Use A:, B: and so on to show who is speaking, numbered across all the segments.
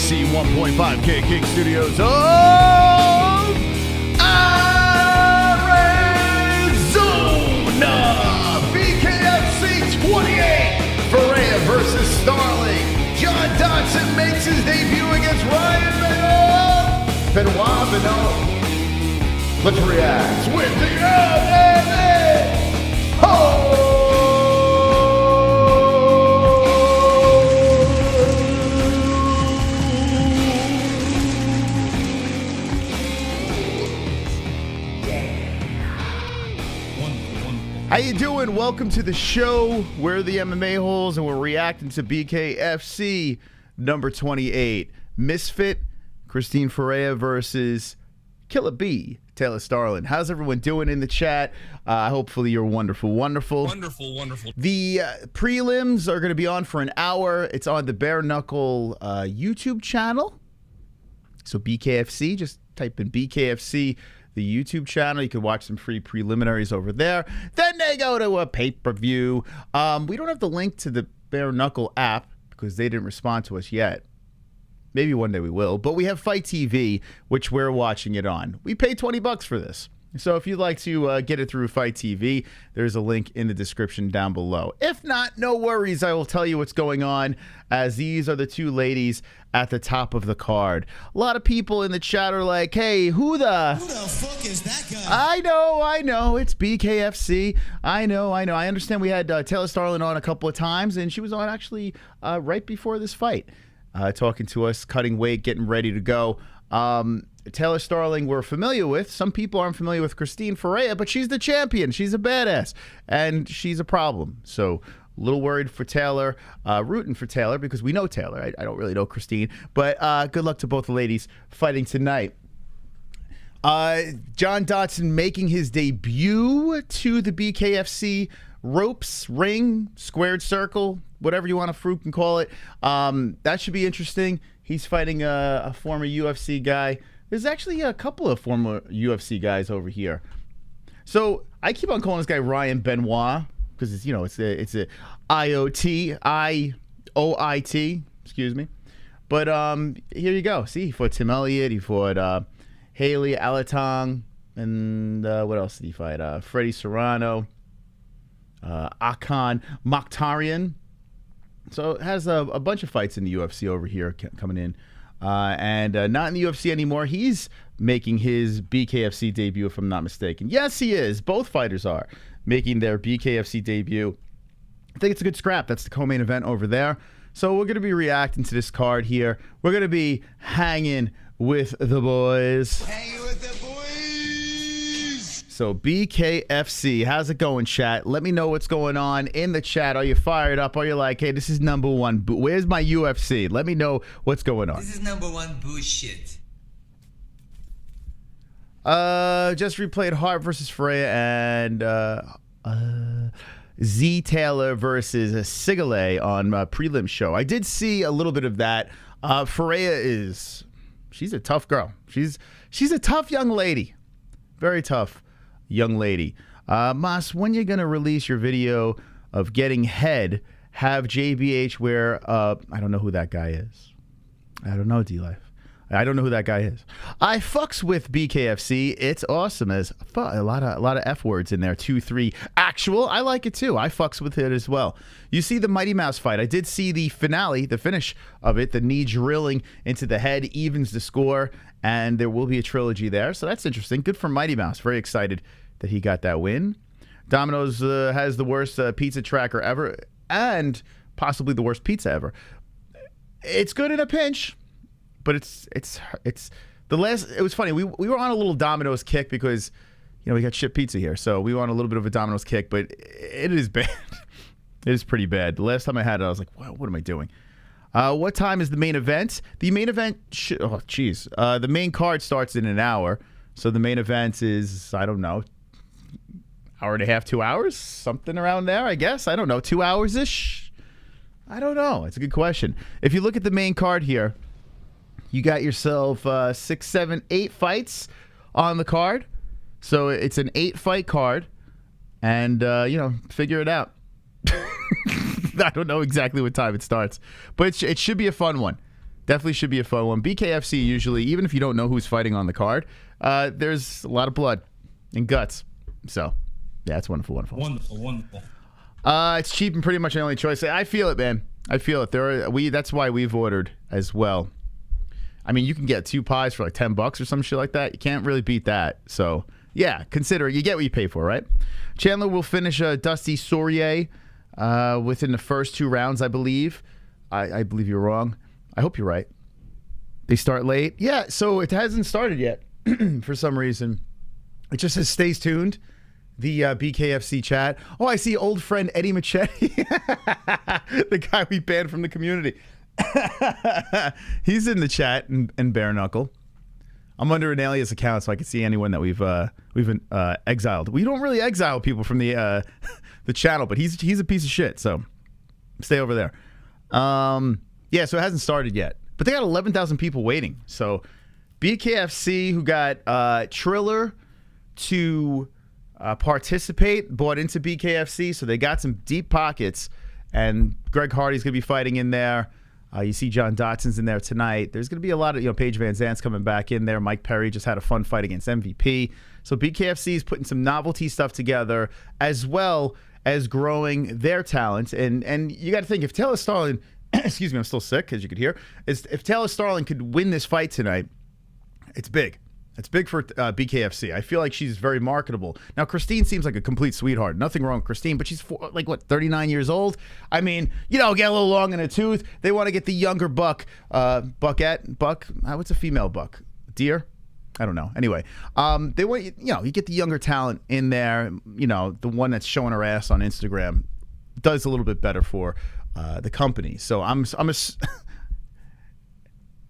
A: C 1.5K King Studios of Arizona. BKFC 28. Ferea versus Starling. John Dodson makes his debut against Benoit. Let's react with the MMA-Holes. How you doing? Welcome to the show. We're the MMA-Holes, and we're reacting to BKFC number 28. Misfit, Christine Ferea versus Killer B, Taylor Starling. How's everyone doing in the chat? Hopefully you're wonderful.
B: Wonderful.
A: The prelims are going to be on for an hour. It's on the Bare Knuckle YouTube channel. So BKFC, just type in BKFC, the YouTube channel. You can watch some free preliminaries over there. Then they go to a pay-per-view. We don't have the link to the Bare Knuckle app because they didn't respond to us yet. Maybe one day we will. But we have Fight TV, which we're watching it on. We pay $20 for this. So if you'd like to get it through Fight TV, there's a link in the description down below. If not, no worries. I will tell you what's going on, as these are the two ladies at the top of the card. A lot of people in the chat are like, hey, who the
C: fuck is that guy?
A: I know. It's BKFC. I know. I understand we had Taylor Starling on a couple of times, and she was on actually right before this fight, talking to us, cutting weight, getting ready to go. Taylor Starling we're familiar with. Some people aren't familiar with Christine Ferea, but she's the champion. She's a badass, and she's a problem. So a little worried for Taylor, rooting for Taylor because we know Taylor. I don't really know Christine, but good luck to both the ladies fighting tonight. John Dodson making his debut to the BKFC ropes, ring, squared circle, whatever you want to freaking call it. That should be interesting. He's fighting a former UFC guy. There's actually a couple of former UFC guys over here. So I keep on calling this guy Ryan Benoit because it's a IOT, excuse me. But here you go. See, he fought Tim Elliott. He fought Haley Alatong. And what else did he fight? Freddie Serrano. Akan Mokhtarian. So it has a bunch of fights in the UFC over here coming in. And not in the UFC anymore. He's making his BKFC debut, if I'm not mistaken. Yes, he is. Both fighters are making their BKFC debut. I think it's a good scrap. That's the co-main event over there. So we're going to be reacting to this card here. We're going to be hanging with the boys.
C: Hanging with the boys.
A: So BKFC, how's it going, chat? Let me know what's going on in the chat. Are you fired up? Are you like, hey, this is number one? Where's my UFC? Let me know what's going on.
C: This is number one bullshit.
A: Just replayed Hart versus Ferea and Z Taylor versus Sigale on prelim show. I did see a little bit of that. Ferea she's a tough girl. She's a tough young lady. Very tough young lady. Mas, when you gonna release your video of getting head? Have JBH wear I don't know who that guy is. I don't know, D-Life. I don't know who that guy is. I fucks with BKFC. It's awesome. As a lot of F words in there. 2-3 actual. I like it too. I fucks with it as well. You see the Mighty Mouse fight. I did see the finale, the finish of it. The knee drilling into the head evens the score, and there will be a trilogy there. So that's interesting. Good for Mighty Mouse. Very excited that he got that win. Domino's has the worst pizza tracker ever, and possibly the worst pizza ever. It's good in a pinch. But it's the last. It was funny. We were on a little Domino's kick because, we got shit pizza here, so we were on a little bit of a Domino's kick. But it is bad. It is pretty bad. The last time I had it, I was like, wow, what am I doing? What time is the main event? The main event. The main card starts in an hour, so the main event is, I don't know, hour and a half, 2 hours, something around there. I guess, I don't know, 2 hours ish. I don't know. It's a good question. If you look at the main card here. You got yourself 6, 7, 8 fights on the card. So it's an 8-fight card. And, figure it out. I don't know exactly what time it starts. But it should be a fun one. Definitely should be a fun one. BKFC usually, even if you don't know who's fighting on the card, there's a lot of blood and guts. So, yeah, it's wonderful, wonderful.
B: Wonderful.
A: It's cheap and pretty much the only choice. I feel it, man. I feel it. That's why we've ordered as well. I mean, you can get 2 pies for like $10 or some shit like that. You can't really beat that. So, yeah, consider it. You get what you pay for, right? Chandler will finish Dusty Poirier within the first 2 rounds, I believe. I believe you're wrong. I hope you're right. They start late. Yeah, so it hasn't started yet for some reason. It just says stays tuned. The BKFC chat. Oh, I see old friend Eddie Machete. The guy we banned from the community. He's in the chat and bare knuckle. I'm under an alias account, so I can see anyone that we've exiled. We don't really exile people from the channel, but he's a piece of shit. So stay over there. Yeah, so it hasn't started yet, but they got 11,000 people waiting. So BKFC, who got Triller to participate, bought into BKFC, so they got some deep pockets. And Greg Hardy's gonna be fighting in there. You see John Dodson's in there tonight. There's going to be a lot of, Paige Van Zandt's coming back in there. Mike Perry just had a fun fight against MVP. So BKFC is putting some novelty stuff together as well as growing their talent. And you got to think, if Taylor Starling, excuse me, I'm still sick, as you could hear, if Taylor Starling could win this fight tonight, it's big. It's big for BKFC. I feel like she's very marketable. Now, Christine seems like a complete sweetheart. Nothing wrong with Christine, but she's 39 years old? I mean, get a little long in the tooth. They want to get the younger buck. What's a female buck? Deer? I don't know. Anyway, they want, you get the younger talent in there. The one that's showing her ass on Instagram does a little bit better for the company. So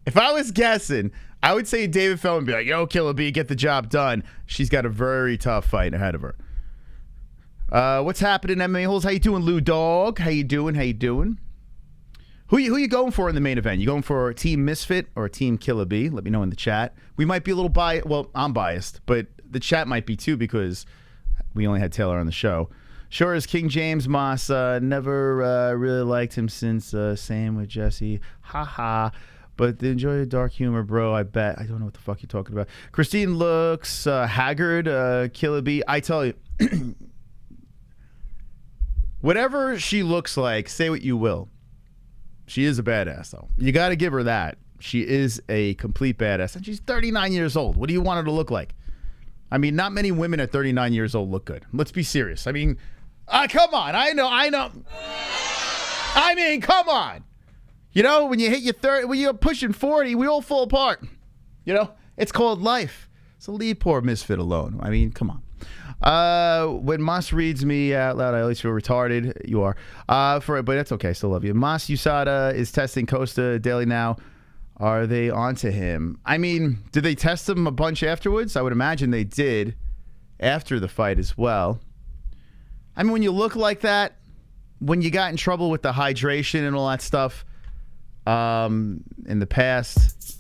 A: if I was guessing, I would say David Feldman would be like, yo, Killer B, get the job done. She's got a very tough fight ahead of her. What's happening, MMA-Holes? How you doing, Lou Dog? How you doing? Who you going for in the main event? You going for Team Misfit or Team Killer B? Let me know in the chat. We might be a little biased. Well, I'm biased, but the chat might be too because we only had Taylor on the show. Sure as King James Moss, never really liked him since same with Jesse. Ha ha. but enjoy the dark humor, bro. I bet. I don't know what the fuck you're talking about. Christine looks haggard. COLBY. I tell you, whatever she looks like, say what you will. She is a badass, though. You got to give her that. She is a complete badass, and she's 39 years old. What do you want her to look like? I mean, not many women at 39 years old look good. Let's be serious. I mean, come on. I know. I mean, come on. You know, when you hit your 30, when you're pushing 40, we all fall apart. You know, it's called life. So leave poor misfit alone. I mean, come on. When Mas reads me out loud, I always feel retarded. You are. But that's okay. I still love you. Mas USADA is testing COSTA daily now. Are they onto him? I mean, did they test him a bunch afterwards? I would imagine they did after the fight as well. I mean, when you look like that, when you got in trouble with the hydration and all that stuff in the past.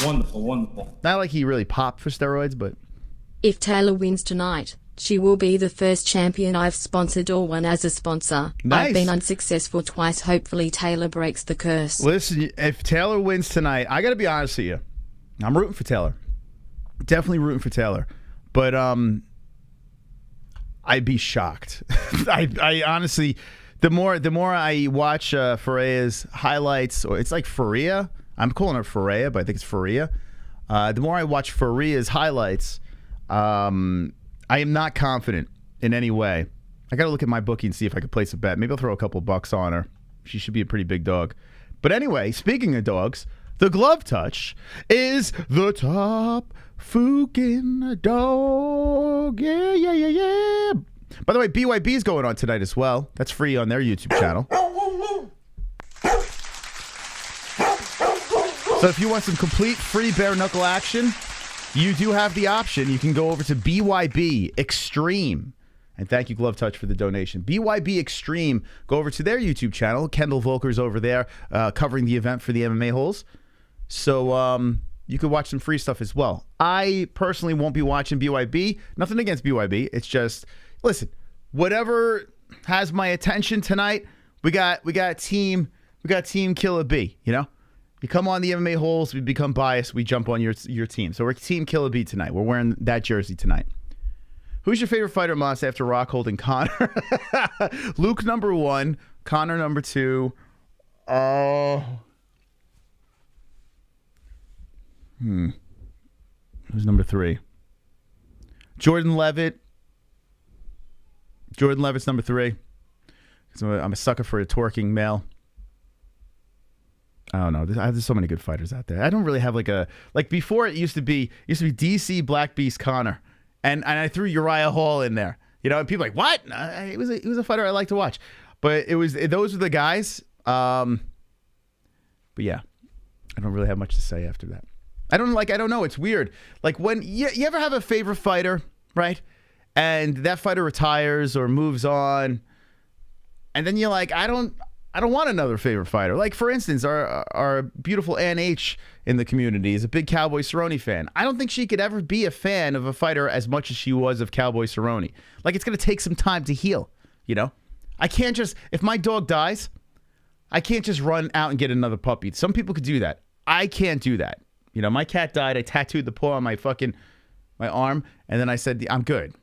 B: Wonderful.
A: Not like he really popped for steroids, but...
D: If Taylor wins tonight, she will be the first champion I've sponsored or won as a sponsor.
A: Nice.
D: I've been unsuccessful twice. Hopefully Taylor breaks the curse.
A: Listen, if Taylor wins tonight, I got to be honest with you. I'm rooting for Taylor. Definitely rooting for Taylor. But I'd be shocked. I honestly, the more I watch Ferea's highlights, or it's like Ferea. I'm calling her Ferea, but I think it's Ferea. The more I watch Ferea's highlights, I am not confident in any way. I got to look at my bookie and see if I could place a bet. Maybe I'll throw a couple bucks on her. She should be a pretty big dog. But anyway, speaking of dogs, the glove touch is the top fucking dog. Yeah. By the way, BYB is going on tonight as well. That's free on their YouTube channel. So if you want some complete free bare knuckle action, you do have the option. You can go over to BYB Extreme. And thank you, Glove Touch, for the donation. BYB Extreme. Go over to their YouTube channel. Kendall Volker's over there covering the event for the MMA-Holes. So you could watch some free stuff as well. I personally won't be watching BYB. Nothing against BYB. It's just, listen, whatever has my attention tonight, we got Team Killer B, you know? You come on the MMA-Holes, we become biased, we jump on your team. So we're Team Killer B tonight. We're wearing that jersey tonight. Who's your favorite fighter, Moss, after Rockhold and Connor? Luke number 1, Connor number 2. Who's number 3? Jordan Levitt. Jordan Levitt's number 3. I'm a sucker for a twerking male. I don't know. There's so many good fighters out there. I don't really have like before. It used to be DC Black Beast Connor, and I threw Uriah Hall in there. You know, and people are like, what? It was a fighter I like to watch, but those were the guys. But yeah, I don't really have much to say after that. I don't know. It's weird. Like when you ever have a favorite fighter, right? And that fighter retires or moves on, and then you're like, I don't want another favorite fighter. Like, for instance, our beautiful Ann H in the community is a big Cowboy Cerrone fan. I don't think she could ever be a fan of a fighter as much as she was of Cowboy Cerrone. Like, it's going to take some time to heal, you know? I can't just, if my dog dies, I can't just run out and get another puppy. Some people could do that. I can't do that. You know, my cat died. I tattooed the paw on my arm, and then I said, I'm good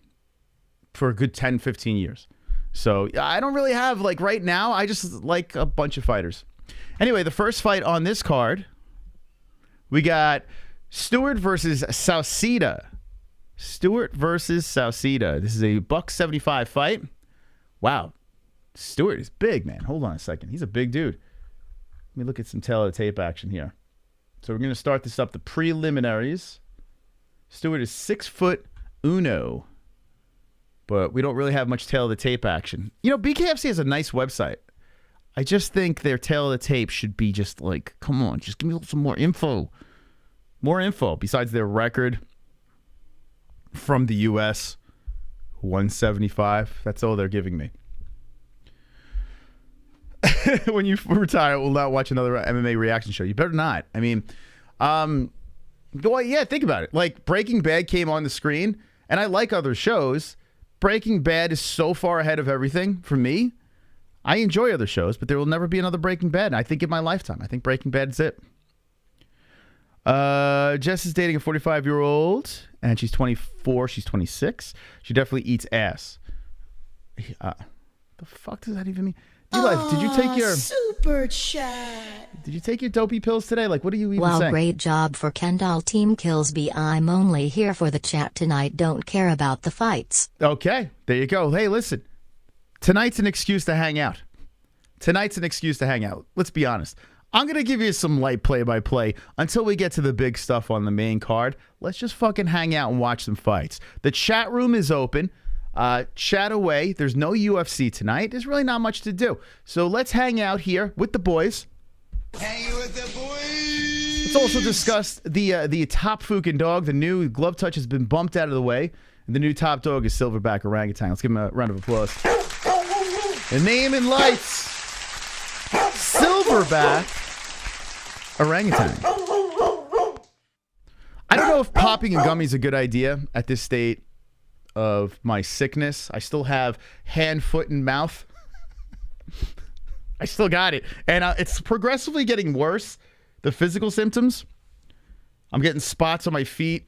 A: for a good 10, 15 years. So I don't really have, like, right now, I just like a bunch of fighters. Anyway, the first fight on this card, we got Stewart versus Sauceda. Stewart versus Sauceda. This is a $175 fight. Wow. Stewart is big, man. Hold on a second. He's a big dude. Let me look at some tail of the tape action here. So we're going to start this up, the preliminaries. Stewart is 6'1", but we don't really have much tail of the tape action. You know, BKFC has a nice website. I just think their tail of the tape should be just like, come on, just give me some more info. More info besides their record from the U.S., 175. That's all they're giving me. When you retire, we'll not watch another MMA reaction show. You better not. I mean, well, yeah, think about it. Like, Breaking Bad came on the screen, and I like other shows. Breaking Bad is so far ahead of everything for me. I enjoy other shows, but there will never be another Breaking Bad. I think in my lifetime. I think Breaking Bad's it. Jess is dating a 45-year-old, and she's 24. She's 26. She definitely eats ass. The fuck does that even mean? D-Life, did you take your
E: super chat?
A: Did you take your dopey pills today? Like, what are you even saying?
D: Well, great job for Kendall. Team Killsby. I'm only here for the chat tonight. Don't care about the fights.
A: Okay, there you go. Hey, listen. Tonight's an excuse to hang out. Let's be honest. I'm going to give you some light play-by-play until we get to the big stuff on the main card. Let's just fucking hang out and watch some fights. The chat room is open. Chat away. There's no UFC tonight. There's really not much to do. So let's hang out here with the boys.
C: Hanging with the boys.
A: Let's also discuss the top fucking dog. The new glove touch has been bumped out of the way. And the new top dog is Silverback Orangutan. Let's give him a round of applause. The name in lights. Silverback Orangutan. I don't know if popping a gummy is a good idea at this state of my sickness. I still have hand, foot, and mouth. I still got it. And it's progressively getting worse, the physical symptoms. I'm getting spots on my feet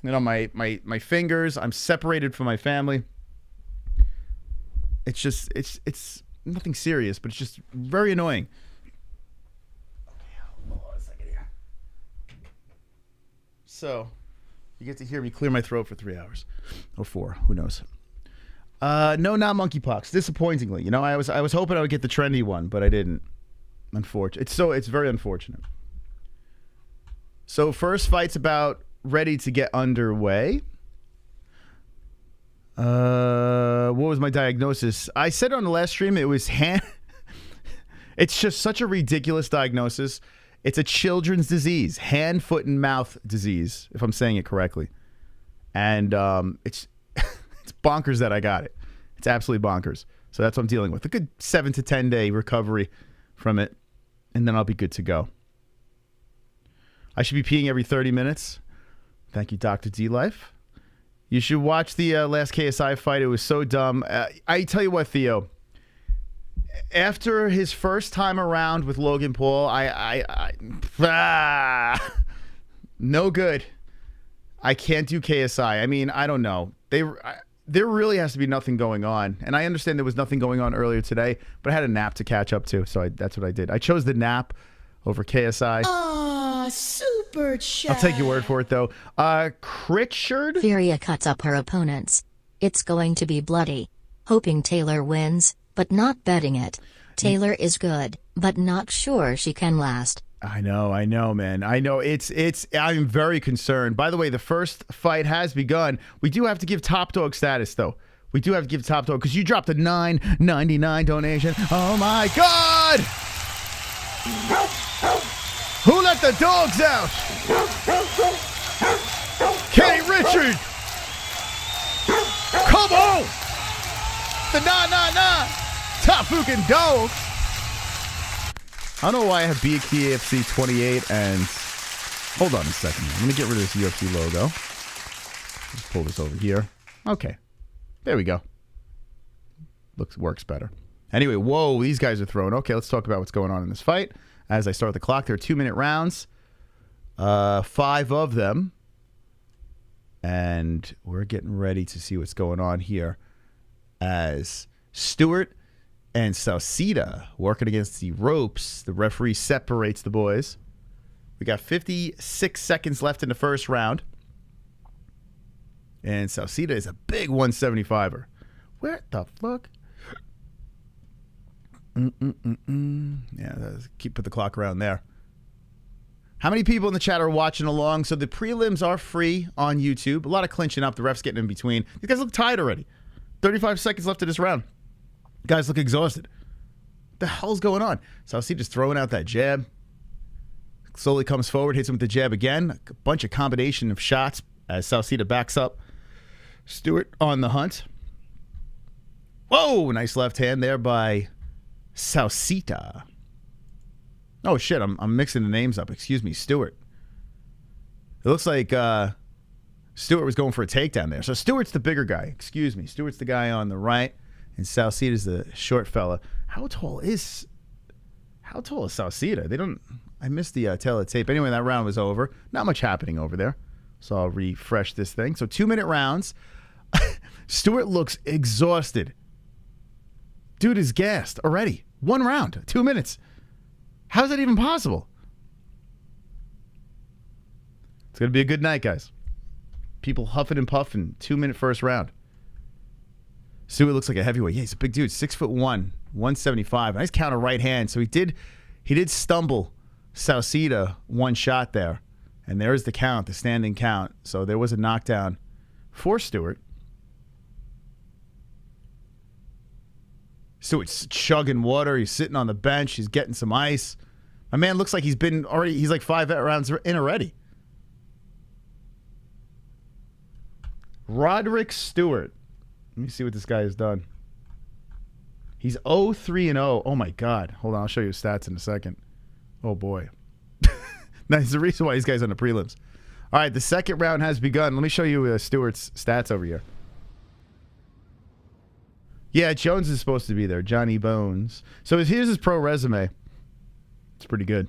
A: and on my fingers. I'm separated from my family. It's just, it's nothing serious, but it's just very annoying. Okay, hold on a second here. So, you get to hear me clear my throat for 3 hours. Or 4, who knows. No, not monkeypox. Disappointingly. You know, I was hoping I would get the trendy one, but I didn't. Unfortunate. It's very unfortunate. So first fight's about ready to get underway. What was my diagnosis? I said on the last stream it was hand. It's just such a ridiculous diagnosis. It's a children's disease, hand, foot, and mouth disease, if I'm saying it correctly. And it's it's bonkers that I got it. It's absolutely bonkers. So that's what I'm dealing with. A good 7 to 10 day recovery from it, and then I'll be good to go. I should be peeing every 30 minutes. Thank you, Dr. D-Life. You should watch the last KSI fight. It was so dumb. I tell you what, Theo. After his first time around with Logan Paul, no good. I can't do KSI. I mean, I don't know. There really has to be nothing going on. And I understand there was nothing going on earlier today, but I had a nap to catch up to, so that's what I did. I chose the nap over KSI.
E: Super chat.
A: I'll take your word for it, though. Critchard?
D: Ferea cuts up her opponents. It's going to be bloody. Hoping Taylor wins, but not betting it. Taylor is good, but not sure she can last.
A: I know, man. I know. I'm very concerned. By the way, the first fight has begun. We do have to give top dog status, though. We do have to give top dog because you dropped a $9.99 donation. Oh my God! Who let the dogs out? Kenny Richard! Come on! The top fucking dog! I don't know why I have BKFC 28 and... Hold on a second. I'm going to get rid of this UFC logo. Just pull this over here. Okay. There we go. Works better. Anyway, whoa, these guys are throwing. Okay, let's talk about what's going on in this fight. As I start the clock, there are 2-minute rounds. 5 of them. And we're getting ready to see what's going on here. As Stewart and Sauceda working against the ropes. The referee separates the boys. We got 56 seconds left in the first round. And Sauceda is a big 175er. Where the fuck? Yeah, put the clock around there. How many people in the chat are watching along? So the prelims are free on YouTube. A lot of clinching up. The ref's getting in between. These guys look tired already. 35 seconds left in this round. Guys look exhausted. What the hell's going on? Sauceda just throwing out that jab. Slowly comes forward, hits him with the jab again. A bunch of combination of shots as Sauceda backs up. Stewart on the hunt. Whoa, nice left hand there by Sauceda. Oh shit, I'm mixing the names up. Excuse me, Stewart. It looks like Stewart was going for a takedown there. So Stewart's the bigger guy. Excuse me. Stewart's the guy on the right. And Sauceda's the short fella. How tall is Sauceda? I missed the tail of the tape. Anyway, that round was over. Not much happening over there. So I'll refresh this thing. So 2-minute rounds. Stewart looks exhausted. Dude is gassed already. 1 round, 2 minutes. How is that even possible? It's going to be a good night, guys. People huffing and puffing. 2-minute first round. Stewart looks like a heavyweight. Yeah, he's a big dude. 6'1", 175. Nice counter right hand. So he did stumble Sauceda 1 shot there. And there's the count, the standing count. So there was a knockdown for Stewart. Stewart's chugging water. He's sitting on the bench. He's getting some ice. My man looks like he's like 5 rounds in already. Roderick Stewart. Let me see what this guy has done. He's 0-3-0. Oh, my God. Hold on. I'll show you his stats in a second. Oh, boy. That's the reason why these guys are on the prelims. All right, the second round has begun. Let me show you Stewart's stats over here. Yeah, Jones is supposed to be there. Johnny Bones. So here's his pro resume. It's pretty good.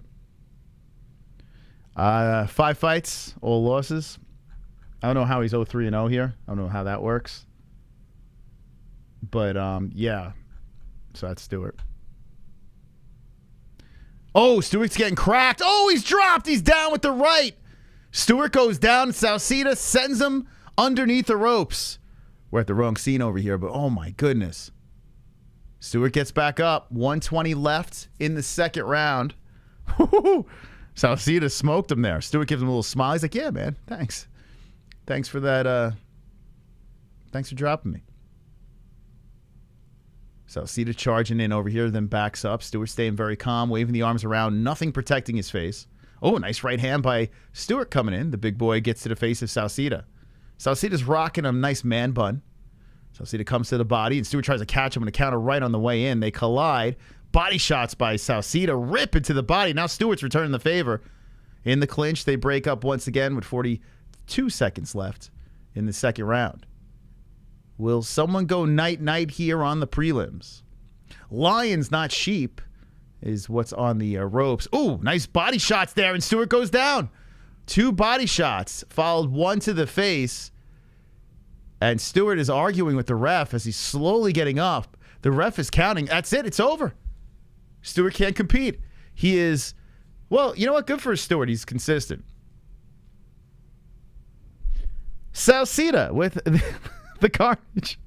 A: 5 fights, all losses. I don't know how he's 0-3-0 here. I don't know how that works. But, yeah. So that's Stewart. Oh, Stewart's getting cracked. Oh, he's dropped. He's down with the right. Stewart goes down. Sauceda sends him underneath the ropes. We're at the wrong scene over here, but oh my goodness. Stewart gets back up. 120 left in the second round. Sauceda smoked him there. Stewart gives him a little smile. He's like, yeah, man, thanks. Thanks for that. Thanks for dropping me. Sauceda charging in over here, then backs up. Stewart staying very calm, waving the arms around, nothing protecting his face. Oh, nice right hand by Stewart coming in. The big boy gets to the face of Sauceda. Sauceda's rocking a nice man bun. Sauceda comes to the body, and Stewart tries to catch him on a counter right on the way in. They collide. Body shots by Sauceda rip into the body. Now Stewart's returning the favor. In the clinch, they break up once again with 42 seconds left in the second round. Will someone go night-night here on the prelims? Lions, not sheep, is what's on the ropes. Ooh, nice body shots there, and Stewart goes down. 2 body shots, followed 1 to the face. And Stewart is arguing with the ref as he's slowly getting up. The ref is counting. That's it. It's over. Stewart can't compete. He is, well, you know what? Good for Stewart. He's consistent. Sauceda with the carnage.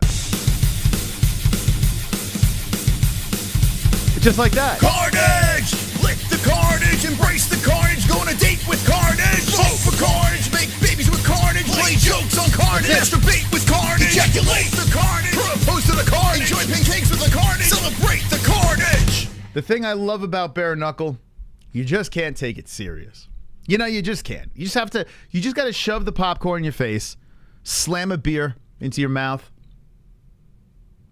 A: Just like that.
C: Carnage! Lick the carnage, embrace the carnage, go on a date with carnage. Vote for carnage, make babies with carnage, play jokes on carnage, masturbate with carnage, ejaculate the carnage, propose to the carnage, enjoy pancakes with the carnage, celebrate the carnage.
A: The thing I love about bare knuckle, you just can't take it serious. You know, you just can't. You just got to shove the popcorn in your face, slam a beer into your mouth,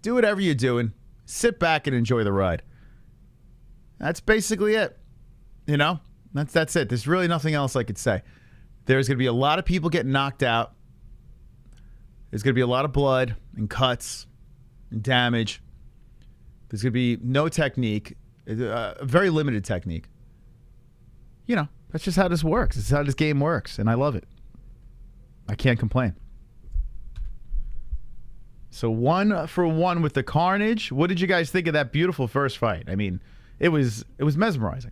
A: do whatever you're doing, sit back and enjoy the ride. That's basically it. You know, that's it. There's really nothing else I could say. There's going to be a lot of people getting knocked out. There's going to be a lot of blood and cuts and damage. There's going to be no technique, very limited technique. You know, that's just how this works. This is how this game works, and I love it. I can't complain. So 1-for-1 with the carnage. What did you guys think of that beautiful first fight? I mean, it was mesmerizing.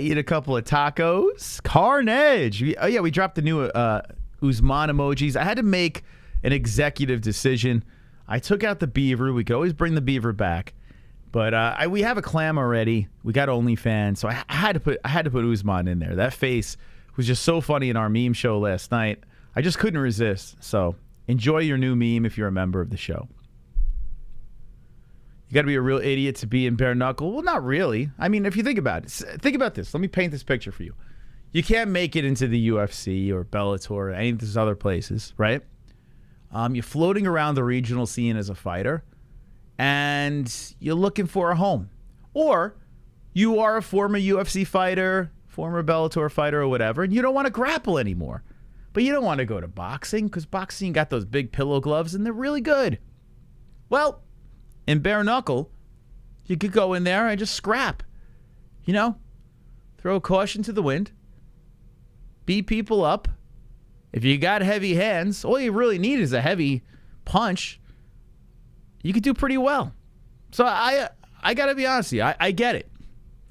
A: Eat a couple of tacos. Carnage. We dropped the new Usman emojis. I had to make an executive decision. I took out the beaver. We could always bring the beaver back, but we have a clam already. We got OnlyFans, so I had to put Usman in there. That face was just so funny in our meme show last night. I just couldn't resist. So enjoy your new meme if you're a member of the show. You got to be a real idiot to be in bare knuckle. Well, not really. I mean, if you think about it, think about this. Let me paint this picture for you. You can't make it into the UFC or Bellator or any of these other places, right? You're floating around the regional scene as a fighter, and you're looking for a home. Or you are a former UFC fighter, former Bellator fighter or whatever, and you don't want to grapple anymore. But you don't want to go to boxing because boxing got those big pillow gloves and they're really good. Well, in bare knuckle, you could go in there and just scrap. You know, throw caution to the wind, beat people up. If you got heavy hands, all you really need is a heavy punch. You could do pretty well. So I got to be honest with you. I get it.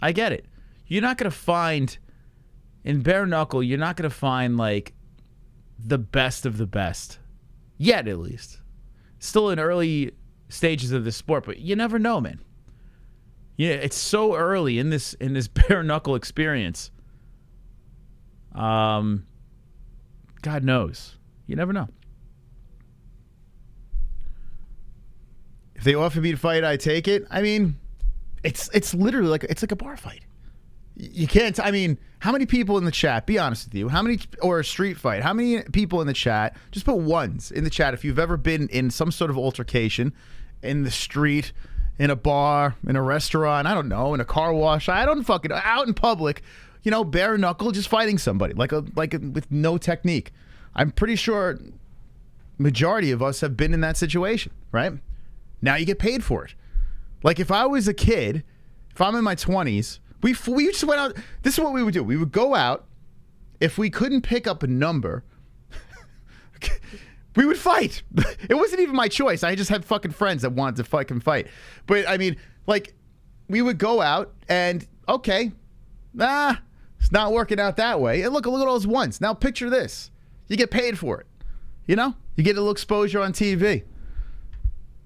A: I get it. You're not going to find, in bare knuckle, you're not going to find, like, the best of the best. Yet, at least. Still in early stages of this sport, but you never know, man. Yeah, it's so early in this bare knuckle experience. God knows. You never know. If they offer me to fight, I take it. I mean, it's literally like a bar fight. You can't. I mean, how many people in the chat? Be honest with you. How many, or a street fight? How many people in the chat? Just put ones in the chat if you've ever been in some sort of altercation in the street, in a bar, in a restaurant. I don't know, in a car wash. I don't fucking out in public. You know, bare knuckle, just fighting somebody with no technique. I'm pretty sure majority of us have been in that situation, right? Now you get paid for it. Like if I was a kid, if I'm in my 20s, we just went out. This is what we would do. We would go out. If we couldn't pick up a number, we would fight. It wasn't even my choice. I just had fucking friends that wanted to fucking fight. But I mean, like, we would go out and, okay, it's not working out that way. And look at all those ones. Now picture this. You get paid for it. You know? You get a little exposure on TV.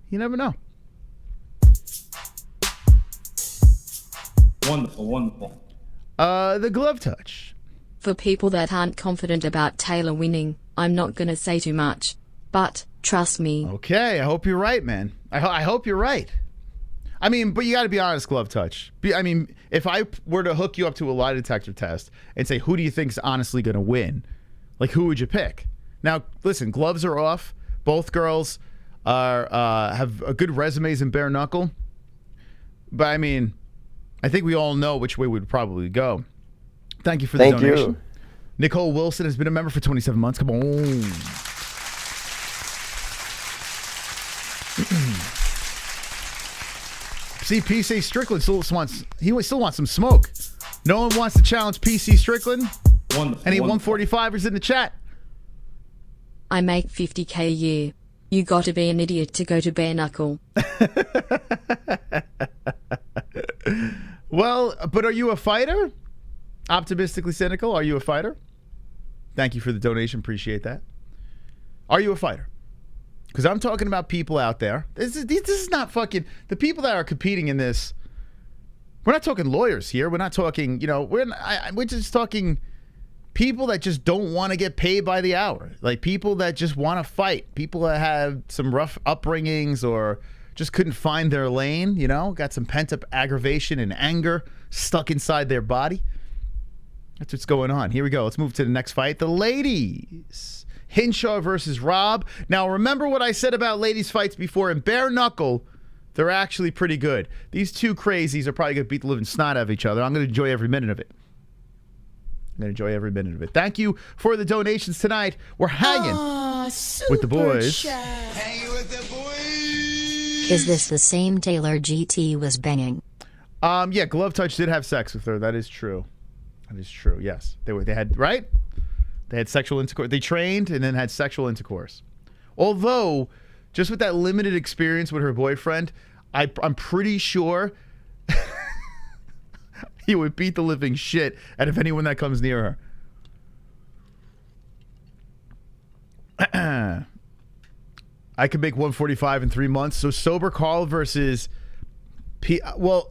A: You never know.
B: Wonderful, wonderful.
A: The glove touch.
F: For people that aren't confident about Taylor winning, I'm not gonna say too much. But, trust me.
A: Okay, I hope you're right, man. I hope you're right. I mean, but you gotta be honest, glove touch. I mean, if I were to hook you up to a lie detector test and say, who do you think's honestly gonna win? Like, who would you pick? Now, listen, gloves are off. Both girls have a good resumes in bare knuckle. But, I mean, I think we all know which way we'd probably go. Thank you for the donation. You. Nicole Wilson has been a member for 27 months. Come on. See, PC Strickland still wants some smoke. No one wants to challenge PC Strickland.
B: Wonderful.
A: Any 145ers in the chat?
F: I make 50K a year. You gotta be an idiot to go to bare knuckle.
A: Well, but are you a fighter? Optimistically cynical, are you a fighter? Thank you for the donation. Appreciate that. Are you a fighter? Because I'm talking about people out there. This is not fucking... The people that are competing in this... We're not talking lawyers here. We're not talking... You know, we're just talking people that just don't want to get paid by the hour. Like people that just want to fight. People that have some rough upbringings or just couldn't find their lane, you know? Got some pent-up aggravation and anger stuck inside their body. That's what's going on. Here we go. Let's move to the next fight. The ladies. Hinshaw versus Robb. Now, remember what I said about ladies' fights before. In bare knuckle, they're actually pretty good. These two crazies are probably going to beat the living snot out of each other. I'm going to enjoy every minute of it. Thank you for the donations tonight. We're hanging with the boys.
C: Hanging with the boys.
D: Is this the same Taylor GT was banging?
A: Yeah, Glove Touch did have sex with her. That is true. Yes. They had, right? They had sexual intercourse. They trained and then had sexual intercourse. Although, just with that limited experience with her boyfriend, I'm pretty sure he would beat the living shit out of anyone that comes near her. I could make 145 in 3 months. So Sober Carl versus well,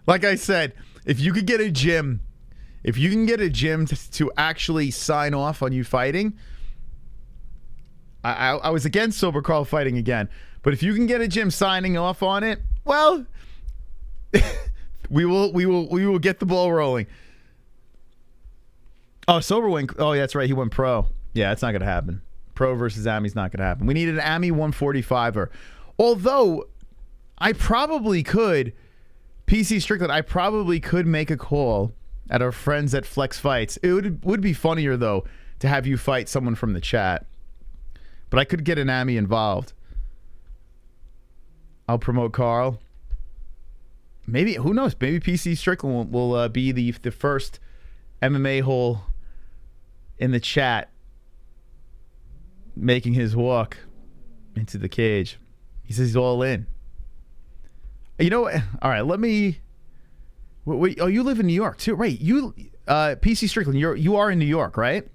A: like I said, if you can get a gym to actually sign off on you fighting, I was against Sober Carl fighting again. But if you can get a gym signing off on it, well, we will get the ball rolling. Oh, Sober went. Oh, yeah, that's right. He went pro. Yeah, that's not gonna happen. Pro versus Ami's not gonna happen. We need an Ami 145er. Although I probably could PC Strickland, I probably could make a call at our friends at Flex Fights. It would be funnier, though, to have you fight someone from the chat. But I could get an Ami involved. I'll promote Carl. Maybe, who knows? Maybe PC Strickland will be the first MMA hole in the chat making his walk into the cage. He says he's all in. You know what? All right, let me... Wait, oh, you live in New York, too. Right, you... PC Strickland, you are in New York, right?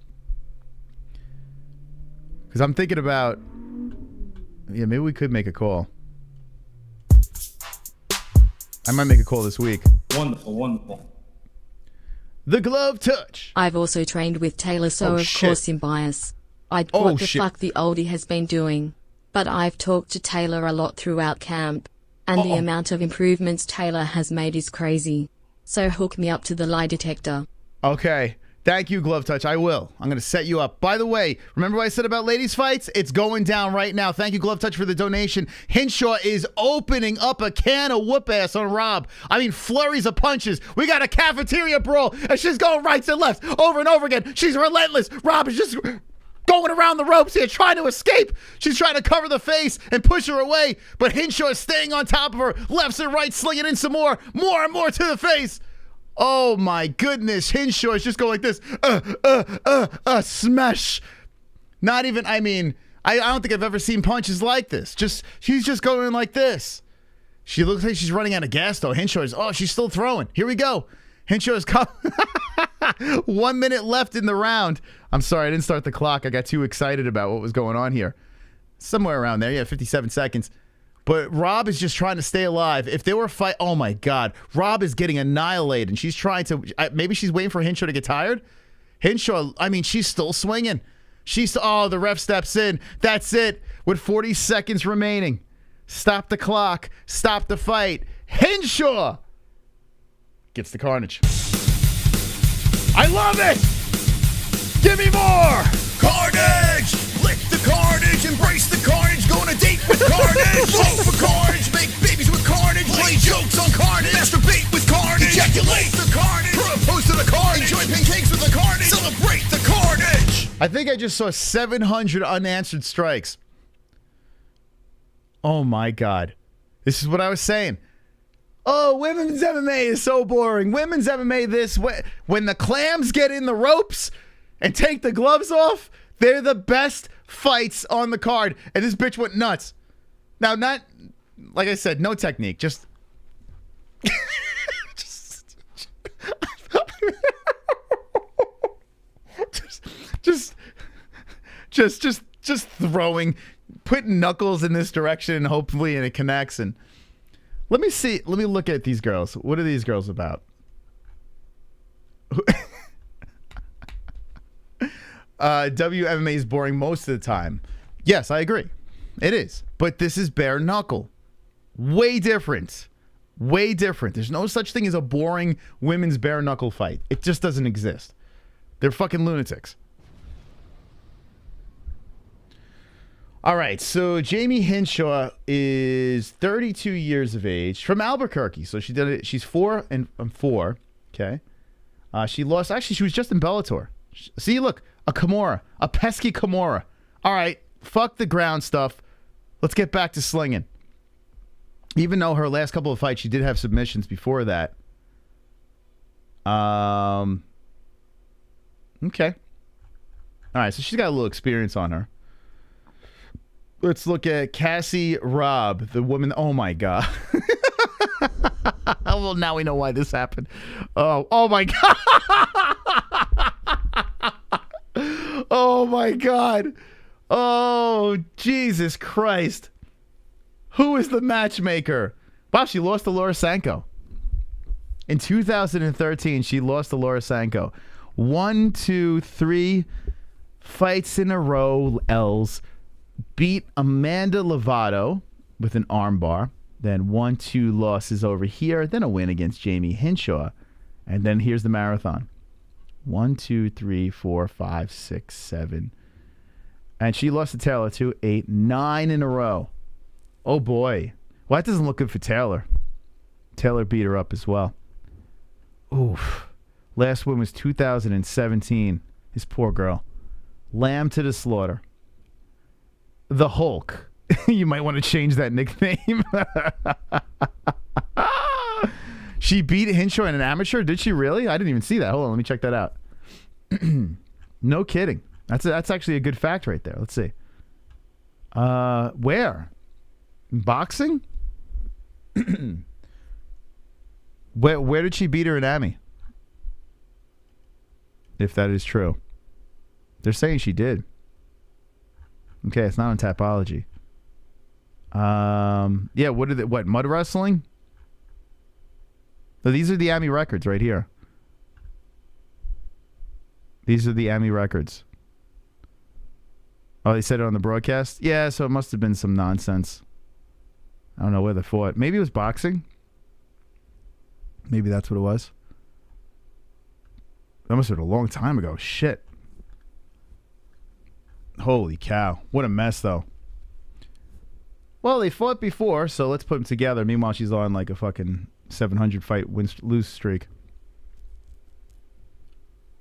A: Because I'm thinking about... Yeah, maybe we could make a call. I might make a call this week.
B: Wonderful, wonderful.
A: The glove touch.
F: I've also trained with Taylor, so of
A: shit.
F: course in bias. What the
A: shit.
F: fuck the oldie has been doing. But I've talked to Taylor a lot throughout camp. And the amount of improvements Taylor has made is crazy. So hook me up to the lie detector.
A: Okay. Thank you, Glove Touch. I will. I'm going to set you up. By the way, remember what I said about ladies' fights? It's going down right now. Thank you, Glove Touch, for the donation. Hinshaw is opening up a can of whoop-ass on Robb. I mean, flurries of punches. We got a cafeteria brawl, and she's going right and left over and over again. She's relentless. Robb is just going around the ropes here, trying to escape. She's trying to cover the face and push her away, but Hinshaw is staying on top of her. Lefts and right, slinging in some more and more to the face. Oh my goodness, Hinshaw is just going like this. Smash. Not even, I mean, I don't think I've ever seen punches like this. She's just going like this. She looks like she's running out of gas, though. Hinshaw is, she's still throwing. Here we go. Hinshaw is coming. 1 minute left in the round. I'm sorry, I didn't start the clock. I got too excited about what was going on here. Somewhere around there, yeah, 57 seconds. But Robb is just trying to stay alive. If they were fight, oh my God, Robb is getting annihilated. And she's trying to, maybe she's waiting for Hinshaw to get tired. Hinshaw, I mean, she's still swinging. The ref steps in. That's it. With 40 seconds remaining. Stop the clock. Stop the fight. Hinshaw gets the carnage. I love it. Give me more.
C: Carnage! Lick the carnage, embrace the carnage, go on a date with carnage! Vote for carnage, make babies with carnage, play jokes on carnage, masturbate with carnage, ejaculate the carnage, propose to the carnage, enjoy pancakes with the carnage, celebrate the carnage!
A: I think I just saw 700 unanswered strikes. Oh my God. This is what I was saying. Oh, women's MMA is so boring. Women's MMA this way. When the clams get in the ropes and take the gloves off, they're the best fights on the card. And this bitch went nuts. Now, not, like I said, no technique. Just throwing, putting knuckles in this direction, and hopefully it connects. And let me see. Let me look at these girls. What are these girls about? WMMA is boring most of the time. Yes, I agree. It is. But this is bare knuckle. Way different. Way different. There's no such thing as a boring women's bare knuckle fight. It just doesn't exist. They're fucking lunatics. All right, so Jayme Hinshaw is 32 years of age, from Albuquerque. So she did it. She's 4 and 4. Okay. She lost. Actually, she was just in Bellator. See, look, a Kimura, a pesky Kimura. All right, fuck the ground stuff. Let's get back to slinging. Even though her last couple of fights, she did have submissions before that. Okay. All right, so she's got a little experience on her. Let's look at Cassie Robb, the woman. Oh my God. Well, now we know why this happened. Oh my God. Oh my God. Oh, Jesus Christ. Who is the matchmaker? Wow, she lost to Laura Sanko. In 2013, she lost to Laura Sanko. 1, 2, 3 fights in a row, L's. Beat Amanda Lovato with an armbar. Then 1, 2 losses over here. Then a win against Jayme Hinshaw. And then here's the marathon. 1, 2, 3, 4, 5, 6, 7. And she lost to Taylor too. 8, 9 in a row. Oh boy. Well, that doesn't look good for Taylor. Taylor beat her up as well. Oof. Last win was 2017. His poor girl. Lamb to the slaughter. The Hulk. You might want to change that nickname. She beat Hinshaw in an amateur? Did she really? I didn't even see that. Hold on, let me check that out. No kidding. That's actually a good fact right there. Let's see. Where? Boxing? Where did she beat her in Ami? If that is true. They're saying she did. Okay, it's not on Tapology. Yeah, what mud wrestling? So these are the Ami records right here. These are the Ami records. Oh, they said it on the broadcast? Yeah, so it must have been some nonsense. I don't know where they fought. Maybe it was boxing. Maybe that's what it was. That must have been a long time ago. Shit. Holy cow. What a mess, though. Well, they fought before, so let's put them together. Meanwhile, she's on like a fucking 700 fight lose streak.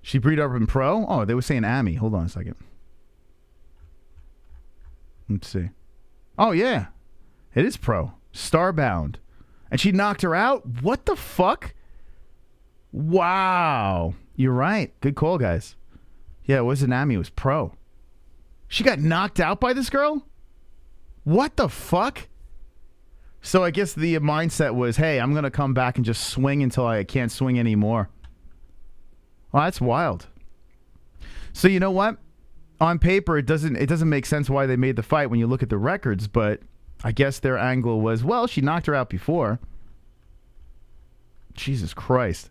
A: She beat up in pro? Oh, they were saying Ami. Hold on a second. Let's see. Oh, yeah. It is pro. Starbound. And she knocked her out? What the fuck? Wow. You're right. Good call, guys. Yeah, it wasn't Ami. It was pro. She got knocked out by this girl? What the fuck? So I guess the mindset was, hey, I'm going to come back and just swing until I can't swing anymore. Well, that's wild. So you know what? On paper, it doesn't make sense why they made the fight when you look at the records, but I guess their angle was, well, she knocked her out before. Jesus Christ.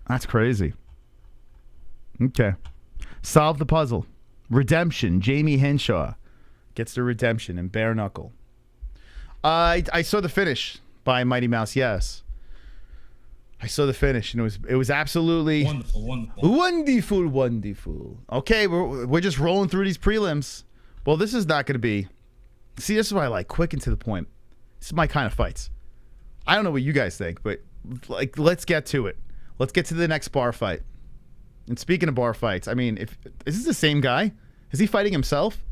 A: That's crazy. Okay. Solve the puzzle. Redemption. Jayme Hinshaw gets the redemption in bare knuckle. I saw the finish by Mighty Mouse, yes. I saw the finish, and it was absolutely wonderful. Okay, we're just rolling through these prelims. Well, this is not going to be... See, this is what I like. Quick and to the point. This is my kind of fights. I don't know what you guys think, but like, let's get to it. Let's get to the next bar fight. And speaking of bar fights, I mean, is this the same guy? Is he fighting himself?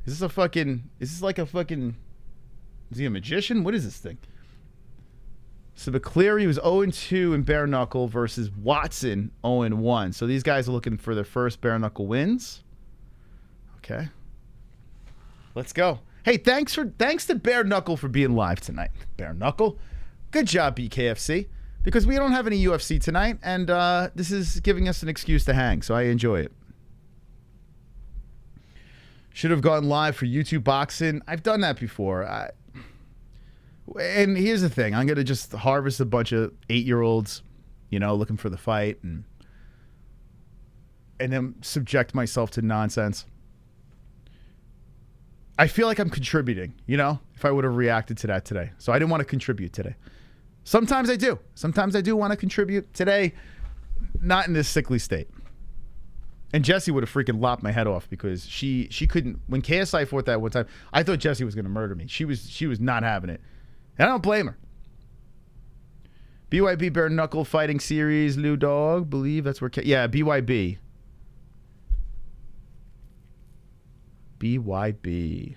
A: Is this like a fucking... Is he a magician? What is this thing? So McElroy was 0-2 in bare knuckle versus Watson 0-1. So these guys are looking for their first bare knuckle wins. Okay. Let's go. Hey, thanks to Bare Knuckle for being live tonight. Bare Knuckle. Good job, BKFC. Because we don't have any UFC tonight, and this is giving us an excuse to hang, so I enjoy it. Should have gone live for YouTube boxing. I've done that before. And here's the thing. I'm going to just harvest a bunch of 8-year-olds, looking for the fight, and then subject myself to nonsense. I feel like I'm contributing, if I would have reacted to that today. So I didn't want to contribute today. Sometimes I do. Sometimes I do want to contribute. Today, not in this sickly state. And Jessie would have freaking lopped my head off because she couldn't. When KSI fought that one time, I thought Jessie was going to murder me. She was not having it. And I don't blame her. BYB Bare Knuckle Fighting Series, Lou Dog, believe that's where... Yeah, BYB. BYB.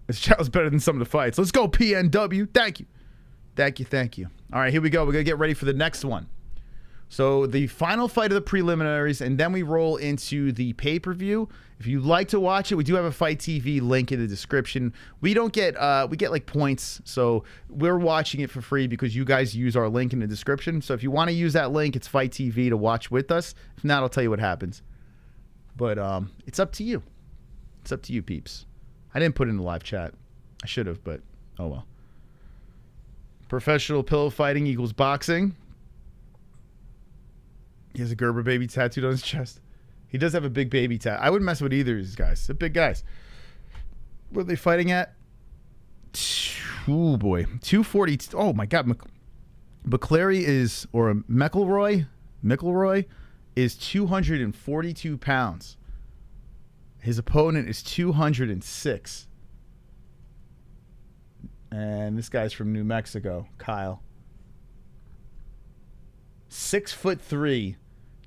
A: This channel's better than some of the fights. Let's go, PNW. Thank you. Thank you. All right, here we go. We're going to get ready for the next one. So the final fight of the preliminaries, and then we roll into the pay-per-view. If you'd like to watch it, we do have a Fight TV link in the description. We don't get, we get like points, so we're watching it for free because you guys use our link in the description. So if you want to use that link, it's Fight TV to watch with us. If not, I'll tell you what happens. But it's up to you. It's up to you, peeps. I didn't put it in the live chat. I should have, but oh well. Professional pillow fighting equals boxing. He has a Gerber baby tattooed on his chest. He does have a big baby tat. I wouldn't mess with either of these guys. They're big guys. What are they fighting at? Oh, boy. 240. Oh, my God. McElroy is, or McElroy is 242 pounds. His opponent is 206. And this guy's from New Mexico, Kyle. 6'3",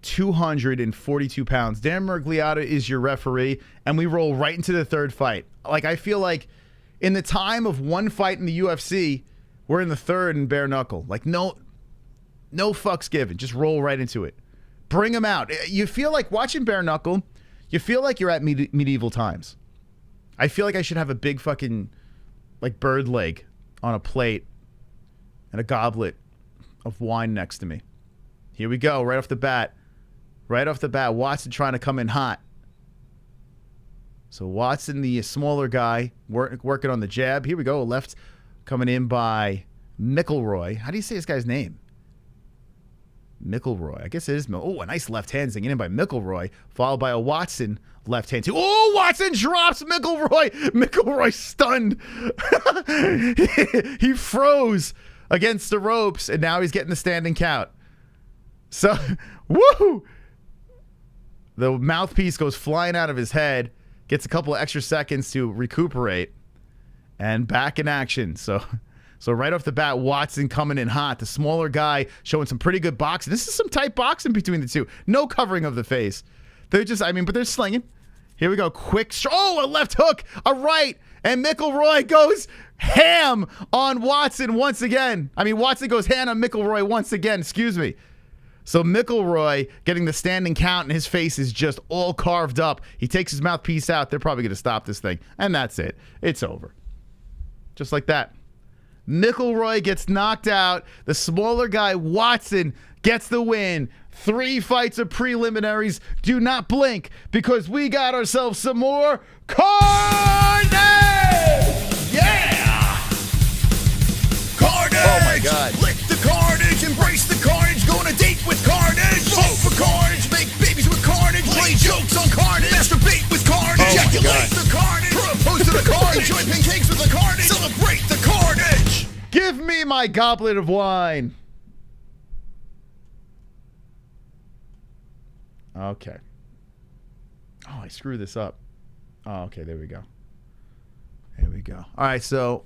A: 242 pounds. Dan Miragliotta is your referee, and we roll right into the third fight. Like, I feel like in the time of one fight in the UFC, we're in the third in bare knuckle. Like, no fucks given. Just roll right into it. Bring him out. You feel like watching bare knuckle, you feel like you're at medieval times. I feel like I should have a big fucking, like, bird leg on a plate and a goblet of wine next to me. Here we go, right off the bat. Right off the bat, Watson trying to come in hot. So Watson, the smaller guy, working on the jab. Here we go, left coming in by McElroy. How do you say this guy's name? McElroy. I guess it is. Oh, a nice left hand zinging in by McElroy, followed by a Watson left hand too. Oh, Watson drops McElroy. McElroy stunned. He froze against the ropes, and now he's getting the standing count. So, woo! The mouthpiece goes flying out of his head, gets a couple of extra seconds to recuperate, and back in action. So right off the bat, Watson coming in hot. The smaller guy showing some pretty good boxing. This is some tight boxing between the two. No covering of the face. They're just, but they're slinging. Here we go. Quick. Oh, a left hook, a right. And McElroy goes ham on Watson once again. Watson goes ham on McElroy once again. Excuse me. So McElroy getting the standing count, and his face is just all carved up. He takes his mouthpiece out. They're probably going to stop this thing. And that's it. It's over. Just like that. McElroy gets knocked out. The smaller guy, Watson, gets the win. 3 fights of preliminaries. Do not blink, because we got ourselves some more carnage!
C: Yeah! Carnage!
A: Oh my God.
C: Lick the carnage, embrace the carnage, go on a date with carnage. Vote for carnage, make babies with carnage, play jokes on carnage, masturbate with carnage, ejaculate the carnage, propose to the carnage, enjoy pancakes with the carnage, celebrate the carnage.
A: Give me my goblet of wine. Okay. Oh, I screwed this up. Oh, okay, there we go. There we go. All right, so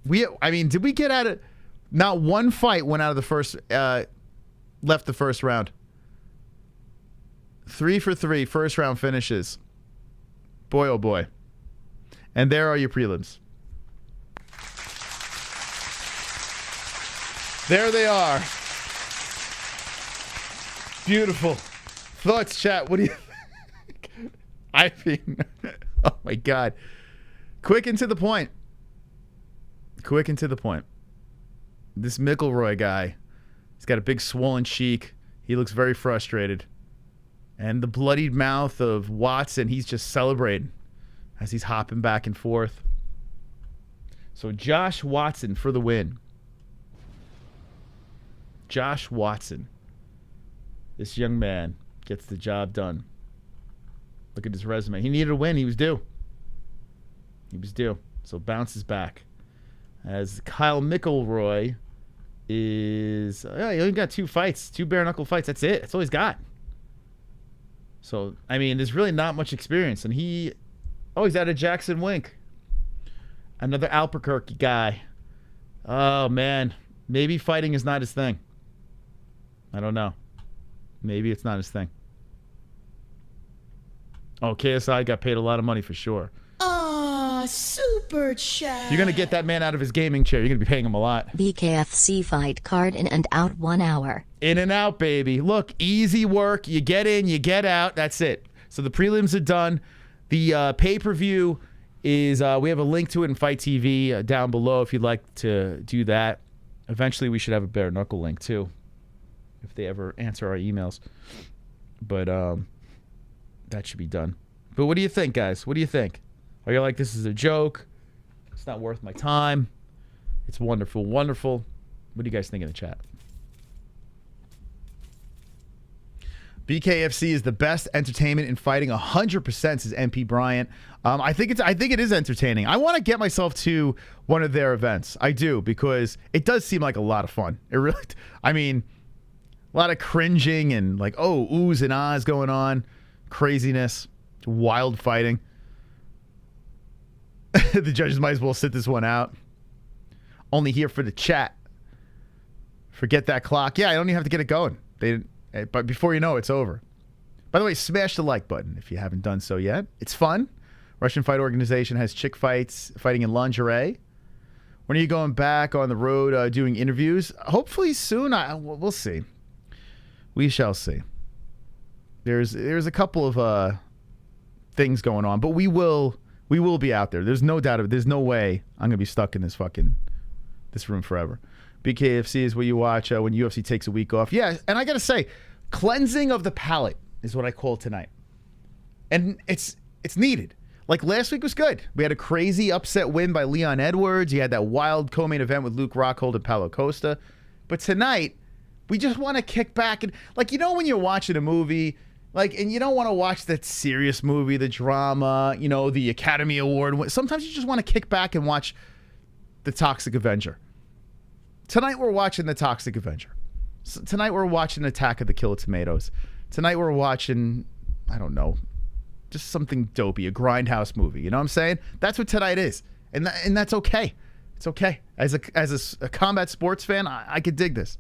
A: did we get out of... Not one fight went out of the first... left the first round. 3 for 3 first round finishes. Boy, oh boy. And there are your prelims. There they are. Beautiful. Thoughts, chat. What do you think? Oh my God. Quick and to the point. Quick and to the point. This McElroy guy, he's got a big swollen cheek. He looks very frustrated. And the bloodied mouth of Watson, he's just celebrating as he's hopping back and forth. So Josh Watson for the win. Josh Watson. This young man gets the job done. Look at his resume. He needed a win. He was due. He was due. So bounces back. As Kyle McElroy is... he only got 2 fights. 2 bare knuckle fights. That's it. That's all he's got. So, there's really not much experience. And he's out of Jackson Wink. Another Albuquerque guy. Oh, man. Maybe fighting is not his thing. I don't know. Maybe it's not his thing. Oh, KSI got paid a lot of money for sure.
E: Ah, super chat.
A: If you're going to get that man out of his gaming chair, you're going to be paying him a lot.
D: BKFC fight card in and out 1 hour.
A: In and out, baby. Look, easy work. You get in, you get out. That's it. So the prelims are done. The pay-per-view is, we have a link to it in Fight TV down below if you'd like to do that. Eventually, we should have a bare knuckle link too, if they ever answer our emails. But that should be done. But what do you think, guys? What do you think? Are you like, this is a joke? It's not worth my time. It's wonderful, wonderful. What do you guys think in the chat? BKFC is the best entertainment in fighting 100%, says MP Bryant. I think it is entertaining. I want to get myself to one of their events. I do, because it does seem like a lot of fun. It really, a lot of cringing and like, oohs and ahs going on. Craziness. Wild fighting. The judges might as well sit this one out. Only here for the chat. Forget that clock. Yeah, I don't even have to get it going. But before you know, it's over. By the way, smash the like button if you haven't done so yet. It's fun. Russian Fight Organization has chick fights, fighting in lingerie. When are you going back on the road doing interviews? Hopefully soon. We'll see. We shall see. There's a couple of things going on, but we will be out there. There's no doubt of it. There's no way I'm gonna be stuck in this room forever. BKFC is what you watch when UFC takes a week off. Yeah, and I gotta say, cleansing of the palate is what I call tonight, and it's needed. Like last week was good. We had a crazy upset win by Leon Edwards. You had that wild co-main event with Luke Rockhold and Paulo Costa. But tonight, we just want to kick back and, like, you know when you're watching a movie, like, and you don't want to watch that serious movie, the drama, you know, the Academy Award. Sometimes you just want to kick back and watch The Toxic Avenger. Tonight we're watching The Toxic Avenger. Tonight we're watching Attack of the Killer Tomatoes. Tonight we're watching, I don't know, just something dopey, a grindhouse movie. You know what I'm saying? That's what tonight is, and that's okay. It's okay. As a combat sports fan, I could dig this.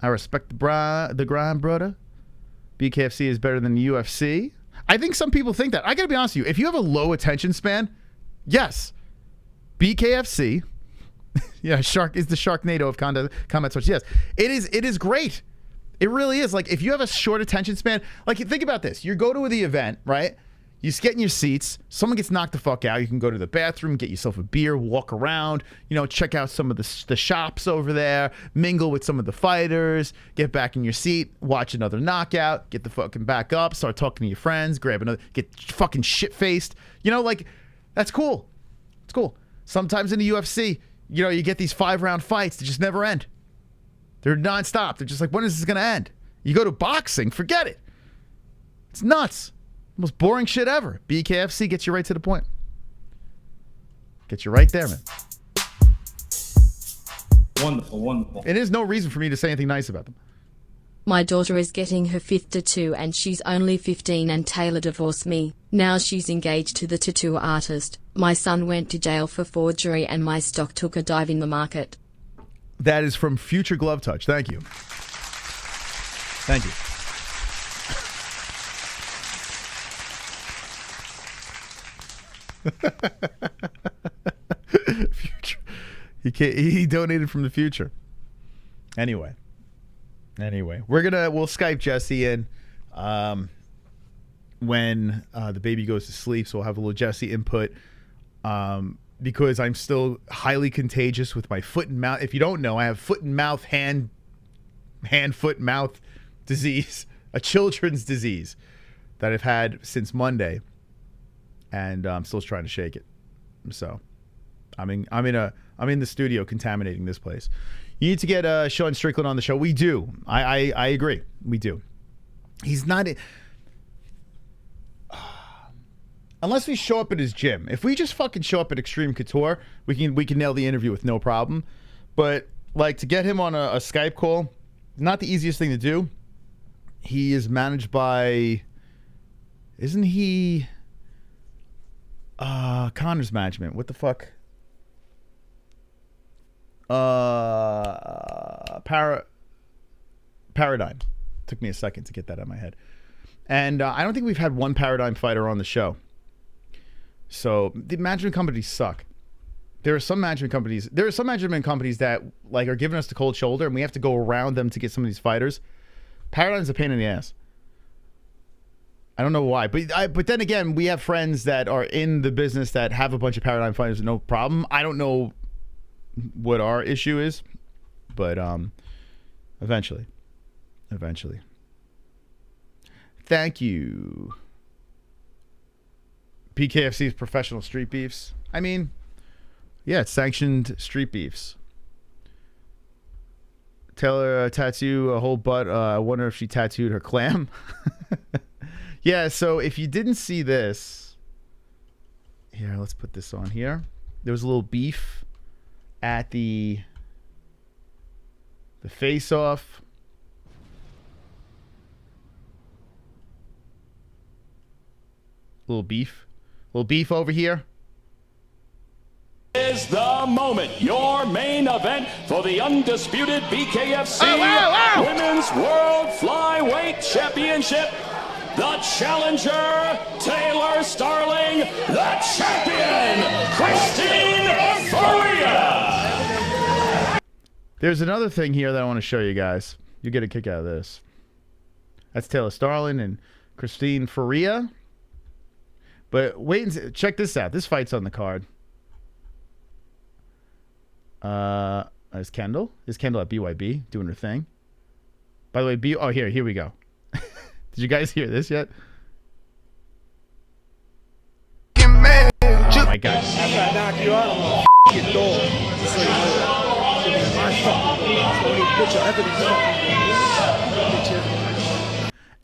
A: I respect the grind, brother. BKFC is better than the UFC. I think some people think that. I gotta be honest with you. If you have a low attention span, yes, BKFC. Yeah, Shark is the Sharknado of combat sports. Yes, it is great. It really is. Like, if you have a short attention span, like, think about this. You go to the event, right? You get in your seats. Someone gets knocked the fuck out. You can go to the bathroom, get yourself a beer, walk around, you know, check out some of the shops over there, mingle with some of the fighters, get back in your seat, watch another knockout, get the fucking back up, start talking to your friends, grab another, get fucking shit-faced. You know, like, that's cool. It's cool. Sometimes in the UFC, you know, you get these 5-round fights that just never end. They're nonstop. They're just like, when is this going to end? You go to boxing, forget it. It's nuts. Most boring shit ever. BKFC gets you right to the point. Gets you right there, man.
B: Wonderful, wonderful.
A: And there's no reason for me to say anything nice about them.
F: My daughter is getting her 5th tattoo and she's only 15 and Taylor divorced me. Now she's engaged to the tattoo artist. My son went to jail for forgery and my stock took a dive in the market.
A: That is from Future Glove Touch. Thank you. Thank you. Future. He donated from the future. Anyway, we'll Skype Jesse in when the baby goes to sleep, so we'll have a little Jesse input. Because I'm still highly contagious with my foot and mouth. If you don't know, I have foot and mouth, hand, foot, mouth disease, a children's disease that I've had since Monday, and I'm still trying to shake it. So I'm in the studio contaminating this place. You need to get Sean Strickland on the show. We do. I agree. We do. He's not. Unless we show up at his gym. If we just fucking show up at Extreme Couture, we can nail the interview with no problem. But, like, to get him on a Skype call, not the easiest thing to do. He is managed by, isn't he Connor's management? What the fuck? Paradigm. Took me a second to get that out of my head. And I don't think we've had one Paradigm fighter on the show. So the management companies suck. There are some management companies that, like, are giving us the cold shoulder, and we have to go around them to get some of these fighters. Paradigm's a pain in the ass. I don't know why, but then again, we have friends that are in the business that have a bunch of Paradigm fighters, no problem. I don't know what our issue is, but eventually. Thank you. BKFC's professional street beefs. I mean, yeah, it's sanctioned street beefs. Taylor tattoo a whole butt. I wonder if she tattooed her clam. Yeah, so if you didn't see this, here, let's put this on here. There was a little beef at the face-off. Little beef. Little beef over here.
G: Is the moment, your main event for the undisputed BKFC Women's World Flyweight Championship. The challenger, Taylor Starling. The champion, Christine Ferea.
A: There's another thing here that I want to show you guys. You get a kick out of this. That's Taylor Starling and Christine Ferea. But wait and see. Check this out. This fight's on the card. Is Kendall? Is Kendall at BYB doing her thing? By the way, here we go. Did you guys hear this yet? Oh my God.
H: After I knock you out, I'm gonna your door. Just so you know. Give me my fucking door.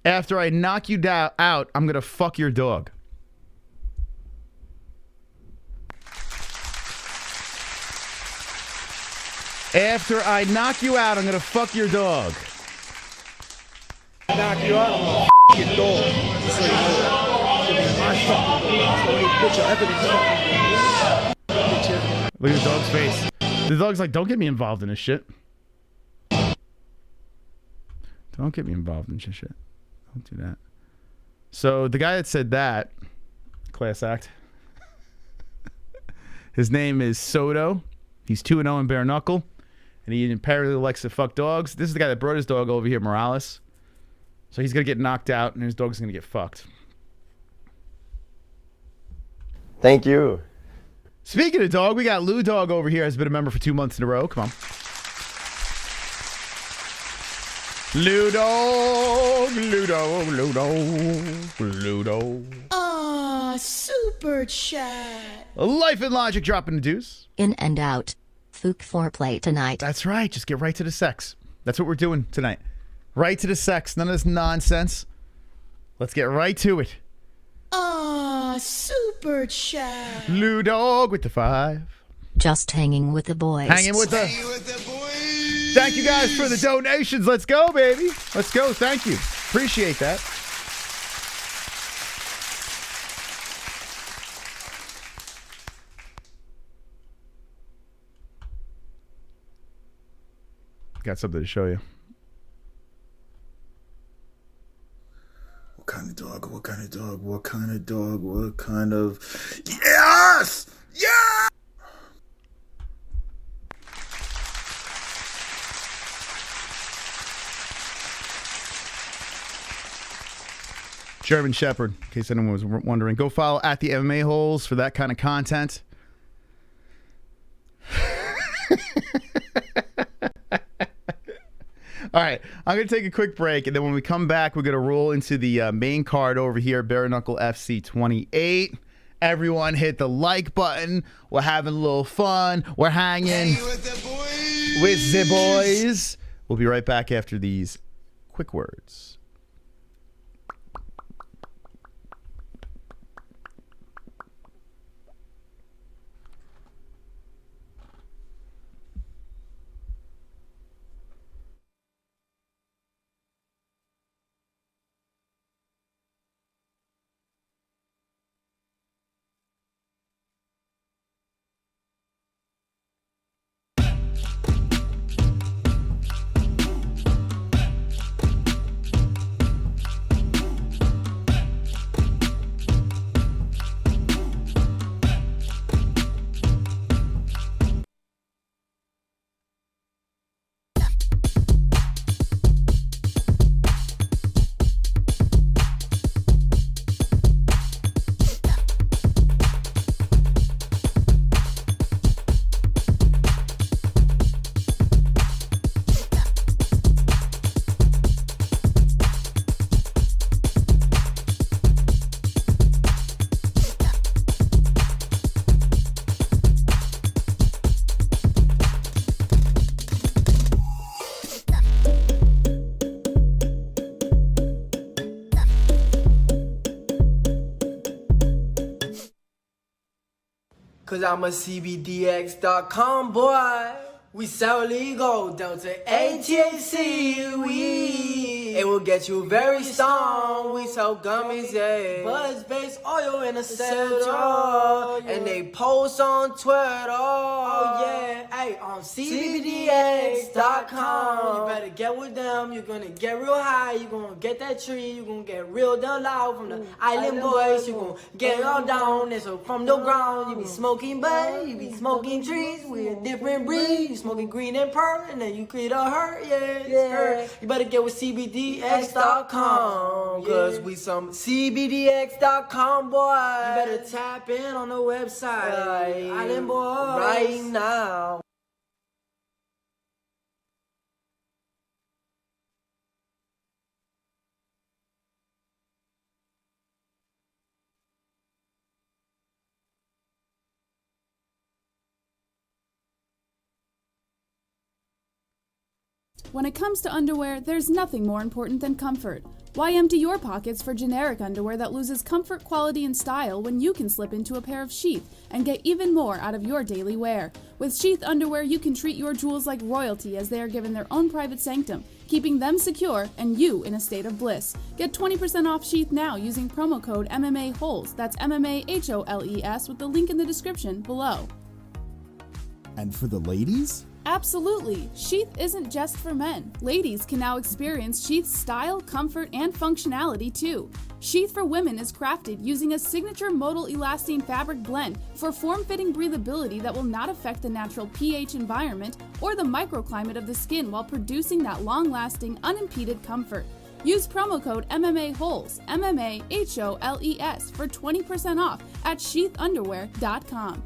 A: After I knock you out, I'm gonna fuck your dog. After I knock you out, I'm gonna fuck your dog.
H: Knock you out, I'm gonna your door. Just so you know. Give me my fucking
A: Look at the dog's face. The dog's like, don't get me involved in this shit. Don't get me involved in this shit. Don't do that. So the guy that said that, class act. His name is Soto. He's 2-0 in bare knuckle. And he apparently likes to fuck dogs. This is the guy that brought his dog over here, Morales. So he's going to get knocked out, and his dog's going to get fucked.
I: Thank you.
A: Speaking of dog, we got Lou Dog over here. Has been a member for 2 months in a row. Come on. Lou Dog, Lou Dog, Lou Dog, Lou Dog.
E: Aw, super chat.
A: Life and Logic dropping the deuce.
D: In and out. Fook foreplay tonight.
A: That's right. Just get right to the sex. That's what we're doing tonight. Right to the sex. None of this nonsense. Let's get right to it.
E: Aw, super chat.
A: Lou Dog with the 5.
D: Just hanging with the boys.
A: Hanging with the boys. Thank you guys for the donations. Let's go, baby. Let's go. Thank you. Appreciate that. Got something to show you.
J: What kind of dog? What kind of dog? What kind of dog? What kind of... Yes! Yeah!
A: German Shepherd, in case anyone was wondering. Go follow at the MMA-Holes for that kind of content. All right, I'm going to take a quick break, and then when we come back, we're going to roll into the main card over here, Bare Knuckle FC 28. Everyone hit the like button. We're having a little fun. We're hanging with the boys. We'll be right back after these quick words.
K: Cause I'm a CBDX.com boy. We sell legal, Delta ATC, we It will get you very stoned. We sell gummies, yeah. Buzz-based oil in a cetera. And they post on Twitter. Oh yeah, hey, on CBDX.com. You better get with them. You're gonna get real high. You're gonna get that tree. You're gonna get real down loud from the island boys. You're gonna get all down. And so from the ground, you be smoking bud, you be smoking trees. We a different breed. You smoking green and purple, and then you create a hurt, yeah. You better get with CBDX.com. Cause we some CBDX.com, boy. You better tap in on the website. Island boys. Right now.
L: When it comes to underwear, there's nothing more important than comfort. Why empty your pockets for generic underwear that loses comfort, quality, and style when you can slip into a pair of Sheath and get even more out of your daily wear? With Sheath underwear, you can treat your jewels like royalty as they are given their own private sanctum, keeping them secure and you in a state of bliss. Get 20% off Sheath now using promo code MMA-Holes. That's MMA-HOLES with the link in the description below.
M: And for the ladies?
L: Absolutely! Sheath isn't just for men. Ladies can now experience Sheath's style, comfort, and functionality too. Sheath for women is crafted using a signature modal elastane fabric blend for form-fitting breathability that will not affect the natural pH environment or the microclimate of the skin while producing that long-lasting, unimpeded comfort. Use promo code MMA-Holes, MMA-HOLES for 20% off at sheathunderwear.com.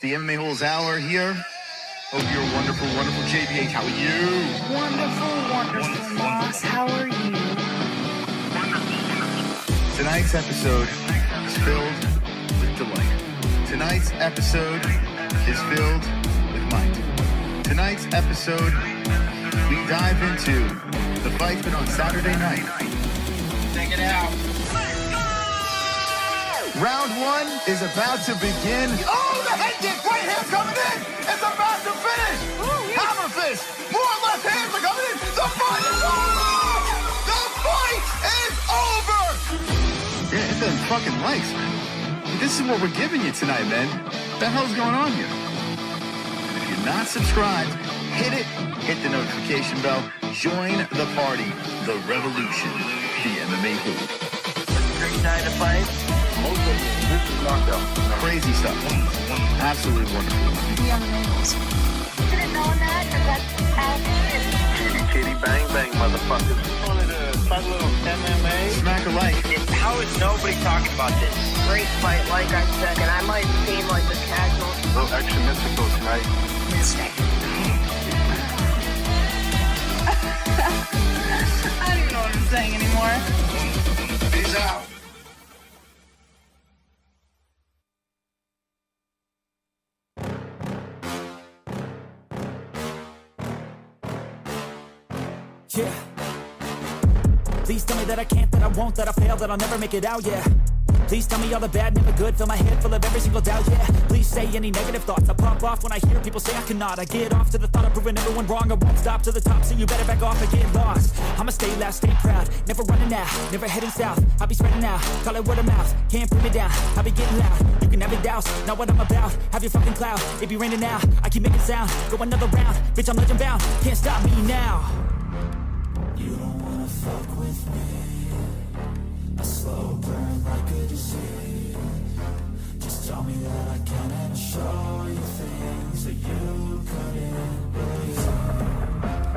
C: The MMA-Holes Hour here. Hope you're wonderful, wonderful. JBH, how are you?
N: Wonderful, Moss. How are you?
C: Tonight's episode is filled with delight. Tonight's episode is filled with might. Tonight's episode, we dive into the fight on Saturday night. Check it out. Round one is about to begin. Oh, the head kick! Right hand coming in! It's about to finish! Hammer fist! More left hands are coming in! The fight is over! The fight is over! Yeah, hit them fucking likes, man. This is what we're giving you tonight, man. What the hell's going on here? If you're not subscribed, hit it, hit the notification bell, join the party, the revolution, the MMA-Holes. Great night of fight. This is knockout. Crazy stuff. Absolutely wonderful.
N: The MMA-Holes. Didn't know that, but that's how
O: Kitty, kitty, bang, bang, motherfuckers. Wanted to fight a little MMA.
C: Smack a like.
O: How is nobody talking about this?
K: Great fight, like I said, and I might seem like a casual.
O: A little extra mystical tonight.
N: Mystic. I don't even know what I'm saying anymore.
C: Peace out.
P: Yeah. Please tell me that I can't, that I won't, that I fail, that I'll never make it out, yeah. Please tell me all the bad, never good. Fill my head full of every single doubt, yeah. Please say any negative thoughts. I pop off when I hear people say I cannot. I get off to the thought of proving everyone wrong. I won't stop to the top, so you better back off and get lost. I'ma stay loud, stay proud, never running out, never heading south. I'll be spreading out, call it word of mouth. Can't put me down, I'll be getting loud. You can never doubt, not what I'm about. Have your fucking cloud, it be raining now. I keep making sound, go another round. Bitch, I'm legend bound, can't stop me now. You don't wanna fuck with me. A slow burn like a disease. Just tell me that I can and show you things that you couldn't believe.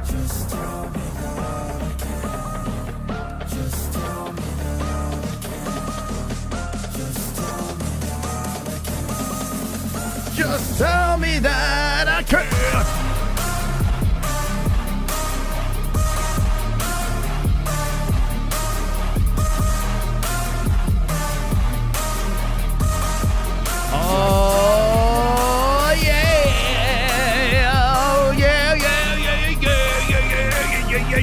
P: Just tell me that I can. Just tell me that I can. Just tell me that I can.
A: Just tell me that I can. Oh yeah! Oh yeah! Yeah! Yeah! Yeah!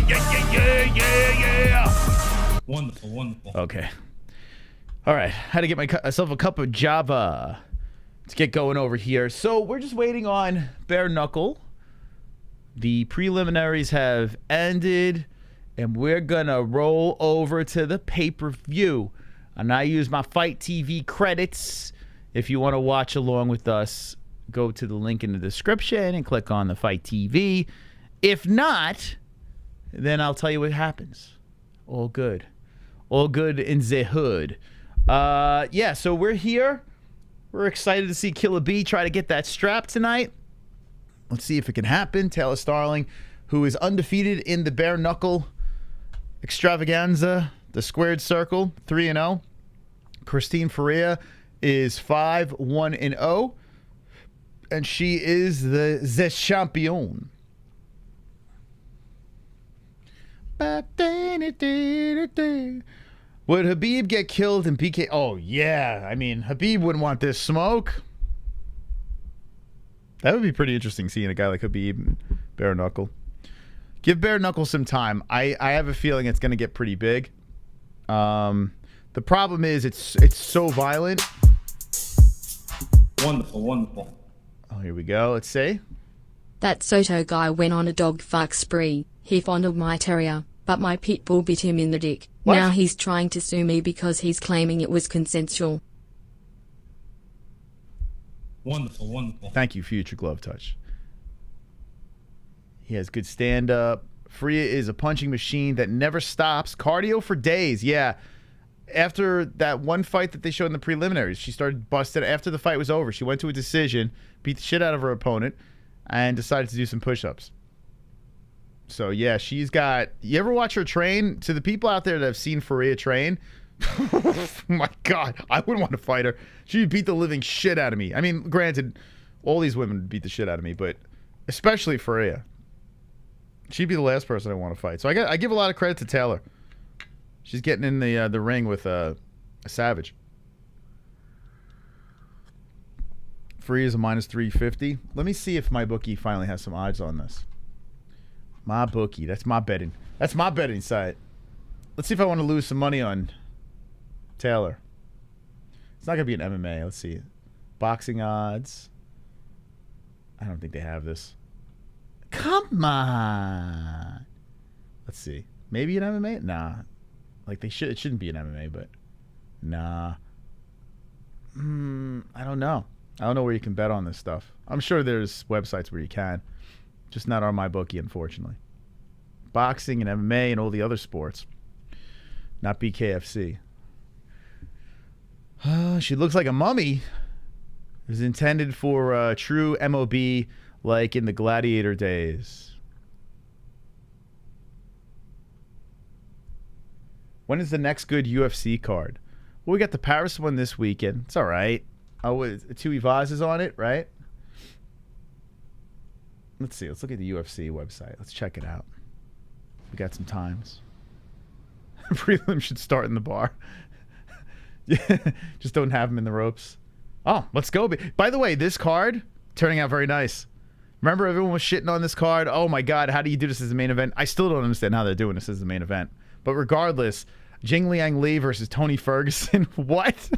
A: Yeah! Yeah! Yeah!
B: Wonderful, wonderful.
A: Okay. All right. Had to get myself a cup of Java. Let's get going over here. So we're just waiting on Bare Knuckle. The preliminaries have ended, and we're gonna roll over to the pay-per-view. And I use my Fight TV credits. If you want to watch along with us, go to the link in the description and click on the Fight TV. If not, then I'll tell you what happens. All good. All good in the hood. Yeah, so we're here. We're excited to see Killer B try to get that strap tonight. Let's see if it can happen. Taylor Starling, who is undefeated in the Bare Knuckle Extravaganza, the Squared Circle, 3-0. Christine Ferea is 5-1-0, and she is the champion. Would Khabib get killed in BK? Oh yeah, I mean Khabib wouldn't want this smoke. That would be pretty interesting seeing a guy like Khabib and Bare Knuckle. Give Bare Knuckle some time. I have a feeling it's going to get pretty big. The problem is it's so violent.
B: Wonderful, wonderful.
A: Oh, here we go. Let's see.
F: That Soto guy went on a dog fuck spree. He fondled my terrier, but my pit bull bit him in the dick.
A: What?
F: Now he's trying to sue me because he's claiming it was consensual.
B: Wonderful, wonderful.
A: Thank you, Future Glove Touch. He has good stand-up. Ferea is a punching machine that never stops. Cardio for days. Yeah. After that one fight that they showed in the preliminaries, she started busting. After the fight was over, she went to a decision, beat the shit out of her opponent, and decided to do some push-ups. So, yeah, she's got... You ever watch her train? To the people out there that have seen Ferea train, oh my God, I wouldn't want to fight her. She would beat the living shit out of me. I mean, granted, all these women would beat the shit out of me, but especially Ferea. She'd be the last person I want to fight. So I give a lot of credit to Taylor. She's getting in the ring with a savage. Ferea is a -350. Let me see if my bookie finally has some odds on this. My bookie. That's my betting. That's my betting site. Let's see if I want to lose some money on Taylor. It's not going to be an MMA. Let's see. Boxing odds. I don't think they have this. Come on. Let's see. Maybe an MMA? Nah. Like they should. It shouldn't be an MMA, but nah. I don't know. I don't know where you can bet on this stuff. I'm sure there's websites where you can. Just not on my bookie, unfortunately. Boxing and MMA and all the other sports. Not BKFC. She looks like a mummy. It was intended for true MOB like in the Gladiator days. When is the next good UFC card? Well, we got the Paris one this weekend. It's all right. Oh, Tuivasa is on it, right? Let's see. Let's look at the UFC website. Let's check it out. We got some times. Prelim should start in the bar. Just don't have them in the ropes. Oh, let's go. By the way, this card turning out very nice. Remember everyone was shitting on this card? Oh my God, how do you do this as the main event? I still don't understand how they're doing this as the main event. But regardless, Jingliang Lee versus Tony Ferguson. What?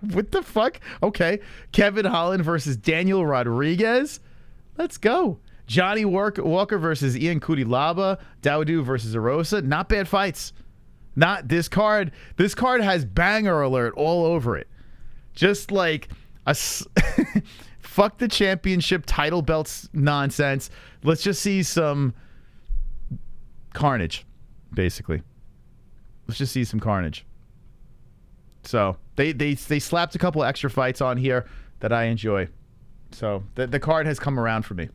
A: What the fuck? Okay. Kevin Holland versus Daniel Rodriguez. Let's go. Johnny Walker versus Ian Kutilaba. Dawodu versus Arosa. Not bad fights. Not this card. This card has banger alert all over it. Just like a fuck the championship title belts nonsense. Let's just see some carnage, basically. Let's just see some carnage. So they slapped a couple of extra fights on here that I enjoy. So the card has come around for me.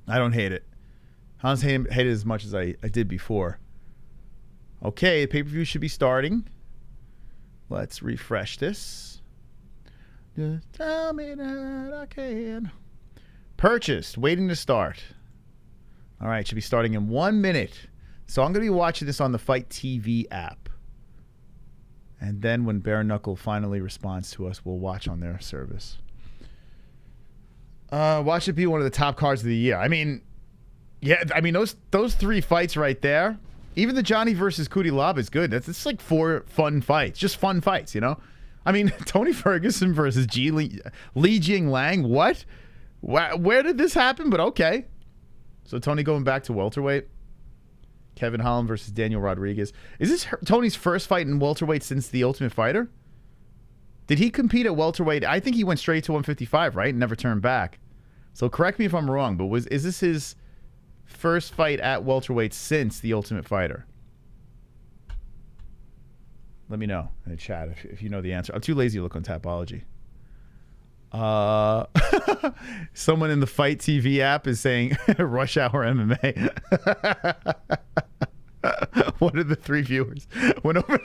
A: I don't hate it. I don't hate it as much as I did before. Okay, the pay-per-view should be starting. Let's refresh this. Just tell me that I can. Purchased, waiting to start. All right, should be starting in 1 minute. So I'm going to be watching this on the Fight TV app. And then when Bare Knuckle finally responds to us, we'll watch on their service. Watch it be one of the top cards of the year. I mean, yeah, I mean, those three fights right there, even the Johnny versus Kutilaba is good. It's like 4 fun fights. Just fun fights, you know? I mean, Tony Ferguson versus Li Jinglang. What? Where did this happen? But okay. So Tony going back to welterweight. Kevin Holland versus Daniel Rodriguez. Is this Tony's first fight in welterweight since The Ultimate Fighter? Did he compete at welterweight? I think he went straight to 155, right? And never turned back. So correct me if I'm wrong, but is this his first fight at welterweight since The Ultimate Fighter? Let me know in the chat if you know the answer. I'm too lazy to look on Tapology. Someone in the Fight TV app is saying Rush Hour MMA. One of the 3 viewers went over.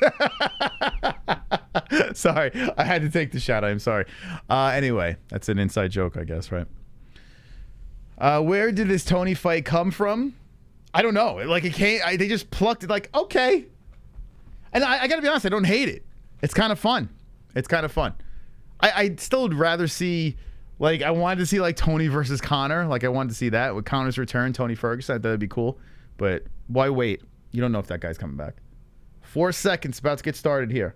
A: Sorry, I had to take the shot. I'm sorry. Anyway, that's an inside joke, I guess, right? Where did this Tony fight come from? I don't know. Like, it came. They just plucked it. Like, okay. And I got to be honest, I don't hate it. It's kind of fun. It's kind of fun. I still would rather see, like, I wanted to see, like, Tony versus Conor. Like, I wanted to see that. With Conor's return, Tony Ferguson, I thought that'd be cool. But why wait? You don't know if that guy's coming back. 4 seconds, about to get started here.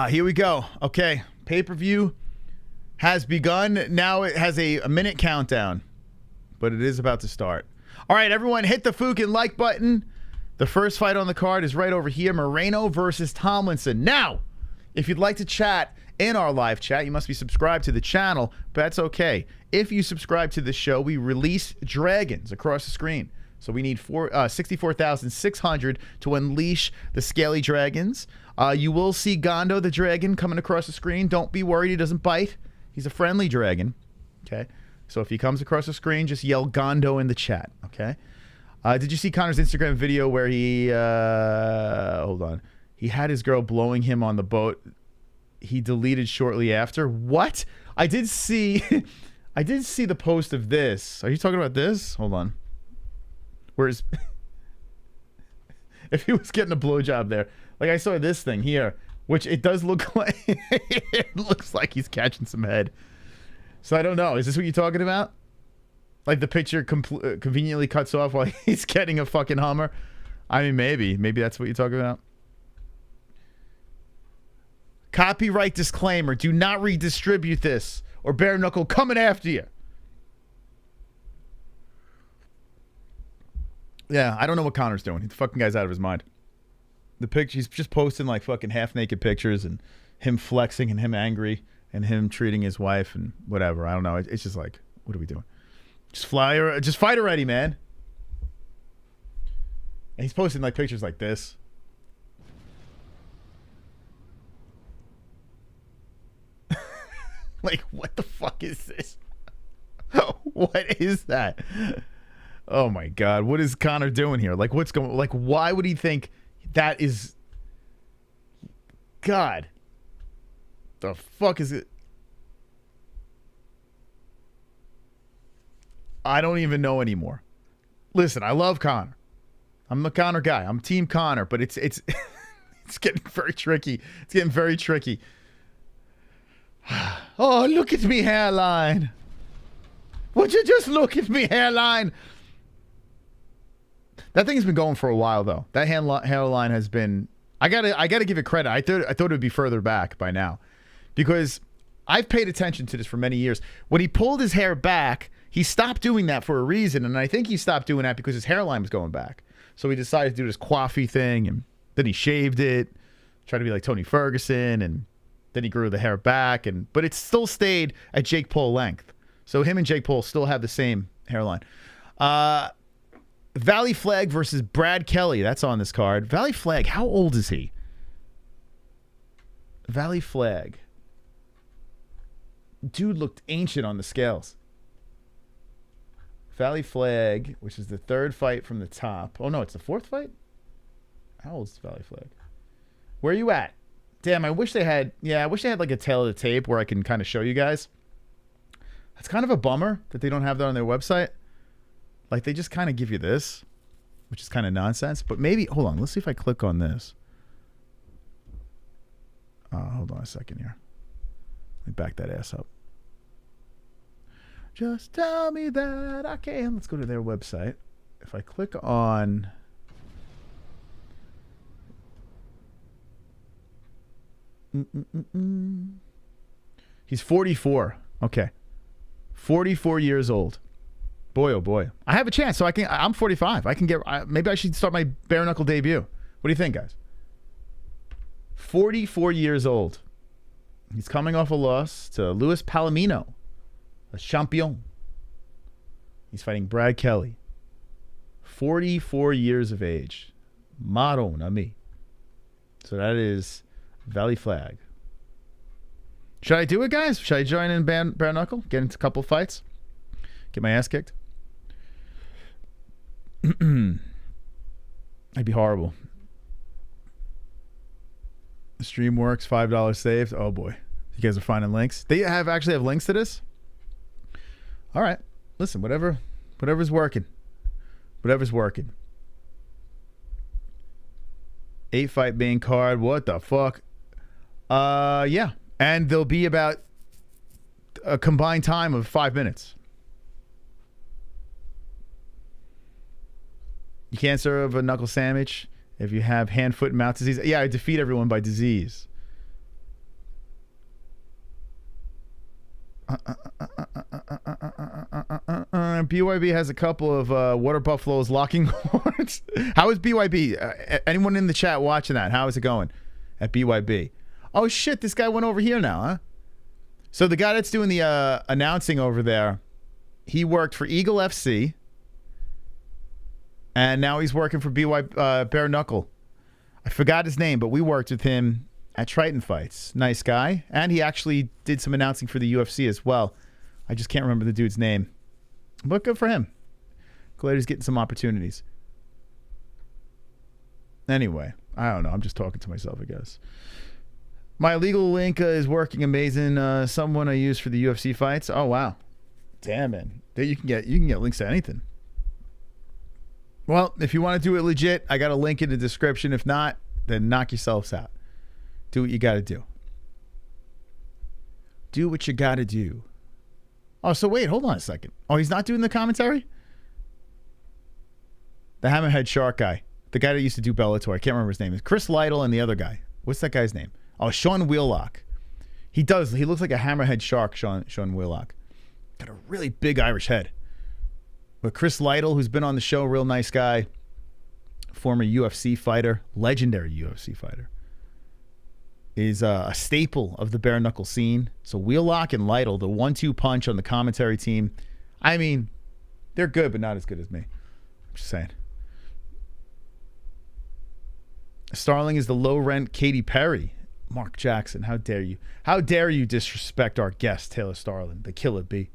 A: Here we go. Okay, pay-per-view has begun. Now it has a minute countdown, but it is about to start. All right, everyone, hit the fucking like button. The first fight on the card is right over here, Moreno versus Tomlinson. Now, if you'd like to chat in our live chat, you must be subscribed to the channel, but that's okay. If you subscribe to the show, we release dragons across the screen. So we need 64,600 to unleash the scaly dragons. You will see Gondo the dragon coming across the screen. Don't be worried, he doesn't bite. He's a friendly dragon. Okay? So if he comes across the screen, just yell Gondo in the chat. Okay? Did you see Conor's Instagram video where he hold on. He had his girl blowing him on the boat. He deleted shortly after. What? I did see I did see the post of this. Are you talking about this? Hold on. Where's if he was getting a blowjob there. Like I saw this thing here, which it does look like it looks like he's catching some head. So I don't know. Is this what you're talking about? Like the picture conveniently cuts off while he's getting a fucking Hummer? I mean, maybe. Maybe that's what you're talking about. Copyright disclaimer. Do not redistribute this or Bare Knuckle coming after you. Yeah, I don't know what Conor's doing. The fucking guy's out of his mind. The picture, he's just posting like fucking half-naked pictures and him flexing and him angry and him treating his wife and whatever. I don't know. It's just like, what are we doing? Just fight already, man. And he's posting like pictures like this. Like, what the fuck is this? What is that? Oh my God. What is Conor doing here? Like, what's going, like, why would he think that is, God, the fuck is it? I don't even know anymore. Listen, I love Conor. I'm a Conor guy. I'm Team Conor, but it's it's getting very tricky. It's getting very tricky. Oh, look at me hairline. Would you just look at me hairline? That thing's been going for a while though. That hairline has been. I gotta give it credit. I thought it would be further back by now, because I've paid attention to this for many years. When he pulled his hair back, he stopped doing that for a reason, and I think he stopped doing that because his hairline was going back. So he decided to do this coiffy thing, and then he shaved it, tried to be like Tony Ferguson, and then he grew the hair back, but it still stayed at Jake Paul length. So him and Jake Paul still have the same hairline. Vallie-Flagg versus Brad Kelly. That's on this card. Vallie-Flagg, how old is he? Vallie-Flagg. Dude looked ancient on the scales. Vallie-Flagg, which is the third fight from the top. Oh, no, it's the fourth fight? How old is Vallie-Flagg? Where are you at? Damn, I wish they had... Yeah, I wish they had like a tail of the tape where I can kind of show you guys. It's kind of a bummer that they don't have that on their website. Like, they just kind of give you this, which is kind of nonsense. But maybe... Hold on. Let's see if I click on this. Hold on a second here. Let me back that ass up. Just tell me that I can. Let's go to their website. If I click on... He's 44. Okay. 44 years old. Boy, oh boy. I have a chance. So I'm 45. I can get... maybe I should start my bare knuckle debut. What do you think, guys? 44 years old. He's coming off a loss to Luis Palomino, a champion. He's fighting Brad Kelly. 44 years of age. Madonna me. So that is Vallie-Flagg. Should I do it, guys? Should I join in bare knuckle? Get into a couple fights? Get my ass kicked? That'd be horrible. The stream works. $5 saved. Oh boy, you guys are finding links. They actually have links to this. All right, listen. Whatever's working. Whatever's working. 8-fight main card. What the fuck? Yeah, and there'll be about a combined time of 5 minutes. You can't serve a knuckle sandwich if you have hand, foot, and mouth disease. Yeah, I defeat everyone by disease. BYB has a couple of water buffaloes locking horns. How is BYB? Anyone in the chat watching that? How is it going at BYB? Oh shit, this guy went over here now, huh? So the guy that's doing the announcing over there, he worked for Eagle FC. And now he's working for Bare Knuckle. I forgot his name, but we worked with him at Triton Fights. Nice guy. And he actually did some announcing for the UFC as well. I just can't remember the dude's name. But good for him. Glad he's getting some opportunities. Anyway, I don't know. I'm just talking to myself, I guess. My legal link is working amazing. Someone I use for the UFC fights. Oh, wow. Damn, man. You can get links to anything. Well, if you want to do it legit, I got a link in the description. If not, then knock yourselves out. Do what you got to do. Do what you got to do. Oh, so wait, hold on a second. Oh, he's not doing the commentary? The Hammerhead Shark guy. The guy that used to do Bellator. I can't remember his name. It's Chris Lytle and the other guy. What's that guy's name? Oh, Sean Wheelock. He does. He looks like a Hammerhead Shark, Sean Wheelock. Got a really big Irish head. But Chris Lytle, who's been on the show, real nice guy, former UFC fighter, legendary UFC fighter, is a staple of the bare knuckle scene. So Wheelock and Lytle, the 1-2 punch on the commentary team. I mean, they're good, but not as good as me. I'm just saying. Starling is the low-rent Katy Perry. Mark Jackson, how dare you? How dare you disrespect our guest, Taylor Starling, the Killer Bee?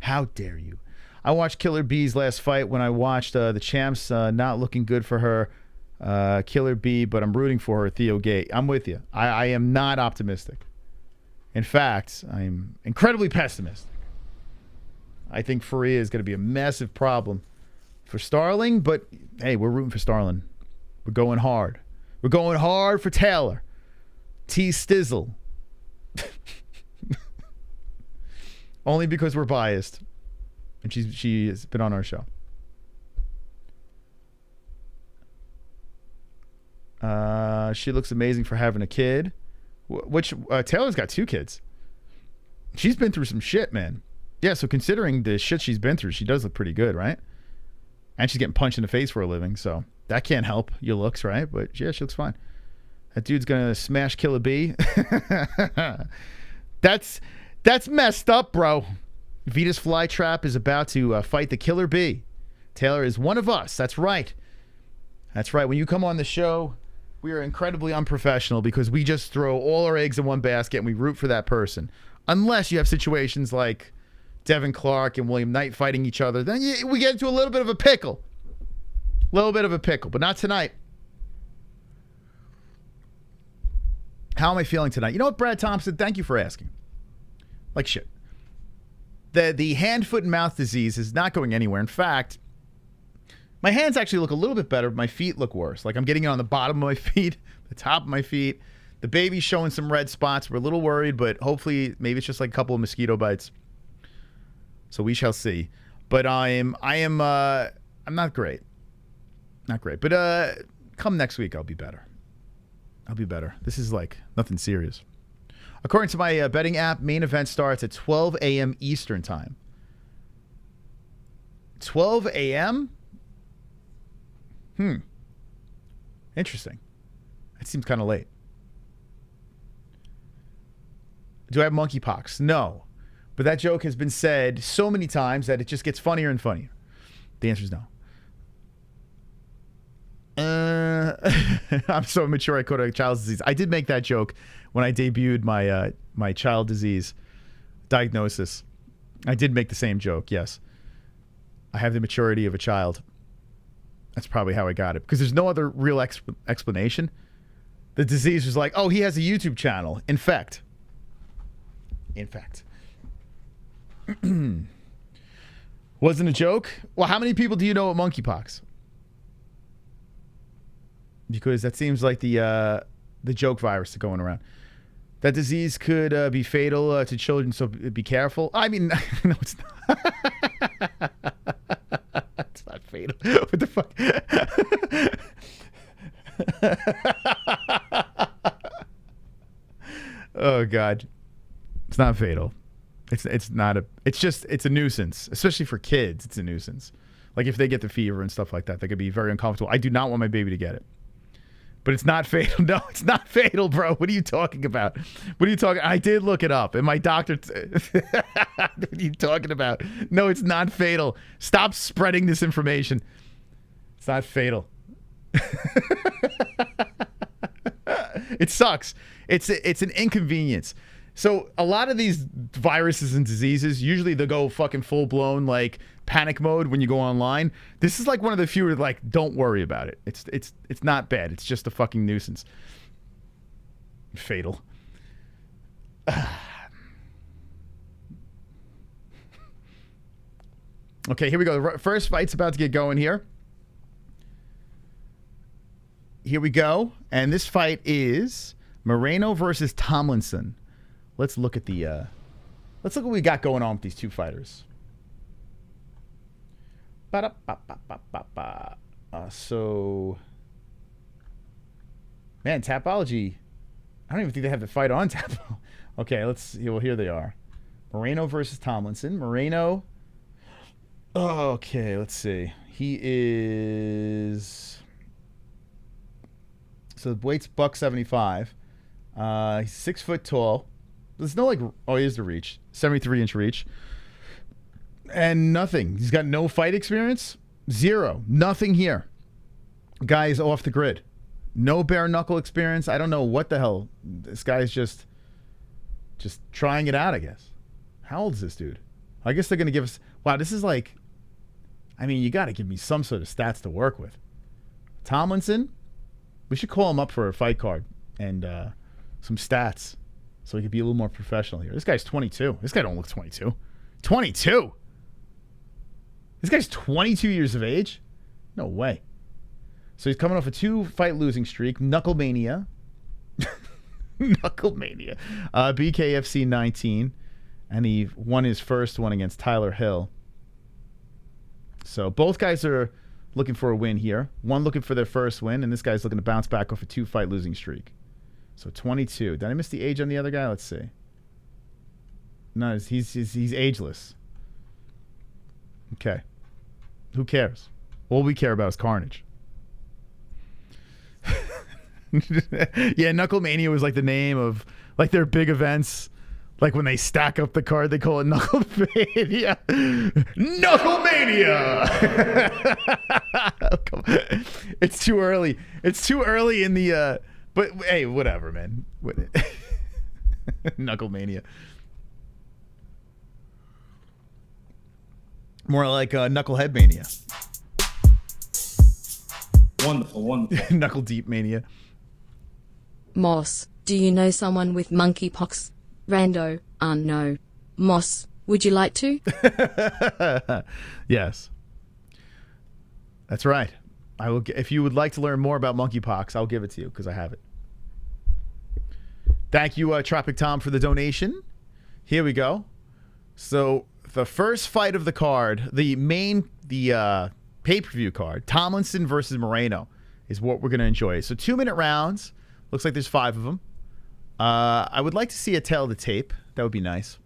A: How dare you? I watched Killer Bee's last fight when I watched the champs not looking good for her. Killer Bee, but I'm rooting for her, Theo Gate. I'm with you. I am not optimistic. In fact, I'm incredibly pessimistic. I think Ferea is going to be a massive problem for Starling, but hey, we're rooting for Starling. We're going hard. We're going hard for Taylor. T-Stizzle. Only because we're biased. And she has been on our show. She looks amazing for having a kid. Which Taylor's got 2 kids. She's been through some shit, man. Yeah, so considering the shit she's been through, she does look pretty good, right? And she's getting punched in the face for a living, so that can't help your looks, right? But yeah, she looks fine. That dude's gonna smash Killer B. That's messed up, bro. Vita's Flytrap is about to fight the Killer B. Taylor is one of us. That's right. That's right. When you come on the show, we are incredibly unprofessional because we just throw all our eggs in one basket and we root for that person. Unless you have situations like Devin Clark and William Knight fighting each other, then we get into a little bit of a pickle. But not tonight. How am I feeling tonight? You know what, Brad Thompson? Thank you for asking. Like shit. The hand, foot, and mouth disease is not going anywhere. In fact, my hands actually look a little bit better, but my feet look worse. Like I'm getting it on the bottom of my feet, the top of my feet. The baby's showing some red spots. We're a little worried, but hopefully maybe it's just like a couple of mosquito bites. So we shall see. But I'm not great. Not great. But come next week, I'll be better. This is like nothing serious. According to my betting app, main event starts at 12 a.m. Eastern time. 12 a.m.? Interesting. It seems kind of late. Do I have monkeypox? No. But that joke has been said so many times that it just gets funnier and funnier. The answer is no. I'm so immature I caught a child's disease. I did make that joke when I debuted my child disease diagnosis. I did make the same joke, yes. I have the maturity of a child. That's probably how I got it. Because there's no other real explanation. The disease was like, oh, he has a YouTube channel. Infect. Wasn't a joke? Well, how many people do you know with monkeypox? Because that seems like the joke virus going around. That disease could be fatal to children, so be careful. I mean, no, it's not. It's not fatal. What the fuck? Oh God, it's not fatal. It's not a. It's a nuisance, especially for kids. It's a nuisance. Like if they get the fever and stuff like that, they could be very uncomfortable. I do not want my baby to get it. But it's not fatal. No, it's not fatal, bro. What are you talking about? What are you talking? I did look it up, and my doctor. What are you talking about? No, it's not fatal. Stop spreading this information. It's not fatal. It sucks. It's an inconvenience. So a lot of these viruses and diseases, usually they go fucking full blown like panic mode when you go online. This is like one of the few where like, don't worry about it. It's not bad. It's just a fucking nuisance. Fatal. Okay, here we go. The first fight's about to get going here. Here we go. And this fight is Moreno versus Tomlinson. Let's look at let's look what we got going on with these two fighters. So, man, Tapology. I don't even think they have the fight on tap. Okay, let's see. Well, here they are. Moreno versus Tomlinson. Moreno. Okay, let's see. He is. So the weight's $175. He's 6 foot tall. There's no like. Oh, he is the reach. 73-inch reach. And nothing. He's got no fight experience. Zero. Nothing here. Guy is off the grid. No bare knuckle experience. I don't know what the hell. This guy's just trying it out, I guess. How old is this dude? I guess they're going to give us... Wow, this is like... I mean, you got to give me some sort of stats to work with. Tomlinson, we should call him up for a fight card and some stats so he could be a little more professional here. This guy's 22. This guy don't look 22. 22? This guy's 22 years of age? No way. So he's coming off a 2-fight losing streak. Knuckle Mania. Knuckle Mania. BKFC 19. And he won his first one against Tyler Hill. So both guys are looking for a win here. One looking for their first win, and this guy's looking to bounce back off a 2-fight losing streak. So 22. Did I miss the age on the other guy? Let's see. No, he's ageless. Okay. Who cares? All we care about is carnage. Yeah, Knuckle Mania was like the name of like their big events. Like when they stack up the card, they call it Knuckle Mania. Knuckle Mania! It's too early. It's too early in the... but hey, whatever, man. Knuckle Mania. More like Knucklehead Mania.
B: Wonderful, wonderful.
A: Knuckle Deep Mania.
F: Moss, do you know someone with monkeypox? Rando, no. Moss, would you like to?
A: Yes. That's right. I will. If you would like to learn more about monkeypox, I'll give it to you because I have it. Thank you, Tropic Tom, for the donation. Here we go. So the first fight of the card, the pay-per-view card, Tomlinson versus Moreno, is what we're going to enjoy. So 2-minute rounds. Looks like there's 5 of them. I would like to see a tail of the tape. That would be nice.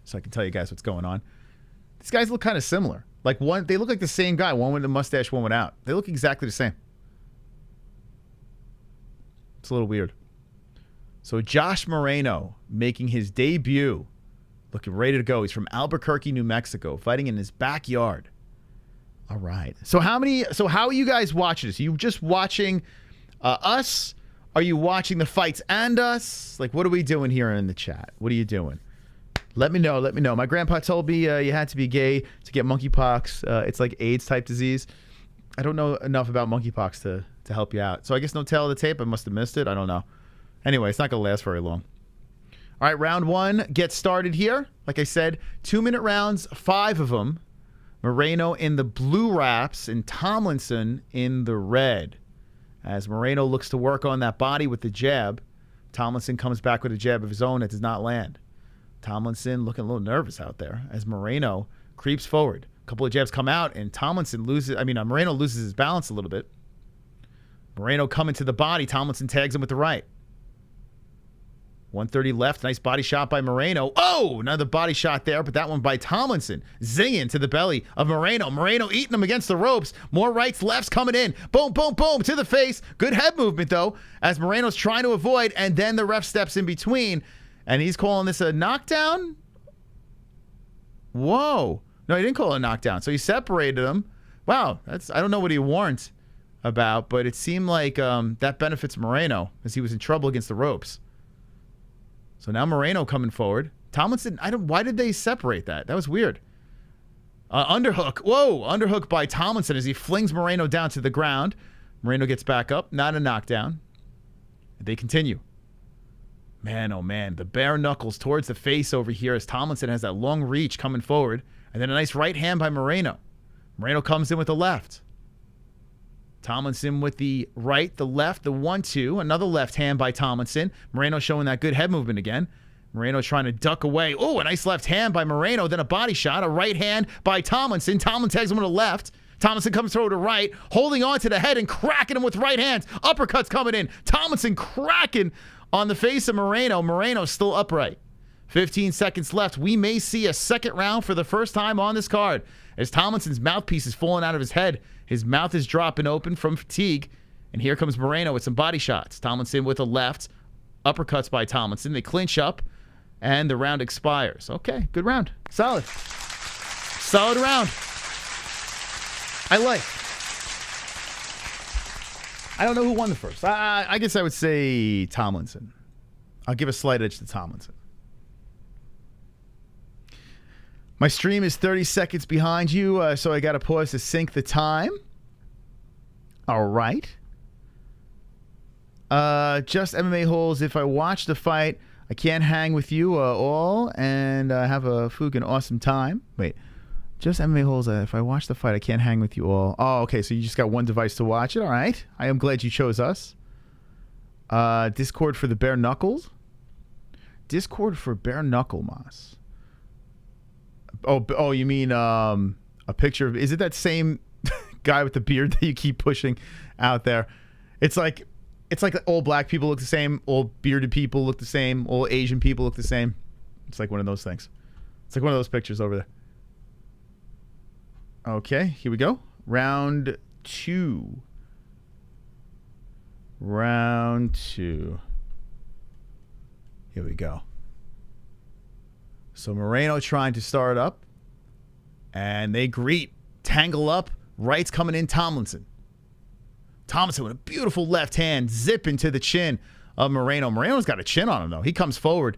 A: So I can tell you guys what's going on. These guys look kind of similar. Like they look like the same guy. One with a mustache, one without. They look exactly the same. It's a little weird. So Josh Moreno making his debut. Looking ready to go. He's from Albuquerque, New Mexico, fighting in his backyard. All right. So how are you guys watching this? Are you just watching us? Are you watching the fights and us? Like, what are we doing here in the chat? What are you doing? Let me know. Let me know. My grandpa told me you had to be gay to get monkeypox. It's like AIDS type disease. I don't know enough about monkeypox to help you out. So I guess no tail of the tape. I must have missed it. I don't know. Anyway, it's not going to last very long. All right, round 1 gets started here. Like I said, 2-minute rounds, 5 of them. Moreno in the blue wraps and Tomlinson in the red. As Moreno looks to work on that body with the jab, Tomlinson comes back with a jab of his own that does not land. Tomlinson looking a little nervous out there as Moreno creeps forward. A couple of jabs come out and Moreno loses his balance a little bit. Moreno coming to the body. Tomlinson tags him with the right. 130 left. Nice body shot by Moreno. Oh, another body shot there, but that one by Tomlinson. Zinging to the belly of Moreno. Moreno eating him against the ropes. More rights, lefts coming in. Boom, boom, boom to the face. Good head movement, though, as Moreno's trying to avoid, and then the ref steps in between, and he's calling this a knockdown? Whoa. No, he didn't call it a knockdown, so he separated him. Wow, I don't know what he warned about, but it seemed like that benefits Moreno as he was in trouble against the ropes. So now Moreno coming forward. Tomlinson, why did they separate that? That was weird. Underhook. Whoa, underhook by Tomlinson as he flings Moreno down to the ground. Moreno gets back up. Not a knockdown. They continue. Man, oh man. The bare knuckles towards the face over here as Tomlinson has that long reach coming forward. And then a nice right hand by Moreno. Moreno comes in with the left. Tomlinson with the right, the left, the 1-2. Another left hand by Tomlinson. Moreno showing that good head movement again. Moreno trying to duck away. Oh, a nice left hand by Moreno. Then a body shot. A right hand by Tomlinson. Tomlinson tags him with the left. Tomlinson comes through to right, holding on to the head and cracking him with right hands. Uppercuts coming in. Tomlinson cracking on the face of Moreno. Moreno still upright. 15 seconds left. We may see a second round for the first time on this card as Tomlinson's mouthpiece is falling out of his head. His mouth is dropping open from fatigue. And here comes Moreno with some body shots. Tomlinson with a left. Uppercuts by Tomlinson. They clinch up. And the round expires. Okay, good round. Solid. Solid round. I don't know who won the first. I guess I would say Tomlinson. I'll give a slight edge to Tomlinson. My stream is 30 seconds behind you, so I got to pause to sync the time. All right. Just MMA-Holes. If I watch the fight, I can't hang with you all and have a fucking awesome time. Wait. Just MMA-Holes. If I watch the fight, I can't hang with you all. Oh, okay. So you just got one device to watch it. All right. I am glad you chose us. Discord for the bare knuckles. Discord for bare knuckle moss. Oh, you mean a picture of? Is it that same guy with the beard that you keep pushing out there. It's like all black people look the same, all bearded people look the same, all Asian people look the same. It's like one of those things. It's like one of those pictures over there. Okay, here we go. Round 2. Round 2. Here we go. So Moreno trying to start up. And they tangle up. Right's coming in, Tomlinson. Tomlinson with a beautiful left hand, zip into the chin of Moreno. Moreno's got a chin on him, though. He comes forward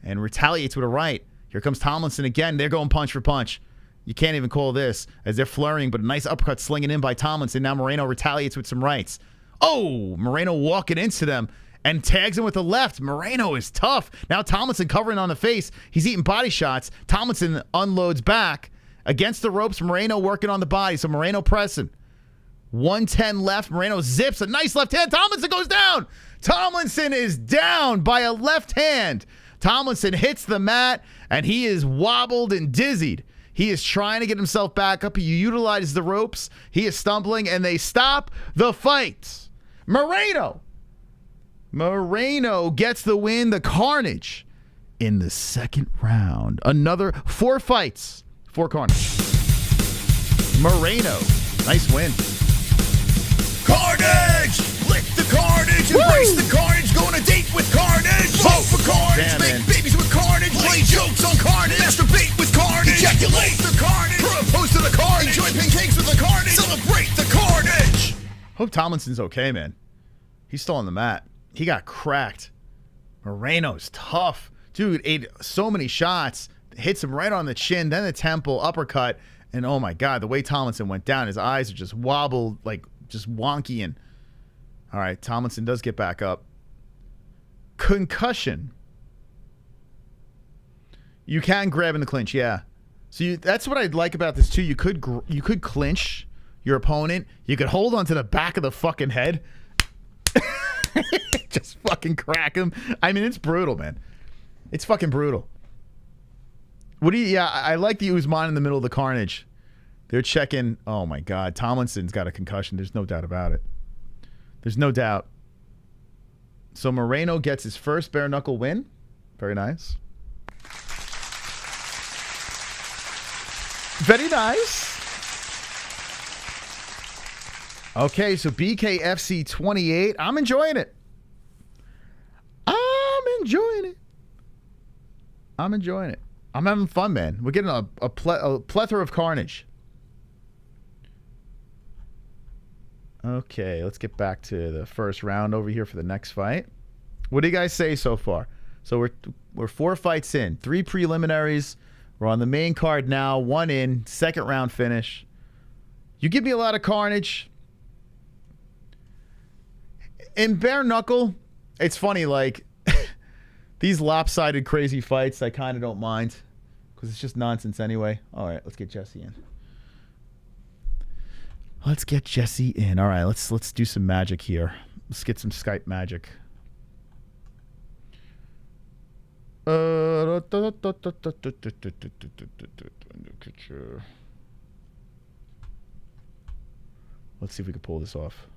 A: and retaliates with a right. Here comes Tomlinson again. They're going punch for punch. You can't even call this as they're flurrying, but a nice uppercut slinging in by Tomlinson. Now Moreno retaliates with some rights. Oh, Moreno walking into them and tags him with the left. Moreno is tough. Now Tomlinson covering on the face. He's eating body shots. Tomlinson unloads back. Against the ropes, Moreno working on the body. So Moreno pressing. 110 left. Moreno zips. A nice left hand. Tomlinson goes down. Tomlinson is down by a left hand. Tomlinson hits the mat, and he is wobbled and dizzied. He is trying to get himself back up. He utilizes the ropes. He is stumbling, and they stop the fight. Moreno gets the win. The carnage in the second round. Another 4 fights. 4 carnage. Moreno. Nice win.
C: Carnage! Lick the carnage, embrace the carnage, go on a date with carnage, vote for carnage, make babies with carnage, play jokes on carnage, masturbate with carnage, ejaculate the carnage, propose to the carnage, enjoy pancakes with the carnage, celebrate the carnage.
A: Hope Tomlinson's okay, man. He's still on the mat. He got cracked. Moreno's tough. Dude ate so many shots, hits him right on the chin, then the temple, uppercut, and oh my God, the way Tomlinson went down, his eyes are just wobbled, like just wonky. And all right, Tomlinson does get back up. Concussion. You can grab in the clinch, yeah. So that's what I'd like about this too. You could clinch your opponent. You could hold onto the back of the fucking head. Just fucking crack him. I mean, it's brutal, man. It's fucking brutal. I like the Usman in the middle of the carnage. They're checking. Oh, my God. Tomlinson's got a concussion. There's no doubt about it. There's no doubt. So Moreno gets his first bare knuckle win. Very nice. Very nice. Okay, so BKFC 28. I'm enjoying it. I'm having fun, man. We're getting a plethora of carnage. Okay, let's get back to the first round over here for the next fight. What do you guys say so far? So we're 4 fights in, 3 preliminaries. We're on the main card now, 1 in, second round finish. You give me a lot of carnage. In bare knuckle, it's funny, like these lopsided crazy fights, I kind of don't mind because it's just nonsense anyway. All right, let's get Jesse in. Let's get Jesse in. All right, let's do some magic here. Let's get some Skype magic. Let's see if we can pull this off.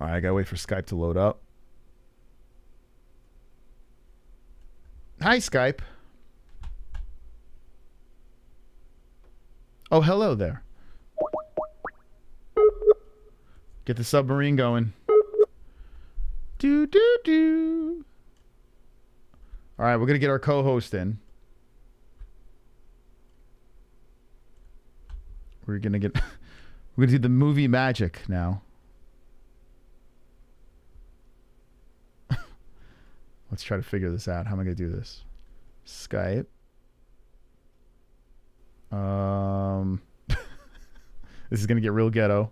A: All right, I gotta wait for Skype to load up. Hi, Skype. Oh, hello there. Get the submarine going. Do. All right, we're gonna get our co-host in. We're gonna do the movie magic now. Let's try to figure this out. How am I gonna do this? Skype. This is gonna get real ghetto.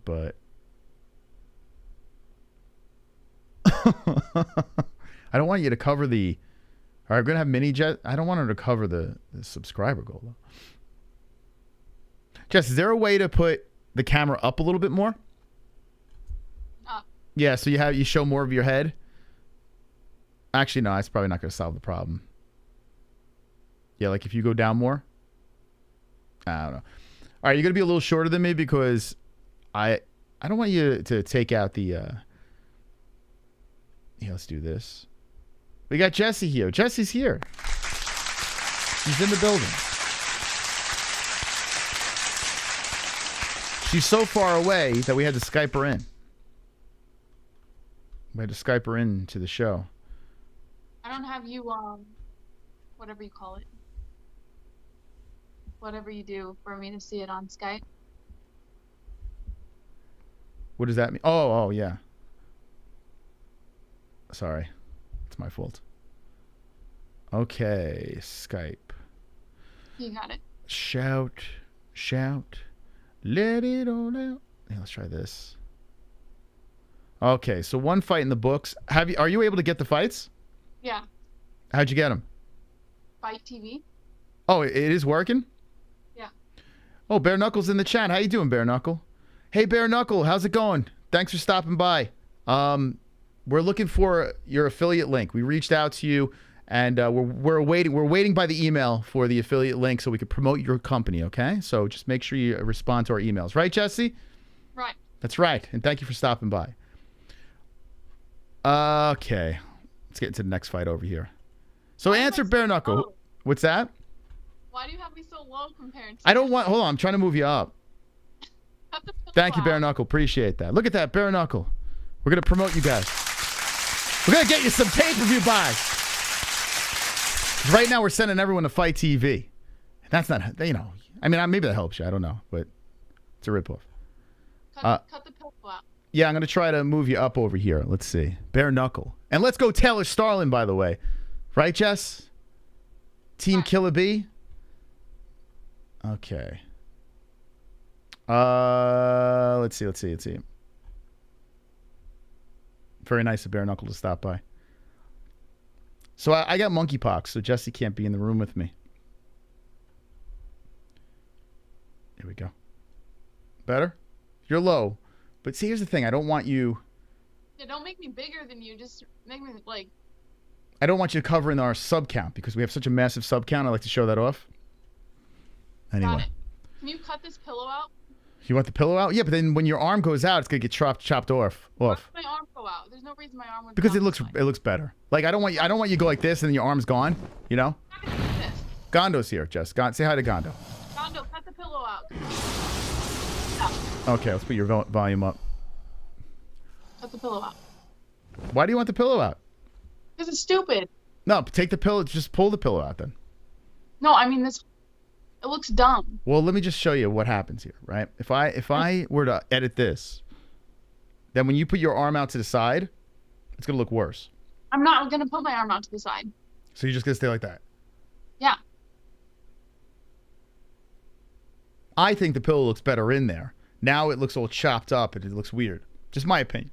A: But I don't want you to cover the. All right, we're gonna have mini Jet. I don't want her to cover the subscriber goal though. Jess, is there a way to put the camera up a little bit more?
Q: Up.
A: Yeah, so you show more of your head. Actually, no, it's probably not going to solve the problem. Yeah, like if you go down more. I don't know. All right, you're going to be a little shorter than me because I don't want you to take out the... Yeah, let's do this. We got Jesse here. Jesse's here. She's in the building. She's so far away that we had to Skype her in. We had to Skype her in to the show.
Q: I don't have you, whatever you call it. Whatever you do for me to see it on Skype.
A: What does that mean? Oh, yeah. Sorry. It's my fault. Okay, Skype.
Q: You got it.
A: Shout. Let it all out. Yeah, let's try this. Okay, so one fight in the books. Are you able to get the fights?
Q: Yeah.
A: How'd you get them?
Q: Fight TV.
A: Oh, it is working?
Q: Yeah.
A: Oh, Bare Knuckle's in the chat. How you doing, Bare Knuckle? Hey, Bare Knuckle, how's it going? Thanks for stopping by. We're looking for your affiliate link. We reached out to you, and we're waiting by the email for the affiliate link so we could promote your company, okay? So just make sure you respond to our emails. Right, Jesse?
Q: Right.
A: That's right, and thank you for stopping by. Okay. Let's get into the next fight over here. So answer Bare Knuckle.
Q: Low?
A: What's that?
Q: Why do you have me so low compared to...
A: I don't want... Hold on, I'm trying to move you up. Thank you, Bare Knuckle. Appreciate that. Look at that, Bare Knuckle. We're going to promote you guys. We're going to get you some pay-per-view buys. Right now, we're sending everyone to Fight TV. That's not, you know, I mean, maybe that helps you. I don't know, but it's a ripoff.
Q: Cut the pillow out.
A: Yeah, I'm going to try to move you up over here. Let's see. Bare Knuckle. And let's go Taylor Starling, by the way. Right, Jess? Team Killer B? Okay. Let's see. Very nice of Bare Knuckle to stop by. So I got monkeypox, so Jesse can't be in the room with me. Here we go. Better? You're low. But see, here's the thing. I don't want you...
Q: Yeah, don't make me bigger than you. Just make me, like...
A: I don't want you covering our sub count because we have such a massive sub count. I like to show that off. Anyway.
Q: Got it. Can you cut this pillow out?
A: You want the pillow out? Yeah, but then when your arm goes out, it's gonna get chopped off.
Q: Why does my arm go out? There's no reason my arm would
A: because it looks better. Like I don't want you to go like this and then your arm's gone. You know? Gondo's here, Jess. Say hi to Gondo.
Q: Gondo, cut the pillow out.
A: Okay, let's put your volume up.
Q: Cut the pillow out.
A: Why do you want the pillow out?
Q: Because it's stupid.
A: No, take the pillow. Just pull the pillow out then.
Q: No, I mean this. It looks dumb.
A: Well, let me just show you what happens here, right? If I were to edit this, then when you put your arm out to the side, it's gonna look worse.
Q: I'm not gonna put my arm out to the side.
A: So you're just gonna stay like that?
Q: Yeah.
A: I think the pillow looks better in there. Now it looks all chopped up and it looks weird. Just my opinion.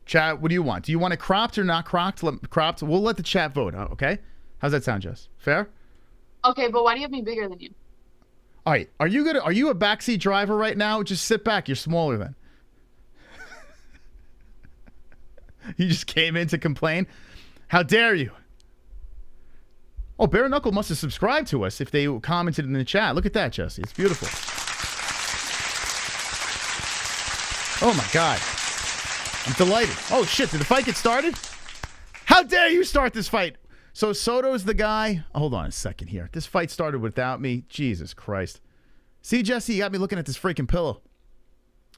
A: Chat, what do you want? Do you want it cropped or not cropped? Cropped. We'll let the chat vote. Okay. How's that sound, Jess? Fair?
Q: Okay, but why do you have me bigger than you?
A: All right. Are you a backseat driver right now? Just sit back. You're smaller then. You just came in to complain? How dare you? Oh, Bare Knuckle must have subscribed to us if they commented in the chat. Look at that, Jesse. It's beautiful. Oh, my God. I'm delighted. Oh, shit. Did the fight get started? How dare you start this fight? So Soto's the guy. Hold on a second here. This fight started without me. Jesus Christ. See, Jesse, you got me looking at this freaking pillow.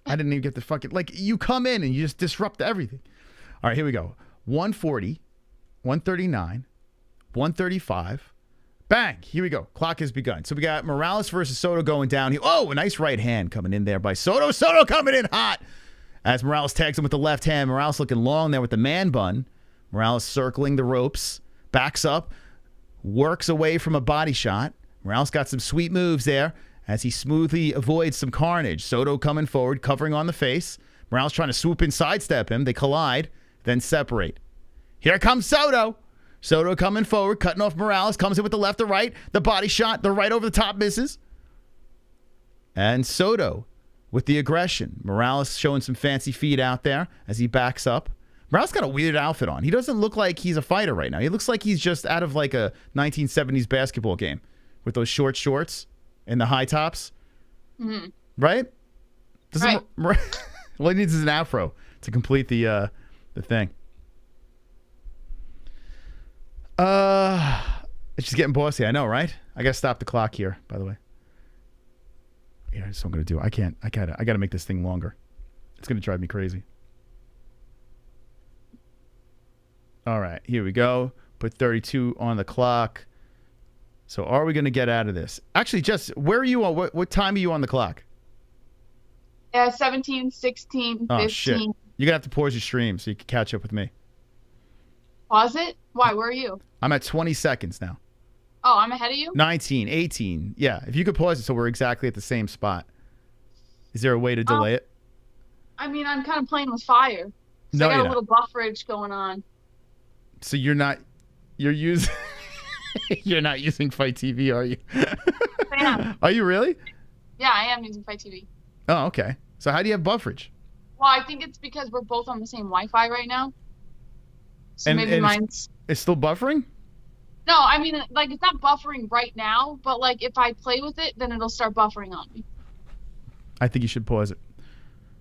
A: I didn't even get the fucking... Like, you come in and you just disrupt everything. All right, here we go. 140, 139, 135. Bang. Here we go. Clock has begun. So we got Morales versus Soto going down here. Oh, a nice right hand coming in there by Soto. Soto coming in hot. As Morales tags him with the left hand. Morales looking long there with the man bun. Morales circling the ropes. Backs up, works away from a body shot. Morales got some sweet moves there as he smoothly avoids some carnage. Soto coming forward, covering on the face. Morales trying to swoop and sidestep him. They collide, then separate. Here comes Soto. Soto coming forward, cutting off Morales. Comes in with the left or right. The body shot, the right over the top misses. And Soto with the aggression. Morales showing some fancy feet out there as he backs up. Morales got a weird outfit on. He doesn't look like he's a fighter right now. He looks like he's just out of like a 1970s basketball game with those short shorts and the high tops.
Q: Mm-hmm.
A: Right?
Q: Right.
A: All he needs is an afro to complete the thing. It's just getting bossy. I know, right? I gotta stop the clock here, by the way. Yeah, that's what I'm gonna do. I gotta make this thing longer. It's gonna drive me crazy. All right, here we go. Put 32 on the clock. So are we gonna get out of this? Actually, Jess, where are you on? What time are you on the clock?
Q: Yeah, 17, 16, 15.
A: Oh shit! You're gonna have to pause your stream so you can catch up with me.
Q: Pause it? Why? Where are you?
A: I'm at 20 seconds now.
Q: Oh, I'm ahead of you?
A: 19, 18. Yeah, if you could pause it so we're exactly at the same spot. Is there a way to delay it?
Q: I mean, I'm kind of playing with fire. So
A: No,
Q: I got
A: you're
Q: a little bufferage going on.
A: So you're using you're not using Fight TV, are you?
Q: I am.
A: Are you really?
Q: Yeah, I am using Fight TV.
A: Oh, okay. So how do you have bufferage?
Q: Well, I think it's because we're both on the same Wi-Fi right now. So
A: And
Q: maybe mine's...
A: It's still buffering?
Q: No, I mean, like, it's not buffering right now, but, like, if I play with it, then it'll start buffering on me.
A: I think you should pause it.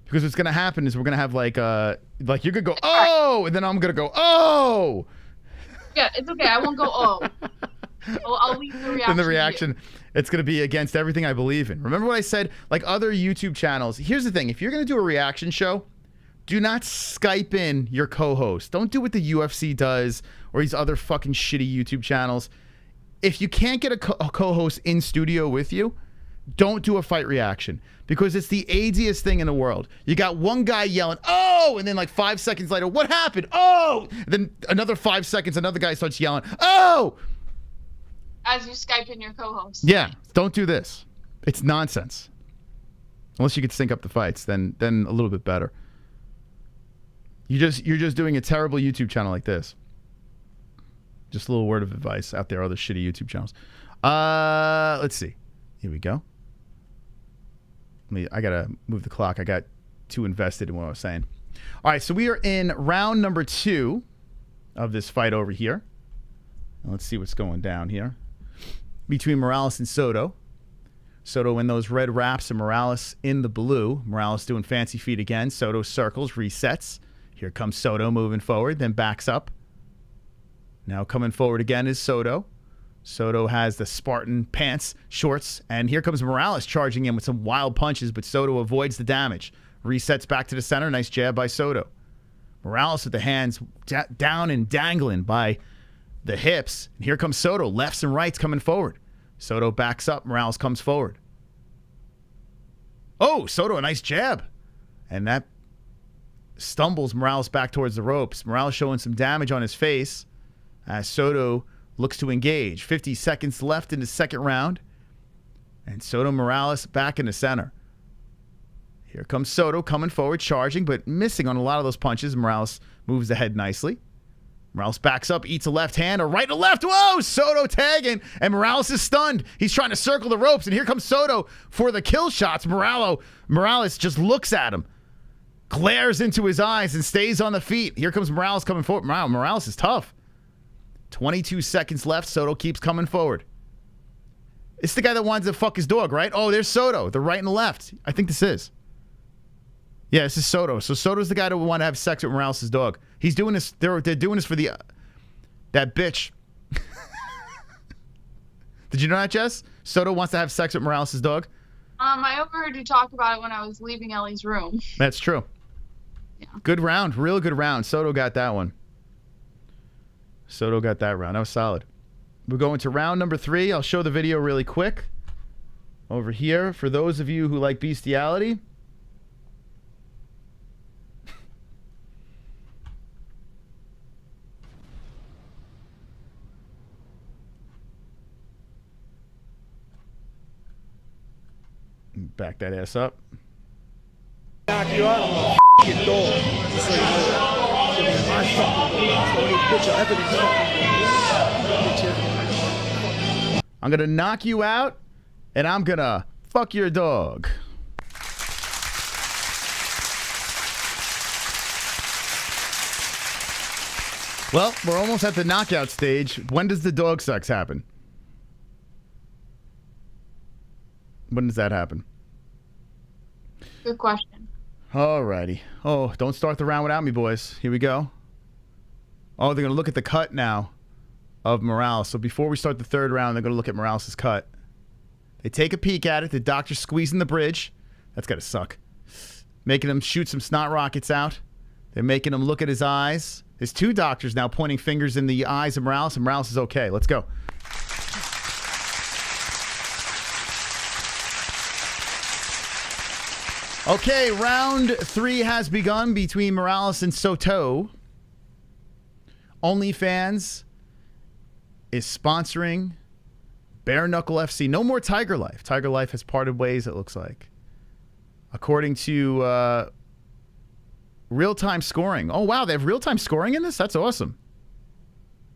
A: Because what's going to happen is we're going to have, like you're going to go, oh! And then I'm going to go, oh!
Q: Yeah, it's okay. I won't go, oh. I'll leave the reaction.
A: And the reaction, it's going to be against everything I believe in. Remember what I said? Like other YouTube channels. Here's the thing. If you're going to do a reaction show, do not Skype in your co-host. Don't do what the UFC does or these other fucking shitty YouTube channels. If you can't get a co-host in studio with you, don't do a fight reaction because it's the ADiest thing in the world. You got one guy yelling, oh, and then like 5 seconds later, what happened? Oh, and then another 5 seconds, another guy starts yelling, oh.
Q: As you Skype in your co-host.
A: Yeah, don't do this. It's nonsense. Unless you could sync up the fights, then a little bit better. You're just doing a terrible YouTube channel like this. Just a little word of advice out there, other shitty YouTube channels. Let's see. Here we go. I gotta move the clock. I got too invested in what I was saying. All right, so we are in round number 2 of this fight over here. Now let's see what's going down here between Morales and Soto. Soto in those red wraps and Morales in the blue. Morales doing fancy feet again. Soto circles, resets. Here comes Soto moving forward, then backs up. Now coming forward again is Soto. Soto has the Spartan pants, shorts, and here comes Morales charging in with some wild punches, but Soto avoids the damage. Resets back to the center. Nice jab by Soto. Morales with the hands down and dangling by the hips. And here comes Soto, lefts and rights coming forward. Soto backs up. Morales comes forward. Oh, Soto, a nice jab. And that stumbles Morales back towards the ropes. Morales showing some damage on his face as Soto looks to engage. 50 seconds left in the second round. And Soto Morales back in the center. Here comes Soto coming forward, charging, but missing on a lot of those punches. Morales moves ahead nicely. Morales backs up, eats a left hand, a right, a left. Whoa! Soto tagging, and Morales is stunned. He's trying to circle the ropes, and here comes Soto for the kill shots. Morales just looks at him, glares into his eyes, and stays on the feet. Here comes Morales coming forward. Morales is tough. 22 seconds left. Soto keeps coming forward. It's the guy that wanted to fuck his dog, right? Oh, there's Soto, the right and the left. I think this is. Yeah, this is Soto. So Soto's the guy that would want to have sex with Morales' dog. He's doing this. They're doing this for the that bitch. Did you know that, Jess? Soto wants to have sex with Morales' dog.
Q: I overheard you talk about it when I was leaving Ellie's room.
A: That's true. Yeah. Good round, real good round. Soto got that one. Soto got that round. That was solid. We're going to round number 3. I'll show the video really quick. Over here, for those of you who like bestiality. Back that ass up.
H: Knock you out, I'm gonna your dog. Just so you know. Give me my fucking bitch.
A: I'm gonna knock you out, and I'm gonna fuck your dog. Well, we're almost at the knockout stage. When does the dog sex happen? When does that happen?
Q: Good question.
A: Alrighty. Oh, don't start the round without me, boys. Here we go. Oh, they're going to look at the cut now of Morales. So before we start the third round, they're going to look at Morales' cut. They take a peek at it. The doctor's squeezing the bridge. That's got to suck. Making him shoot some snot rockets out. They're making him look at his eyes. There's two doctors now pointing fingers in the eyes of Morales, and Morales is okay. Let's go. Okay, round 3 has begun between Morales and Soto. OnlyFans is sponsoring Bare Knuckle FC. No more Tiger Life. Tiger Life has parted ways, it looks like. According to real-time scoring. Oh, wow, they have real-time scoring in this? That's awesome.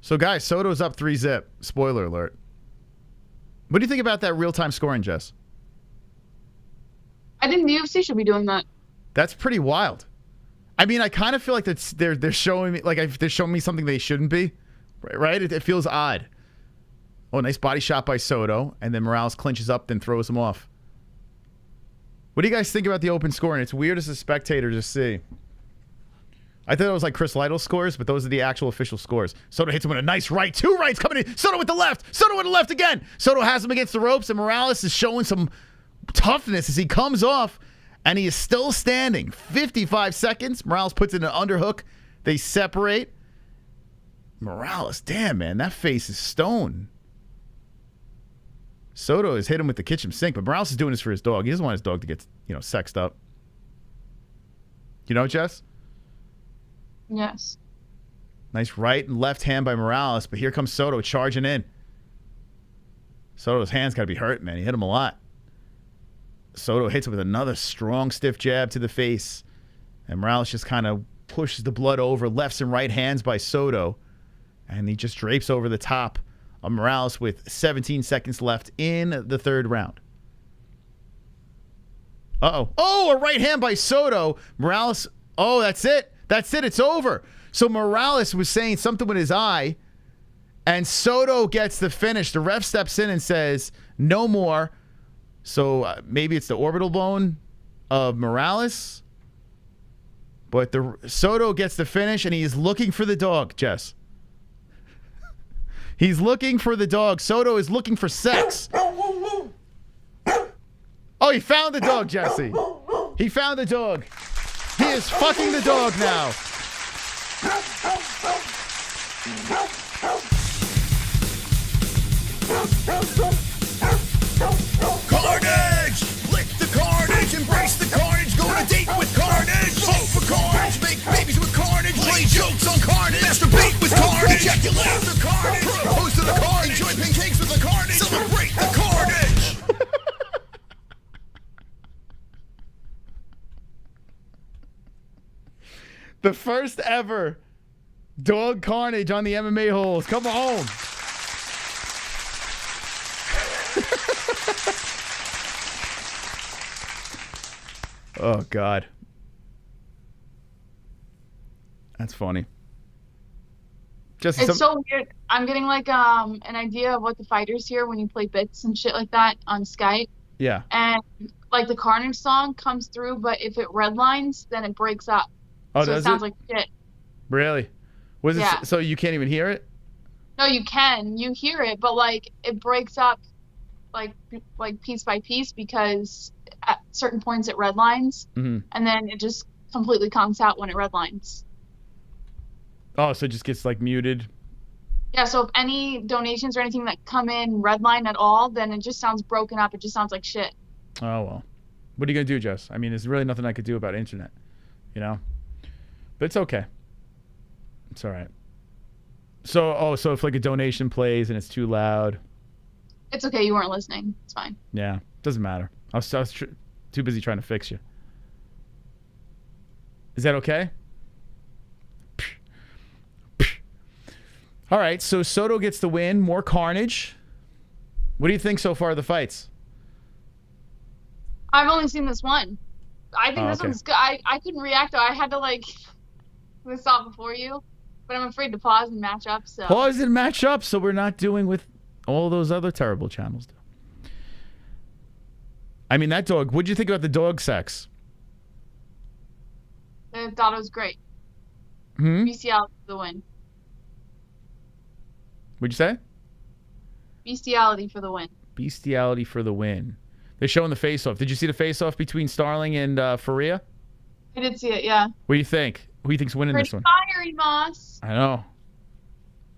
A: So, guys, Soto's up 3-0. Spoiler alert. What do you think about that real-time scoring, Jess?
Q: I think the UFC should be doing that.
A: That's pretty wild. I mean, I kind of feel like they're showing me they're showing me something they shouldn't be, right? It feels odd. Oh, nice body shot by Soto, and then Morales clinches up, then throws him off. What do you guys think about the open scoring? It's weird as a spectator to see. I thought it was like Chris Lytle's scores, but those are the actual official scores. Soto hits him with a nice right. 2 rights coming in. Soto with the left. Soto with the left again. Soto has him against the ropes, and Morales is showing some toughness as he comes off, and he is still standing. 55 seconds. Morales puts in an underhook. They separate. Morales, damn, man, that face is stone. Soto has hit him with the kitchen sink, but Morales is doing this for his dog. He doesn't want his dog to get, sexed up. You know, Jess?
Q: Yes.
A: Nice right and left hand by Morales, but here comes Soto charging in. Soto's hand's got to be hurt, man. He hit him a lot. Soto hits him with another strong, stiff jab to the face. And Morales just kind of pushes the blood over. Lefts and right hands by Soto. And he just drapes over the top of Morales with 17 seconds left in the third round. Uh-oh. Oh, a right hand by Soto. Morales. Oh, that's it. That's it. It's over. So Morales was saying something with his eye. And Soto gets the finish. The ref steps in and says, no more. So maybe it's the orbital bone of Morales. But Soto gets the finish, and he is looking for the dog, Jess. He's looking for the dog. Soto is looking for sex. Oh, he found the dog, Jesse. He found the dog. He is fucking the dog now.
C: Carnage! Lick the carnage, embrace the carnage, go on a date with carnage. Vote for carnage, make babies with carnage, play jokes on carnage, masturbate with carnage, ejaculate the carnage, propose to the carnage, enjoy pancakes with the carnage, celebrate the carnage.
A: The first ever dog carnage on the MMA-Holes. Come on. Oh, God. That's funny.
Q: It's so weird. I'm getting like an idea of what the fighters hear when you play bits and shit like that on Skype.
A: Yeah.
Q: And like the Carnage song comes through, but if it redlines, then it breaks up.
A: Oh,
Q: so
A: does
Q: it sounds
A: it?
Q: like shit.
A: Really? Was it
Q: Yeah.
A: so you can't even hear it?
Q: No, you can. You hear it, but like it breaks up like piece by piece because at certain points it redlines,
A: Mm-hmm.
Q: and then it just completely conks out when it redlines.
A: Oh, so it just gets like muted.
Q: Yeah, so if any donations or anything that come in redline at all, then it just sounds broken up. It just sounds like shit.
A: Oh, well. What are you going to do, Jess? I mean, there's really nothing I could do about internet, you know? But it's okay. It's all right. So if like a donation plays and it's too loud.
Q: It's okay. You weren't listening. It's fine.
A: Yeah, doesn't matter. I was too busy trying to fix you. Is that okay? All right, so Soto gets the win. More carnage. What do you think so far of the fights?
Q: I've only seen this one. I think this
A: okay.
Q: one's good. I couldn't react though. I had to like, I saw it before you. But I'm afraid to pause and match up, so.
A: Pause and match up so we're not doing with all those other terrible channels do. I mean, that dog, what'd you think about the dog sex?
Q: I thought it was great. Bestiality for the win.
A: What'd you say?
Q: Bestiality for the win.
A: Bestiality for the win. They're showing the face-off. Did you see the face-off between Starling and Ferea?
Q: I did see it, yeah.
A: What do you think? Who do you think's winning
Q: Pretty
A: this one?
Q: fiery, Moss.
A: I know.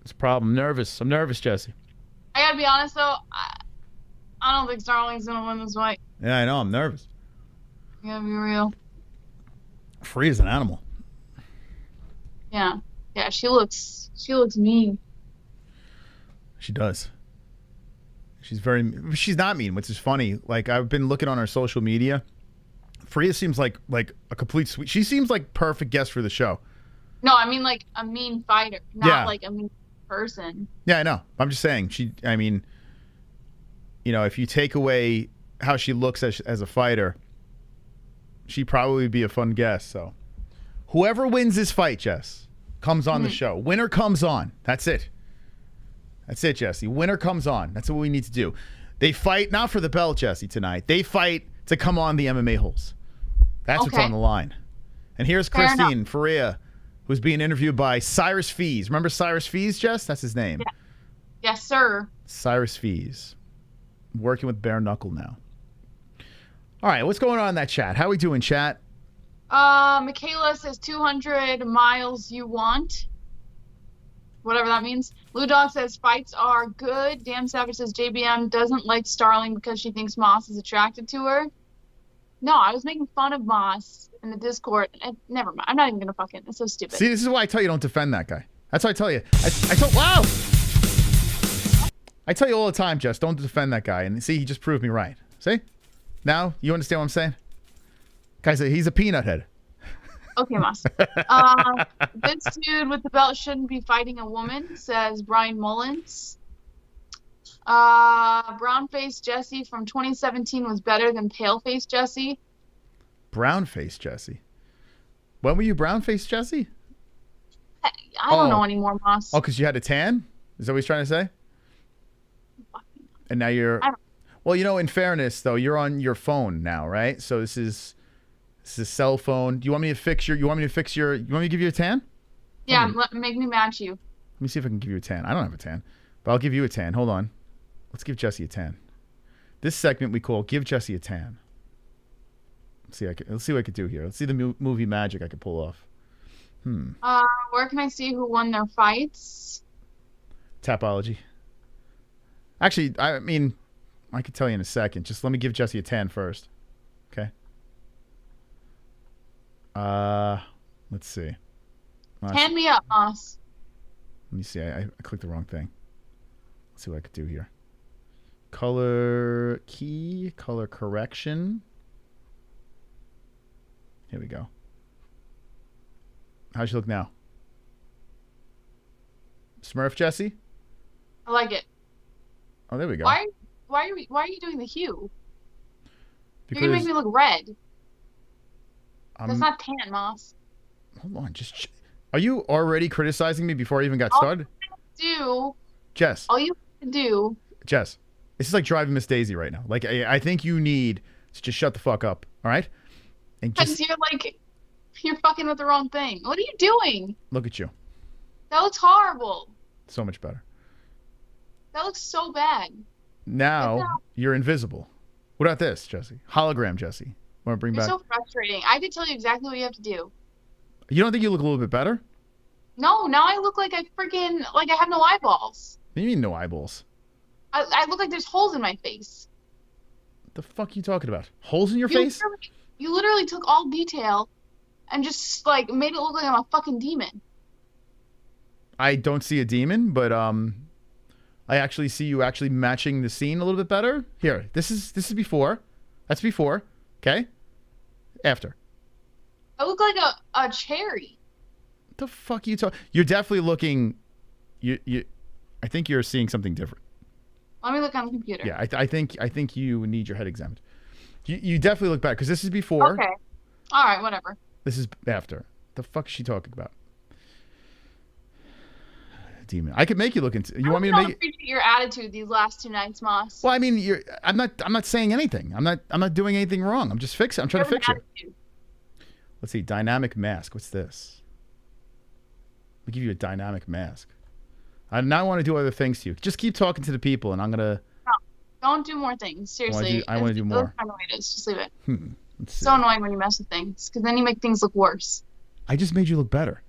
A: It's a problem. I'm nervous. I'm nervous, Jesse.
Q: I gotta be honest, though. I don't think Starling's gonna win this fight.
A: Yeah, I know. I'm nervous.
Q: I gotta be real.
A: Ferea's an animal.
Q: Yeah. Yeah, she looks mean.
A: She does. She's not mean, which is funny. Like, I've been looking on her social media. Ferea seems like a complete sweet. She seems like perfect guest for the show.
Q: No, I mean like a mean fighter, not like a mean person.
A: Yeah, I know. I'm just saying. I mean, you know, if you take away how she looks as a fighter, she'd probably be a fun guest. So, whoever wins this fight, Jess, comes on the show. Winner comes on. That's it. That's it, Jesse. Winner comes on. That's what we need to do. They fight not for the belt, Jesse, tonight. They fight to come on the MMA-Holes. That's what's on the line. And here's Christine Ferea, who's being interviewed by Cyrus Fees. Remember Cyrus Fees, Jess? That's his name.
Q: Yeah. Yes, sir.
A: Cyrus Fees. Working with Bare Knuckle now. All right, what's going on in that chat? How we doing, chat?
Q: Michaela says 200 miles you want. Whatever that means. Blue Dog says fights are good. Damn Savage says JBM doesn't like Starling because she thinks Moss is attracted to her. No, I was making fun of Moss in the Discord. Never mind. I'm not even going to fucking. It's so stupid.
A: See, this is why I tell you don't defend that guy. That's what I tell you. Wow! I tell you all the time, Jess, don't defend that guy. And see, he just proved me right. See? Now, you understand what I'm saying? Guys, he's a peanut head.
Q: Okay, Moss. This dude with the belt shouldn't be fighting a woman, says Brian Mullins. Brown-faced Jesse from 2017 was better than pale-faced Jesse.
A: Brown-faced Jesse? When were you brown-faced Jesse?
Q: I don't know anymore, Moss.
A: Oh, because you had a tan? Is that what he's trying to say? And now you're... Well, you know, in fairness, though, you're on your phone now, right? So this is a cell phone. Do you want me to fix your... You want me to give you a tan?
Q: Yeah, make me match you.
A: Let me see if I can give you a tan. I don't have a tan, but I'll give you a tan. Hold on. Let's give Jesse a tan. This segment we call Give Jesse a Tan. Let's see what I could do here. Let's see the movie magic I could pull off.
Q: Where can I see who won their fights?
A: Tapology. Actually, I mean, I could tell you in a second. Just let me give Jesse a tan first. Okay. Let's see.
Q: Hand me up, Moss.
A: Let me see. I clicked the wrong thing. Let's see what I could do here. Color key, color correction. Here we go. How's she look now? Smurf Jesse?
Q: I like it.
A: Oh, there we go.
Q: Why are you doing the hue?
A: Because
Q: You're gonna make me look red. That's not tan, Moss.
A: Hold on, are you already criticizing me before I even got started? Jess.
Q: All you have to do.
A: Jess, this is like driving Miss Daisy right now. Like, I think you need to just shut the fuck up, all right? And just
Q: you're fucking with the wrong thing. What are you doing?
A: Look at you.
Q: That looks horrible.
A: So much better.
Q: That looks so bad.
A: Now you're invisible. What about this, Jesse? Hologram Jesse. Want to bring back?
Q: You're so frustrating. I could tell you exactly what you have to do.
A: You don't think you look a little bit better?
Q: No, now I look like I have no eyeballs.
A: What do you mean no eyeballs?
Q: I look like there's holes in my face.
A: What the fuck are you talking about? Holes in your face?
Q: You literally took all detail and just made it look like I'm a fucking demon.
A: I don't see a demon, but I actually see you actually matching the scene a little bit better. Here, this is before. That's before. Okay? After.
Q: I look like a cherry.
A: What the fuck are you talking? You're definitely looking. I think you're seeing something different.
Q: Let me look on the computer.
A: Yeah, I think you need your head examined. You definitely look better because this is before.
Q: Okay. All right, whatever.
A: This is after. The fuck is she talking about? demon. I could make you look into. You
Q: I
A: want me to
Q: don't
A: make it?
Q: appreciate your attitude these last 2 nights, Moss.
A: Well, I mean, I'm not saying anything. I'm not doing anything wrong. I'm just fixing. I'm trying to fix you. Let's see. Dynamic mask. What's this? Let me give you a dynamic mask. I now want to do other things to you. Just keep talking to the people, and I'm gonna.
Q: No, don't do more things. Seriously.
A: I want to do more.
Q: Kind of way it is. Just leave it.
A: It's
Q: so annoying when you mess with things, because then you make things look worse.
A: I just made you look better.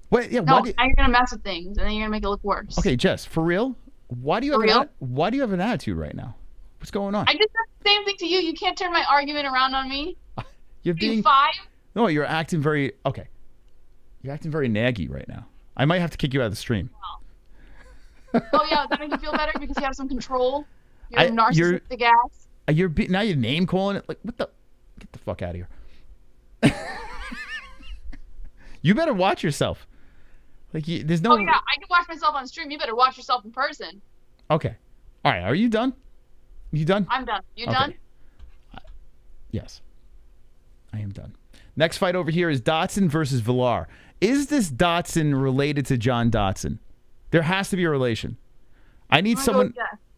A: Wait, yeah.
Q: No, now you're gonna mess with things, and then you're gonna make it look worse.
A: Okay, Jess, for real? Why do you have an attitude right now? What's going on?
Q: I just said the same thing to you. You can't turn my argument around on me.
A: You're being
Q: 5.
A: No, you're acting very okay. You're acting very naggy right now. I might have to kick you out of the stream.
Q: Oh yeah, does that make you feel better because you have some control? You're a narcissistic ass.
A: Now you're name calling it. Like, what the? Get the fuck out of here. You better watch yourself. Like, there's no.
Q: Oh yeah, I can watch myself on stream. You better watch yourself in person.
A: Okay. All right. Are you done? You done?
Q: I'm done. You done?
A: Yes. I am done. Next fight over here is Dodson versus Villar. Is this Dodson related to John Dodson? There has to be a relation. I need someone.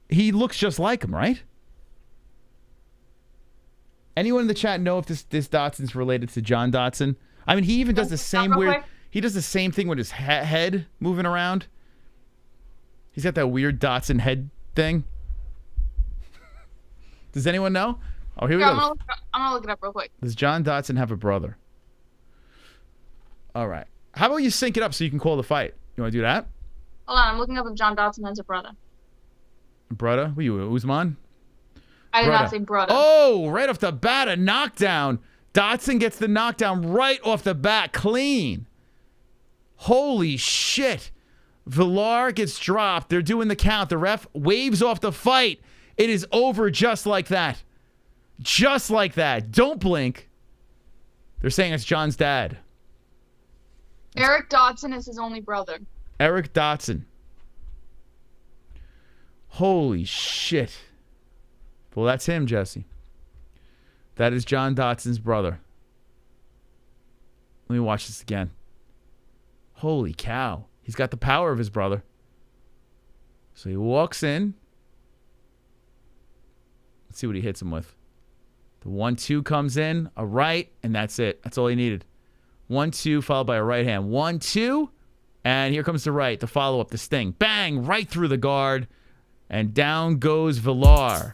A: He looks just like him, right? Anyone in the chat know if this Dodson's related to John Dodson? I mean, he even does the same weird. He does the same thing with his head moving around. He's got that weird Dodson head thing. Does anyone know? Oh, here we go.
Q: I'm gonna look it up real quick.
A: Does John Dodson have a brother? All right. How about you sync it up so you can call the fight? You want to do that?
Q: Hold on, I'm looking up if John Dodson has a brother.
A: Brother? What are you, Usman?
Q: I did not say brother.
A: Oh, right off the bat, a knockdown. Dodson gets the knockdown right off the bat, clean. Holy shit. Villar gets dropped. They're doing the count. The ref waves off the fight. It is over just like that. Just like that. Don't blink. They're saying it's John's dad.
Q: Eric Dodson is his only brother.
A: Eric Dodson. Holy shit. Well, that's him, Jesse. That is John Dodson's brother. Let me watch this again. Holy cow. He's got the power of his brother. So he walks in. Let's see what he hits him with. The 1-2 comes in, a right, and that's it. That's all he needed. 1-2 followed by a right hand. 1-2, and here comes the right. The follow-up, the sting. Bang, right through the guard, and down goes Villar.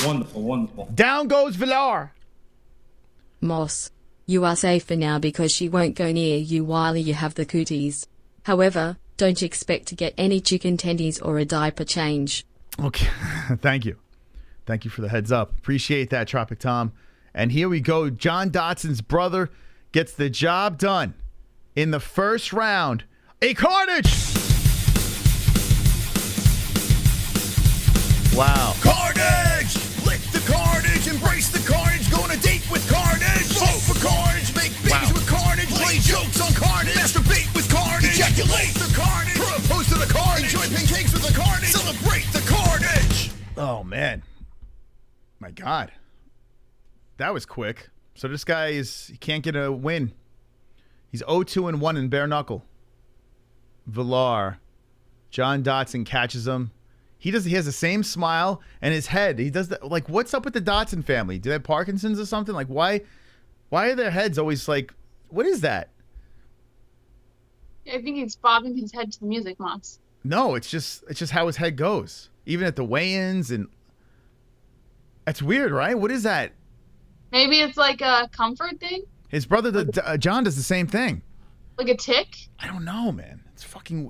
B: Wonderful, wonderful.
A: Down goes Villar.
F: Moss, you are safe for now because she won't go near you while you have the cooties. However, don't expect to get any chicken tendies or a diaper change.
A: Okay, thank you. Thank you for the heads up. Appreciate that, Tropic Tom. And here we go. John Dodson's brother gets the job done in the first round. A carnage! Wow.
C: Carnage! Lick the carnage, embrace the carnage, go on a date with carnage. Vote for carnage, make babies with carnage, play jokes on carnage, masturbate with carnage, ejaculate the carnage, propose to the carnage, enjoy pancakes with the carnage, celebrate the carnage.
A: Oh, man. My God. That was quick. So this guy he can't get a win. He's 0-2-1 in bare knuckle. Villar. John Dodson catches him. He has the same smile and his head. He does that. Like, what's up with the Dodson family? Do they have Parkinson's or something? Like, why are their heads always like, what is that?
Q: I think he's bobbing his head to the music, Moss.
A: No, it's just how his head goes. Even at the weigh-ins, and that's weird, right? What is that?
Q: Maybe it's like a comfort thing?
A: His brother, John, does the same thing.
Q: Like a tick?
A: I don't know, man.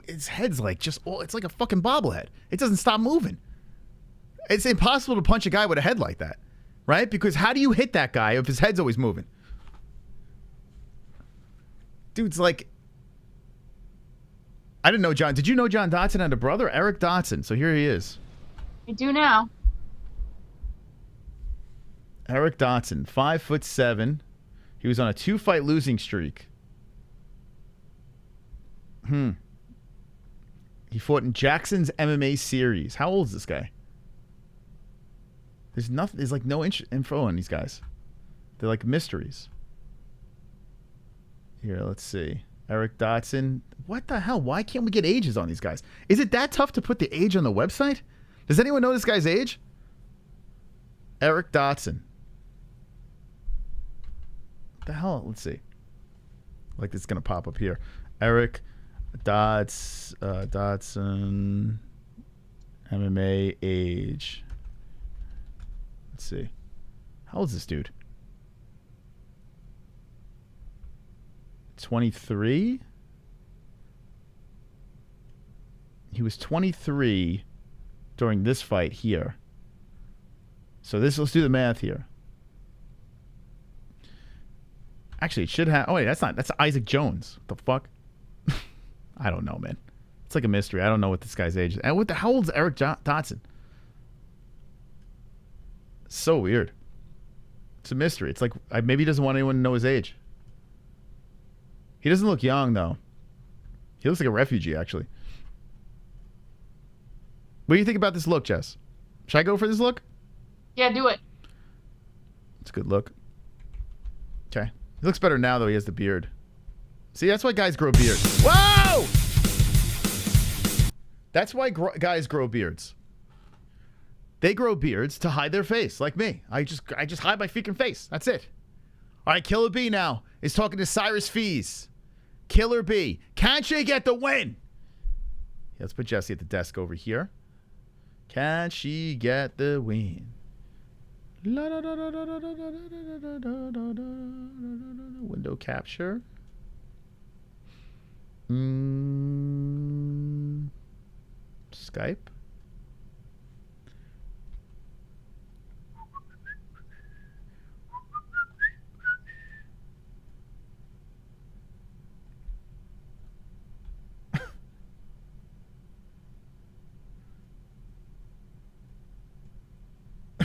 A: His head's like it's like a fucking bobblehead. It doesn't stop moving. It's impossible to punch a guy with a head like that, right? Because how do you hit that guy if his head's always moving? Dude's like, I didn't know John. Did you know John Dodson had a brother? Eric Dodson. So here he is.
Q: I do now.
A: Eric Dodson, 5'7". He was on a 2-fight losing streak. He fought in Jackson's MMA series. How old is this guy? There's nothing. There's like no info on these guys. They're like mysteries. Here, let's see. Eric Dodson. What the hell? Why can't we get ages on these guys? Is it that tough to put the age on the website? Does anyone know this guy's age? Eric Dodson. What the hell? Let's see. Like it's going to pop up here. Eric Dodson. MMA age. Let's see. How old is this dude? 23? He was 23 during this fight here. So let's do the math here. Actually, it should have... Oh, wait, that's Isaac Jones. What the fuck? I don't know, man. It's like a mystery. I don't know what this guy's age is. And how old is Eric Dodson? So weird. It's a mystery. It's like maybe he doesn't want anyone to know his age. He doesn't look young, though. He looks like a refugee, actually. What do you think about this look, Jess? Should I go for this look?
Q: Yeah, do it.
A: It's a good look. Okay. He looks better now, though. He has the beard. See, that's why guys grow beards. Whoa! That's why guys grow beards. They grow beards to hide their face, like me. I just hide my freaking face. That's it. All right, Killer B now is talking to Cyrus Fees. Killer B. Can she get the win? Yeah, let's put Jesse at the desk over here. Can she get the win? Window capture. Skype.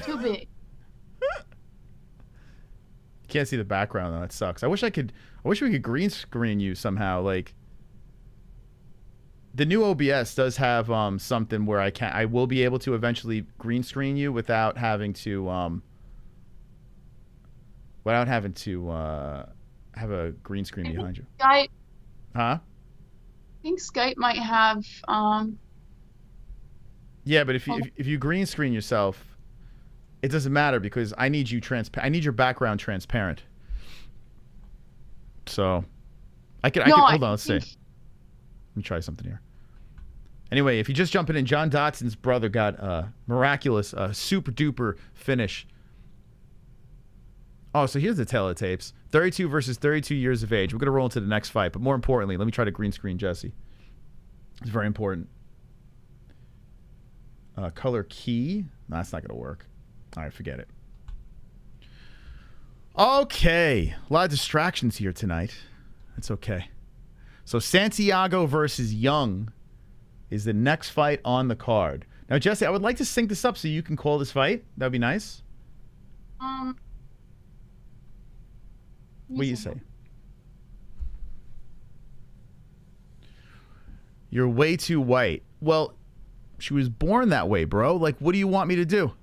Q: Too big.
A: Can't see the background though. That sucks. I wish we could green screen you somehow. Like the new OBS does have something where I will be able to eventually green screen you without having to have a green screen behind you.
Q: Skype.
A: Huh?
Q: I think Skype might have
A: Yeah, but if you green screen yourself, it doesn't matter because I need you I need your background transparent. So I could hold on, let's see. Let me try something here. Anyway, if you're just jumping in, John Dotson's brother got a miraculous, super duper finish. Oh, so here's the teletapes. 32 versus 32 years of age. We're going to roll into the next fight. But more importantly, let me try to green screen Jesse. It's very important. Color key. No, that's not going to work. All right, forget it. Okay. A lot of distractions here tonight. It's okay. So Santiago versus Young is the next fight on the card. Now, Jesse, I would like to sync this up so you can call this fight. That would be nice. What do you say? You're way too white. Well, she was born that way, bro. Like, what do you want me to do?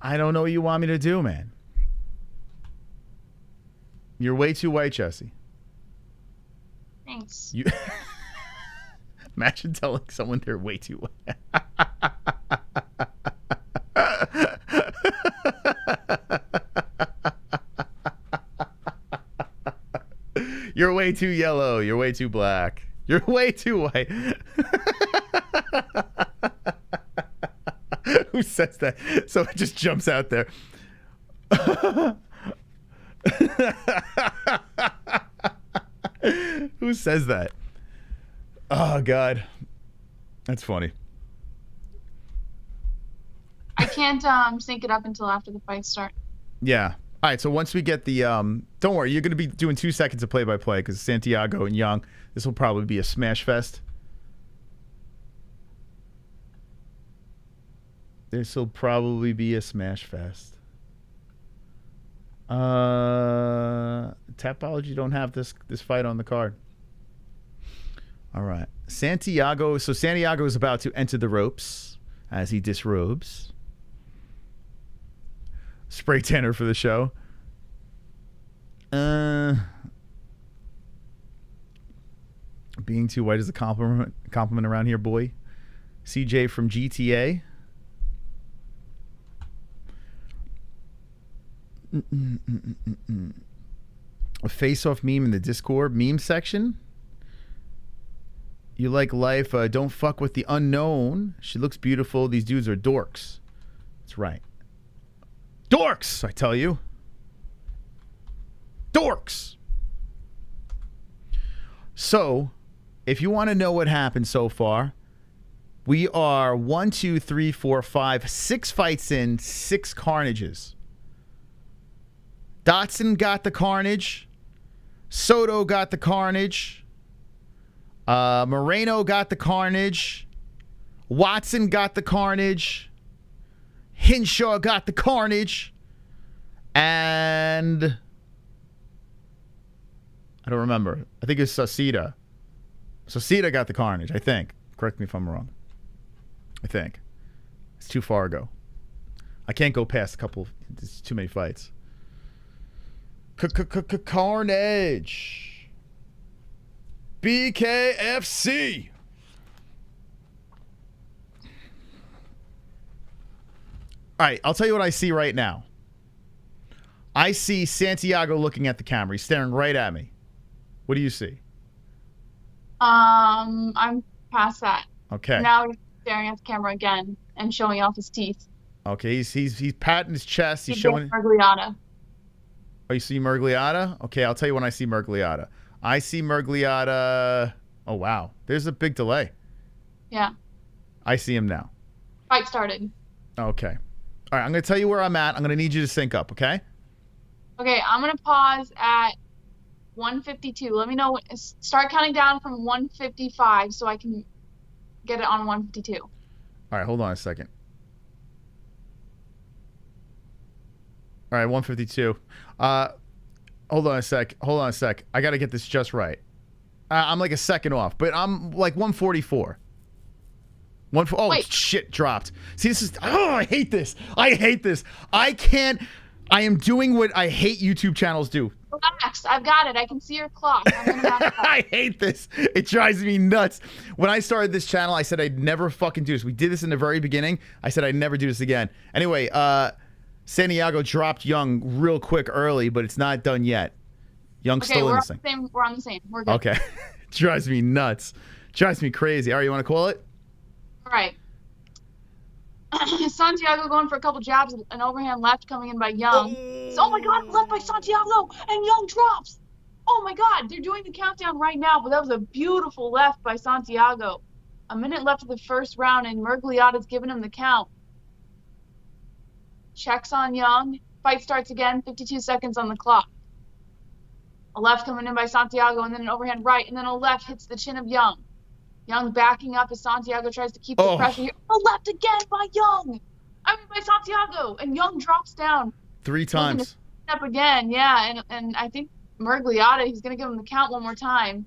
A: I don't know what you want me to do, man. You're way too white, Jesse.
Q: Thanks.
A: You imagine telling someone they're way too white. You're way too yellow. You're way too black. You're way too white. Who says that? So it just jumps out there. Who says that? Oh, God. That's funny.
Q: I can't sync it up until after the fights start.
A: Yeah. All right, so once we get the... don't worry, you're going to be doing 2 seconds of play-by-play because Santiago and Young, this will probably be a smash fest. This will probably be a smash fest. Tapology don't have this fight on the card. All right. Santiago. So Santiago is about to enter the ropes as he disrobes. Spray tanner for the show. Being too white is a compliment around here, boy. CJ from GTA. A face-off meme in the Discord meme section. You like life. Don't fuck with the unknown. She looks beautiful. These dudes are dorks. That's right. Dorks, I tell you. Dorks. So, if you want to know what happened so far, we are 1, 2, 3, 4, 5, 6 fights in, 6 carnages. Dodson got the carnage. Soto got the carnage. Moreno got the carnage. Watson got the carnage. Hinshaw got the carnage. And I don't remember. I think it's Sauceda. Sauceda got the carnage, I think. Correct me if I'm wrong. I think. It's too far ago. I can't go past a couple. There's too many fights. Carnage. BKFC. All right, I'll tell you what I see right now. I see Santiago looking at the camera. He's staring right at me. What do you see?
Q: I'm past that.
A: Okay.
Q: Now he's staring at the camera again and showing off his teeth.
A: Okay, he's patting his chest. He's
Q: He
A: showing.
Q: did Mergliata.
A: Oh, you see Mergliata? Okay, I'll tell you when I see Mergliata. I see Mergliata. Oh, wow. There's a big delay.
Q: Yeah.
A: I see him now.
Q: Fight started.
A: Okay. All right, I'm going to tell you where I'm at. I'm going to need you to sync up, okay?
Q: Okay, I'm going to pause at 152. Let me know. Start counting down from 155 so I can get it on 152.
A: All right, hold on a second. All right, 152. Hold on a sec. I got to get this just right. I'm like a second off, but I'm like 144. Oh, wait. Shit, dropped. See, this is... Oh, I hate this. I am doing what I hate YouTube channels do.
Q: Relax. I've got it. I can see your clock. I'm gonna back up.
A: I hate this. It drives me nuts. When I started this channel, I said I'd never fucking do this. We did this in the very beginning. I said I'd never do this again. Anyway, Santiago dropped Young real quick early, but it's not done yet. Young's still in this thing.
Q: We're on the same. We're good.
A: Okay. Drives me nuts. Drives me crazy. All right, you want to call it?
Q: All right. Santiago going for a couple jabs, an overhand left coming in by Young. Oh my God, left by Santiago, and Young drops. Oh my God, they're doing the countdown right now, but that was a beautiful left by Santiago. A minute left of the first round, and Mergliata's giving him the count. Checks on Young. Fight starts again, 52 seconds on the clock. A left coming in by Santiago, and then an overhand right, and then a left hits the chin of Young. Young backing up as Santiago tries to keep the pressure here. A left again by Young. By Santiago, and Young drops down.
A: 3 times.
Q: Up again, yeah, and I think Mergliata, he's going to give him the count one more time.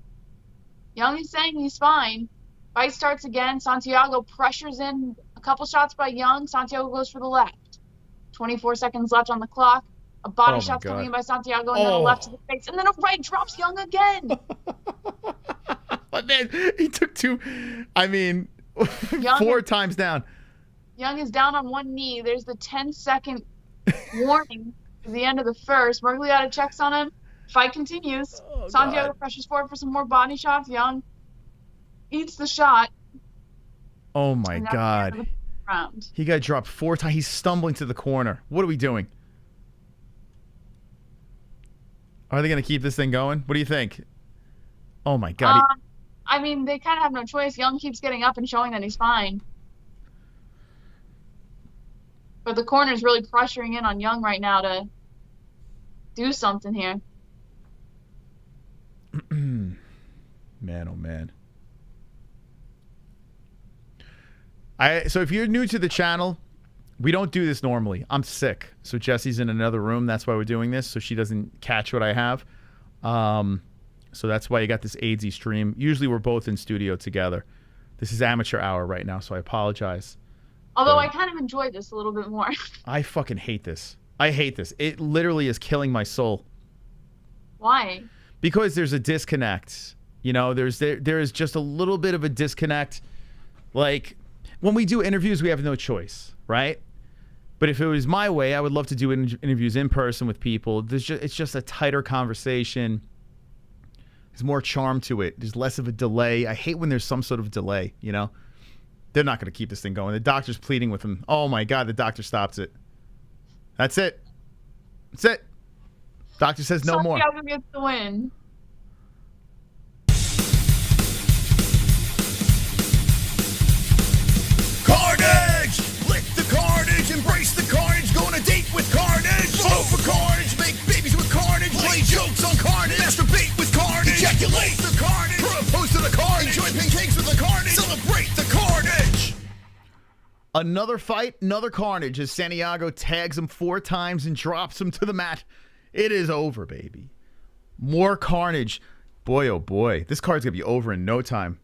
Q: Young is saying he's fine. Fight starts again. Santiago pressures in a couple shots by Young. Santiago goes for the left. 24 seconds left on the clock. A body shot's coming in by Santiago, and then a left to the face, and then a right drops Young again.
A: But then he took 2. I mean, 4 times down.
Q: Young is down on one knee. There's the 10-second warning at the end of the first. Mergliata checks on him. Fight continues. Santiago pressures forward for some more body shots. Young eats the shot.
A: Oh my God. He got dropped 4 times. He's stumbling to the corner. What are we doing? Are they going to keep this thing going? What do you think? Oh my God.
Q: I mean, they kind of have no choice. Young keeps getting up and showing that he's fine. But the corner's really pressuring in on Young right now to do something here.
A: Man, oh man. So if you're new to the channel, we don't do this normally. I'm sick. So Jesse's in another room. That's why we're doing this, so she doesn't catch what I have. So that's why you got this IZZY stream. Usually we're both in studio together. This is amateur hour right now, so I apologize.
Q: Although I kind of enjoyed this a little bit more.
A: I fucking hate this. I hate this. It literally is killing my soul.
Q: Why?
A: Because there's a disconnect You know, there is just a little bit of a disconnect. Like, when we do interviews, we have no choice, right? But if it was my way, I would love to do interviews in person with people. It's just a tighter conversation. There's more charm to it. There's less of a delay. I hate when there's some sort of delay, you know? They're not going to keep this thing going. The doctor's pleading with him. Oh, my God, the doctor stops it. That's it. That's it. Doctor says no more.
Q: Santiago gets the win.
C: Carnage! Lick the carnage, embrace the carnage, go on a date with carnage. Vote for carnage, make babies with carnage, play jokes on carnage, masturbate with carnage, ejaculate the carnage, propose to the carnage, enjoy pancakes with the carnage, celebrate the carnage.
A: Another fight, another carnage as Santiago tags him 4 times and drops him to the mat. It is over, baby. More carnage. Boy, oh boy. This card's going to be over in no time.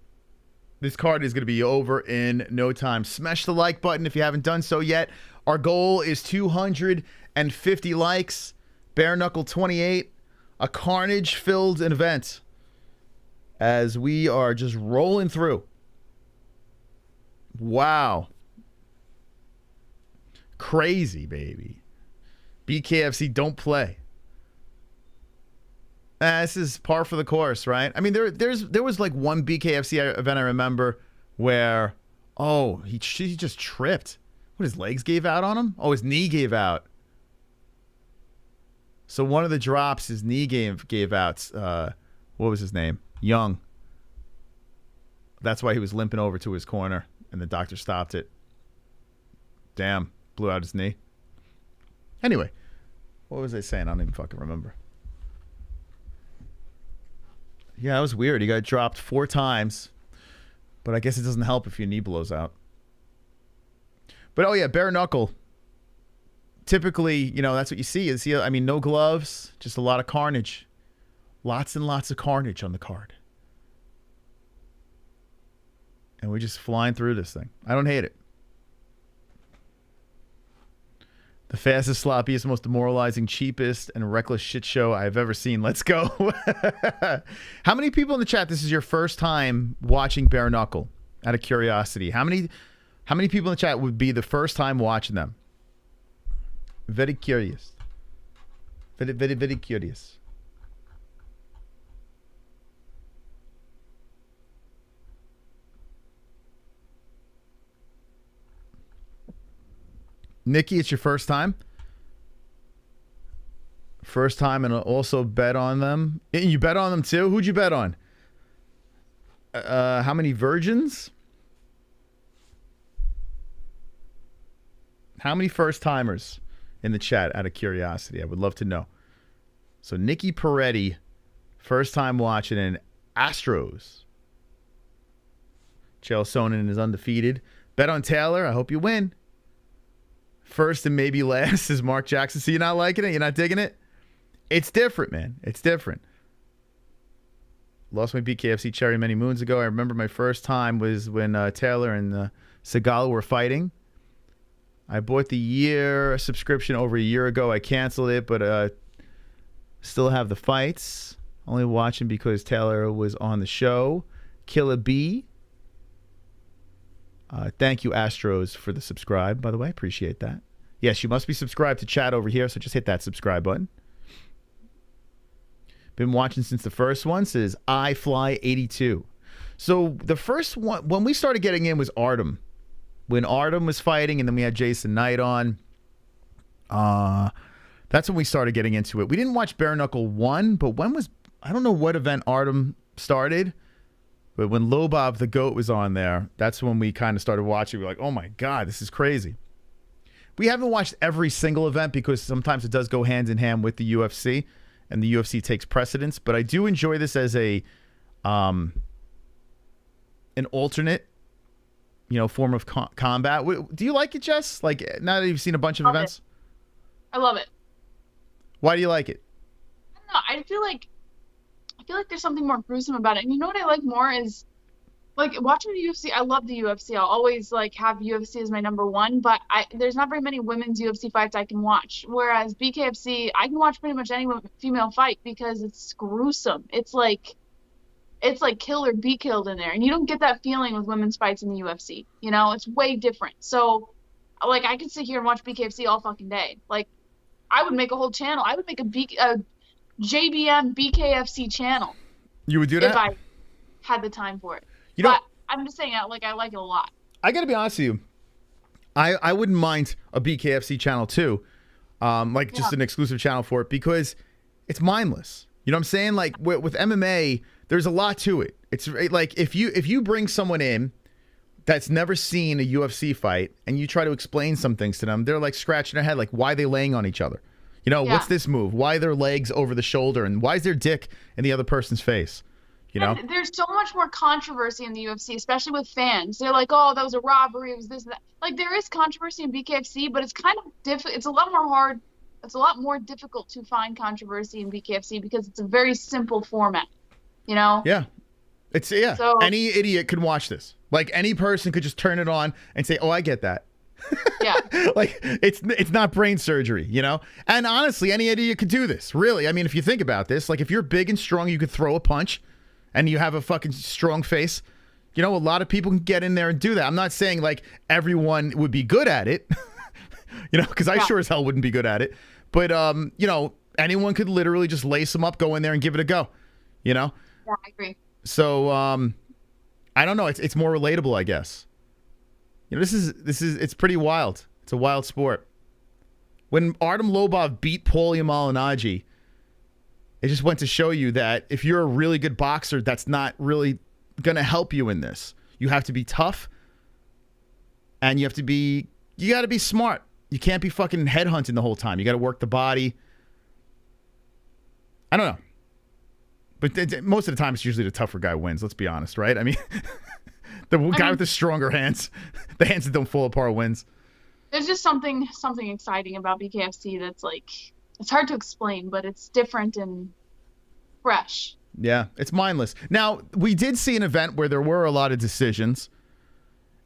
A: This card is going to be over in no time. Smash the like button if you haven't done so yet. Our goal is 250 likes. Bare Knuckle 28. A carnage-filled event as we are just rolling through. Wow. Crazy, baby. BKFC don't play. This is par for the course, right? I mean, there was like one BKFC event I remember where, he just tripped. What, his legs gave out on him? Oh, his knee gave out. So one of the drops, his knee gave out. What was his name? Young. That's why he was limping over to his corner, and the doctor stopped it. Damn, blew out his knee. Anyway, what was I saying? I don't even fucking remember. Yeah, that was weird. He got dropped 4 times, but I guess it doesn't help if your knee blows out. But oh yeah, bare knuckle. Typically, you know, that's what you see. You see, I mean, no gloves, just a lot of carnage. Lots and lots of carnage on the card. And we're just flying through this thing. I don't hate it. The fastest, sloppiest, most demoralizing, cheapest, and reckless shit show I've ever seen. Let's go. How many people in the chat, this is your first time watching bare knuckle? Out of curiosity. How many people in the chat would be the first time watching them? Very curious. Very, very, very curious. Nikki, it's your first time? First time, and also bet on them. You bet on them too? Who'd you bet on? How many virgins? How many first timers in the chat out of curiosity? I would love to know. So Nikki Peretti, first time watching, and Astros. Chael Sonnen is undefeated. Bet on Taylor. I hope you win. First and maybe last is Mark Jackson. So you're not liking it? You're not digging it? It's different, man. It's different. Lost my BKFC cherry many moons ago. I remember my first time was when Taylor and Segala were fighting. I bought the year subscription over a year ago. I canceled it, but still have the fights. Only watching because Taylor was on the show. Killer B. Thank you, Astros, for the subscribe, by the way. Appreciate that. Yes, you must be subscribed to chat over here, so just hit that subscribe button. Been watching since the first one, says iFly82. So the first one, when we started getting in, was Artem. When Artem was fighting, and then we had Jason Knight on. That's when we started getting into it. We didn't watch Bare Knuckle 1, but when was, I don't know what event Artem started. But when Lobov the GOAT was on there, that's when we kind of started watching. We were like, oh my God, this is crazy. We haven't watched every single event because sometimes it does go hand in hand with the UFC, and the UFC takes precedence. But I do enjoy this as a an alternate, form of combat. Do you like it, Jess? Like, now that you've seen a bunch of events?
Q: I love it.
A: Why do you like it?
Q: I don't know. I feel like there's something more gruesome about it. And you know what I like more is, like, watching the UFC. I love the UFC. I'll always, like, have UFC as my number one, but there's not very many women's UFC fights I can watch. Whereas BKFC, I can watch pretty much any female fight because it's gruesome. It's like, it's like kill or be killed in there. And you don't get that feeling with women's fights in the UFC. You know, it's way different. So, like, I could sit here and watch BKFC all fucking day. Like, I would make a whole channel. I would make a JBM BKFC channel.
A: You would do that?
Q: If I had the time for it.
A: You know,
Q: but I'm just saying, like, I like it a lot.
A: I got to be honest with you. I wouldn't mind a BKFC channel too. Like just an exclusive channel for it because it's mindless. You know what I'm saying? Like with MMA, there's a lot to it. It's like if you bring someone in that's never seen a UFC fight and you try to explain some things to them, they're like scratching their head, like why are they laying on each other? You know, what's this move? Why are their legs over the shoulder? And why is their dick in the other person's face? You know?
Q: And there's so much more controversy in the UFC, especially with fans. They're like, oh, that was a robbery. It was this and that. Like, there is controversy in BKFC, but it's kind of difficult. It's a lot more hard. It's a lot more difficult to find controversy in BKFC because it's a very simple format, you know?
A: Yeah. So, any idiot could watch this. Like, any person could just turn it on and say, oh, I get that.
Q: Yeah.
A: Like, it's not brain surgery, you know? And honestly, any idiot could do this, really. I mean, if you think about this, like, if you're big and strong, you could throw a punch. And you have a fucking strong face, you know, a lot of people can get in there and do that. I'm not saying like everyone would be good at it, you know, because I sure as hell wouldn't be good at it. But, you know, anyone could literally just lace them up, go in there and give it a go, you know?
Q: Yeah, I agree.
A: So, I don't know. It's more relatable, I guess. You know, it's pretty wild. It's a wild sport. When Artem Lobov beat Paulie Malignaggi, it just went to show you that if you're a really good boxer, that's not really going to help you in this. You have to be tough, and you got to be smart. You can't be fucking headhunting the whole time. You got to work the body. I don't know. But most of the time, it's usually the tougher guy wins. Let's be honest, right? I mean, guy with the stronger hands, the hands that don't fall apart wins.
Q: There's just something exciting about BKFC that's like, it's hard to explain, but it's different and fresh.
A: Yeah, it's mindless. Now, we did see an event where there were a lot of decisions,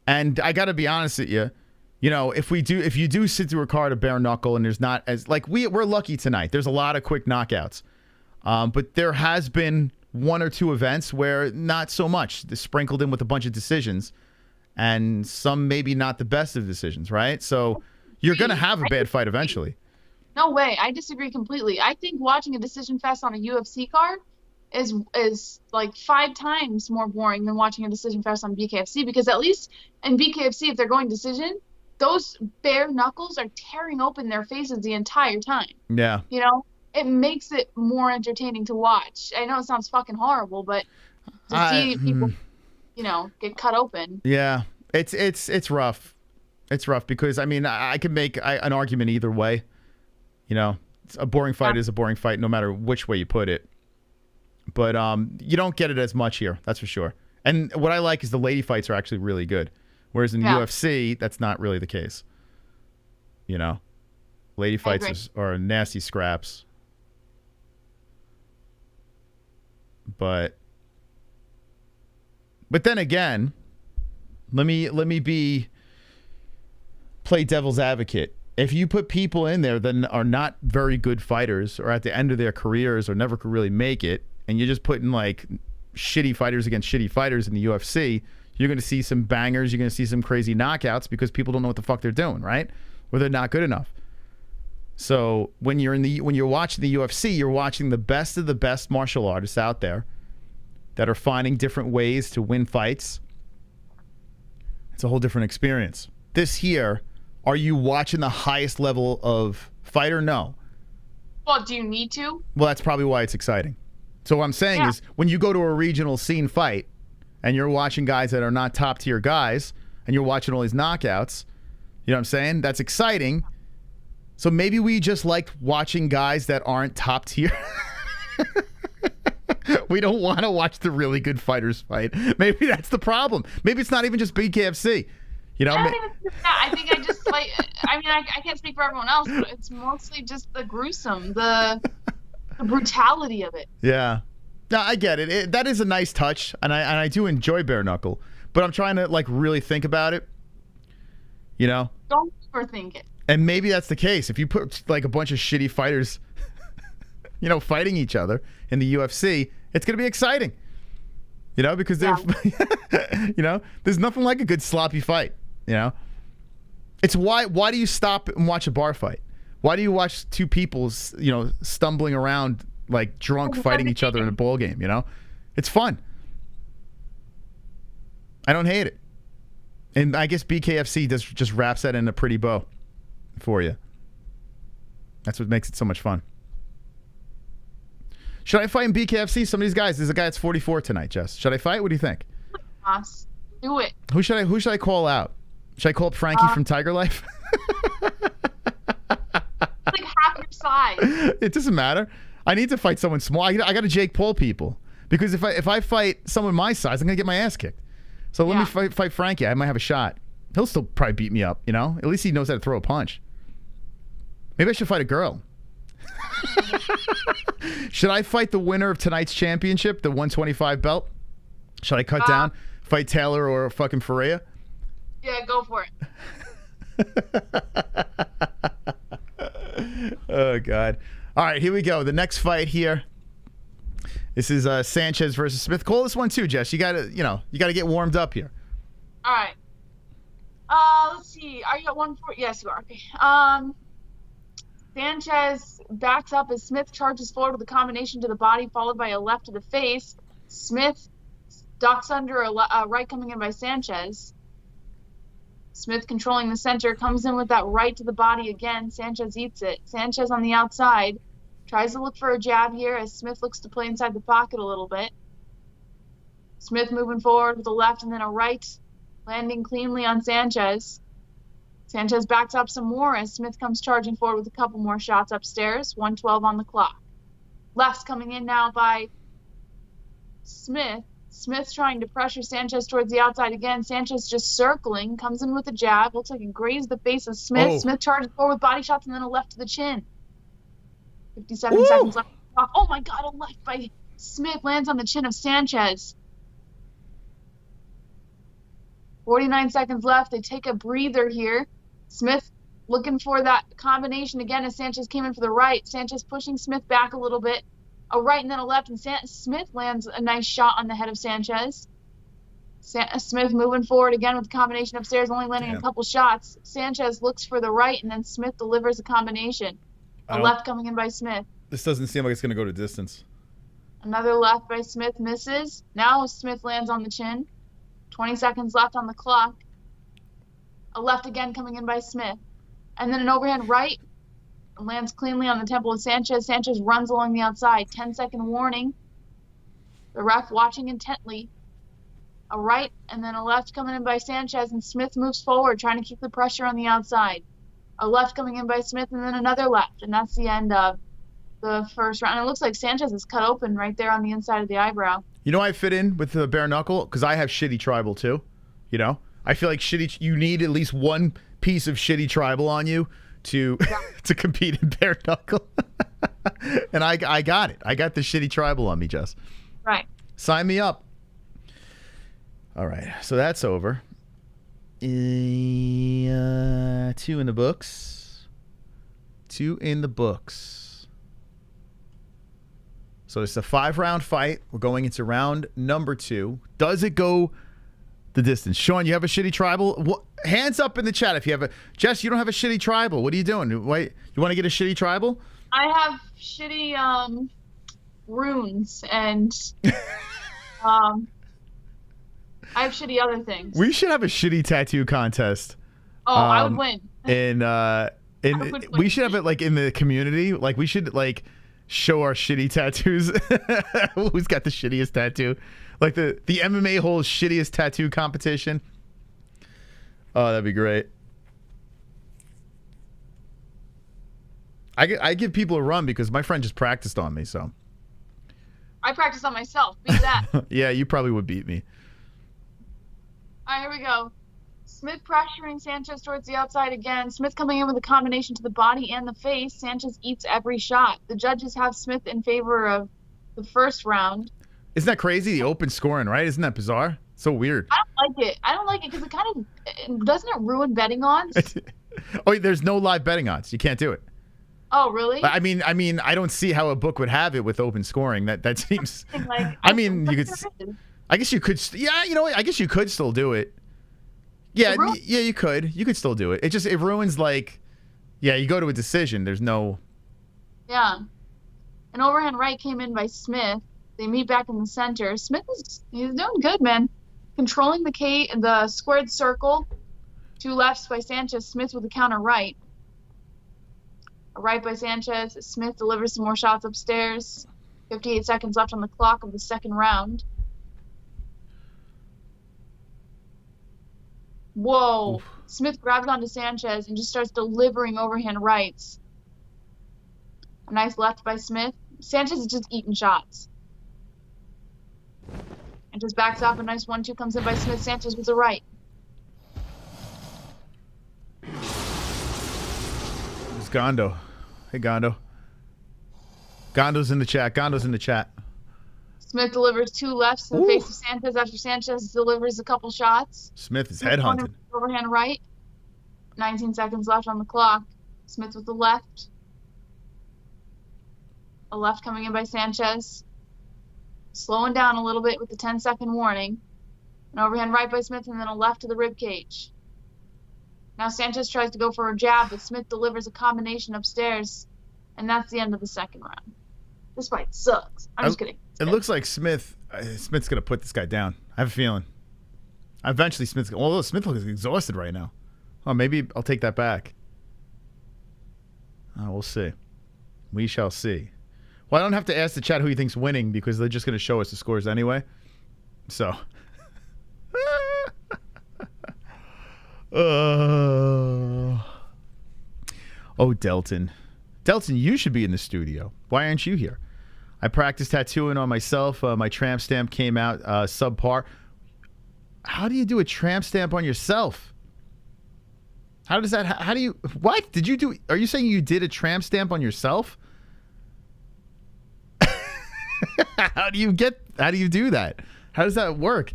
A: and I got to be honest with you. You know, if you do sit through a card of bare knuckle, and there's not as like we're lucky tonight. There's a lot of quick knockouts, but there has been one or two events where not so much. They're sprinkled in with a bunch of decisions, and some maybe not the best of decisions, right? So you're gonna have a bad fight eventually.
Q: No way. I disagree completely. I think watching a decision fest on a UFC card is like 5 times more boring than watching a decision fest on BKFC, because at least in BKFC, if they're going decision, those bare knuckles are tearing open their faces the entire time.
A: Yeah.
Q: You know, it makes it more entertaining to watch. I know it sounds fucking horrible, but to see people, you know, get cut open.
A: Yeah. It's rough. It's rough because, I mean, I could make an argument either way. You know, a boring fight is a boring fight no matter which way you put it. But you don't get it as much here, that's for sure. And what I like is the lady fights are actually really good. Whereas in the UFC, that's not really the case. You know, lady fights are nasty scraps. But then again, let me play devil's advocate. If you put people in there that are not very good fighters or at the end of their careers or never could really make it, and you're just putting like shitty fighters against shitty fighters in the UFC, you're going to see some bangers, you're going to see some crazy knockouts because people don't know what the fuck they're doing, right? Or they're not good enough. So when you're watching the UFC, you're watching the best of the best martial artists out there that are finding different ways to win fights. It's a whole different experience. This here, are you watching the highest level of fighter? No.
Q: Well, do you need to?
A: Well, that's probably why it's exciting. So what I'm saying is when you go to a regional scene fight and you're watching guys that are not top tier guys and you're watching all these knockouts, you know what I'm saying? That's exciting. So maybe we just like watching guys that aren't top tier. We don't want to watch the really good fighters fight. Maybe that's the problem. Maybe it's not even just BKFC. You know,
Q: I think I just like. I mean, I can't speak for everyone else, but it's mostly just the gruesome, the brutality of it.
A: Yeah, no, I get it. That is a nice touch, and I do enjoy bare knuckle. But I'm trying to like really think about it. You know,
Q: don't overthink it.
A: And maybe that's the case. If you put like a bunch of shitty fighters, you know, fighting each other in the UFC, it's going to be exciting. You know, because they're, you know, there's nothing like a good sloppy fight. You know, it's why do you stop and watch a bar fight? Why do you watch two people, you know, stumbling around like drunk fighting each other in a ball game? You know, it's fun. I don't hate it. And I guess BKFC just wraps that in a pretty bow for you. That's what makes it so much fun. Should I fight in BKFC? Some of these guys. There's a guy that's 44 tonight, Jess. Should I fight? What do you think?
Q: Us. Do it.
A: Who should I call out? Should I call up Frankie from Tiger Life?
Q: Like half your size.
A: It doesn't matter. I need to fight someone small. I got to Jake Paul people. Because if I fight someone my size, I'm going to get my ass kicked. So let me fight Frankie. I might have a shot. He'll still probably beat me up, you know? At least he knows how to throw a punch. Maybe I should fight a girl. Should I fight the winner of tonight's championship, the 125 belt? Should I cut down? Fight Taylor or fucking Ferea?
Q: Yeah, go for it.
A: Oh, God. All right, here we go. The next fight here. This is Sanchez versus Smith. Call this one too, Jess. You gotta get warmed up here.
Q: All right. Let's see. Are you at 140? Yes, you are. Okay. Sanchez backs up as Smith charges forward with a combination to the body, followed by a left to the face. Smith ducks under a right coming in by Sanchez. Smith controlling the center, comes in with that right to the body again. Sanchez eats it. Sanchez on the outside. Tries to look for a jab here as Smith looks to play inside the pocket a little bit. Smith moving forward with a left and then a right, landing cleanly on Sanchez. Sanchez backs up some more as Smith comes charging forward with a couple more shots upstairs. 1:12 on the clock. Left's coming in now by Smith. Smith's trying to pressure Sanchez towards the outside again. Sanchez just circling, comes in with a jab. Looks like it grazed the face of Smith.
A: Oh.
Q: Smith charges forward with body shots and then a left to the chin. 57 seconds left. Oh my God, a left by Smith lands on the chin of Sanchez. 49 seconds left. They take a breather here. Smith looking for that combination again as Sanchez came in for the right. Sanchez pushing Smith back a little bit. A right and then a left, and Smith lands a nice shot on the head of Sanchez. Smith moving forward again with the combination upstairs, only landing a couple shots. Sanchez looks for the right, and then Smith delivers a combination. A left coming in by Smith.
A: This doesn't seem like it's going to go to distance.
Q: Another left by Smith misses. Now Smith lands on the chin. 20 seconds left on the clock. A left again coming in by Smith. And then an overhand right. Lands cleanly on the temple of Sanchez. Sanchez runs along the outside. 10-second warning. The ref watching intently. A right and then a left coming in by Sanchez. And Smith moves forward, trying to keep the pressure on the outside. A left coming in by Smith and then another left. And that's the end of the first round. And it looks like Sanchez is cut open right there on the inside of the eyebrow.
A: You know I fit in with the bare knuckle? Because I have shitty tribal too. You know? I feel like you need at least one piece of shitty tribal on you to to compete in bare knuckle. And I got it. I got the shitty tribal on me, Jess.
Q: Right.
A: Sign me up. All right. So that's over. 2 in the books. 2 in the books. So it's a 5-round fight. We're going into round number 2. Does it go the distance? Sean, you have a shitty tribal? Hands up in the chat if you have a... Jess, you don't have a shitty tribal. What are you doing? Wait, you want to get a shitty tribal?
Q: I have shitty runes and I have shitty other things.
A: We should have a shitty tattoo contest.
Q: Oh, I would win.
A: And we should have it like in the community. Like we should like show our shitty tattoos. Who's got the shittiest tattoo? Like the MMA-Holes shittiest tattoo competition. Oh, that'd be great. I give people a run because my friend just practiced on me, so.
Q: I practiced on myself. Beat that.
A: Yeah, you probably would beat me.
Q: All right, here we go. Smith pressuring Sanchez towards the outside again. Smith coming in with a combination to the body and the face. Sanchez eats every shot. The judges have Smith in favor of the first round.
A: Isn't that crazy? The open scoring, right? Isn't that bizarre? So weird.
Q: I don't like it. I don't like it because it kind of doesn't it ruin betting odds?
A: Oh, there's no live betting odds. You can't do it.
Q: Oh, really?
A: I mean, I don't see how a book would have it with open scoring. That seems. I mean, you could. I guess you could. Yeah, you know what? I guess you could still do it. Yeah, yeah, you could. You could still do it. It ruins like. Yeah, you go to a decision. There's no.
Q: Yeah. An overhand right came in by Smith. They meet back in the center. Smith he's doing good, man. Controlling the squared circle. 2 lefts by Sanchez. Smith with a counter right. A right by Sanchez. Smith delivers some more shots upstairs. 58 seconds left on the clock of the second round. Whoa. Oof. Smith grabs onto Sanchez and just starts delivering overhand rights. A nice left by Smith. Sanchez is just eating shots. And just backs off. A nice 1-2 comes in by Smith. Sanchez with a right.
A: It's Gondo. Hey, Gondo. Gondo's in the chat. Gondo's in the chat.
Q: Smith delivers 2 lefts to the face of Sanchez after Sanchez delivers a couple shots.
A: Smith is headhunted.
Q: Overhand right. 19 seconds left on the clock. Smith with the left. A left coming in by Sanchez. Slowing down a little bit with the 10-second warning. An overhand right by Smith and then a left to the rib cage. Now Sanchez tries to go for a jab, but Smith delivers a combination upstairs. And that's the end of the second round. This fight sucks. I'm just kidding.
A: It looks like Smith's going to put this guy down. I have a feeling. Eventually although Smith looks exhausted right now. Oh, maybe I'll take that back. We'll see. We shall see. Well, I don't have to ask the chat who he thinks winning because they're just going to show us the scores anyway. So. Oh, Delton. Delton, you should be in the studio. Why aren't you here? I practiced tattooing on myself. My tramp stamp came out subpar. How do you do a tramp stamp on yourself? How do you, what? Did you do, are you saying you did a tramp stamp on yourself? How do you do that? How does that work?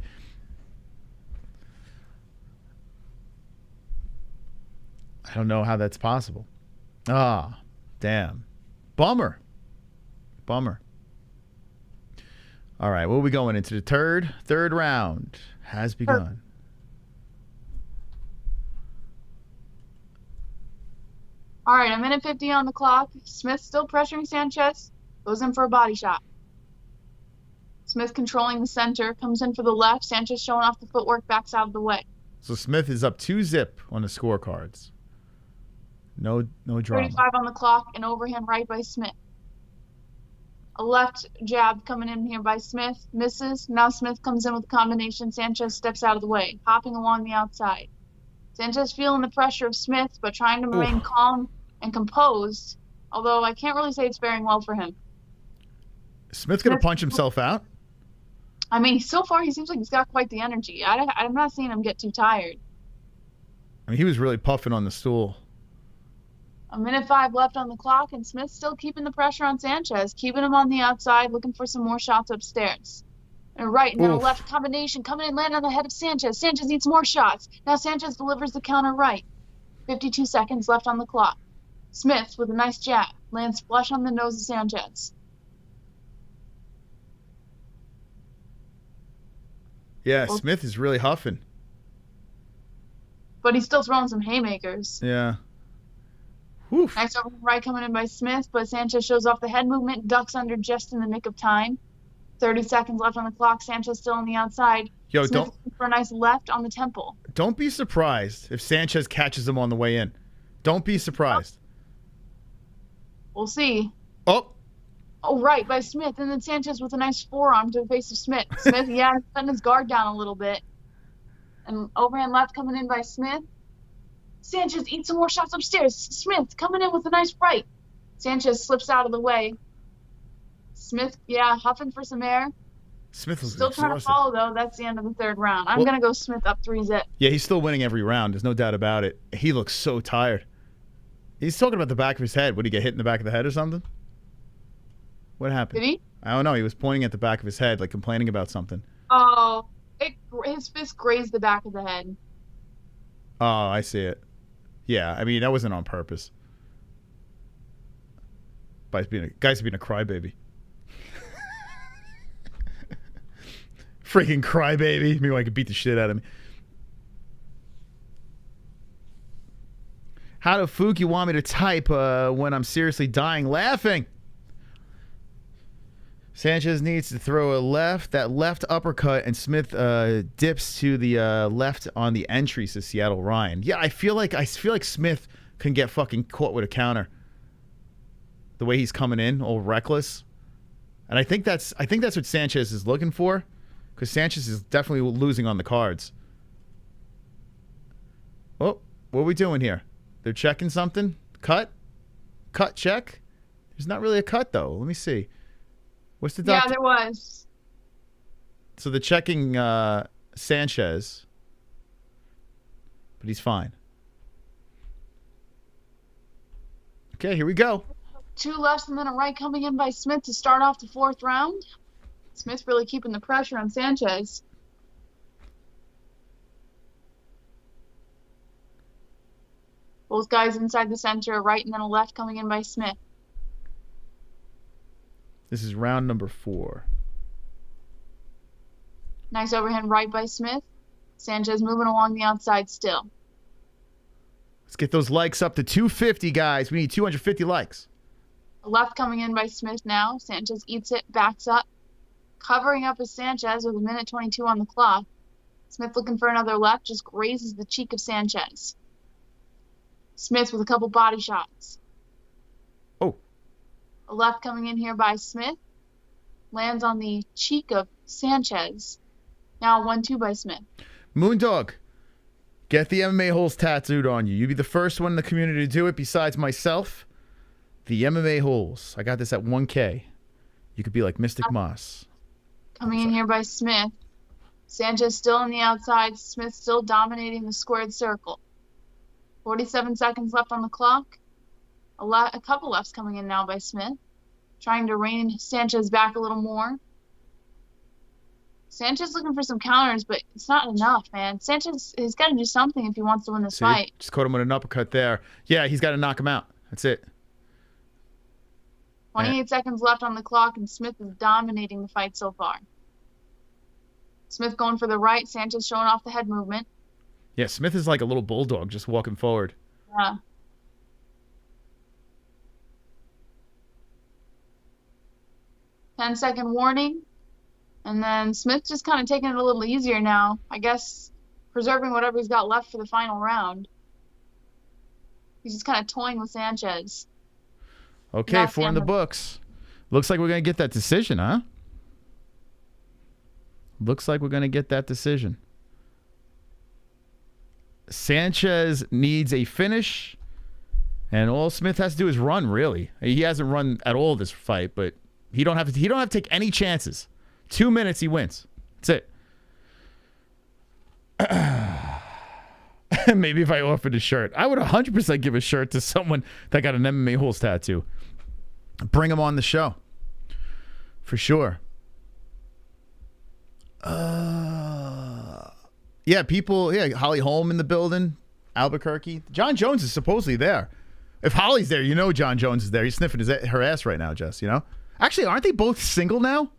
A: I don't know how that's possible. Ah, damn. Bummer. All right, what are we going into? The third round has begun.
Q: All right, 1:50 on the clock. Smith still pressuring Sanchez. Goes in for a body shot. Smith controlling the center. Comes in for the left. Sanchez showing off the footwork. Backs out of the way.
A: So Smith is up 2-0 on the scorecards. No drama.
Q: 35 on the clock. An overhand right by Smith. A left jab coming in here by Smith. Misses. Now Smith comes in with a combination. Sanchez steps out of the way. Hopping along the outside. Sanchez feeling the pressure of Smith, but trying to remain calm and composed. Although I can't really say it's faring well for him.
A: Smith's going to punch himself out?
Q: I mean, so far he seems like he's got quite the energy. I'm not seeing him get too tired.
A: I mean, he was really puffing on the stool.
Q: 1:05 left on the clock, and Smith's still keeping the pressure on Sanchez, keeping him on the outside, looking for some more shots upstairs. And a right and then a left combination coming in, landing on the head of Sanchez. Sanchez needs more shots. Now Sanchez delivers the counter right. 52 seconds left on the clock. Smith with a nice jab lands flush on the nose of Sanchez.
A: Yeah, Smith is really huffing.
Q: But he's still throwing some haymakers.
A: Yeah.
Q: Whew. Nice over right coming in by Smith, but Sanchez shows off the head movement, ducks under just in the nick of time. 30 seconds left on the clock. Sanchez still on the outside.
A: Yo,
Q: Smith
A: don't
Q: for a nice left on the temple.
A: Don't be surprised if Sanchez catches him on the way in. Don't be surprised.
Q: We'll see.
A: Oh,
Q: right by Smith, and then Sanchez with a nice forearm to the face of Smith. Smith, yeah, letting his guard down a little bit. And overhand left coming in by Smith. Sanchez eats some more shots upstairs. Smith coming in with a nice right. Sanchez slips out of the way. Smith, yeah, huffing for some air.
A: Smith was
Q: still trying to follow, though. That's the end of the third round. I'm going to go Smith up 3-0.
A: Yeah, he's still winning every round. There's no doubt about it. He looks so tired. He's talking about the back of his head. Would he get hit in the back of the head or something? What happened?
Q: Did he?
A: I don't know. He was pointing at the back of his head, like complaining about something.
Q: Oh, his fist grazed the back of the head.
A: Oh, I see it. Yeah, I mean, that wasn't on purpose. Guy's being a crybaby. Freaking crybaby. Maybe I could beat the shit out of me. How the fuck you want me to type when I'm seriously dying laughing? Sanchez needs to throw a left, that left uppercut, and Smith dips to the left on the entry, says Seattle Ryan. Yeah, I feel like Smith can get fucking caught with a counter. The way he's coming in, all reckless. And I think that's what Sanchez is looking for, because Sanchez is definitely losing on the cards. Oh, what are we doing here? They're checking something? Cut? Cut check? There's not really a cut, though. Let me see. What's the doctor?
Q: Yeah, there was.
A: So they're checking Sanchez, but he's fine. Okay, here we go.
Q: 2 lefts and then a right coming in by Smith to start off the 4th round. Smith really keeping the pressure on Sanchez. Both guys inside the center, a right and then a left coming in by Smith.
A: This is round number 4.
Q: Nice overhand right by Smith. Sanchez moving along the outside still.
A: Let's get those likes up to 250, guys. We need 250 likes.
Q: A left coming in by Smith now. Sanchez eats it, backs up. Covering up is Sanchez with 1:22 on the clock. Smith looking for another left, just grazes the cheek of Sanchez. Smith with a couple body shots.
A: Oh.
Q: A left coming in here by Smith. Lands on the cheek of Sanchez. Now 1-2 by Smith.
A: Moondog, get the MMA-Holes tattooed on you. You'd be the first one in the community to do it besides myself. The MMA-Holes. I got this at 1K. You could be like Mystic Moss.
Q: Coming in here by Smith. Sanchez still on the outside. Smith still dominating the squared circle. 47 seconds left on the clock. A couple lefts coming in now by Smith. Trying to rein Sanchez back a little more. Sanchez looking for some counters, but it's not enough, man. Sanchez has got to do something if he wants to win this fight.
A: Just caught him with an uppercut there. Yeah, he's got to knock him out. That's it.
Q: 28 seconds left on the clock, and Smith is dominating the fight so far. Smith going for the right. Sanchez showing off the head movement.
A: Yeah, Smith is like a little bulldog just walking forward.
Q: Yeah. Ten-second warning. And then Smith just kind of taking it a little easier now. I guess preserving whatever he's got left for the final round. He's just kind of toying with Sanchez.
A: Okay, 4 in the books. Looks like we're going to get that decision, huh? Looks like we're going to get that decision. Sanchez needs a finish, and all Smith has to do is run, really. He hasn't run at all this fight, but he don't have to take any chances. 2 minutes, he wins. That's it. Maybe if I offered a shirt. I would 100% give a shirt to someone that got an MMA-Holes tattoo. Bring him on the show. For sure. Yeah, people. Yeah, Holly Holm in the building. Albuquerque. John Jones is supposedly there. If Holly's there, you know John Jones is there. He's sniffing her ass right now, Jess, you know? Actually, aren't they both single now?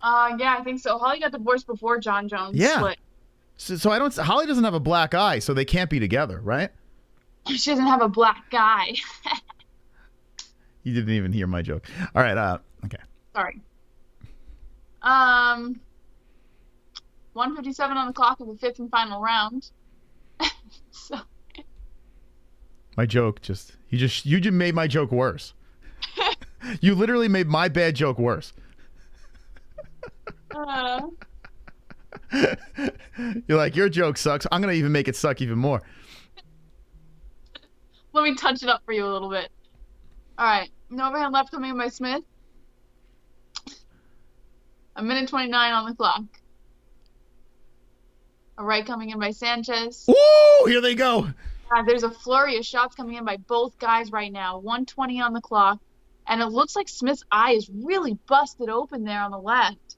Q: Yeah, I think so. Holly got divorced before John Jones split.
A: So I don't. Holly doesn't have a black eye, so they can't be together, right?
Q: She doesn't have a black guy.
A: You didn't even hear my joke. All right. Okay.
Q: Sorry. 1:57 on the clock of the 5th and final round. So.
A: My joke you just made my joke worse. You literally made my bad joke worse. You're like, your joke sucks. I'm gonna even make it suck even more.
Q: Let me touch it up for you a little bit. All right, an overhand left coming in by Smith. 1:29 on the clock. A right coming in by Sanchez.
A: Woo! Here they go.
Q: There's a flurry of shots coming in by both guys right now. 1:20 on the clock. And it looks like Smith's eye is really busted open there on the left.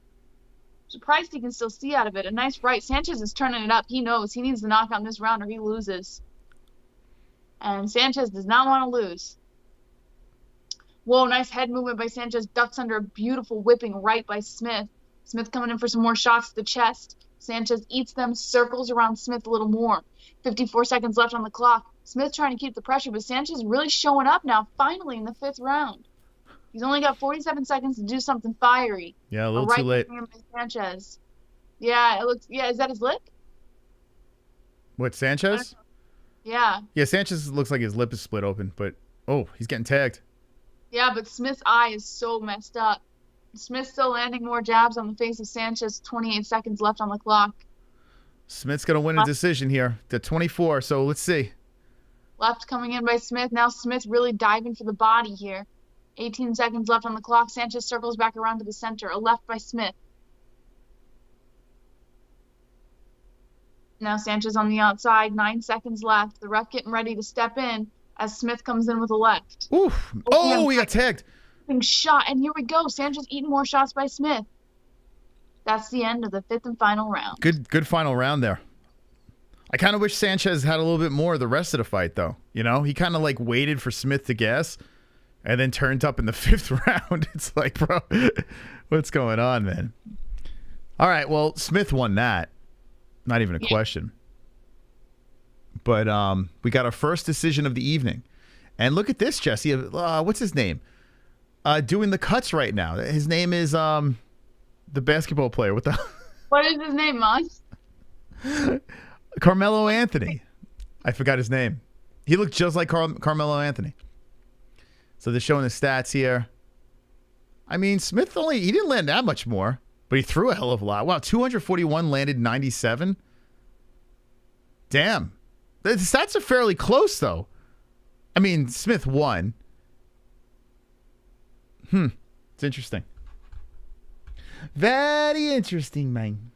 Q: Surprised he can still see out of it. A nice right. Sanchez is turning it up. He knows he needs to knock out this round or he loses. And Sanchez does not want to lose. Whoa, nice head movement by Sanchez. Ducks under a beautiful whipping right by Smith. Smith coming in for some more shots to the chest. Sanchez eats them, circles around Smith a little more. 54 seconds left on the clock. Smith trying to keep the pressure, but Sanchez really showing up now, finally in the 5th round. He's only got 47 seconds to do something fiery.
A: Yeah, a little too late.
Q: Sanchez. Yeah, it looks. Yeah, is that his lip?
A: What, Sanchez?
Q: Yeah.
A: Yeah, Sanchez looks like his lip is split open, but oh, he's getting tagged.
Q: Yeah, but Smith's eye is so messed up. Smith's still landing more jabs on the face of Sanchez. 28 seconds left on the clock.
A: Smith's gonna win a decision here. The 24. So let's see.
Q: Left coming in by Smith. Now Smith really diving for the body here. 18 seconds left on the clock. Sanchez circles back around to the center. A left by Smith. Now Sanchez on the outside. 9 seconds left. The ref getting ready to step in as Smith comes in with a left.
A: Oof. Oh, he got tagged.
Q: Shot. And here we go. Sanchez eating more shots by Smith. That's the end of the 5th and final round.
A: Good final round there. I kind of wish Sanchez had a little bit more of the rest of the fight, though. You know, he kind of like waited for Smith to gas and then turned up in the 5th round. It's like, bro, what's going on, man? All right, well, Smith won that. Not even a question. But we got our first decision of the evening. And look at this, Jesse. What's his name? Doing the cuts right now. His name is the basketball player. What
Q: is his name, Moss?
A: Carmelo Anthony. I forgot his name. He looked just like Carmelo Anthony. So they're showing the stats here. I mean, Smith he didn't land that much more, but he threw a hell of a lot. Wow, 241 landed 97. Damn. The stats are fairly close, though. I mean, Smith won. It's interesting. Very interesting, man.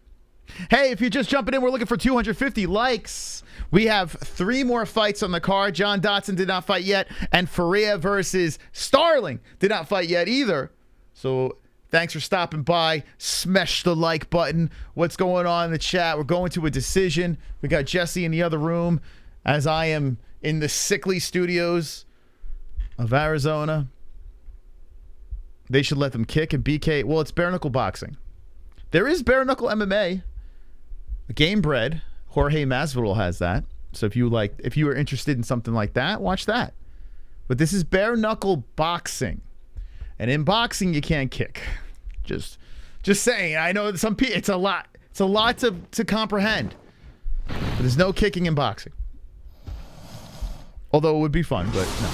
A: Hey, if you're just jumping in, we're looking for 250 likes. We have 3 more fights on the card. John Dodson did not fight yet, and Ferea versus Starling did not fight yet either. So thanks for stopping by. Smash the like button. What's going on in the chat? We're going to a decision. We got Jesse in the other room as I am in the sickly studios of Arizona. They should let them kick and BK. Well, it's bare knuckle boxing. There is bare knuckle MMA. Game Bread, Jorge Masvidal has that. So if you are interested in something like that, watch that. But this is bare knuckle boxing. And in boxing, you can't kick. Just saying. I know some people, it's a lot to comprehend. But there's no kicking in boxing. Although it would be fun, but no.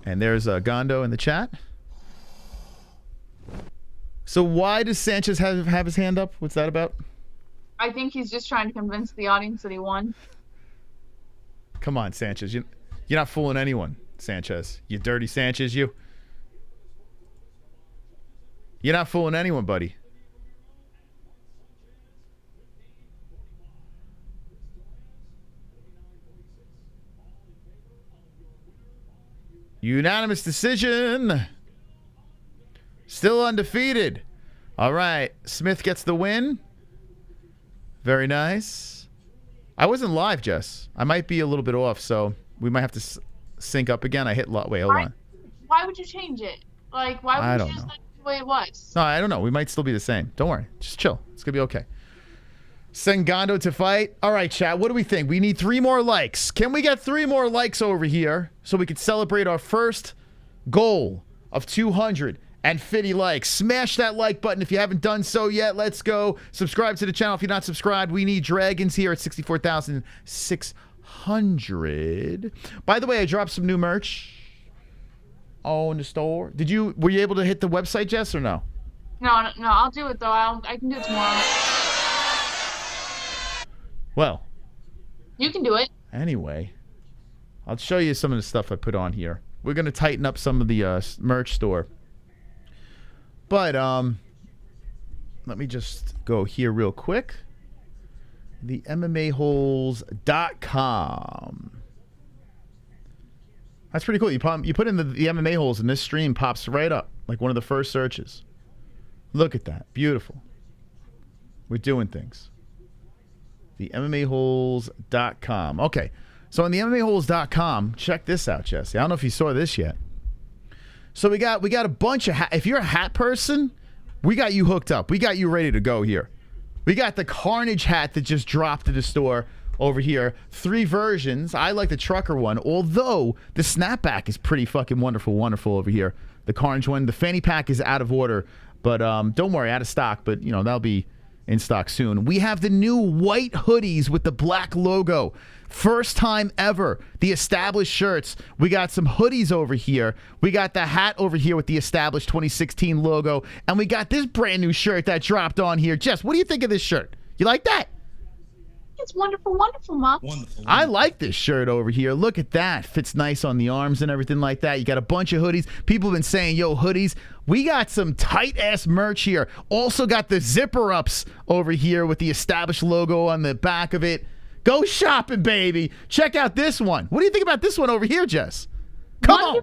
A: And there's Gondo in the chat. So why does Sanchez have his hand up? What's that about?
Q: I think he's just trying to convince the audience that he won.
A: Come on, Sanchez. You're not fooling anyone, Sanchez. You dirty Sanchez, you. You're not fooling anyone, buddy. Unanimous decision. Still undefeated. All right. Smith gets the win. Very nice. I wasn't live, Jess. I might be a little bit off, so we might have to sync up again. I hit wait, hold on.
Q: Why would you change it? Like, why would you just let it the way it was?
A: No, I don't know. We might still be the same. Don't worry. Just chill. It's going to be okay. Send Gondo to fight. All right, chat. What do we think? We need 3 more likes. Can we get 3 more likes over here so we could celebrate our first goal of 250 likes? Smash that like button if you haven't done so yet. Let's go. Subscribe to the channel if you're not subscribed. We need dragons here at 64,600. By the way, I dropped some new merch in the store. Were you able to hit the website, Jess, or no?
Q: No, I'll do it though. I can do it tomorrow.
A: Well,
Q: you can do it.
A: Anyway, I'll show you some of the stuff I put on here. We're going to tighten up some of the merch store. But let me just go here real quick. The MMA-Holes.com. That's pretty cool. You put in the MMA Holes and this stream pops right up like one of the first searches. Look at that. Beautiful. We're doing things. The MMA-Holes.com. Okay. So on the MMA-Holes.com, check this out, Jesse. I don't know if you saw this yet. So we got a bunch of if you're a hat person, we got you hooked up. We got you ready to go here. We got the Carnage hat that just dropped at the store over here. 3 versions. I like the trucker one, although the snapback is pretty fucking wonderful over here. The Carnage one. The fanny pack is out of order, but don't worry, out of stock, but you know, that'll be in stock soon. We have the new white hoodies with the black logo. First time ever. The established shirts. We got some hoodies over here. We got the hat over here with the established 2016 logo. And we got this brand new shirt that dropped on here. Jess, what do you think of this shirt? You like that?
Q: It's wonderful, wonderful, Mom.
B: Wonderful.
A: I like this shirt over here. Look at that. Fits nice on the arms and everything like that. You got a bunch of hoodies. People have been saying, yo, hoodies. We got some tight-ass merch here. Also got the zipper-ups over here with the established logo on the back of it. Go shopping, baby. Check out this one. What do you think about this one over here, Jess? Come on.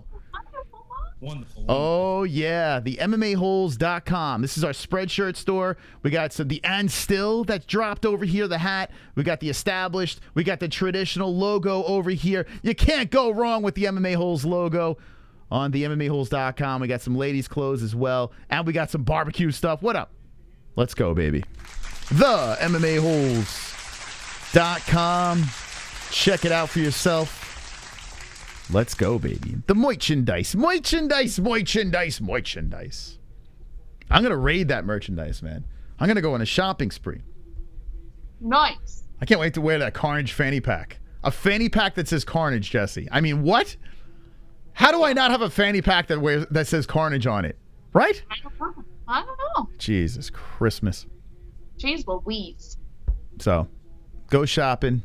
B: Wonderful.
A: Oh, yeah. The MMA-Holes.com. This is our Spreadshirt store. We got some the And Still that dropped over here, the hat. We got the established. We got the traditional logo over here. You can't go wrong with the MMA Holes logo on the MMA-Holes.com. We got some ladies' clothes as well. And we got some barbecue stuff. What up? Let's go, baby. The MMA-Holes.com. Check it out for yourself. Let's go, baby. The merchandise. I'm going to raid that merchandise, man. I'm going to go on a shopping spree.
Q: Nice.
A: I can't wait to wear that Carnage fanny pack. A fanny pack that says Carnage, Jesse. I mean, what? How do I not have a fanny pack that says Carnage on it? Right?
Q: I don't know.
A: Jesus Christmas.
Q: Jeez Louise.
A: So, go shopping.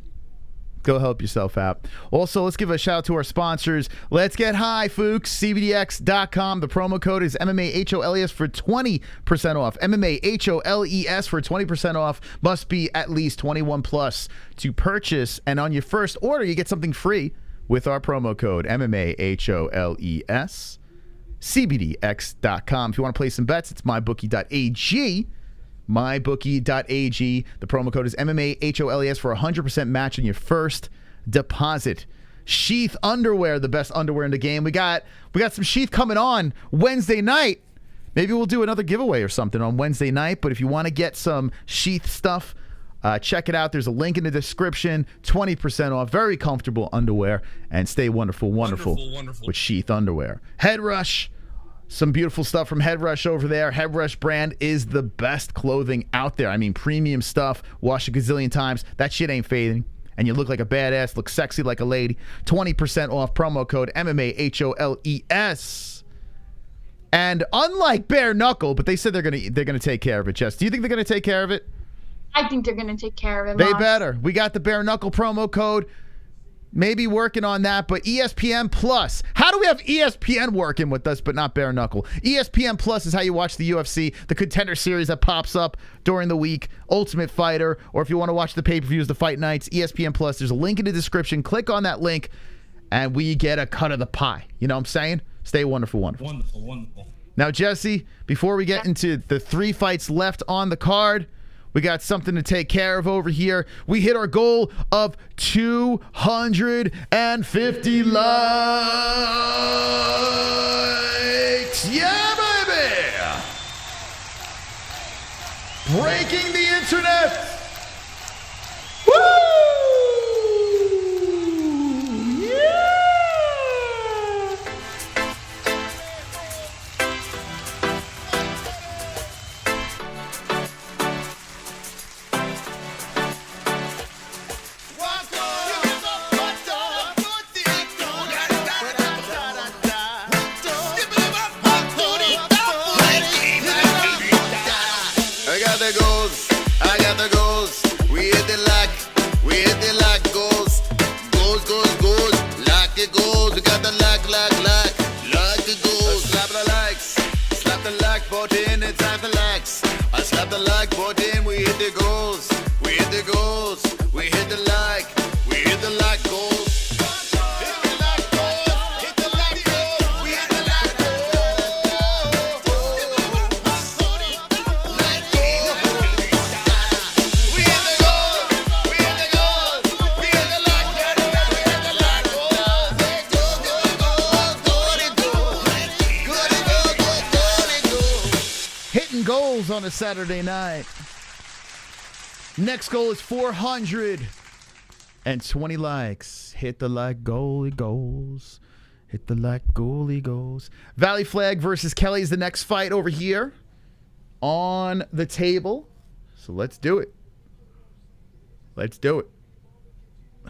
A: Go help yourself out. Also, let's give a shout out to our sponsors. Let's get high, folks. CBDX.com. The promo code is MMAHOLES for 20% off. MMAHOLES for 20% off. Must be at least 21 plus to purchase. And on your first order, you get something free with our promo code MMAHOLES. CBDX.com. If you want to play some bets, it's mybookie.ag. mybookie.ag. The promo code is MMAHOLES for 100% match on your first deposit. Sheath underwear, the best underwear in the game. We got some Sheath coming on Wednesday night. Maybe we'll do another giveaway or something on Wednesday night. But if you want to get some Sheath stuff, check it out. There's a link in the description. 20% off. Very comfortable underwear. And stay wonderful with Sheath underwear. Head Rush. Some beautiful stuff from Head Rush over there. Head Rush brand is the best clothing out there. I mean, premium stuff. Wash a gazillion times. That shit ain't fading. And you look like a badass. Look sexy like a lady. 20% off. Promo code MMAHOLES. And unlike Bare Knuckle, but they said they're gonna take care of it, Jess. Do you think they're gonna take care of it?
Q: I think they're gonna take care of it.
A: They better. We got the Bare Knuckle promo code. Maybe working on that, but ESPN Plus. How do we have ESPN working with us, but not Bare Knuckle? ESPN Plus is how you watch the UFC, the Contender Series that pops up during the week, Ultimate Fighter, or if you want to watch the pay-per-views, the fight nights, ESPN Plus. There's a link in the description. Click on that link, and we get a cut of the pie. You know what I'm saying? Stay wonderful.
B: Wonderful.
A: Now, Jesse, before we get into the 3 fights left on the card, we got something to take care of over here. We hit our goal of 250 likes. Yeah, baby! Breaking the internet. Woo! Yeah!
C: I got the goals. We hit the lock goals. Goals. Lock it goals. We got the lock it goals. Slap the likes. Slap the like button. It's time for likes. I slap the like button. We hit the goals. We hit the goals. We hit the like. We hit the like goals. We
A: on a Saturday night. Next goal is 420 likes. Hit the like goalie goals. Hit the like goalie goals. Vallie-Flagg versus Kelly is the next fight over here on the table. So let's do it. Let's do it.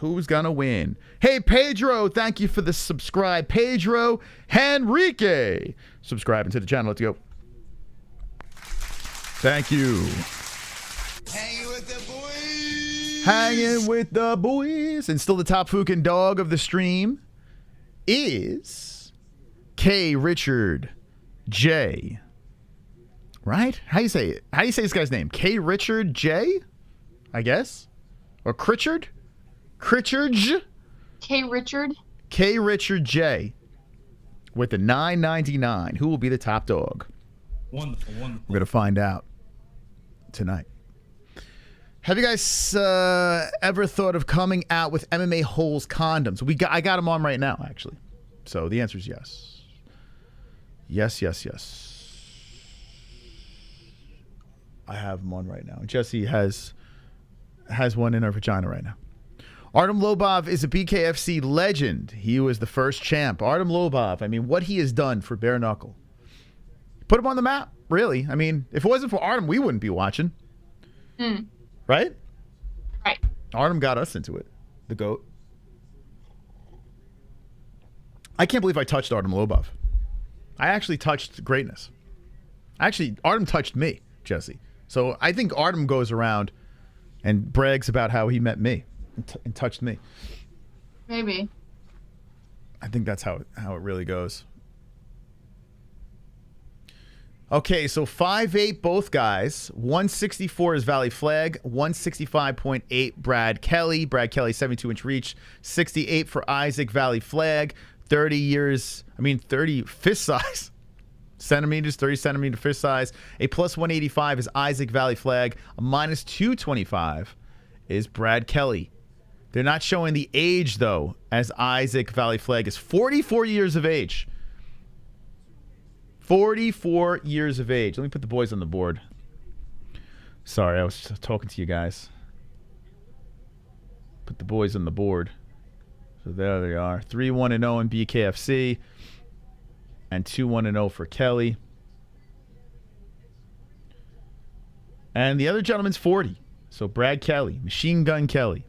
A: Who's gonna win? Hey, Pedro, thank you for the subscribe. Pedro Henrique. Subscribing to the channel. Let's go. Thank you.
C: Hanging with the boys.
A: Hanging with the boys. And still the top fucking dog of the stream is K. Richard J. Right? How do you say it? How do you say this guy's name? K. Richard J? I guess? Or Critchard? Critchard?
Q: K. Richard.
A: K. Richard J. With the $9.99. Who will be the top dog?
B: Wonderful, wonderful.
A: We're going to find out tonight. Have you guys ever thought of coming out with MMA-Holes condoms? I got them on right now, actually. So the answer is yes. Yes, yes, yes. I have them on right now. Jessie has one in her vagina right now. Artem Lobov is a BKFC legend. He was the first champ. Artem Lobov, I mean, what he has done for bare knuckle. Put him on the map, really. I mean, if it wasn't for Artem, we wouldn't be watching. Right?
Q: Right.
A: Artem got us into it. The GOAT. I can't believe I touched Artem Lobov. I actually touched greatness. Actually, Artem touched me, Jesse. So I think Artem goes around and brags about how he met me and touched me.
Q: Maybe.
A: I think that's how it really goes. Okay, so 5'8", both guys. 164 is Vallie-Flagg. 165.8 Brad Kelly. Brad Kelly, 72-inch reach. 68 for Isaac Vallie-Flagg. 30 fist size. Centimeters, 30 centimeter fist size. A plus 185 is Isaac Vallie-Flagg. A minus 225 is Brad Kelly. They're not showing the age, though, as Isaac Vallie-Flagg is 44 years of age. 44 years of age. Let me put the boys on the board. Sorry, I was talking to you guys. Put the boys on the board. So there they are. 3-1-0 in BKFC. And 2-1-0 for Kelly. And the other gentleman's 40. So Brad Kelly. Machine Gun Kelly.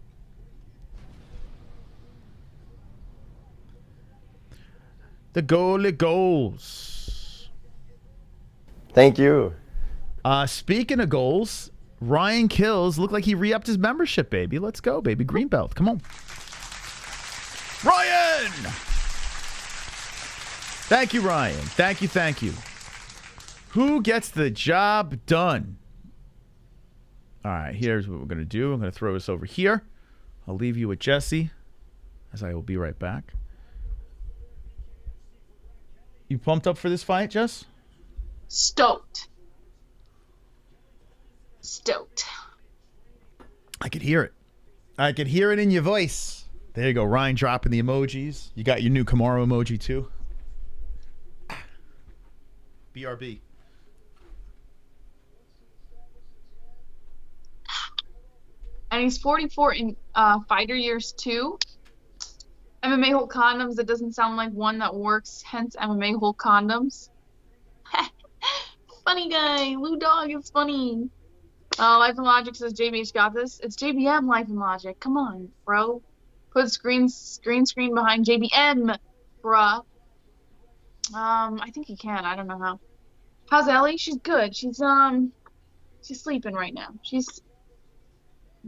A: The goalie goals.
I: Thank you.
A: Speaking of goals, Ryan Kills looked like he re-upped his membership, baby. Let's go, baby. Green belt. Come on. Ryan! Thank you, Ryan. Thank you, thank you. Who gets the job done? All right, here's what we're going to do. I'm going to throw this over here. I'll leave you with Jesse, as I will be right back. You pumped up for this fight, Jess?
Q: Stoked. Stoked.
A: I could hear it. I could hear it in your voice. There you go, Ryan dropping the emojis. You got your new Kamaru emoji, too. BRB.
Q: And he's 44 in fighter years, too. MMA hole condoms, that doesn't sound like one that works, hence MMA hole condoms. Funny guy. Lou Dog is funny. Life and Logic says JBH got this. It's JBM Life and Logic. Come on, bro. Put green screen behind JBM, bruh. I think he can. I don't know how. How's Ellie? She's good. She's sleeping right now. I'll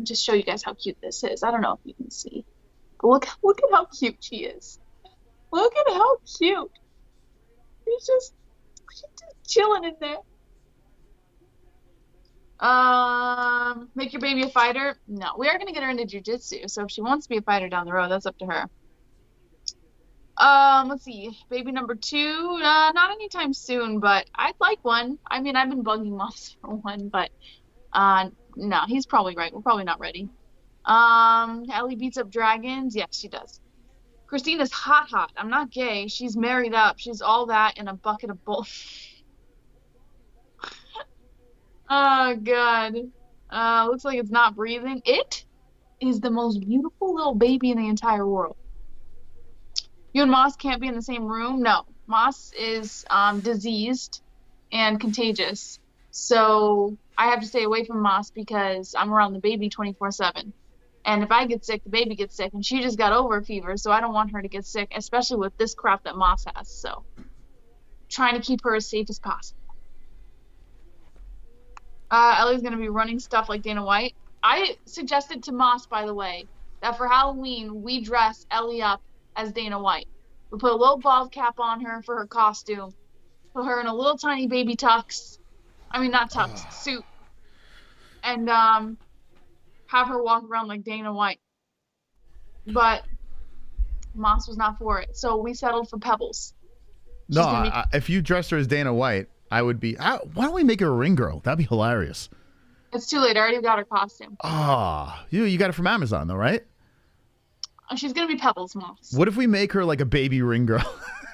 Q: just show you guys how cute this is. I don't know if you can see. But look at how cute she is. Look at how cute. She's just chilling in there. Make your baby a fighter? No, we are gonna get her into jiu-jitsu. So if she wants to be a fighter down the road, that's up to her. Let's see. Baby number 2, not anytime soon, but I'd like one. I mean, I've been bugging moms for one, but no, he's probably right. We're probably not ready. Ellie beats up dragons. Yes, she does. Christina's hot. I'm not gay. She's married up. She's all that in a bucket of bull. Oh, God. Looks like it's not breathing. It is the most beautiful little baby in the entire world. You and Moss can't be in the same room? No. Moss is diseased and contagious. So I have to stay away from Moss because I'm around the baby 24/7. And if I get sick, the baby gets sick. And she just got over a fever, so I don't want her to get sick, especially with this crap that Moss has. So trying to keep her as safe as possible. Ellie's going to be running stuff like Dana White. I suggested to Moss, by the way, that for Halloween, we dress Ellie up as Dana White. We put a little bald cap on her for her costume. Put her in a little tiny baby tux. I mean, not tux, suit. And have her walk around like Dana White. But Moss was not for it. So we settled for Pebbles.
A: No, if you dressed her as Dana White, I would be. Why don't we make her a ring girl? That'd be hilarious.
Q: It's too late. I already got her costume.
A: Ah, you got it from Amazon though, right?
Q: She's gonna be Pebbles, Moss.
A: What if we make her like a baby ring girl?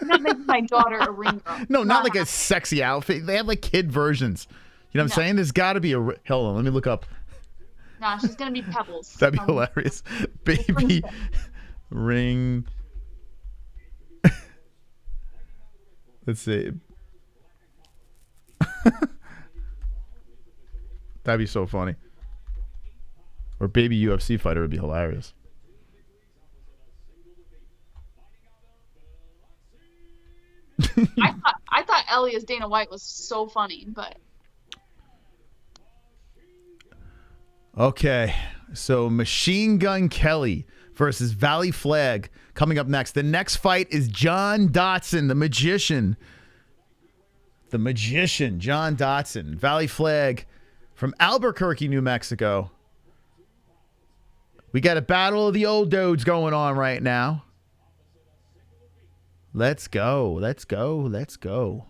Q: I'm not making my daughter a ring girl.
A: No, not like a sexy outfit. They have like kid versions. You know what I'm saying? There's got to be a. Hold on, let me look up.
Q: Nah, she's gonna be Pebbles.
A: That'd be hilarious. Baby ring. Let's see. That'd be so funny. Or baby UFC fighter would be hilarious.
Q: I thought Ellie as Dana White was so funny, but
A: okay. So Machine Gun Kelly versus Vallie-Flagg coming up next. The next fight is John Dodson, the magician. The magician, John Dodson. Vallie-Flagg from Albuquerque, New Mexico. We got a battle of the old dudes going on right now. Let's go. Let's go. Let's go.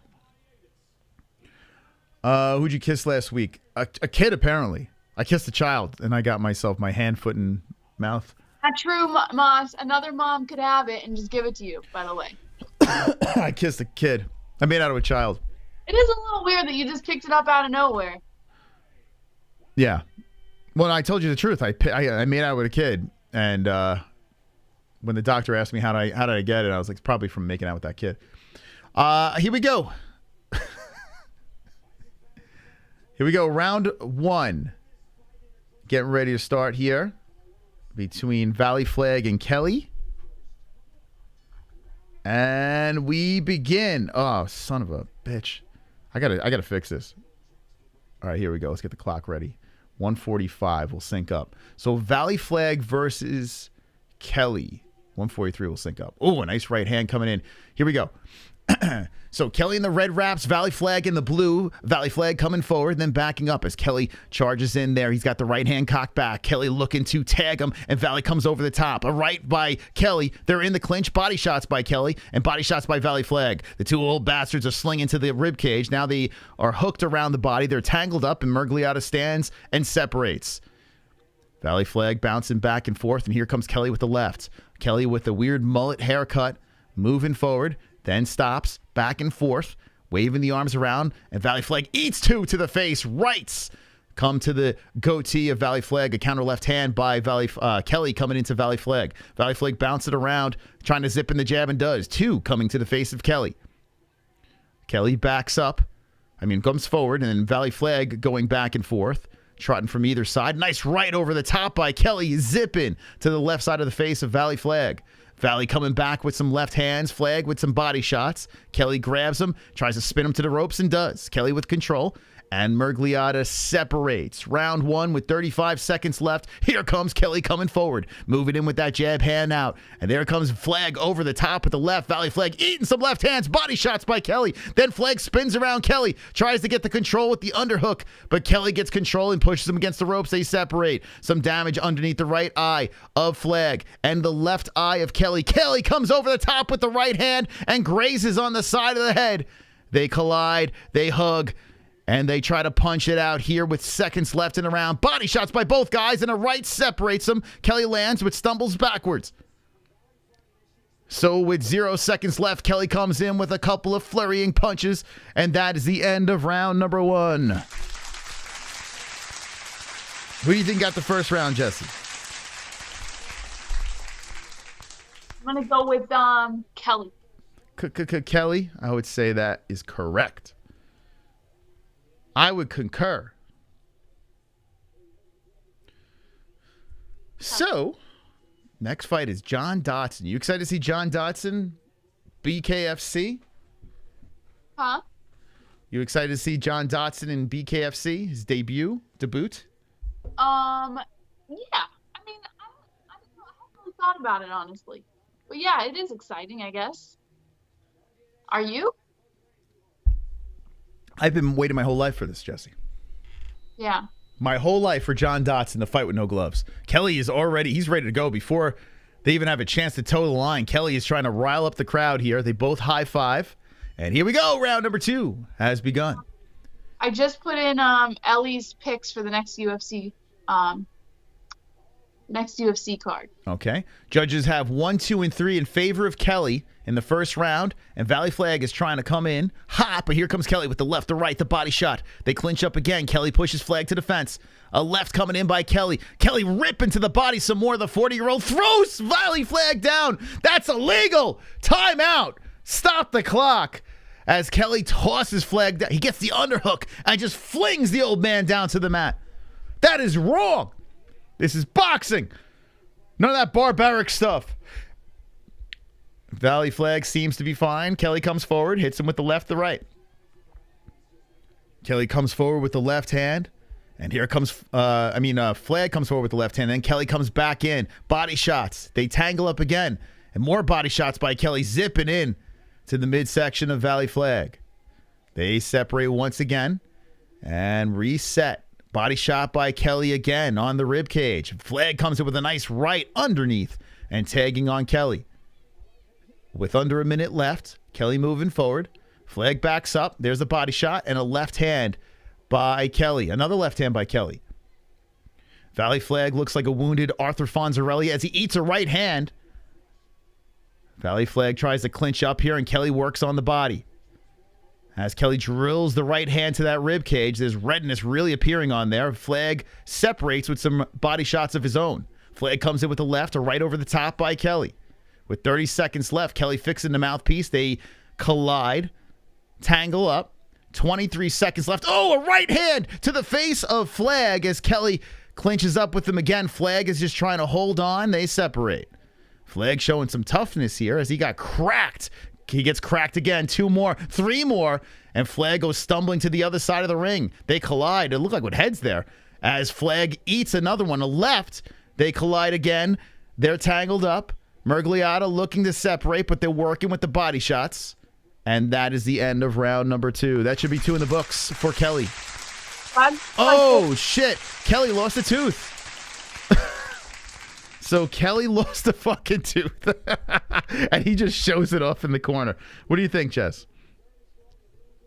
A: Who'd you kiss last week? A kid, apparently. I kissed a child, and I got myself my hand, foot, and mouth.
Q: not true, Moss. Another mom could have it and just give it to you, by the way.
A: I kissed a kid. I made out of a child.
Q: It is a little weird that you just picked it up out of nowhere.
A: Yeah. Well, I told you the truth. I made out with a kid, and when the doctor asked me how did I get it, I was like, it's probably from making out with that kid. Here we go. Here we go. Round one. Getting ready to start here between Vallie-Flagg and Kelly. And we begin. Oh, son of a bitch. I gotta fix this. All right, here we go. Let's get the clock ready. 1:45 will sync up. So Vallie-Flagg versus Kelly. 1:43 will sync up. Oh, a nice right hand coming in. Here we go. So Kelly in the red wraps, Vallie-Flagg in the blue. Vallie-Flagg coming forward, then backing up as Kelly charges in there. He's got the right hand cocked back. Kelly looking to tag him, and Vallie comes over the top. A right by Kelly. They're in the clinch. Body shots by Kelly and body shots by Vallie-Flagg. The two old bastards are slinging to the rib cage. Now they are hooked around the body. They're tangled up, and Murgliata stands and separates. Vallie-Flagg bouncing back and forth, and here comes Kelly with the left. Kelly with the weird mullet haircut, moving forward. Then stops, back and forth, waving the arms around, and Vallie-Flagg eats two to the face. Rights come to the goatee of Vallie-Flagg. A counter left hand by Kelly coming into Vallie-Flagg. Vallie-Flagg bouncing around, trying to zip in the jab, and does. Two coming to the face of Kelly. Kelly backs up, comes forward, and then Vallie-Flagg going back and forth, trotting from either side. Nice right over the top by Kelly, zipping to the left side of the face of Vallie-Flagg. Vallie coming back with some left hands, Flagg with some body shots. Kelly grabs him, tries to spin him to the ropes, and does. Kelly with control, and Murgliata separates. Round one with 35 seconds left. Here comes Kelly coming forward, moving in with that jab hand out. And there comes Flagg over the top with the left. Vallie-Flagg eating some left hands, body shots by Kelly. Then Flagg spins around Kelly, tries to get the control with the underhook, but Kelly gets control and pushes him against the ropes. They separate. Some damage underneath the right eye of Flagg and the left eye of Kelly. Kelly comes over the top with the right hand and grazes on the side of the head. They collide, they hug, and they try to punch it out here with seconds left in the round. Body shots by both guys, and a right separates them. Kelly lands but stumbles backwards. So with 0 seconds left, Kelly comes in with a couple of flurrying punches, and that is the end of round number one. Who do you think got the first round, Jesse?
Q: I'm gonna go with Kelly.
A: Kelly, I would say that is correct. I would concur. So, next fight is John Dodson. You excited to see John Dodson, BKFC?
Q: Huh?
A: You excited to see John Dodson in BKFC, his debut?
Q: Yeah. I mean, I haven't really thought about it, honestly. But yeah, it is exciting, I guess. Are you?
A: I've been waiting my whole life for this, Jesse.
Q: Yeah.
A: My whole life for John Dodson to fight with no gloves. Kelly is he's ready to go before they even have a chance to toe the line. Kelly is trying to rile up the crowd here. They both high five. And here we go. Round number 2 has begun.
Q: I just put in Ellie's picks for the next UFC card.
A: Okay. Judges have 1, 2, and 3 in favor of Kelly in the first round, and Vallie-Flagg is trying to come in hot, but here comes Kelly with the left, the right, the body shot. They clinch up again. Kelly pushes Flagg to the fence. A left coming in by Kelly. Kelly ripping to the body some more. The 40-year-old throws Vallie-Flagg down. That's illegal. Timeout. Stop the clock. As Kelly tosses Flagg down. He gets the underhook and just flings the old man down to the mat. That is wrong. This is boxing. None of that barbaric stuff. Vallie-Flagg seems to be fine. Kelly comes forward, hits him with the left, the right. Kelly comes forward with the left hand. And here comes, Flagg comes forward with the left hand. Then Kelly comes back in. Body shots. They tangle up again. And more body shots by Kelly zipping in to the midsection of Vallie-Flagg. They separate once again and reset. Body shot by Kelly again on the rib cage. Flagg comes in with a nice right underneath and tagging on Kelly. With under a minute left, Kelly moving forward. Flagg backs up. There's a body shot and a left hand by Kelly. Another left hand by Kelly. Vallie-Flagg looks like a wounded Arthur Fonzarelli as he eats a right hand. Vallie-Flagg tries to clinch up here and Kelly works on the body. As Kelly drills the right hand to that rib cage, there's redness really appearing on there. Flagg separates with some body shots of his own. Flagg comes in with the left, a right over the top by Kelly. With 30 seconds left, Kelly fixing the mouthpiece. They collide, tangle up. 23 seconds left. Oh, a right hand to the face of Flagg as Kelly clinches up with him again. Flagg is just trying to hold on. They separate. Flagg showing some toughness here as he got cracked. He gets cracked again. 2 more, 3 more, and Flagg goes stumbling to the other side of the ring. They collide. It looked like with heads there. As Flagg eats another one, a left, they collide again. They're tangled up. Mergliata looking to separate, but they're working with the body shots. And that is the end of round number 2. That should be 2 in the books for Kelly. Oh, shit. Kelly lost a tooth. So Kelly lost a fucking tooth. And he just shows it off in the corner. What do you think, Jess?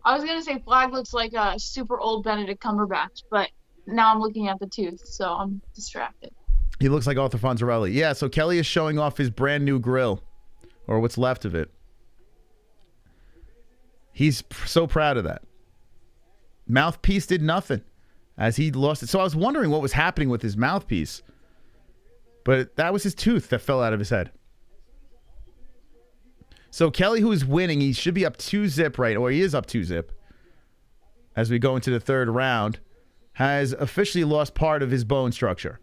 Q: I was going to say Flagg looks like a super old Benedict Cumberbatch, but now I'm looking at the tooth, so I'm distracted.
A: He looks like Arthur Fonzarelli. Yeah, so Kelly is showing off his brand new grill, or what's left of it. He's so proud of that. Mouthpiece did nothing as he lost it. So I was wondering what was happening with his mouthpiece. But that was his tooth that fell out of his head. So Kelly, who is winning, he should be up 2-0 right, or he is up 2-0 as we go into the third round, has officially lost part of his bone structure.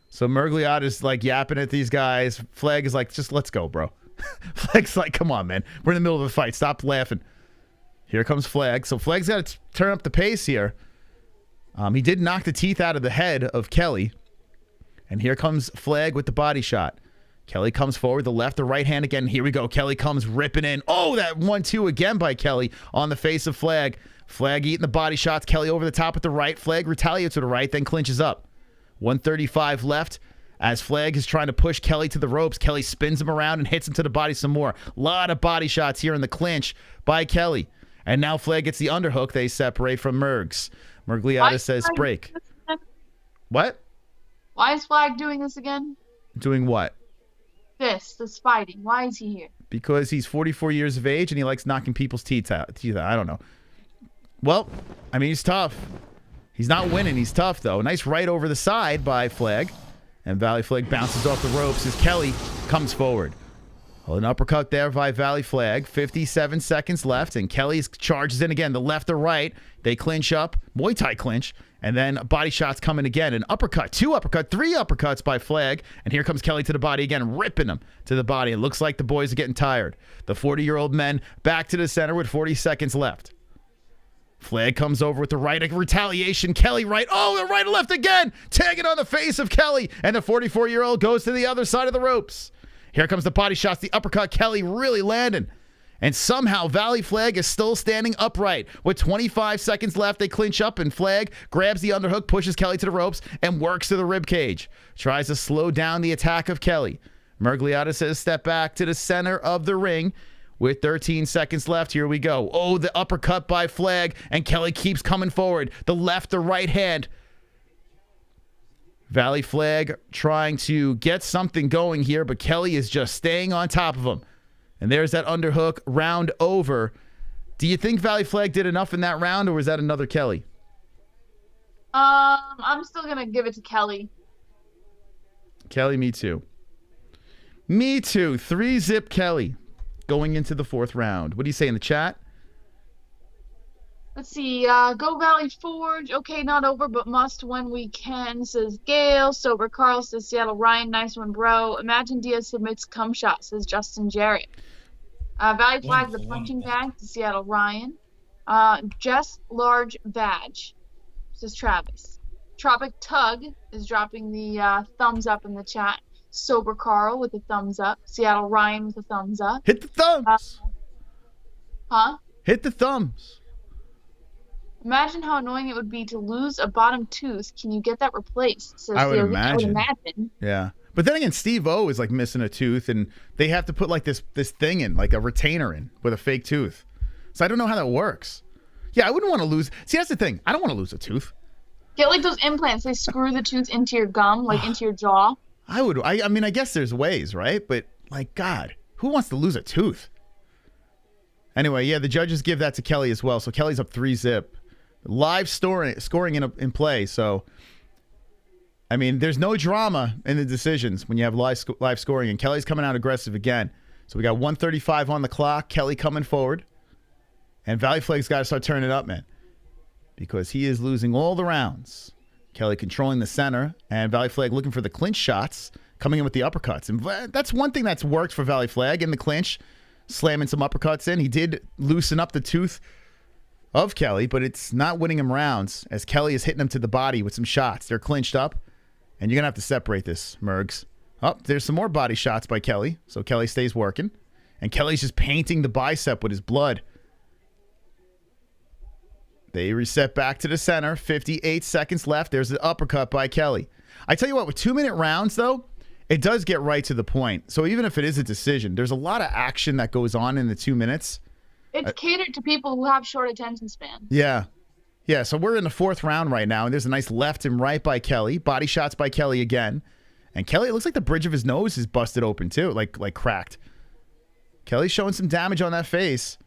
A: So Mergliata is like yapping at these guys. Flagg is like, just let's go, bro. Flagg's like, come on, man. We're in the middle of a fight. Stop laughing. Here comes Flagg. So Flagg's got to turn up the pace here. He did knock the teeth out of the head of Kelly. And here comes Flagg with the body shot. Kelly comes forward, the left, the right hand again. Here we go. Kelly comes ripping in. Oh, that 1-2 again by Kelly on the face of Flagg. Flagg eating the body shots. Kelly over the top with the right. Flagg retaliates with the right, then clinches up. 1:35 left. As Flagg is trying to push Kelly to the ropes, Kelly spins him around and hits him to the body some more. A lot of body shots here in the clinch by Kelly. And now Flagg gets the underhook. They separate from Mergs. Mergliata says break. What?
Q: Why is Flagg doing this again?
A: Doing what?
Q: This fighting. Why is he here?
A: Because he's 44 years of age and he likes knocking people's teeth out. I don't know. Well, I mean, he's tough. He's not winning. He's tough, though. Nice right over the side by Flagg. And Vallie-Flagg bounces off the ropes as Kelly comes forward. Well, an uppercut there by Vallie-Flagg. 57 seconds left, and Kelly charges in again. The left or right. They clinch up. Muay Thai clinch. And then body shots coming again. An uppercut, 2 uppercut, 3 uppercuts by Flagg. And here comes Kelly to the body again, ripping him to the body. It looks like the boys are getting tired. The 40-year-old men back to the center with 40 seconds left. Flagg comes over with the right retaliation. Kelly right. Oh, the right and left again. Tagging on the face of Kelly. And the 44-year-old goes to the other side of the ropes. Here comes the body shots. The uppercut. Kelly really landing. And somehow Vallie-Flagg is still standing upright. With 25 seconds left, they clinch up and Flagg grabs the underhook, pushes Kelly to the ropes, and works to the ribcage. Tries to slow down the attack of Kelly. Mergliata says step back to the center of the ring. With 13 seconds left, here we go. Oh, the uppercut by Flagg, and Kelly keeps coming forward. The left or right hand. Vallie-Flagg trying to get something going here, but Kelly is just staying on top of him. And there's that underhook, round over. Do you think Vallie-Flagg did enough in that round, or was that another Kelly?
Q: I'm still going to give it to Kelly.
A: Kelly, me too. Me too. 3-zip Kelly. Going into the 4th round. What do you say in the chat?
Q: Let's see. Go Valley Forge. Okay, not over, but must when we can, says Gail. Sober Carl says Seattle Ryan. Nice one, bro. Imagine Diaz submits cum shot, says Justin Jarrett. Vallie-Flagg, the punching bag, says Seattle Ryan. Jess Large Badge, says Travis. Tropic Tug is dropping the thumbs up in the chat. Sober Carl with a thumbs up. Seattle Ryan with a thumbs up.
A: Hit the thumbs.
Q: Huh?
A: Hit the thumbs.
Q: Imagine how annoying it would be to lose a bottom tooth. Can you get that replaced? Says
A: I would
Q: Theo.
A: imagine.
Q: I would imagine.
A: Yeah. But then again, Steve-O is like missing a tooth, and they have to put like this thing in, like a retainer in with a fake tooth. So I don't know how that works. Yeah, I wouldn't want to lose. See, that's the thing. I don't want to lose a tooth.
Q: Get like those implants. They screw the tooth into your gum, like into your jaw.
A: I would. I mean, I guess there's ways, right? But like, God, who wants to lose a tooth? Anyway, yeah, the judges give that to Kelly as well. So Kelly's up 3-zip. Live scoring in play. So, I mean, there's no drama in the decisions when you have live scoring. And Kelly's coming out aggressive again. So we got 1:35 on the clock. Kelly coming forward. And Vallie-Flagg's got to start turning it up, man. Because he is losing all the rounds. Kelly controlling the center, and Vallie-Flagg looking for the clinch shots, coming in with the uppercuts. And that's one thing that's worked for Vallie-Flagg in the clinch, slamming some uppercuts in. He did loosen up the tooth of Kelly, but it's not winning him rounds as Kelly is hitting him to the body with some shots. They're clinched up, and you're going to have to separate this, Mergs. Oh, there's some more body shots by Kelly, so Kelly stays working. And Kelly's just painting the bicep with his blood. They reset back to the center. 58 seconds left. There's the uppercut by Kelly. I tell you what, with 2-minute rounds, though, it does get right to the point. So even if it is a decision, there's a lot of action that goes on in the 2 minutes.
Q: It's catered to people who have short attention span.
A: Yeah. Yeah, so we're in the 4th round right now, and there's a nice left and right by Kelly. Body shots by Kelly again. And Kelly, it looks like the bridge of his nose is busted open, too, like cracked. Kelly's showing some damage on that face.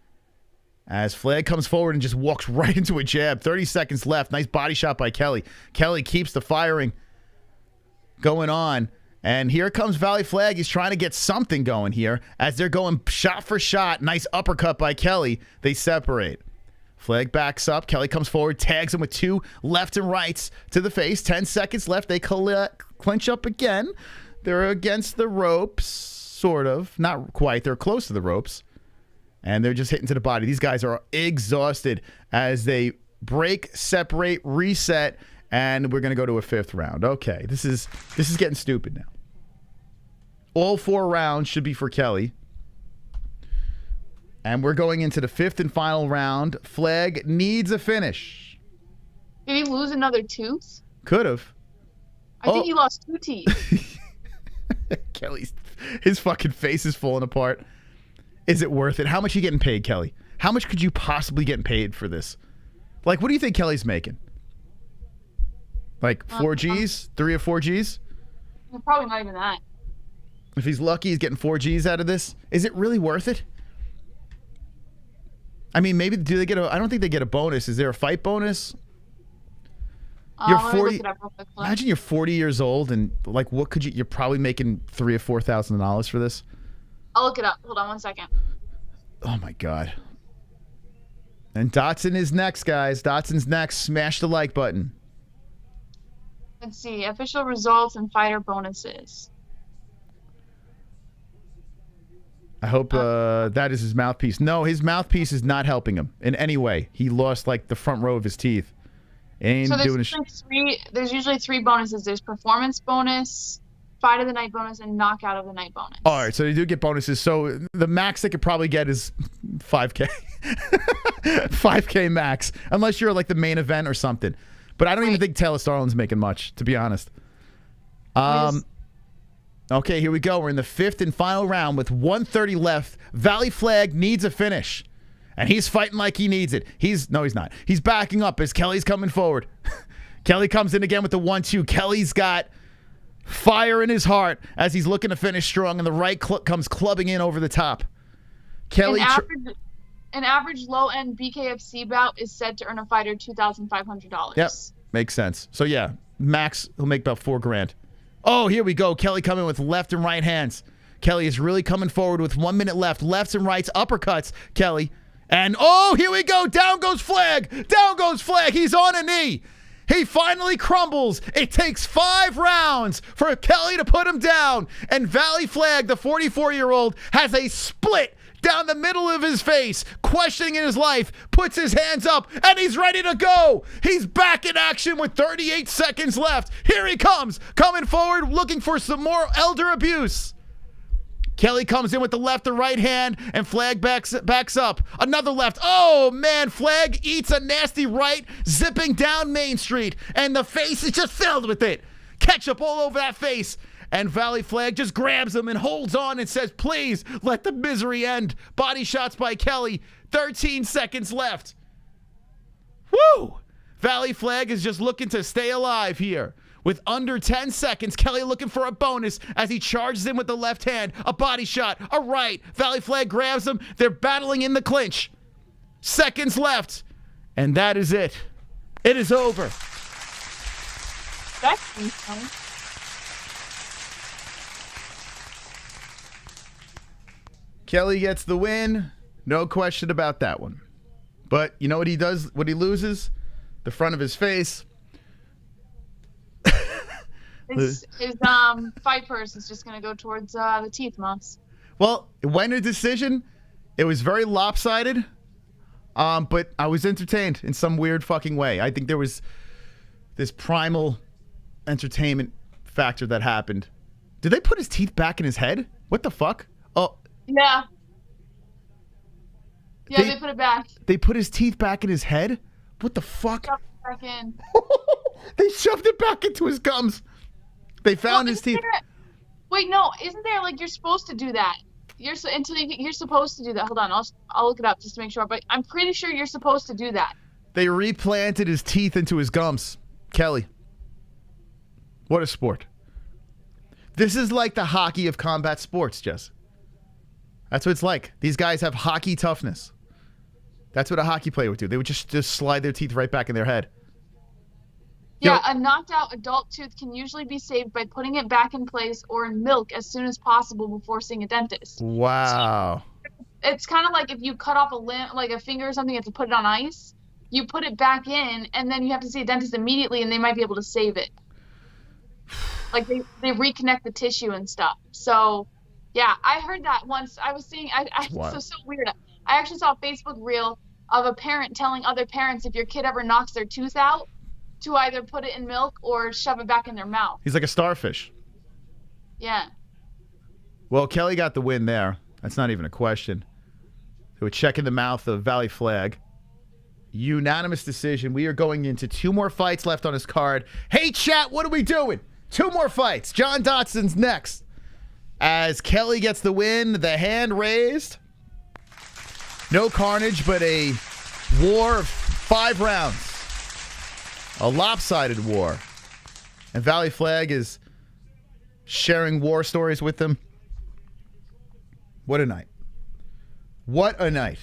A: As Flagg comes forward and just walks right into a jab. 30 seconds left. Nice body shot by Kelly. Kelly keeps the firing going on. And here comes Vallie-Flagg. He's trying to get something going here as they're going shot for shot. Nice uppercut by Kelly. They separate. Flagg backs up. Kelly comes forward, tags him with 2 left and rights to the face. 10 seconds left. They clinch up again. They're against the ropes, sort of. Not quite. They're close to the ropes. And they're just hitting to the body. These guys are exhausted as they break, separate, reset, and we're going to go to a 5th round. Okay, this is getting stupid now. All 4 rounds should be for Kelly. And we're going into the 5th and final round. Flagg needs a finish.
Q: Did he lose another tooth?
A: Could have.
Q: I think he lost 2 teeth.
A: His fucking face is falling apart. Is it worth it? How much are you getting paid, Kelly? How much could you possibly get paid for this? Like, what do you think Kelly's making? Like 4 Gs? 3 or 4 Gs?
Q: Probably not even that.
A: If he's lucky, he's getting 4 Gs out of this. Is it really worth it? I mean, maybe do they get a... I don't think they get a bonus. Is there a fight bonus? You're
Q: Let me
A: 40.
Q: look it up real quick. Hold on.
A: Imagine you're 40 years old and like, what could you? You're probably making $3,000 or $4,000 for this.
Q: I'll look it up. Hold on 1 second.
A: Oh my god. And Dodson is next, guys. Dotson's next. Smash the like button.
Q: Let's see. Official results and fighter bonuses.
A: I hope that is his mouthpiece. No, his mouthpiece is not helping him in any way. He lost like the front row of his teeth. Ain't
Q: So
A: doing
Q: there's usually three bonuses. There's performance bonus, fight of the night bonus, and knockout of the night bonus.
A: All right, so they do get bonuses. So the max they could probably get is $5K. $5K max, unless you're like the main event or something. But I don't even think Taylor Starling's making much, to be honest. Okay, here we go. We're in the 5th and final round with 1:30 left. Vallie-Flagg needs a finish. And he's fighting like he needs it. No, he's not. He's backing up as Kelly's coming forward. Kelly comes in again with the 1-2. Kelly's got fire in his heart as he's looking to finish strong, and the right comes clubbing in over the top. Kelly...
Q: An average low-end BKFC bout is said to earn a fighter $2,500.
A: Yep, makes sense. So yeah, max, he'll make about $4,000. Oh, here we go. Kelly coming with left and right hands. Kelly is really coming forward with 1 minute left. Lefts and rights, uppercuts, Kelly. And, oh, here we go. Down goes Flagg. Down goes Flagg. He's on a knee. He finally crumbles. It takes 5 rounds for Kelly to put him down. And Vallie-Flagg, the 44-year-old, has a split down the middle of his face, questioning in his life, puts his hands up, and he's ready to go. He's back in action with 38 seconds left. Here he comes, coming forward, looking for some more elder abuse. Kelly comes in with the left and right hand, and Flagg backs up. Another left. Oh, man, Flagg eats a nasty right, zipping down Main Street, and the face is just filled with it. Ketchup all over that face. And Vallie-Flagg just grabs him and holds on and says, please, let the misery end. Body shots by Kelly. 13 seconds left. Woo! Vallie-Flagg is just looking to stay alive here. With under 10 seconds, Kelly looking for a bonus as he charges in with the left hand. A body shot, a right. Vallie-Flagg grabs him. They're battling in the clinch. Seconds left. And that is it. It is over.
Q: That's fun.
A: Kelly gets the win. No question about that one. But you know what he does? What he loses? The front of his face.
Q: His fight purse is just going to go towards the teeth, Moss.
A: Well, it went a decision. It was very lopsided. But I was entertained in some weird fucking way. I think there was this primal entertainment factor that happened. Did they put his teeth back in his head? What the fuck? Oh.
Q: Yeah. Yeah, they put it back.
A: They put his teeth back in his head? What the fuck?
Q: Shoved it back in.
A: They shoved it back into his gums. They found his teeth.
Q: Wait, no, isn't there like you're supposed to do that? You're supposed to do that. Hold on, I'll look it up just to make sure. But I'm pretty sure you're supposed to do that.
A: They replanted his teeth into his gums. Kelly. What a sport. This is like the hockey of combat sports, Jess. That's what it's like. These guys have hockey toughness. That's what a hockey player would do. They would just slide their teeth right back in their head.
Q: Yeah, a knocked out adult tooth can usually be saved by putting it back in place or in milk as soon as possible before seeing a dentist.
A: Wow.
Q: So it's kind of like if you cut off a limb, like a finger or something, you have to put it on ice. You put it back in, and then you have to see a dentist immediately, and they might be able to save it. Like they reconnect the tissue and stuff. So, yeah, I heard that once. I was seeing, so weird. I actually saw a Facebook reel of a parent telling other parents if your kid ever knocks their tooth out to either put it in milk or shove it back in their mouth.
A: He's like a starfish.
Q: Yeah.
A: Well, Kelly got the win there. That's not even a question. So a check in the mouth of Vallie-Flagg. Unanimous decision. We are going into 2 more fights left on his card. Hey, chat, what are we doing? 2 more fights. John Dotson's next. As Kelly gets the win, the hand raised. No carnage, but a war of 5 rounds. A lopsided war. And Vallie-Flagg is sharing war stories with them. What a night. What a night.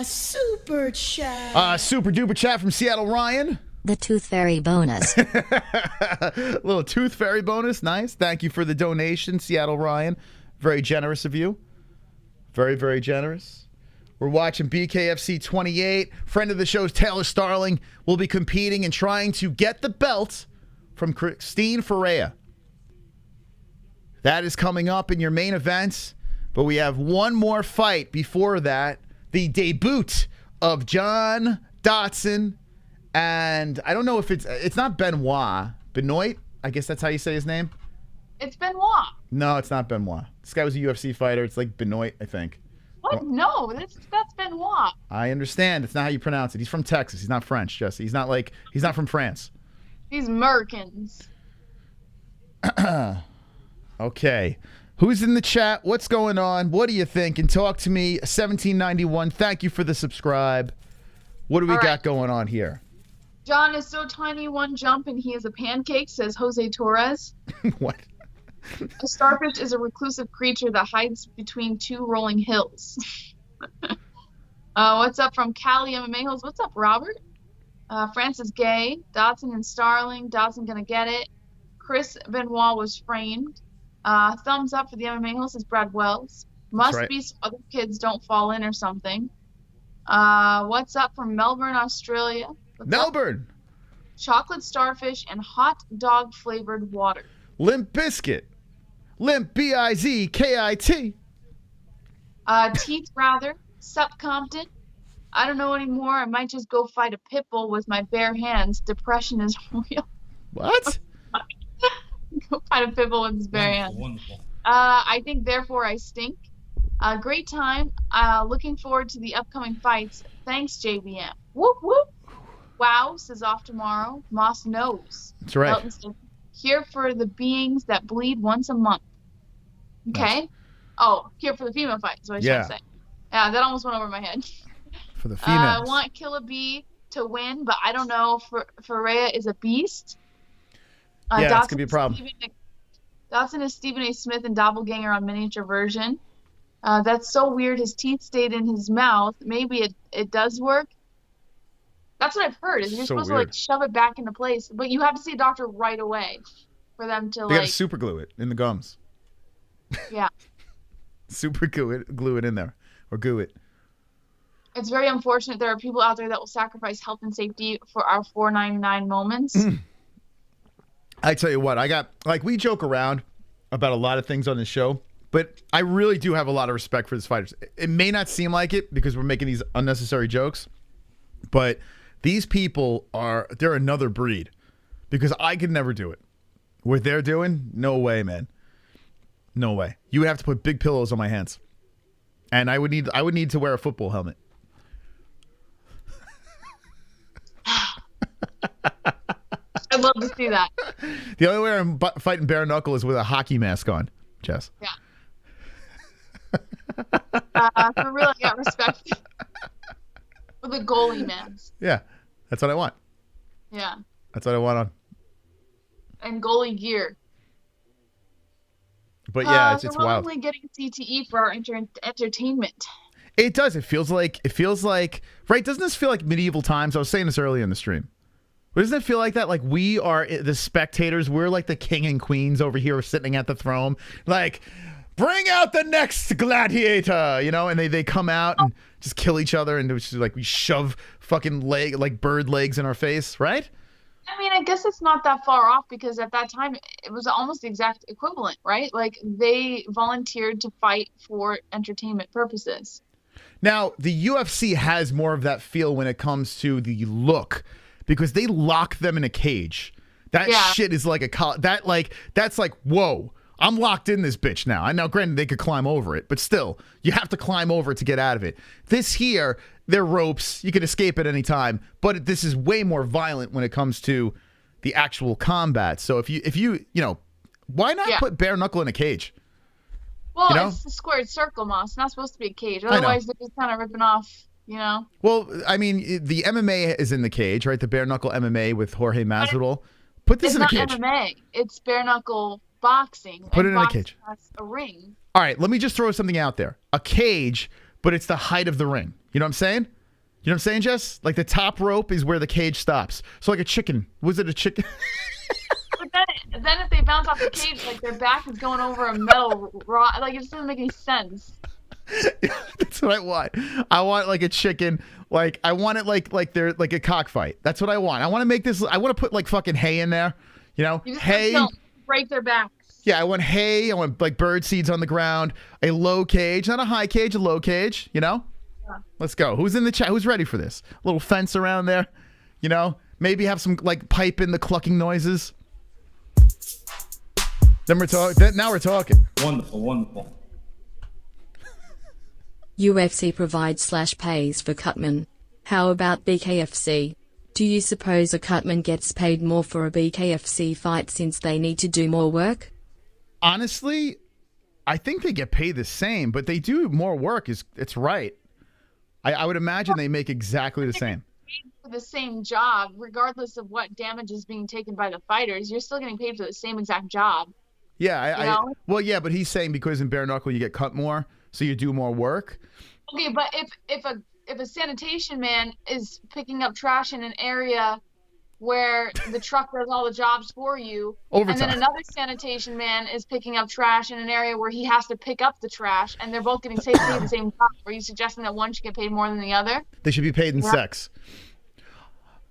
E: Super chat.
A: Super duper chat from Seattle Ryan.
D: The Tooth Fairy bonus.
A: Little Tooth Fairy bonus. Nice. Thank you for the donation, Seattle Ryan. Very generous of you. Very, very generous. We're watching BKFC 28. Friend of the show's Taylor Starling will be competing and trying to get the belt from Christine Ferea. That is coming up in your main event. But we have one more fight before that. The debut of John Dodson. And I don't know if it's not Benoit. Benoit? I guess that's how you say his name.
Q: It's Benoit.
A: No, it's not Benoit. This guy was a UFC fighter. It's like Benoit, I think.
Q: What? No, that's Benoit.
A: I understand. It's not how you pronounce it. He's from Texas. He's not French, Jesse. He's not from France.
Q: These Americans.
A: Okay. Who's in the chat? What's going on? What do you think? And talk to me. 1791. Thank you for the subscribe. What do we got going on here?
Q: John is so tiny, one jump, and he is a pancake, says Jose Torres.
A: What?
Q: A starfish is a reclusive creature that hides between two rolling hills. What's up from Cali MMA-Holes? What's up, Robert? Francis Gay, Dodson and Starling. Dodson gonna get it. Chris Benoit was framed. Thumbs up for the MMA-Holes, says Brad Wells. Must be so other kids don't fall in or something. What's up from Melbourne, Australia?
A: Melbourne.
Q: Chocolate starfish and hot dog flavored water.
A: Limp Biscuit. Limp B-I-Z-K-I-T.
Q: Teeth rather. Sup Compton. I don't know anymore. I might just go fight a pit bull with my bare hands. Depression is real.
A: What?
Q: Go fight a pit bull with his bare hands.
B: Wonderful.
Q: I think therefore I stink. Great time. Looking forward to the upcoming fights. Thanks, JBM. Whoop whoop. Wow says off tomorrow. Moss knows.
A: That's right.
Q: Elton says, here for the beings that bleed once a month. Okay.
A: Nice.
Q: Oh, here for the female fight is what I was trying to say. Yeah, that almost went over my head.
A: For the females.
Q: I want Killa B to win, but I don't know. Ferea is a beast.
A: Yeah, that's going to be a problem.
Q: Dodson is Stephen A. Smith and Doppelganger on miniature version. That's so weird. His teeth stayed in his mouth. Maybe it does work. That's what I've heard. Is you're supposed to like shove it back into place, but you have to see a doctor right away for them to
A: They got to super glue it in the gums.
Q: Yeah.
A: Super glue it in there, or goo it.
Q: It's very unfortunate. There are people out there that will sacrifice health and safety for our 499 moments.
A: I tell you what, we joke around about a lot of things on this show, but I really do have a lot of respect for these fighters. It may not seem like it because we're making these unnecessary jokes, but these people they're another breed because I could never do it. What they're doing, no way, man. No way. You would have to put big pillows on my hands. And I would need to wear a football helmet.
Q: I'd love to see that.
A: The only way I'm fighting bare knuckle is with a hockey mask on, Jess.
Q: Yeah. For real, I got respect for the goalie mask.
A: Yeah, that's what I want.
Q: Yeah.
A: That's what I want on.
Q: And goalie gear.
A: But yeah, it's
Q: we're
A: wild.
Q: only getting CTE for our entertainment.
A: It does. It feels like right. Doesn't this feel like medieval times? I was saying this earlier in the stream. Doesn't it feel like that? Like we are the spectators. We're like the king and queens over here sitting at the throne. Like, bring out the next gladiator, and they come out and just kill each other, and it's just like we shove fucking bird legs in our face, right?
Q: I mean, I guess it's not that far off because at that time it was almost the exact equivalent, right? Like they volunteered to fight for entertainment purposes.
A: Now, the UFC has more of that feel when it comes to the look because they lock them in a cage. That shit is like that's like, whoa, I'm locked in this bitch now. I know, granted, they could climb over it, but still, you have to climb over it to get out of it. This here, they're ropes. You can escape at any time, but this is way more violent when it comes to the actual combat. So if you why not put bare knuckle in a cage?
Q: Well, it's a squared circle, Moss. It's not supposed to be a cage. Otherwise, they're just kind of ripping off,
A: Well, I mean, the MMA is in the cage, right? The bare knuckle MMA with Jorge Masvidal. Put this in a cage.
Q: It's not MMA. It's bare knuckle boxing.
A: Put it in a cage.
Q: Has a ring.
A: All right, let me just throw something out there. A cage, but it's the height of the ring. You know what I'm saying? You know what I'm saying, Jess? Like the top rope is where the cage stops. So like a chicken. Was it a chicken?
Q: But then if they bounce off the cage, like their back is going over a metal rod. Like it just doesn't make any sense.
A: That's what I want. I want like a chicken. Like I want it like they're like a cockfight. That's what I want. I want to make this. I want to put like fucking hay in there. You know,
Q: You just
A: hay.
Q: don't break their backs.
A: Yeah, I want hay. I want like bird seeds on the ground. A low cage, not a high cage, a low cage. You know.
Q: Yeah.
A: Let's go. Who's in the chat? Who's ready for this? A little fence around there. You know, maybe have some like pipe in the clucking noises. Then we're talking. Now we're talking.
B: Wonderful, wonderful.
F: UFC provides/pays for cutman. How about BKFC? Do you suppose a cutman gets paid more for a BKFC fight since they need to do more work?
A: Honestly, I think they get paid the same, but they do more work. It's right. I would imagine they make exactly the same.
Q: For the same job, regardless of what damage is being taken by the fighters, you're still getting paid for the same exact job.
A: Yeah, well, yeah, but he's saying because in bare knuckle you get cut more, so you do more work.
Q: Okay, but if a sanitation man is picking up trash in an area where the truck does all the jobs for you, and then another sanitation man is picking up trash in an area where he has to pick up the trash, and they're both getting paid the same job, are you suggesting that one should get paid more than the other?
A: They should be paid in sex.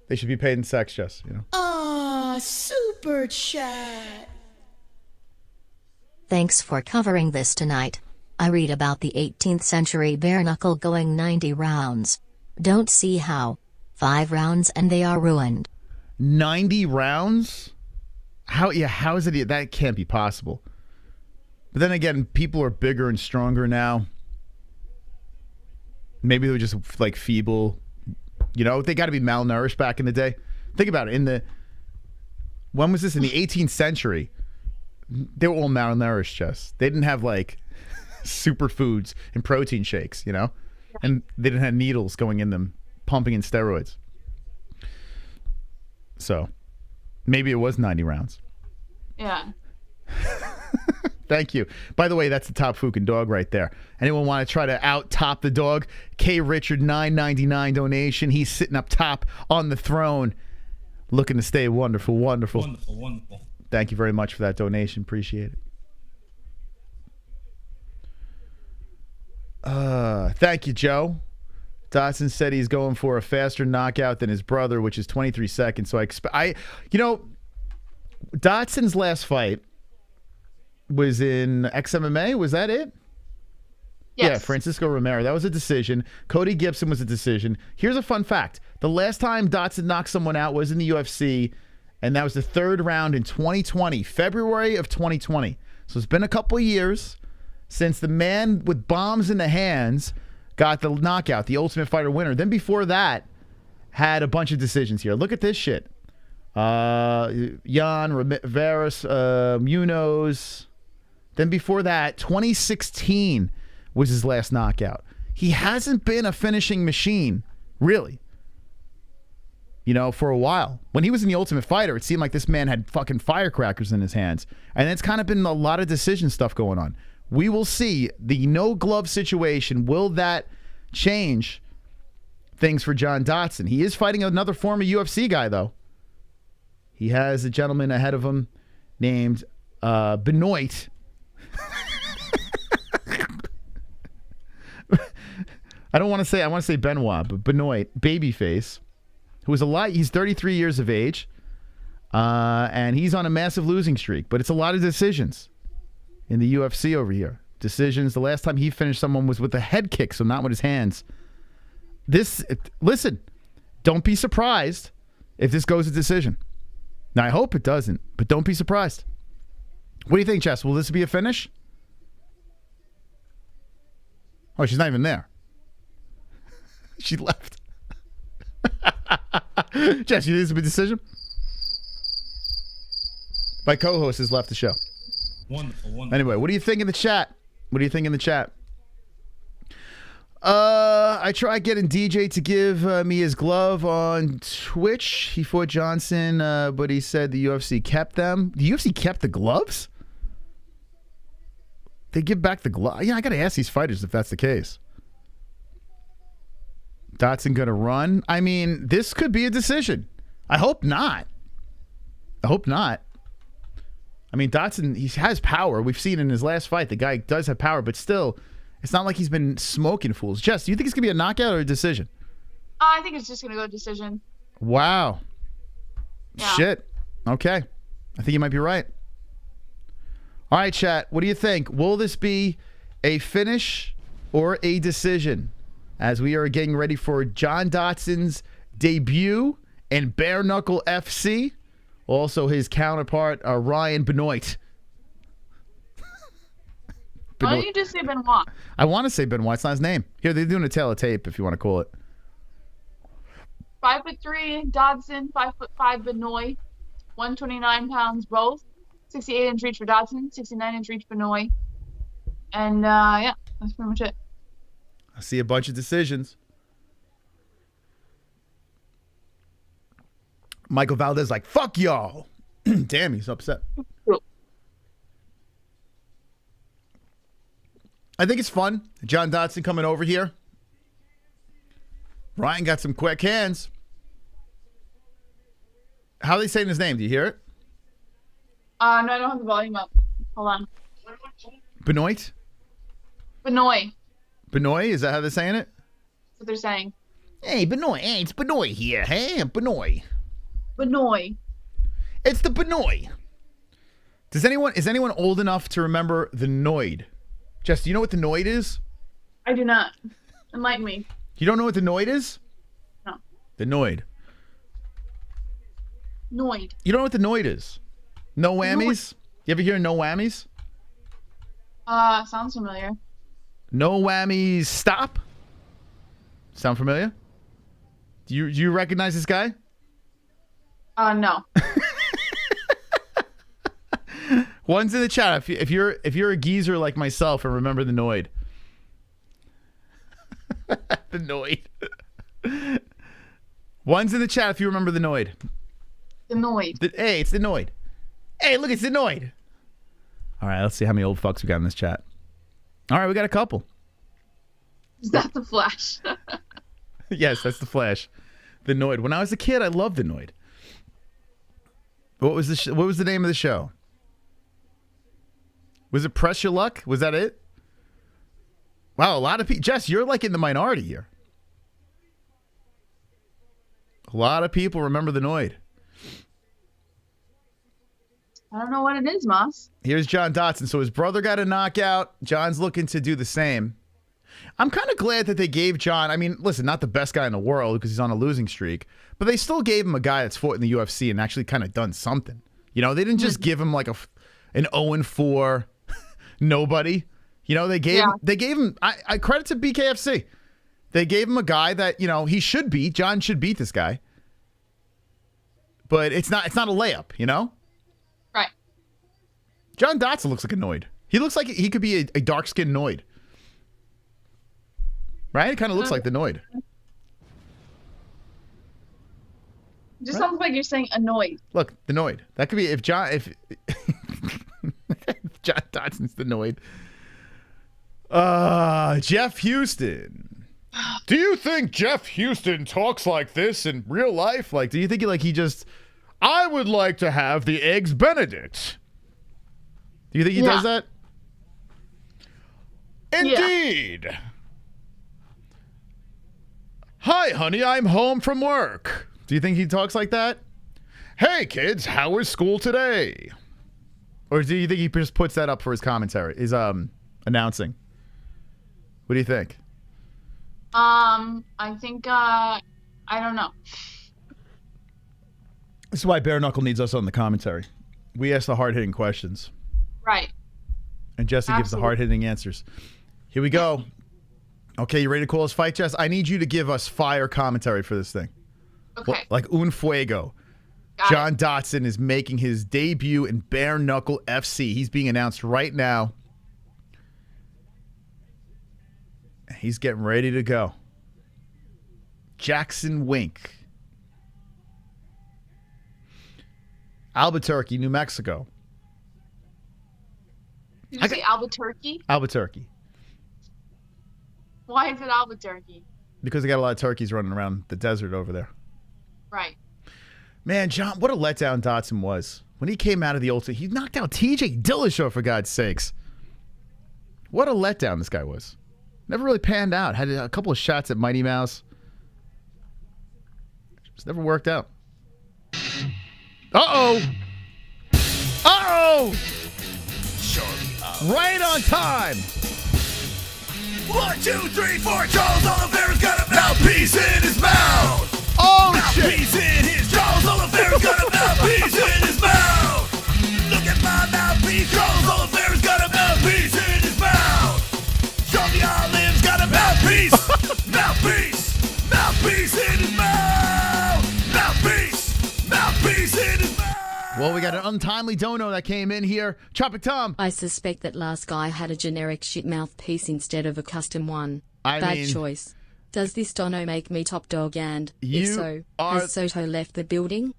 A: They should be paid in sex, Jess. You know.
E: Ah, super chat.
D: Thanks for covering this tonight. I read about the 18th century bare knuckle going 90 rounds. Don't see how. 5 rounds and they are ruined.
A: 90 rounds? How is it? That can't be possible. But then again, people are bigger and stronger now. Maybe they were just like feeble. You know, they got to be malnourished back in the day. Think about it. When was this? In the 18th century. They were all malnourished, Jess. They didn't have like superfoods and protein shakes, you know? And they didn't have needles going in them, pumping in steroids. So maybe it was 90 rounds.
Q: Yeah.
A: Thank you. By the way, that's the top fucking dog right there. Anyone want to try to out-top the dog? K. Richard, $9.99 donation. He's sitting up top on the throne, looking to stay wonderful, wonderful.
B: Wonderful, wonderful.
A: Thank you very much for that donation. Appreciate it. Thank you, Joe. Dodson said he's going for a faster knockout than his brother, which is 23 seconds. So Dodson's last fight was in XMMA. Was that it?
Q: Yes.
A: Yeah, Francisco Romero. That was a decision. Cody Gibson was a decision. Here's a fun fact. The last time Dodson knocked someone out was in the UFC, and that was the 3rd round in 2020, February of 2020. So it's been a couple of years since the man with bombs in the hands got the knockout, the Ultimate Fighter winner. Then before that, had a bunch of decisions here. Look at this shit. Jan, Veras, Munoz. Then before that, 2016 was his last knockout. He hasn't been a finishing machine, really. You know, for a while. When he was in the Ultimate Fighter, it seemed like this man had fucking firecrackers in his hands. And it's kind of been a lot of decision stuff going on. We will see the no-glove situation. Will that change things for John Dodson? He is fighting another former UFC guy, though. He has a gentleman ahead of him named Benoit. I want to say Benoit, but Benoit, babyface, who is he's 33 years of age, and he's on a massive losing streak, but it's a lot of decisions in the UFC over here. Decisions. The last time he finished someone was with a head kick, so not with his hands. Listen, don't be surprised if this goes to decision. Now, I hope it doesn't, but don't be surprised. What do you think, Jess? Will this be a finish? Oh, she's not even there. She left. Jess, you think this will be a decision? My co-host has left the show.
B: Wonderful, wonderful.
A: Anyway, what do you think in the chat? I tried getting DJ to give me his glove on Twitch. He fought Johnson, but he said the UFC kept them. The UFC kept the gloves? They give back the glove? Yeah, I got to ask these fighters if that's the case. Dodson going to run? I mean, this could be a decision. I hope not. I hope not. I mean, Dodson, he has power. We've seen in his last fight, the guy does have power, but still, it's not like he's been smoking fools. Jess, do you think it's going to be a knockout or a decision?
Q: I think it's just going to go decision.
A: Wow.
Q: Yeah.
A: Shit. Okay. I think you might be right. All right, chat. What do you think? Will this be a finish or a decision? As we are getting ready for John Dodson's debut in Bare Knuckle FC. Also his counterpart, Ryan Benoit.
Q: Why don't you just say Benoit?
A: I want to say Benoit. It's not his name. Here, they're doing a tail of tape, if you want to call it.
Q: 5'3", Dodson. 5'5", Benoit. 129 pounds both. 68-inch reach for Dodson. 69-inch reach for Benoit. And yeah, that's pretty much it.
A: I see a bunch of decisions. Michael Valdez like, fuck y'all. Damn, he's upset. I think it's fun. John Dodson coming over here. Ryan got some quick hands. How are they saying his name? Do you hear it?
Q: No, I don't have the volume up. Hold on.
A: Benoit?
Q: Benoit.
A: Benoit? Is that how they're saying it?
Q: That's what they're saying.
A: Hey, Benoit. Hey, it's Benoit here. Hey, Benoit.
Q: Benoit.
A: It's the Benoit. Is anyone old enough to remember the Noid? Jess, do you know what the Noid is?
Q: I do not. Enlighten me.
A: You don't know what the Noid is?
Q: No.
A: The Noid.
Q: Noid.
A: You don't know what the Noid is? No whammies? You ever hear no whammies?
Q: Sounds familiar.
A: No whammies stop? Sound familiar? Do you recognize this guy?
Q: No.
A: One's in the chat if you're a geezer like myself and remember the Noid. The Noid. One's in the chat if you remember the Noid.
Q: The Noid.
A: Hey, it's the Noid. Hey, look, it's the Noid. All right, let's see how many old fucks we got in this chat. All right, we got a couple.
Q: Is that the Flash?
A: Yes, that's the Flash. The Noid. When I was a kid, I loved the Noid. What was the name of the show? Was it Press Your Luck? Was that it? Wow, a lot of people. Jess, you're like in the minority here. A lot of people remember the Noid.
Q: I don't know what it is, Moss.
A: Here's John Dodson. So his brother got a knockout. John's looking to do the same. I'm kind of glad that they gave John, I mean, listen, not the best guy in the world because he's on a losing streak, but they still gave him a guy that's fought in the UFC and actually kind of done something. You know, they didn't just give him like an 0-4 nobody. You know, they gave him, I credit to BKFC. They gave him a guy that, you know, he should beat. John should beat this guy. But it's not a layup, you know?
Q: Right.
A: John Dodson looks like a Noid. He looks like he could be a dark-skinned Noid. Right? It kind of looks like the Noid.
Q: It just sounds like you're saying annoyed.
A: Look, the Noid. That could be if John Dodson's the Noid. Jeff Houston. Do you think Jeff Houston talks like this in real life? Like, do you think I would like to have the Eggs Benedict. Do you think he does that? Indeed. Yeah. Hi, honey, I'm home from work. Do you think he talks like that? Hey, kids, how was school today? Or do you think he just puts that up for his commentary? He's announcing. What do you think?
Q: I think, I don't know.
A: This is why Bare Knuckle needs us on the commentary. We ask the hard-hitting questions.
Q: Right.
A: And Jesse gives the hard-hitting answers. Here we go. Okay, you ready to call this fight, Jess? I need you to give us fire commentary for this thing.
Q: Okay.
A: Like un fuego. John Dodson is making his debut in Bare Knuckle FC. He's being announced right now. He's getting ready to go. Jackson Wink. Albuquerque, New Mexico.
Q: Did you say Albuquerque?
A: Albuquerque.
Q: Why is it Albuquerque?
A: Because they got a lot of turkeys running around the desert over there.
Q: Right.
A: Man, John, what a letdown Dodson was. When he came out of the Ultimate, he knocked out TJ Dillashaw, for God's sakes. What a letdown this guy was. Never really panned out. Had a couple of shots at Mighty Mouse. Just never worked out. Uh-oh. Uh-oh. Right on time.
C: 1, 2, 3, 4. Charles Oliveira's got a mouthpiece in his mouth.
A: Oh,
C: mouthpiece
A: shit.
C: in his. Charles Oliveira's got a mouthpiece in his mouth. Look at my mouthpiece. Charles Oliveira's got a mouthpiece in his mouth. Charlie Olive's got a mouthpiece. Mouthpiece. Mouthpiece in his mouth. Mouthpiece. Mouthpiece in his mouth.
A: Well, we got an untimely dono that came in here. Tropic Tom.
F: I suspect that last guy had a generic shit mouthpiece instead of a custom one. Bad choice. Does this dono make me top dog? And if so, has Soto left the building?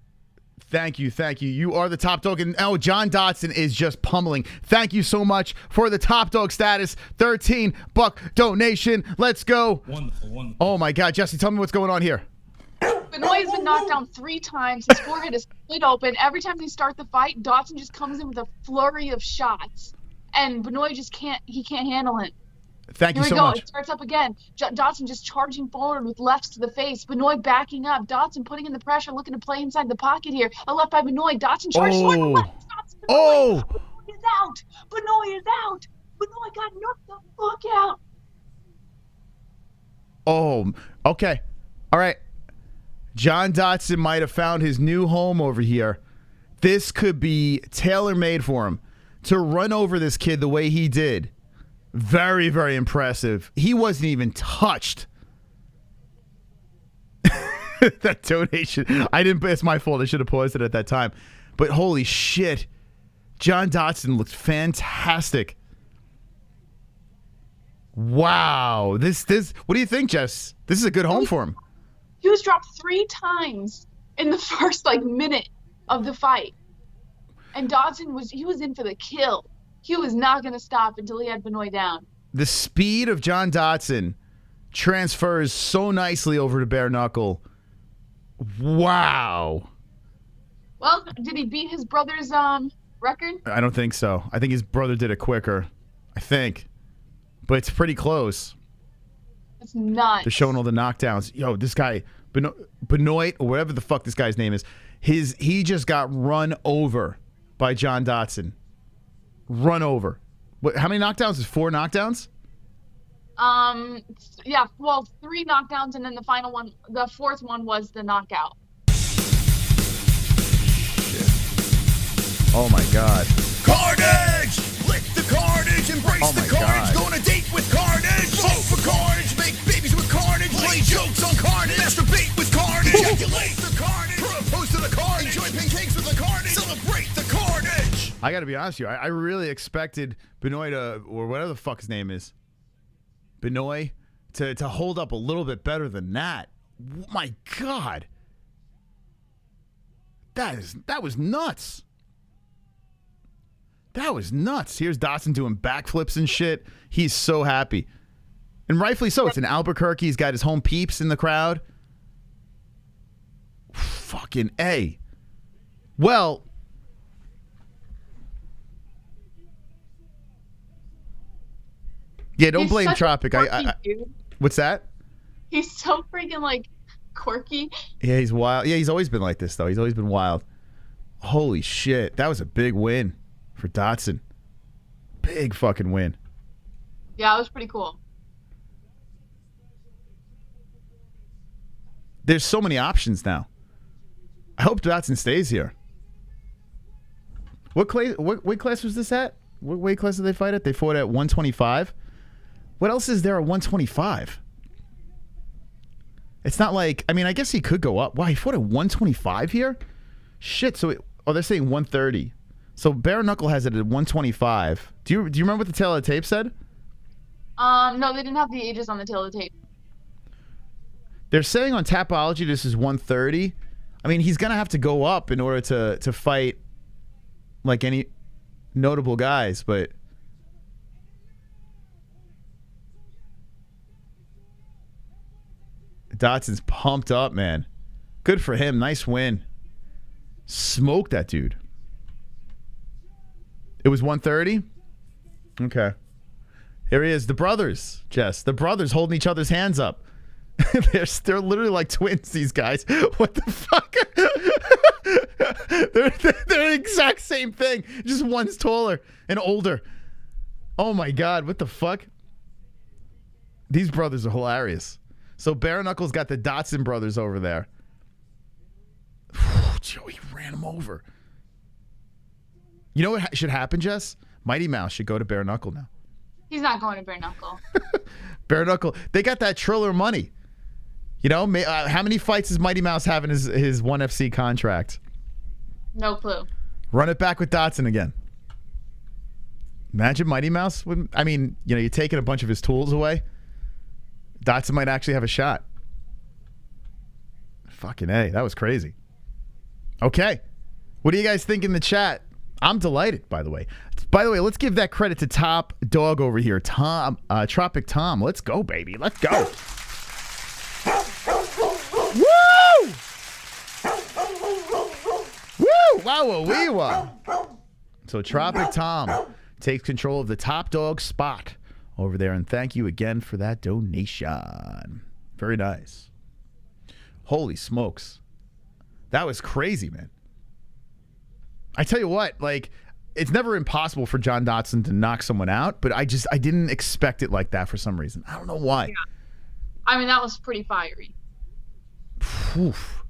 A: Thank you, thank you. You are the top dog. And oh, John Dodson is just pummeling. Thank you so much for the top dog status. $13 donation. Let's go.
B: Wonderful, wonderful.
A: Oh my God, Jesse, tell me what's going on here.
Q: Benoit has been knocked down 3 times. His forehead is split open. Every time they start the fight, Dodson just comes in with a flurry of shots. And Benoit just can't handle it.
A: Thank you so much.
Q: It starts up again. Dodson just charging forward with lefts to the face. Benoit backing up. Dodson putting in the pressure, looking to play inside the pocket here. A left by Benoit. Dodson charges forward. Dodson, Benoit is out. Benoit is out. Benoit got knocked the fuck out.
A: Oh, okay. All right. John Dodson might have found his new home over here. This could be tailor-made for him to run over this kid the way he did. Very, very impressive. He wasn't even touched. That donation. It's my fault. I should have paused it at that time. But holy shit. John Dodson looked fantastic. Wow. This what do you think, Jess? This is a good home for him.
Q: He was dropped 3 times in the first minute of the fight. And Dodson was in for the kill. He was not going to stop until he had Benoit down.
A: The speed of John Dodson transfers so nicely over to bare knuckle. Wow.
Q: Well, did he beat his brother's record?
A: I don't think so. I think his brother did it quicker. I think. But it's pretty close.
Q: It's nuts.
A: They're showing all the knockdowns. Yo, this guy, Benoit, or whatever the fuck this guy's name is, he just got run over by John Dodson. Run over. What? How many knockdowns? Is 4 knockdowns?
Q: Yeah. Well, 3 knockdowns, and then the final one, the 4th one, was the knockout.
A: Shit. Oh my God.
C: Carnage! Lick the carnage, embrace the carnage.
A: God.
C: Go on a date with carnage. Vote for carnage, make babies with carnage. Play jokes on carnage. Masturbate with carnage. Ejaculate the carnage. Propose to the carnage. Enjoy pancakes with the carnage. Celebrate the carnage.
A: I got to be honest with you. I really expected Benoit, or whatever the fuck his name is, Benoit, to hold up a little bit better than that. My God. That was nuts. That was nuts. Here's Dodson doing backflips and shit. He's so happy. And rightfully so. It's in Albuquerque. He's got his home peeps in the crowd. Fucking A. Well, yeah, don't blame Tropic. What's that?
Q: He's so freaking quirky.
A: Yeah, he's wild. Yeah, he's always been like this though. He's always been wild. Holy shit. That was a big win for Dodson. Big fucking win.
Q: Yeah, it was pretty cool.
A: There's so many options now. I hope Dodson stays here. What weight class was this at? What weight class did they fight at? They fought at 125. What else is there at 125? It's not like, I mean, I guess he could go up. Wow, he fought at 125 here? Shit, so they're saying 130. So bare knuckle has it at 125. Do you remember what the tail of the tape said?
Q: No, they didn't have the ages on the tail of the tape.
A: They're saying on Tapology this is 130. I mean, he's gonna have to go up in order to fight like any notable guys, but Dodson's pumped up, man. Good for him. Nice win. Smoked that dude. It was 130? Okay. Here he is. The brothers, Jess. The brothers holding each other's hands up. they're literally like twins, these guys. What the fuck? they're the exact same thing. Just one's taller and older. Oh my God. What the fuck? These brothers are hilarious. So Bare Knuckles got the Dodson brothers over there. Joey ran him over. You know what should happen, Jess? Mighty Mouse should go to Bare Knuckle now.
Q: He's not going to Bare Knuckle.
A: Bare Knuckle. They got that Triller money. You know, how many fights does Mighty Mouse have in his 1FC contract?
Q: No clue.
A: Run it back with Dodson again. Imagine Mighty Mouse. I mean, you know, you're taking a bunch of his tools away. Dodson might actually have a shot. Fucking A. That was crazy. Okay. What do you guys think in the chat? I'm delighted, by the way. By the way, let's give that credit to top dog over here. Tom, Tropic Tom. Let's go, baby. Let's go. Woo! Woo! Wow, So Tropic Tom takes control of the top dog spot over there, and thank you again for that donation. Very nice. Holy smokes. That was crazy, man. I tell you what, like, it's never impossible for John Dodson to knock someone out, but I didn't expect it like that for some reason. I don't know why.
Q: Yeah. I mean, that was pretty fiery.
A: Oof.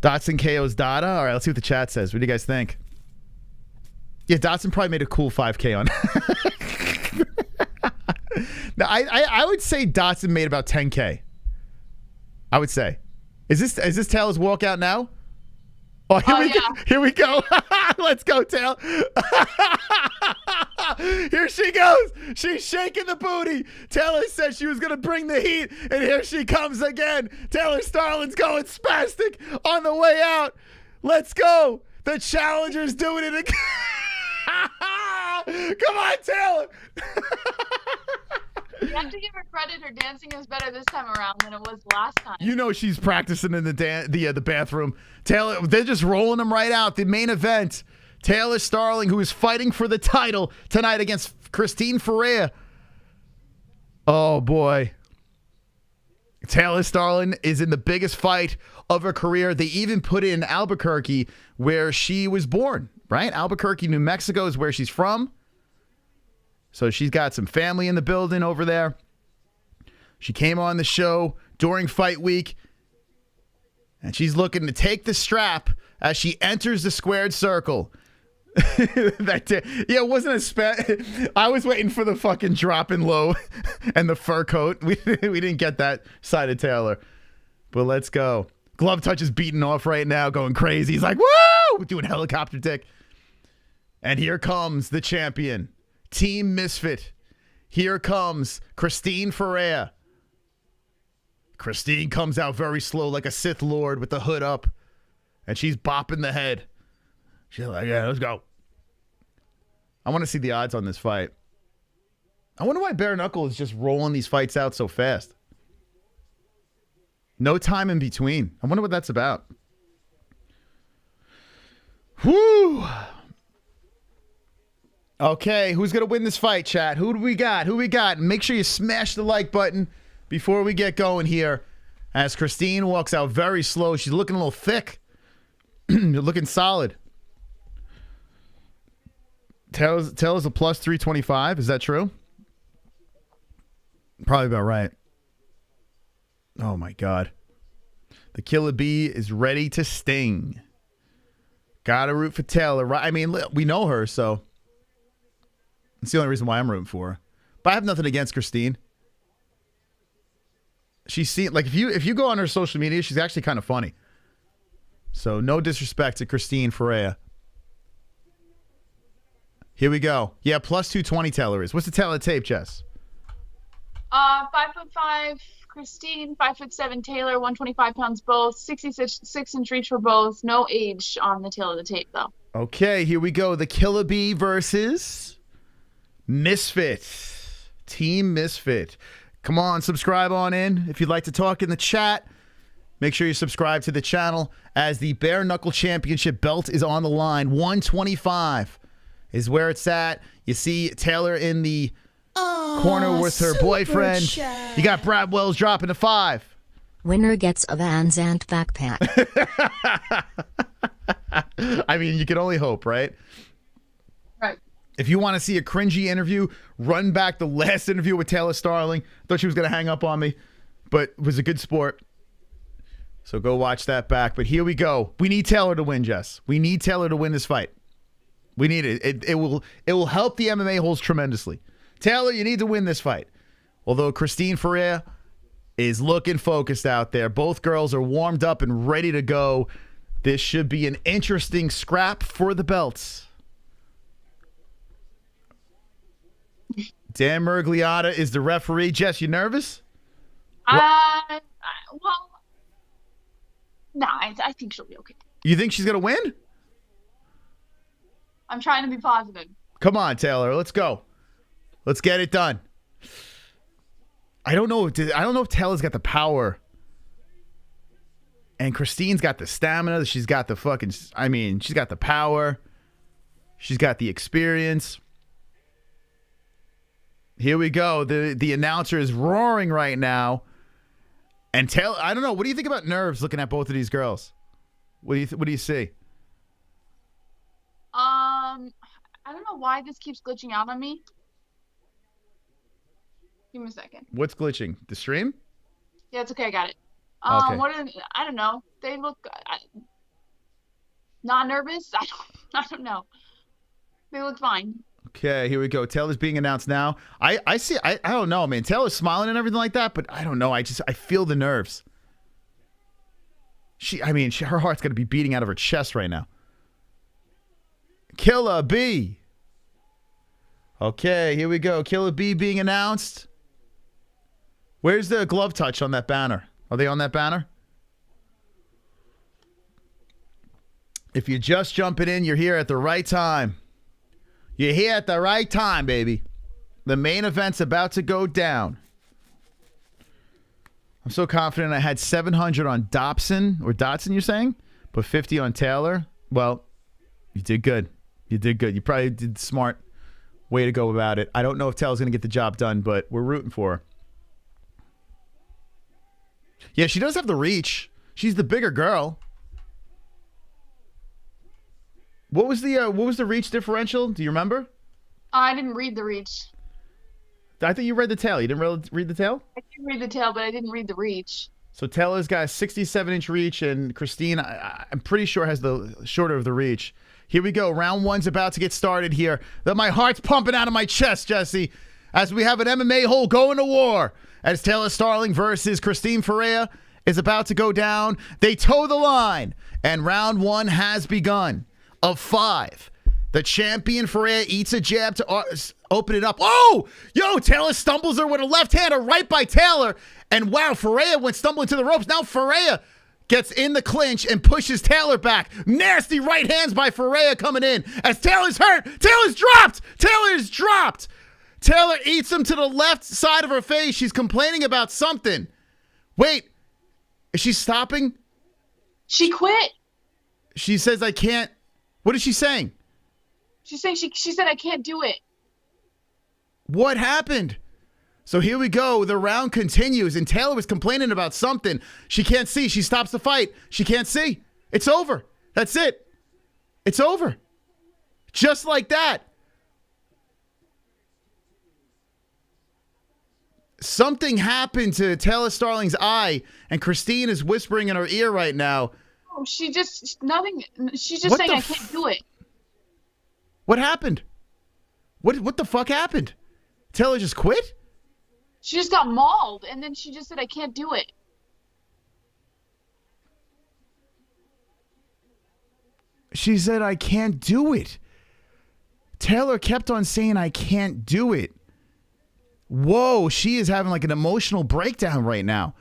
A: Dodson KO's Dada. All right, let's see what the chat says. What do you guys think? Yeah, Dodson probably made a cool 5K on. Now, I would say Dodson made about 10K. I would say. Is this Taylor's walkout now? Oh, here we go. Let's go, Tail. Here she goes. She's shaking the booty. Taylor said she was going to bring the heat, and here she comes again. Taylor Starling's going spastic on the way out. Let's go. The challenger's doing it again. Come on, Taylor.
Q: You have to give her credit. Her dancing is better this time around than it was last time.
A: You know she's practicing in the bathroom. Taylor, they're just rolling them right out. The main event. Taylor Starling, who is fighting for the title tonight against Christine Ferea. Oh, boy. Taylor Starling is in the biggest fight of her career. They even put in Albuquerque, where she was born, right? Albuquerque, New Mexico is where she's from. So she's got some family in the building over there. She came on the show during fight week, and she's looking to take the strap as she enters the squared circle. It wasn't I was waiting for the fucking dropping low and the fur coat. We didn't get that side of Taylor. But let's go. Glove Touch is beating off right now, going crazy. He's like, woo! Doing helicopter dick. And here comes the champion. Team Misfit. Here comes Christine Ferea. Christine comes out very slow like a Sith Lord with the hood up. And she's bopping the head. She's like, yeah, let's go. I want to see the odds on this fight. I wonder why Bare Knuckle is just rolling these fights out so fast. No time in between. I wonder what that's about. Whoo! Okay, who's going to win this fight, chat? Who do we got? Who we got? Make sure you smash the like button before we get going here. As Christine walks out very slow. She's looking a little thick. Looking solid. Taylor's a plus 325. Is that true? Probably about right. Oh, my God. The Killer Bee is ready to sting. Gotta root for Taylor, right? I mean, we know her, so... It's the only reason why I'm rooting for her. But I have nothing against Christine. She's seen, like, if you go on her social media, she's actually kind of funny. So no disrespect to Christine Ferea. Here we go. Yeah, plus 220 Taylor is. What's the Taylor tape, Jess?
Q: 5'5" Christine, 5'7" Taylor, 125 pounds both, 66-inch reach for both. No age on the tail of the tape though.
A: Okay, here we go. The Killer Bee versus Misfit. Team Misfit. Come on, subscribe on in. If you'd like to talk in the chat, make sure you subscribe to the channel as the Bare Knuckle Championship belt is on the line. 125 is where it's at. You see Taylor in the corner with her boyfriend.
E: chat.
A: You got Brad Wells dropping to 5.
D: Winner gets a Van Zandt backpack.
A: I mean, you can only hope, right?
Q: Right.
A: If you want to see a cringy interview, run back the last interview with Taylor Starling. Thought she was going to hang up on me, but it was a good sport. So go watch that back. But here we go. We need Taylor to win, Jess. We need Taylor to win this fight. We need it. It will help the MMA-Holes tremendously. Taylor, you need to win this fight. Although Christine Ferea is looking focused out there. Both girls are warmed up and ready to go. This should be an interesting scrap for the belts. Dan Mergliotta is the referee. Jess, you nervous?
Q: Well, nah, I think she'll be okay.
A: You think she's going to win?
Q: I'm trying to be positive.
A: Come on, Taylor. Let's go. Let's get it done. I don't know if Taylor's got the power. And Christine's got the stamina. She's got the she's got the power. She's got the experience. Here we go. The announcer is roaring right now. And Taylor, I don't know. What do you think about nerves looking at both of these girls? What do you see?
Q: I don't know why this keeps glitching out on me. Give me a second.
A: What's glitching? The stream?
Q: Yeah, it's okay. I got it.
A: Okay.
Q: I don't know. They look not nervous. I don't know. They look fine.
A: Okay, here we go. Taylor's being announced now. I see. I don't know, man. Taylor's smiling and everything like that, but I don't know. I feel the nerves. Her heart's gonna be beating out of her chest right now. Killer B. Okay, here we go. Killer B being announced. Where's the glove touch on that banner? Are they on that banner? If you're just jumping in, you're here at the right time. You're here at the right time, baby. The main event's about to go down. I'm so confident I had 700 on Dodson, you're saying? But 50 on Taylor. Well, you did good. You did good. You probably did smart. Way to go about it. I don't know if Taylor's going to get the job done, but we're rooting for her. Yeah, she does have the reach. She's the bigger girl. What was the reach differential? Do you remember?
Q: I didn't read the reach.
A: I think you read the tail. You didn't read the tail?
Q: I did read the tail, but I didn't read the reach.
A: So Taylor's got a 67-inch reach, and Christine, I'm pretty sure, has the shorter of the reach. Here we go. Round one's about to get started here. My heart's pumping out of my chest, Jesse, as we have an MMA hole going to war. As Taylor Starling versus Christine Ferea is about to go down. They toe the line, and round one has begun. Of 5. The champion Ferea eats a jab to open it up. Oh! Yo, Taylor stumbles her with a left hander right by Taylor. And wow, Ferea went stumbling to the ropes. Now Ferea gets in the clinch and pushes Taylor back. Nasty right hands by Ferea coming in. As Taylor's hurt. Taylor's dropped! Taylor's dropped! Taylor eats him to the left side of her face. She's complaining about something. Wait. Is she stopping?
Q: She quit.
A: She says, I can't. What is she saying?
Q: She's saying she said I can't do it.
A: What happened? So here we go. The round continues, and Taylor was complaining about something. She can't see. She stops the fight. She can't see. It's over. That's it. It's over. Just like that. Something happened to Taylor Starling's eye, and Christine is whispering in her ear right now.
Q: Oh, nothing. She's just saying I can't do it.
A: What happened? What the fuck happened? Taylor just quit?
Q: She just got mauled, and then she just said I can't do it.
A: She said I can't do it. Taylor kept on saying I can't do it. Whoa, she is having like an emotional breakdown right now.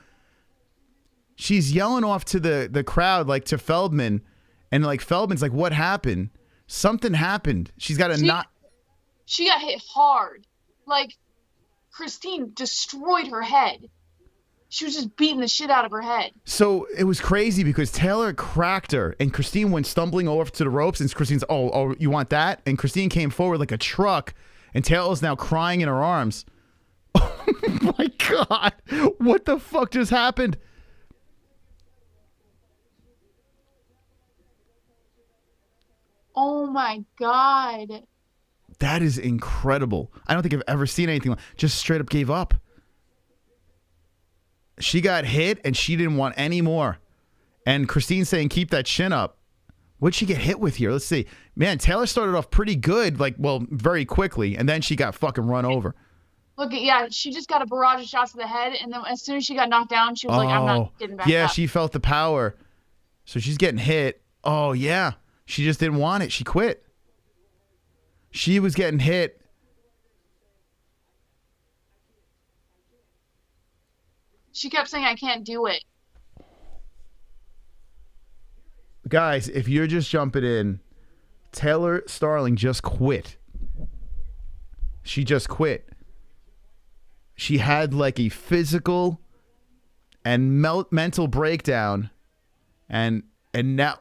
A: She's yelling off to the crowd, like to Feldman, and like Feldman's like, what happened? Something happened. She's got a
Q: She got hit hard. Like, Christine destroyed her head. She was just beating the shit out of her head.
A: So it was crazy because Taylor cracked her and Christine went stumbling over to the ropes and Christine's, oh, you want that? And Christine came forward like a truck and Taylor's now crying in her arms. Oh my God. What the fuck just happened?
Q: Oh my God.
A: That is incredible. I don't think I've ever seen anything like just straight up gave up. She got hit and she didn't want any more. And Christine's saying, keep that chin up. What'd she get hit with here? Let's see. Man, Taylor started off pretty good, like, well, very quickly. And then she got fucking run over.
Q: Look, yeah, she just got a barrage of shots to the head. And then as soon as she got knocked down, she was like, I'm not getting back up.
A: Yeah, she felt the power. So she's getting hit. Oh, yeah. She just didn't want it. She quit. She was getting hit.
Q: She kept saying, I can't do it.
A: Guys, if you're just jumping in, Taylor Starling just quit. She just quit. She had like a physical and mental breakdown. And now...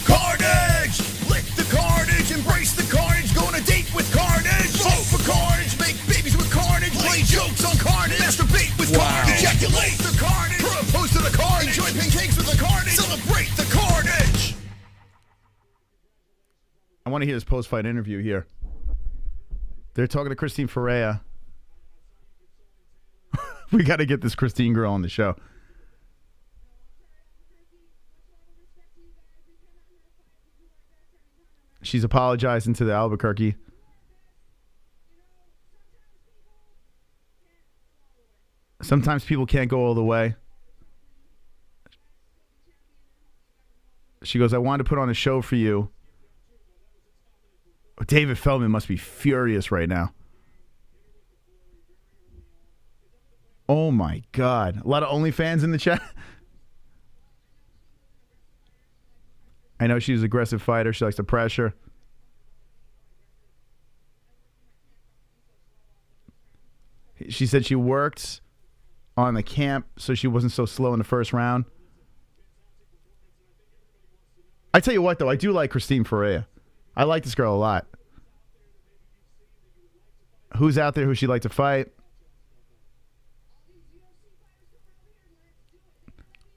C: Carnage! Lick the carnage, embrace the carnage, go on a date with carnage. Vote for carnage, make babies with carnage, play jokes on carnage, masturbate with carnage, ejaculate the carnage, propose to the carnage, enjoy pancakes with the carnage, celebrate the carnage.
A: I want to hear this post-fight interview here. They're talking to Christine Ferea. We got to get this Christine girl on the show. She's apologizing to the Albuquerque. Sometimes people can't go all the way. She goes, I wanted to put on a show for you. David Feldman must be furious right now. Oh my God. A lot of OnlyFans in the chat. I know she's an aggressive fighter. She likes to pressure. She said she worked on the camp so she wasn't so slow in the first round. I tell you what, though, I do like Christine Ferea. I like this girl a lot. Who's out there who she'd like to fight?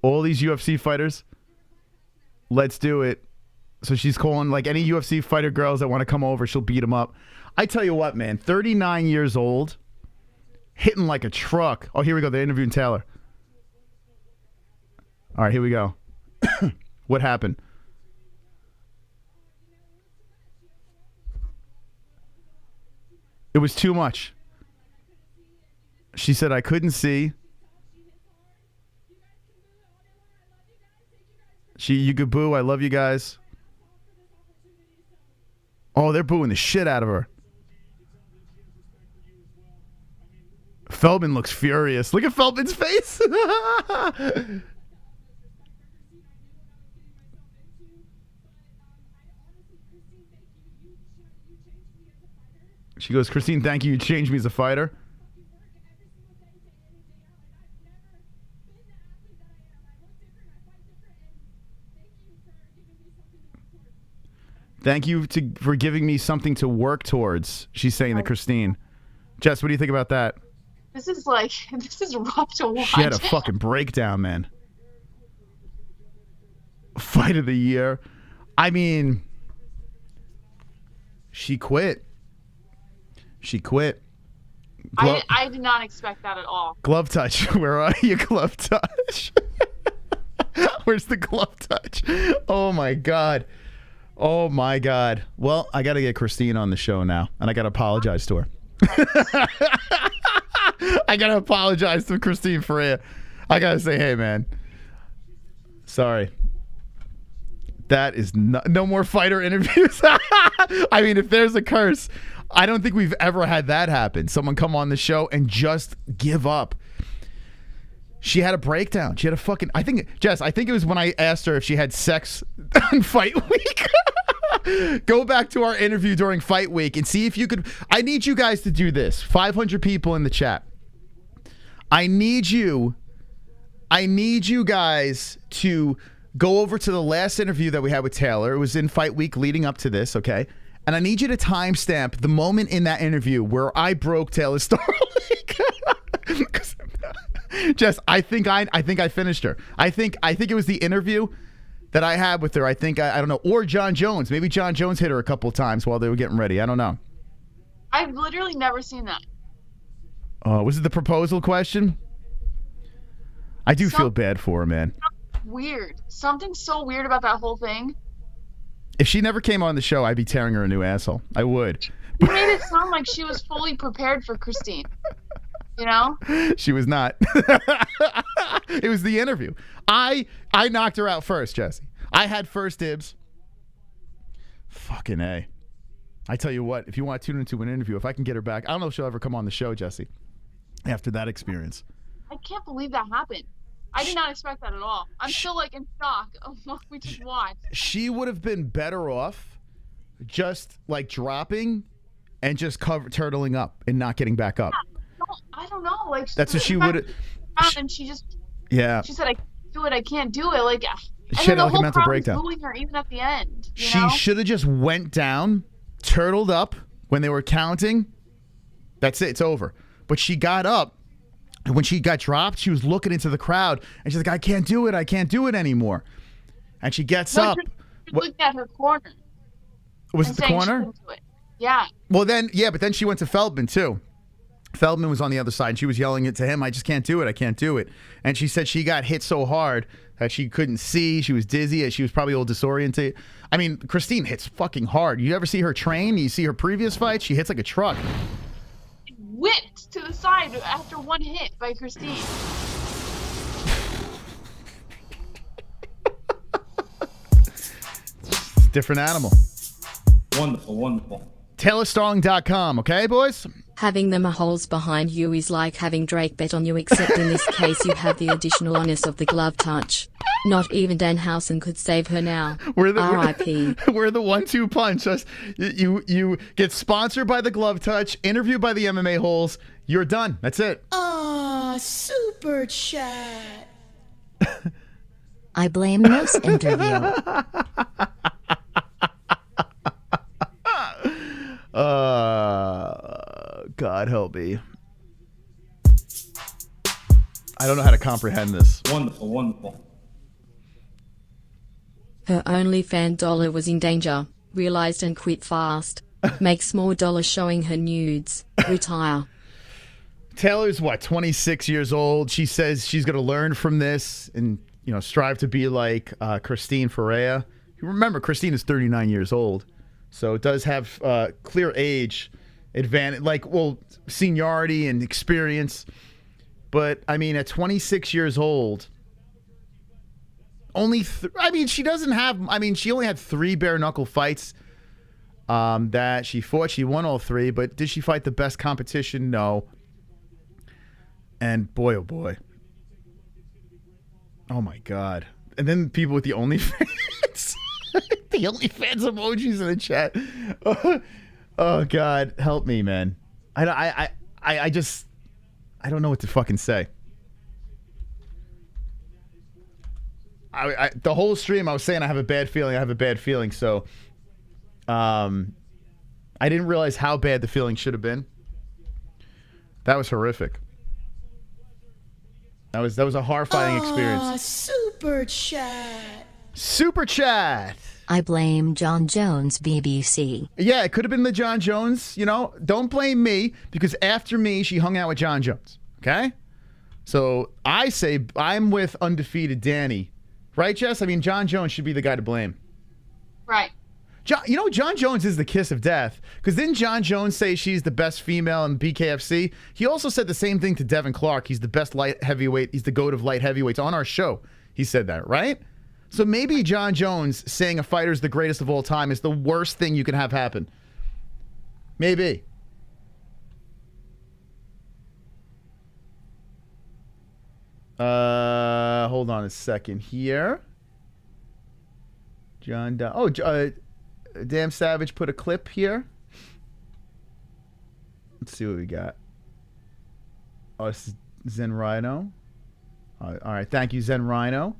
A: All these UFC fighters. Let's do it. So she's calling like any UFC fighter girls that want to come over, she'll beat them up. I tell you what, man, 39 years old, hitting like a truck. Oh, here we go. They're interviewing Taylor. All right, here we go. What happened? It was too much. She said, I couldn't see. You could boo. I love you guys. Oh, they're booing the shit out of her. Feldman looks furious. Look at Feldman's face. She goes, Christine, thank you. You changed me as a fighter. Thank you for giving me something to work towards. She's saying to Christine. Jess, what do you think about that?
Q: This is rough to watch.
A: She had a fucking breakdown, man. Fight of the year. I mean, she quit. She quit.
Q: I did not expect that at all.
A: Glove touch. Where are you, glove touch? Where's the glove touch? Oh, my God. Oh, my God. Well, I got to get Christine on the show now, and I got to apologize to her. I got to apologize to Christine Ferea. I got to say, hey, man. Sorry. That is no more fighter interviews. I mean, if there's a curse, I don't think we've ever had that happen. Someone come on the show and just give up. She had a breakdown. She had a fucking... I think it was when I asked her if she had sex on fight week. Go back to our interview during fight week and see if you could... I need you guys to do this. 500 people in the chat. I need you guys to go over to the last interview that we had with Taylor. It was in fight week leading up to this, okay? And I need you to timestamp the moment in that interview where I broke Taylor Starling. Jess, I think I finished her. I think it was the interview that I had with her. I think I don't know, or John Jones. Maybe John Jones hit her a couple of times while they were getting ready. I don't know.
Q: I've literally never seen that.
A: Was it the proposal question? I do feel bad for her, man.
Q: Weird. Something so weird about that whole thing.
A: If she never came on the show, I'd be tearing her a new asshole. I would.
Q: You made it sound like she was fully prepared for Christine. You know?
A: She was not. It was the interview. I knocked her out first, Jesse. I had first dibs. Fucking A. I tell you what, if you want to tune into an interview, if I can get her back, I don't know if she'll ever come on the show, Jesse, after that experience.
Q: I can't believe that happened. I did not expect that at all. I'm still like in shock of what we just watched.
A: She would have been better off just like dropping and just turtling up and not getting back up.
Q: I don't know. Like
A: that's what she would have.
Q: And she just.
A: Yeah.
Q: She said, "I can't do it. I can't do it." Like. And
A: she
Q: then
A: had
Q: the
A: like
Q: whole
A: a mental
Q: crowd was
A: breakdown.
Q: booing her even at the end.
A: She should have just went down, turtled up when they were counting. That's it. It's over. But she got up. And when she got dropped, she was looking into the crowd, and she's like, I can't do it. I can't do it anymore. And she gets up.
Q: She looked at her corner.
A: Was it the corner?
Q: Yeah.
A: Well, then, yeah, but then she went to Feldman, too. Feldman was on the other side, and she was yelling it to him, I just can't do it. I can't do it. And she said she got hit so hard that she couldn't see. She was dizzy, and she was probably a little disoriented. I mean, Christine hits fucking hard. You ever see her train? You see her previous fight? She hits like a truck.
Q: Whipped to the side after one hit by Christine.
A: Different animal.
B: Wonderful, wonderful.
A: TaylorStarling.com, okay, boys?
F: Having them holes behind you is like having Drake bet on you, except in this case you have the additional onus of the glove touch. Not even Danhausen could save her now. R.I.P.
A: We're the 1-2 punch. You get sponsored by the glove touch, interviewed by the MMA-Holes. You're done. That's it.
E: Aw, super chat.
D: I blame this interview.
A: God help me. I don't know how to comprehend this.
B: Wonderful, wonderful.
F: Her OnlyFans dollar was in danger. Realized and quit fast. Makes more dollars showing her nudes. Retire.
A: Taylor's what, 26 years old. She says she's going to learn from this and, you know, strive to be like Christine Ferea. You remember, Christine is 39 years old. So it does have clear age advantage, like, well, seniority and experience. But, I mean, at 26 years old, she doesn't have, she only had 3 bare knuckle fights that she fought. She won all 3, but did she fight the best competition? No. And boy, oh boy. Oh my God. And then people with the OnlyFans. The OnlyFans emojis in the chat. Oh God, help me, man. I don't know what to fucking say. The whole stream I was saying I have a bad feeling. So I didn't realize how bad the feeling should have been. That was horrific. That was a horrifying experience.
E: Super chat.
A: Super chat.
D: I blame John Jones, BBC.
A: Yeah, it could have been the John Jones. You know, don't blame me, because after me, she hung out with John Jones. Okay? So I say I'm with undefeated Danny. Right, Jess? I mean, John Jones should be the guy to blame.
Q: Right.
A: John Jones is the kiss of death. Because didn't John Jones say she's the best female in BKFC? He also said the same thing to Devin Clark. He's the best light heavyweight. He's the GOAT of light heavyweights on our show. He said that, right? So maybe John Jones saying a fighter's the greatest of all time is the worst thing you can have happen. Maybe. Hold on a second here. Damn Savage put a clip here. Let's see what we got. Oh, this is Zen Rhino. All right, thank you, Zen Rhino.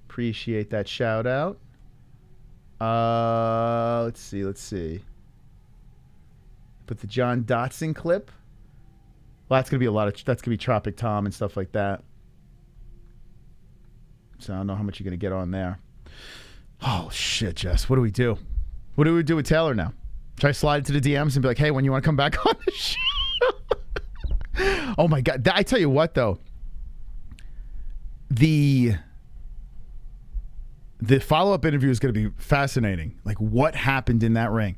A: Appreciate that shout out. Let's see. Put the John Dodson clip. Well, that's gonna be Tropic Tom and stuff like that. So I don't know how much you're gonna get on there. Oh shit, Jess. What do we do? What do we do with Taylor now? Should I slide into the DMs and be like, hey, when you want to come back on the show? Oh my God. I tell you what though. The follow-up interview is going to be fascinating. Like, what happened in that ring?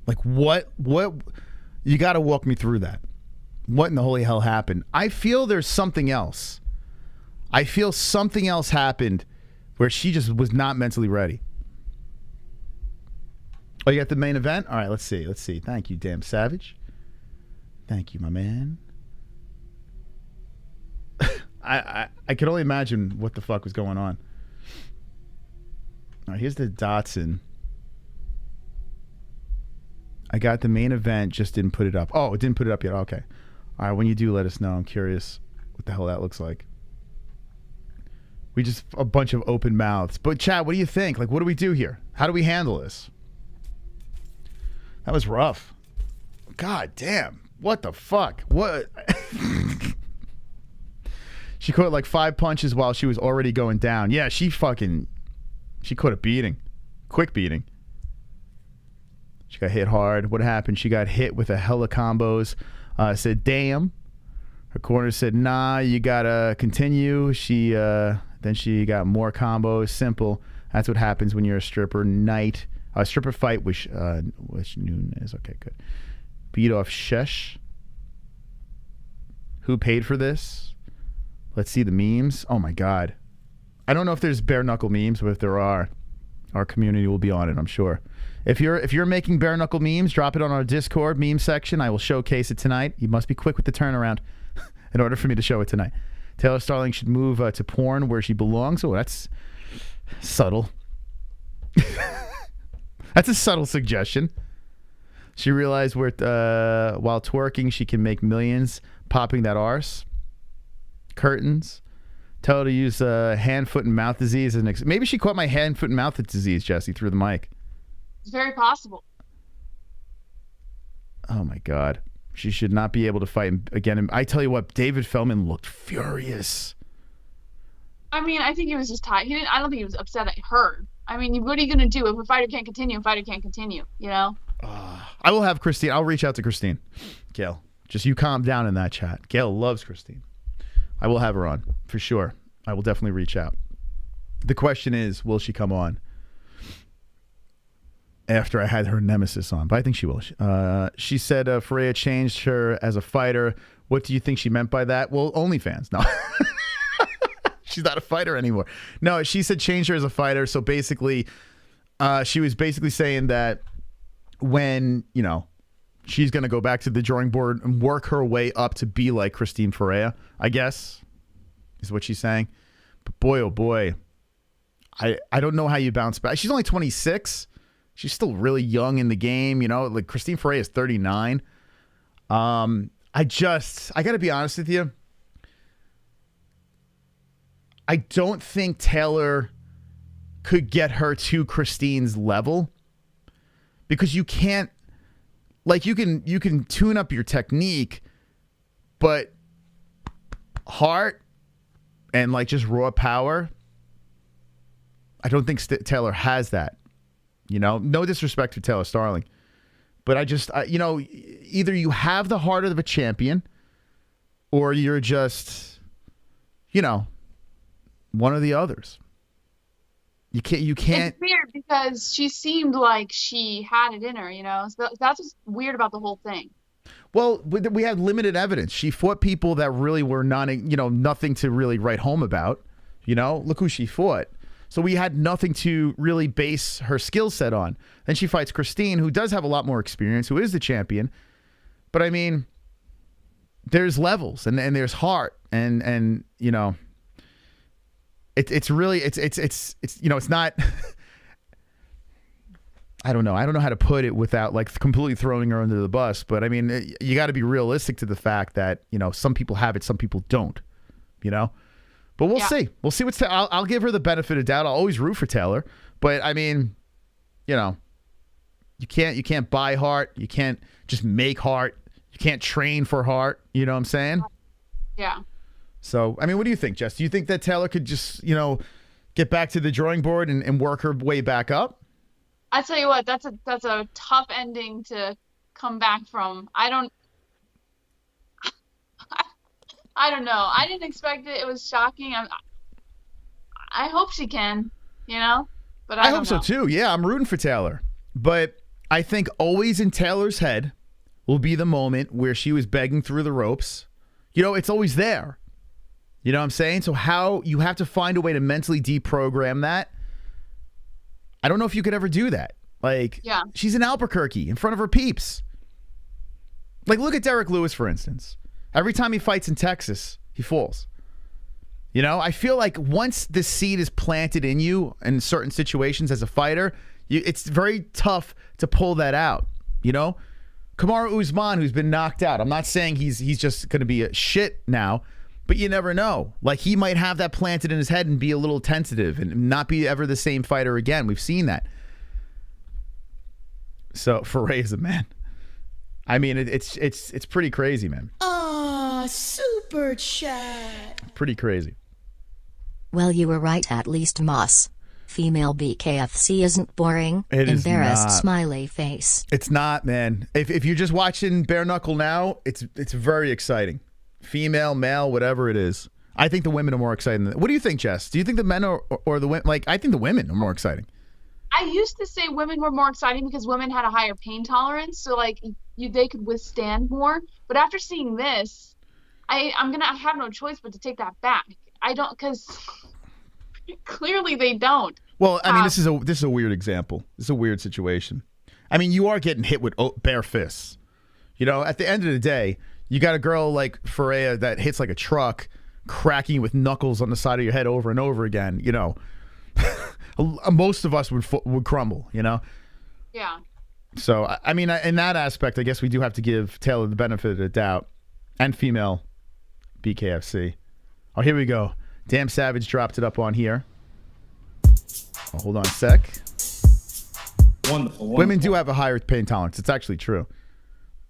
A: Like, what you got to walk me through that. What in the holy hell happened? I feel there's something else. I feel something else happened where she just was not mentally ready. Oh, you got the main event? All right, let's see. Thank you, Damn Savage. Thank you, my man. I can only imagine what the fuck was going on. All right, here's the Dodson. I got the main event, just didn't put it up. Oh, it didn't put it up yet. Okay. All right, when you do, let us know. I'm curious what the hell that looks like. We just a bunch of open mouths. But Chad, what do you think? Like, what do we do here? How do we handle this? That was rough. God damn. What the fuck? What? She caught like 5 punches while she was already going down. Yeah, she caught a beating. Quick beating. She got hit hard. What happened? She got hit with a hella combos. Said, damn. Her corner said, nah, you gotta continue. Then she got more combos. Simple. That's what happens when you're a stripper. Stripper fight with Nunez. Okay, good. Beat off Shesh. Who paid for this? Let's see the memes. Oh my God. I don't know if there's bare knuckle memes, but if there are, our community will be on it, I'm sure. If you're making bare knuckle memes, drop it on our Discord meme section. I will showcase it tonight. You must be quick with the turnaround in order for me to show it tonight. Taylor Starling should move to porn where she belongs. Oh, that's subtle. That's a subtle suggestion. She realized while twerking, she can make millions popping that arse. Curtains. Tell her to use hand, foot, and mouth disease. Maybe she caught my hand, foot, and mouth disease, Jesse, through the mic.
Q: It's very possible.
A: Oh, my God. She should not be able to fight again. I tell you what, David Feldman looked furious.
Q: I mean, I think he was just tired. I don't think he was upset at her. I mean, what are you going to do? If a fighter can't continue, you know?
A: I will have Christine. I'll reach out to Christine. Gail, just you calm down in that chat. Gail loves Christine. I will have her on, for sure. I will definitely reach out. The question is, will she come on after I had her nemesis on? But I think she will. She said Ferea changed her as a fighter. What do you think she meant by that? Well, OnlyFans. No. She's not a fighter anymore. No, she said change her as a fighter. So basically, she was basically saying that when, she's going to go back to the drawing board and work her way up to be like Christine Ferea, I guess, is what she's saying. But boy, oh boy, I don't know how you bounce back. She's only 26. She's still really young in the game, like Christine Ferea is 39. I got to be honest with you. I don't think Taylor could get her to Christine's level because you can't, like, you can tune up your technique, but heart and like just raw power, I don't think Taylor has that. No disrespect to Taylor Starling, but either you have the heart of a champion or you're just, one of the others. You can't.
Q: It's weird because she seemed like she had it in her, So that's what's weird about the whole thing.
A: Well, we had limited evidence. She fought people that really were nothing to really write home about. Look who she fought. So we had nothing to really base her skill set on. Then she fights Christine, who does have a lot more experience, who is the champion. But I mean, there's levels and there's heart and It's really it's you know, it's not. I don't know how to put it without like completely throwing her under the bus. But I mean, you got to be realistic to the fact that, you know, some people have it, some people don't. You know, but we'll see. We'll see what's. I'll give her the benefit of doubt. I'll always root for Taylor. But I mean, you know, you can't buy heart. You can't just make heart. You can't train for heart. You know what I'm saying?
Q: Yeah.
A: So, I mean, what do you think, Jess? Do you think that Taylor could just, you know, get back to the drawing board and work her way back up?
Q: I tell you what, that's a tough ending to come back from. I don't know. I didn't expect it. It was shocking. I hope she can, you know? But I
A: hope so too. Yeah, I'm rooting for Taylor. But I think always in Taylor's head will be the moment where she was begging through the ropes. You know, it's always there. You know what I'm saying? So how you have to find a way to mentally deprogram that. I don't know if you could ever do that. Like, she's in Albuquerque in front of her peeps. Like, look at Derek Lewis, for instance. Every time he fights in Texas, he falls. You know, I feel like once the seed is planted in you in certain situations as a fighter, it's very tough to pull that out. You know, Kamaru Usman, who's been knocked out. I'm not saying he's just going to be a shit now, but you never know. Like, he might have that planted in his head and be a little tentative and not be ever the same fighter again. We've seen that. So Ferea is a man. I mean, it's pretty crazy, man.
E: Ah, super chat.
A: Pretty crazy.
D: Well, you were right, at least, Moss. Female BKFC isn't boring.
A: It is
D: Embarrassed
A: not.
D: smiley face.
A: It's not, man. If you're just watching Bare Knuckle now, it's very exciting. Female, male, whatever it is. I think the women are more exciting than. What do you think, Jess? Do you think the men or the women? Like, I think the women are more exciting.
Q: I used to say women were more exciting because women had a higher pain tolerance, so like they could withstand more. But after seeing this, I have no choice but to take that back. I don't, because clearly they don't.
A: Well, I mean, this is a weird example. This is a weird situation. I mean, you are getting hit with bare fists. You know, at the end of the day, you got a girl like Ferea that hits like a truck, cracking you with knuckles on the side of your head over and over again. You know, most of us would crumble. You know.
Q: Yeah.
A: So I mean, in that aspect, I guess we do have to give Taylor the benefit of the doubt, and female BKFC. Oh, here we go. Damn Savage dropped it up on here. Oh, hold on a sec.
B: Wonderful.
A: Women do have a higher pain tolerance. It's actually true.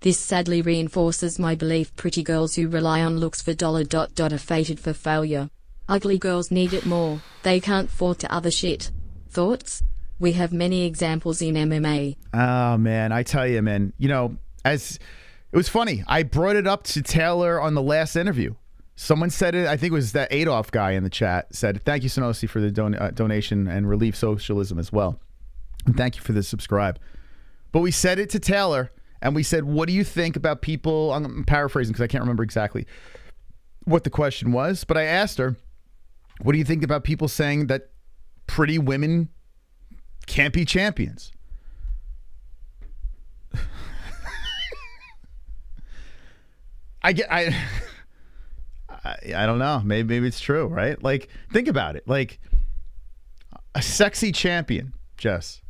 F: This sadly reinforces my belief pretty girls who rely on looks for ... are fated for failure. Ugly girls need it more. They can't afford to other shit. Thoughts? We have many examples in MMA.
A: Oh, man. I tell you, man. You know, it was funny. I brought it up to Taylor on the last interview. Someone said it, I think it was that Adolf guy in the chat, said, thank you, Sonosi, for the donation and Relief Socialism as well. And thank you for the subscribe. But we said it to Taylor, and we said, what do you think about people, I'm paraphrasing because I can't remember exactly what the question was, but I asked her, what do you think about people saying that pretty women can't be champions? I don't know. Maybe it's true, right? Like, think about it. Like, a sexy champion, Jess.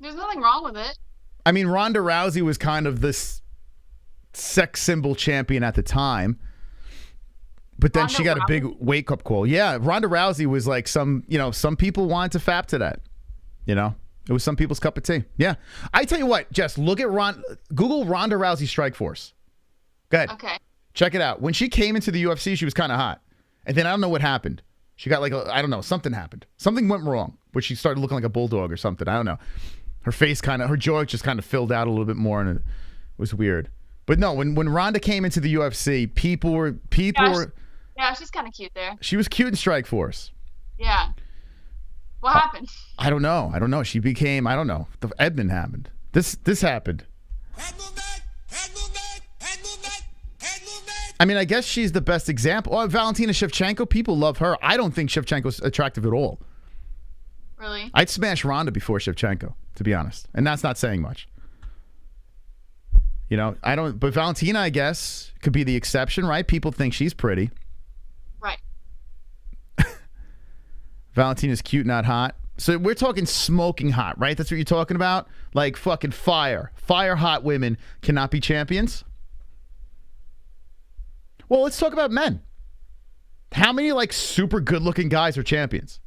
Q: There's nothing wrong with it.
A: I mean, Ronda Rousey was kind of this sex symbol champion at the time. But then she got a big wake-up call. Yeah, Ronda Rousey was like some people wanted to fap to that. You know? It was some people's cup of tea. Yeah. I tell you what, Jess, look at Google Ronda Rousey Strike Force. Go ahead.
Q: Okay.
A: Check it out. When she came into the UFC, she was kind of hot. And then I don't know what happened. She got like, I don't know, something happened. Something went wrong, where she started looking like a bulldog or something. I don't know. Her jaw just kind of filled out a little bit more, and it was weird. But no, when Ronda came into the UFC, people were.
Q: Yeah, she's kind of cute there.
A: She was cute in Strike Force.
Q: Yeah. What happened?
A: I don't know. She became, I don't know. The Edmund happened. This happened. I mean, I guess she's the best example. Oh, Valentina Shevchenko, people love her. I don't think Shevchenko's attractive at all.
Q: Really?
A: I'd smash Ronda before Shevchenko, to be honest. And that's not saying much. You know, but Valentina, I guess, could be the exception, right? People think she's pretty.
Q: Right.
A: Valentina's cute, not hot. So we're talking smoking hot, right? That's what you're talking about? Like fucking fire. Fire hot women cannot be champions? Well, let's talk about men. How many like super good looking guys are champions?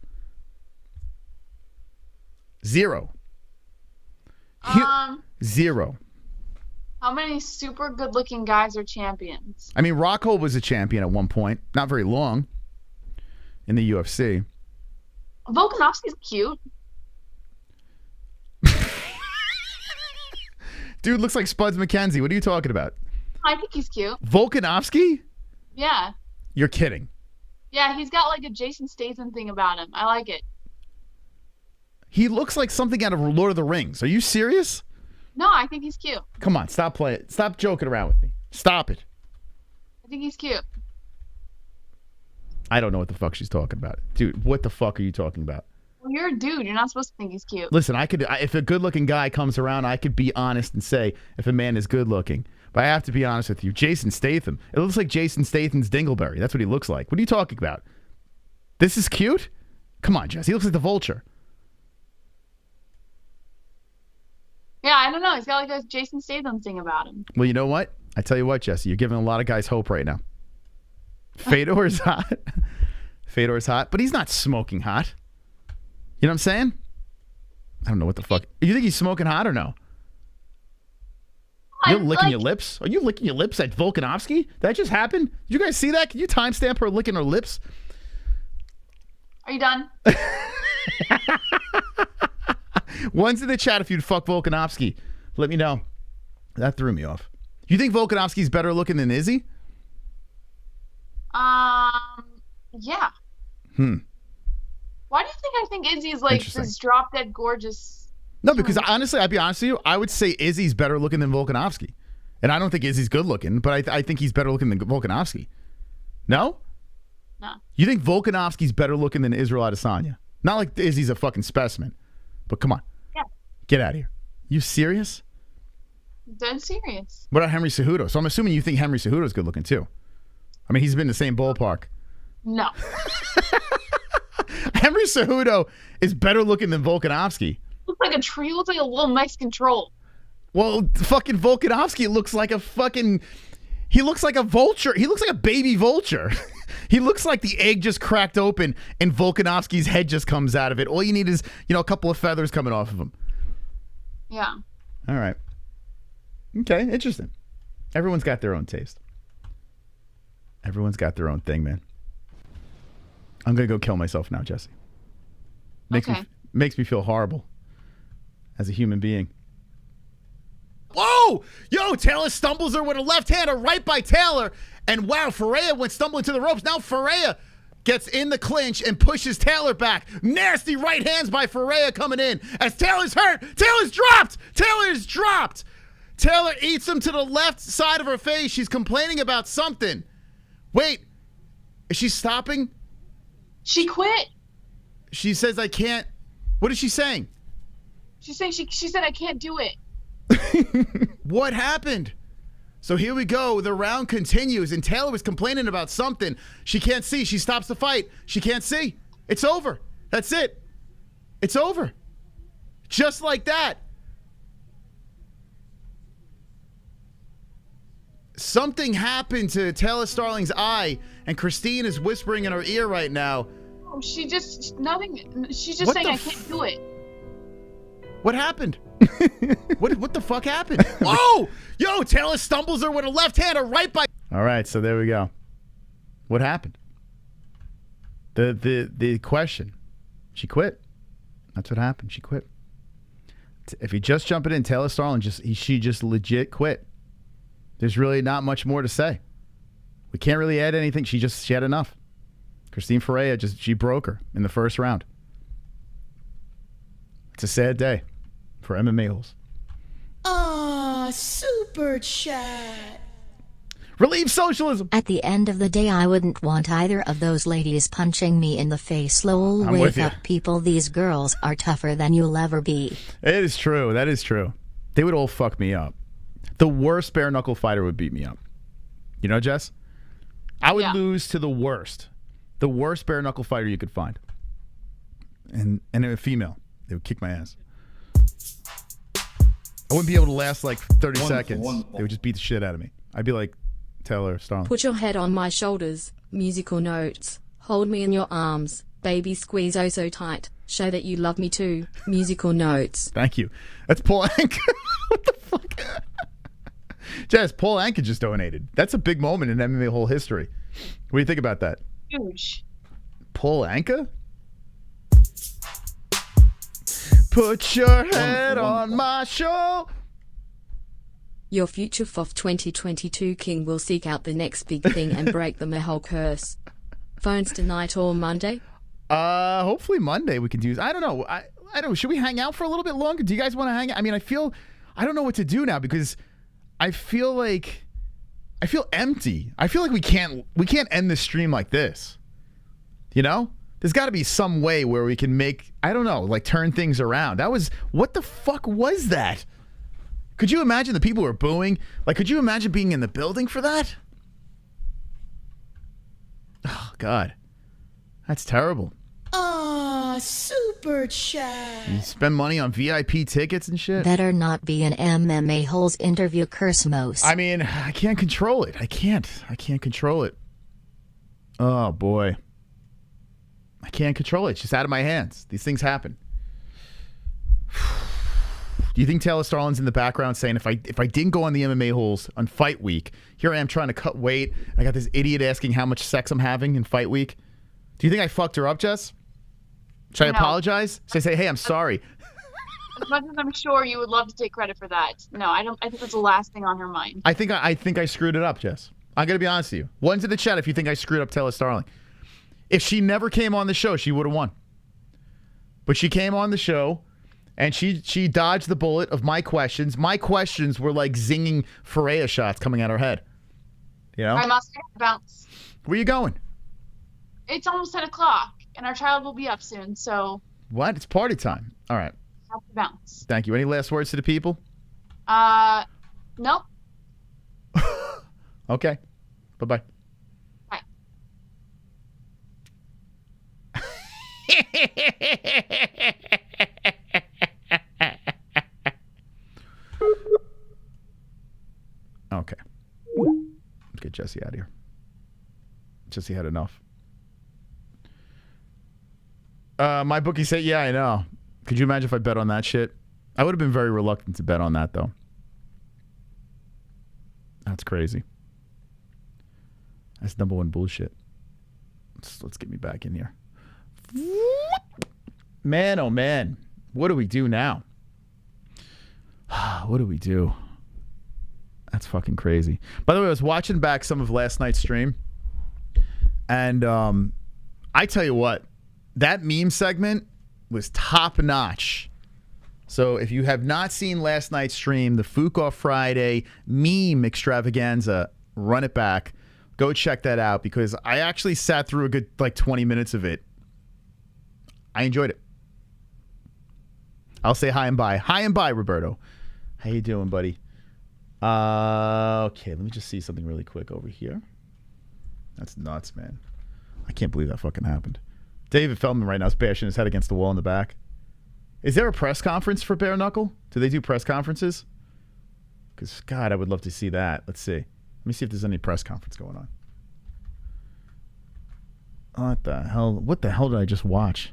A: 0. 0.
Q: How many super good-looking guys are champions?
A: I mean, Rockhold was a champion at one point. Not very long. In the UFC.
Q: Volkanovski's cute.
A: Dude looks like Spuds McKenzie. What are you talking about?
Q: I think he's cute.
A: Volkanovski?
Q: Yeah.
A: You're kidding.
Q: Yeah, he's got like a Jason Statham thing about him. I like it.
A: He looks like something out of Lord of the Rings. Are you serious?
Q: No, I think he's cute.
A: Come on, stop playing. Stop joking around with me. Stop it.
Q: I think he's cute.
A: I don't know what the fuck she's talking about. Dude, what the fuck are you talking about?
Q: Well, you're a dude. You're not supposed to think he's cute.
A: Listen, if a good-looking guy comes around, I could be honest and say if a man is good-looking. But I have to be honest with you. Jason Statham. It looks like Jason Statham's Dingleberry. That's what he looks like. What are you talking about? This is cute? Come on, Jess. He looks like the Vulture.
Q: Yeah, I don't know. He's got like a Jason Statham thing about him.
A: Well, you know what? I tell you what, Jesse. You're giving a lot of guys hope right now. Fedor's hot. Fedor's hot. But he's not smoking hot. You know what I'm saying? I don't know what the fuck. You think he's smoking hot or no? You're licking your lips? Are you licking your lips at Volkanovski? Did that just happen? Did you guys see that? Can you timestamp her licking her lips?
Q: Are you done?
A: One's in the chat if you'd fuck Volkanovski. Let me know. That threw me off. You think Volkanovski's better looking than Izzy?
Q: Yeah. Why do you think I think Izzy is like this drop dead gorgeous?
A: No, because honestly, I'd be honest with you, I would say Izzy's better looking than Volkanovski. And I don't think Izzy's good looking, but I think he's better looking than Volkanovski. No?
Q: No.
A: You think Volkanovski's better looking than Israel Adesanya? Not like Izzy's a fucking specimen. But come on.
Q: Yeah.
A: Get out of here. You serious?
Q: Dead serious.
A: What about Henry Cejudo? So I'm assuming you think Henry Cejudo's good looking too. I mean, he's been in the same ballpark.
Q: No.
A: Henry Cejudo is better looking than Volkanovski.
Q: Looks like a tree. Looks like a little Mexican troll.
A: Well, fucking Volkanovski looks like a fucking... He looks like a vulture. He looks like a baby vulture. He looks like the egg just cracked open and Volkanovski's head just comes out of it. All you need is, a couple of feathers coming off of him.
Q: Yeah.
A: All right. Okay, interesting. Everyone's got their own taste. Everyone's got their own thing, man. I'm going to go kill myself now, Jesse. Makes me feel horrible as a human being. Whoa! Yo, Taylor stumbles her with a left-hander right by Taylor. And wow, Ferea went stumbling to the ropes. Now Ferea gets in the clinch and pushes Taylor back. Nasty right hands by Ferea coming in. As Taylor's hurt. Taylor's dropped! Taylor's dropped! Taylor eats him to the left side of her face. She's complaining about something. Wait. Is she stopping?
Q: She quit.
A: She says, I can't. What is she saying?
Q: She's saying she said, I can't do it.
A: What happened? So here we go. The round continues, and Taylor was complaining about something. She can't see. She stops the fight. She can't see. It's over. That's it. It's over. Just like that. Something happened to Taylor Starling's eye, and Christine is whispering in her ear right now.
Q: Oh, she's just saying I can't do it.
A: What happened? What the fuck happened? Whoa! Yo, Taylor stumbles her with a left-hander right by... All right, so there we go. What happened? The question. She quit. That's what happened. She quit. If you just jump it in, Taylor Starling, she just legit quit. There's really not much more to say. We can't really add anything. She had enough. Christine Ferea she broke her in the first round. It's a sad day for MMA-Holes.
E: Super chat.
A: Relieve socialism.
D: At the end of the day, I wouldn't want either of those ladies punching me in the face. Lol, wake up, people. These girls are tougher than you'll ever be.
A: It is true. That is true. They would all fuck me up. The worst bare knuckle fighter would beat me up. You know, Jess? I would lose to the worst bare knuckle fighter you could find. and a female. They would kick my ass. I wouldn't be able to last like 30 seconds. They would just beat the shit out of me. I'd be like Taylor Starling.
F: Put your head on my shoulders. Musical notes. Hold me in your arms. Baby, squeeze oh so tight. Show that you love me too. Musical notes.
A: Thank you. That's Paul Anka. What the fuck? Jess, Paul Anka just donated. That's a big moment in MMA whole history. What do you think about that?
Q: Huge.
A: Paul Anka? Put your head on my show.
F: Your future FOF 2022 king will seek out the next big thing and break the Mahal curse. Phones tonight or Monday?
A: Hopefully Monday we can do. I don't know. I don't know. Should we hang out for a little bit longer? Do you guys want to hang out? I mean, I don't know what to do now because I feel empty. I feel like we can't end this stream like this. You know? There's got to be some way where we can make, I don't know, like turn things around. What the fuck was that? Could you imagine the people who are booing? Like, could you imagine being in the building for that? Oh, God. That's terrible.
E: Aw, super chat.
A: You spend money on VIP tickets and shit?
D: Better not be an MMA-Holes interview, curse most.
A: I mean, I can't control it. I can't control it. Oh, boy. I can't control it. It's just out of my hands. These things happen. Do you think Taylor Starling's in the background saying, if I didn't go on the MMA-Holes on fight week, here I am trying to cut weight. I got this idiot asking how much sex I'm having in fight week. Do you think I fucked her up, Jess? Should I apologize? Should I say, hey, I'm sorry?
Q: As much as I'm sure you would love to take credit for that. No, I don't. I think that's the last thing on her mind.
A: I think I screwed it up, Jess. I'm going to be honest with you. One's in the chat if you think I screwed up Taylor Starling. If she never came on the show, she would have won. But she came on the show, and she dodged the bullet of my questions. My questions were like zinging Ferea shots coming out her head. You know?
Q: I must bounce.
A: Where you going?
Q: It's almost 10 o'clock, and our child will be up soon, so...
A: What? It's party time. All right.
Q: I have to bounce.
A: Thank you. Any last words to the people?
Q: Nope.
A: Okay. Bye-bye.
Q: Bye.
A: Okay. Let's get Jesse out of here. Jesse had enough. My bookie said, yeah, I know. Could you imagine if I bet on that shit? I would have been very reluctant to bet on that, though. That's crazy. That's number one bullshit. Let's get me back in here. Man, oh man. What do we do now? What do we do? That's fucking crazy. By the way, I was watching back some of last night's stream. And I tell you what, that meme segment was top notch. So if you have not seen last night's stream, the Fook Off Friday meme extravaganza, run it back. Go check that out because I actually sat through a good like 20 minutes of it. I enjoyed it. I'll say hi and bye. Hi and bye, Roberto. How you doing, buddy? Okay, let me just see something really quick over here. That's nuts, man. I can't believe that fucking happened. David Feldman right now is bashing his head against the wall in the back. Is there a press conference for Bare Knuckle? Do they do press conferences? Because, God, I would love to see that. Let's see. Let me see if there's any press conference going on. What the hell? What the hell did I just watch?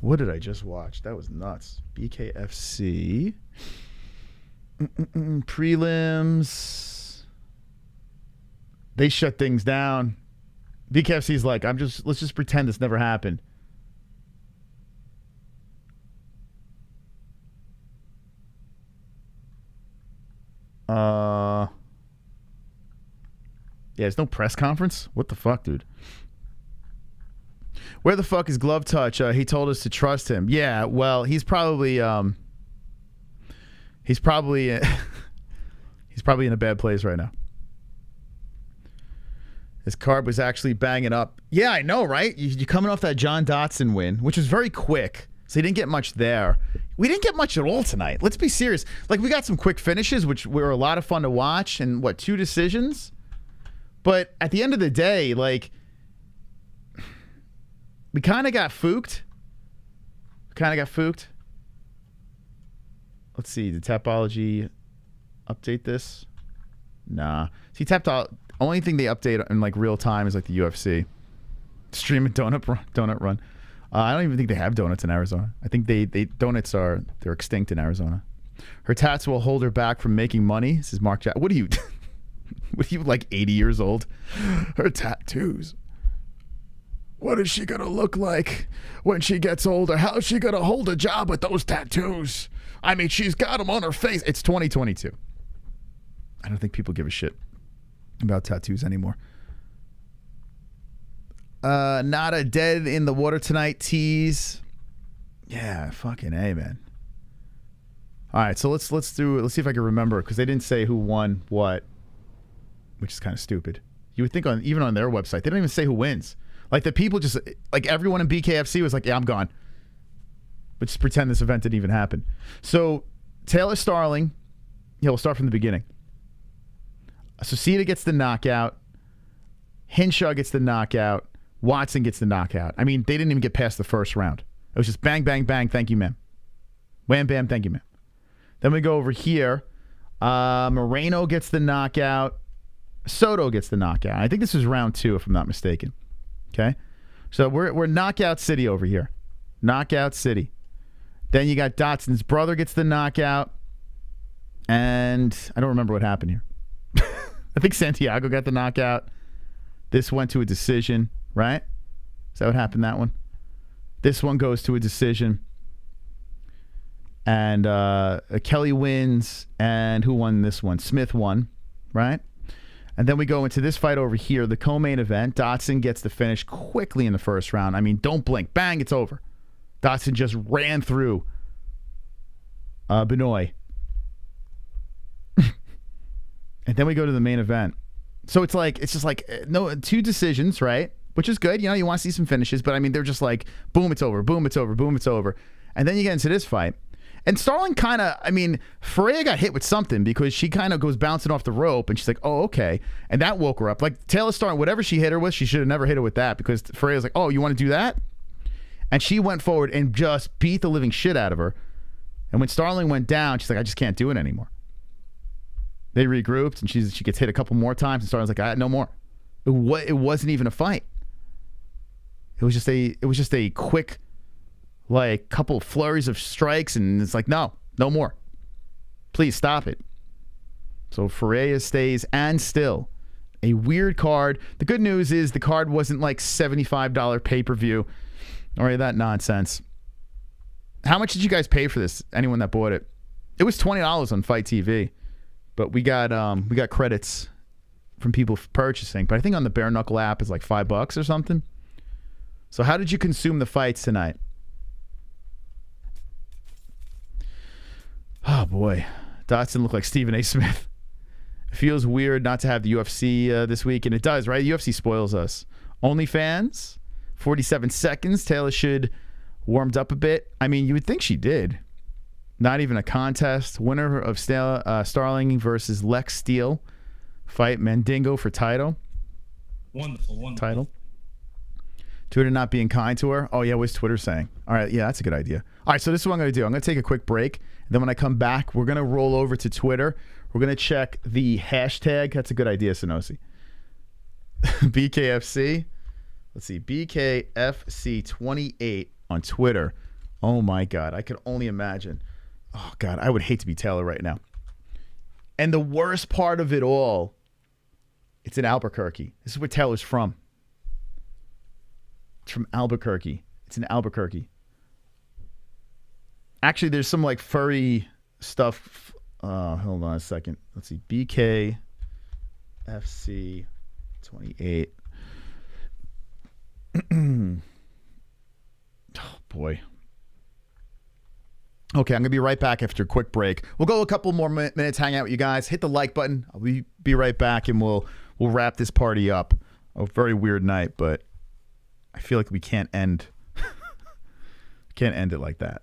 A: What did I just watch? That was nuts. BKFC. Prelims. They shut things down. BKFC's like, let's just pretend this never happened. Yeah, there's no press conference? What the fuck, dude? Where the fuck is Glove Touch? He told us to trust him. Yeah, well, he's probably he's probably in a bad place right now. His card was actually banging up. Yeah, I know, right? You're coming off that John Dodson win, which was very quick. So he didn't get much there. We didn't get much at all tonight. Let's be serious. Like, we got some quick finishes, which were a lot of fun to watch, and 2 decisions? But at the end of the day, like, we kind of got fooked. Kind of got fooked. Let's see. Did Tapology update this? Nah. See, only thing they update in like real time is like the UFC. Stream a donut run. I don't even think they have donuts in Arizona. I think donuts they're extinct in Arizona. Her tats will hold her back from making money. This is Mark Jack. What are you? What are you, like 80 years old? Her tattoos. What is she gonna look like when she gets older? How is she gonna hold a job with those tattoos? I mean, she's got them on her face. It's 2022. I don't think people give a shit about tattoos anymore. Nada dead in the water tonight. Tease. Yeah, fucking A, man. All right, so let's see if I can remember, because they didn't say who won what, which is kind of stupid. You would think even on their website, they don't even say who wins. Like the people just, like everyone in BKFC was like, yeah, I'm gone. But just pretend this event didn't even happen. So Taylor Starling, we'll start from the beginning. Sauceda gets the knockout. Hinshaw gets the knockout. Watson gets the knockout. I mean, they didn't even get past the first round. It was just bang, bang, bang, thank you, ma'am. Wham, bam, thank you, ma'am. Then we go over here. Moreno gets the knockout. Soto gets the knockout. I think this is round 2, if I'm not mistaken. Okay? So we're knockout city over here. Knockout city. Then you got Dodson's brother gets the knockout. And I don't remember what happened here. I think Santiago got the knockout. This went to a decision, right? Is that what happened, that one? This one goes to a decision. And Kelly wins. And who won this one? Smith won, right? And then we go into this fight over here, the co-main event. Dodson gets the finish quickly in the first round. I mean, don't blink. Bang, it's over. Dodson just ran through Benoit. And then we go to the main event. So it's just like no 2 decisions, right? Which is good. You want to see some finishes, but I mean, they're just like, boom, it's over, boom, it's over, boom, it's over. And then you get into this fight. And Starling kind of, I mean, Ferea got hit with something because she kind of goes bouncing off the rope and she's like, oh, okay. And that woke her up. Like Taylor Starling, whatever she hit her with, she should have never hit her with that, because Ferea's like, oh, you want to do that? And she went forward and just beat the living shit out of her. And when Starling went down, she's like, I just can't do it anymore. They regrouped and she gets hit a couple more times and Starling's like, no more. It wasn't even a fight. It was just a quick, like, couple of flurries of strikes, and it's like, no more. Please stop it. So Ferea stays, and still a weird card. The good news is the card wasn't like $75 pay-per-view or any of that nonsense. How much did you guys pay for this? Anyone that bought it? It was $20 on Fight TV, but we got credits from people purchasing. But I think on the Bare Knuckle app is like $5 or something. So how did you consume the fights tonight? Oh, boy. Dodson looked like Stephen A. Smith. It feels weird not to have the UFC this week, and it does, right? The UFC spoils us. OnlyFans, 47 seconds. Taylor should warmed up a bit. I mean, you would think she did. Not even a contest. Winner of Starling versus Lex Steele. Fight Mandingo for title.
B: Wonderful.
A: Title. Twitter not being kind to her. Oh, yeah, what's Twitter saying? All right, yeah, that's a good idea. All right, so this is what I'm going to do. I'm going to take a quick break. Then when I come back, we're going to roll over to Twitter. We're going to check the hashtag. That's a good idea, Sonosi. BKFC. Let's see. BKFC28 on Twitter. Oh, my God. I could only imagine. Oh, God. I would hate to be Taylor right now. And the worst part of it all, it's in Albuquerque. This is where Taylor's from. It's from Albuquerque. It's in Albuquerque. Actually, there's some like furry stuff. Hold on a second. Let's see. BKFC 28. Oh, boy. Okay, I'm going to be right back after a quick break. We'll go a couple more minutes, hang out with you guys. Hit the like button. I'll be right back, and we'll wrap this party up. A very weird night, but I feel like we can't end it like that.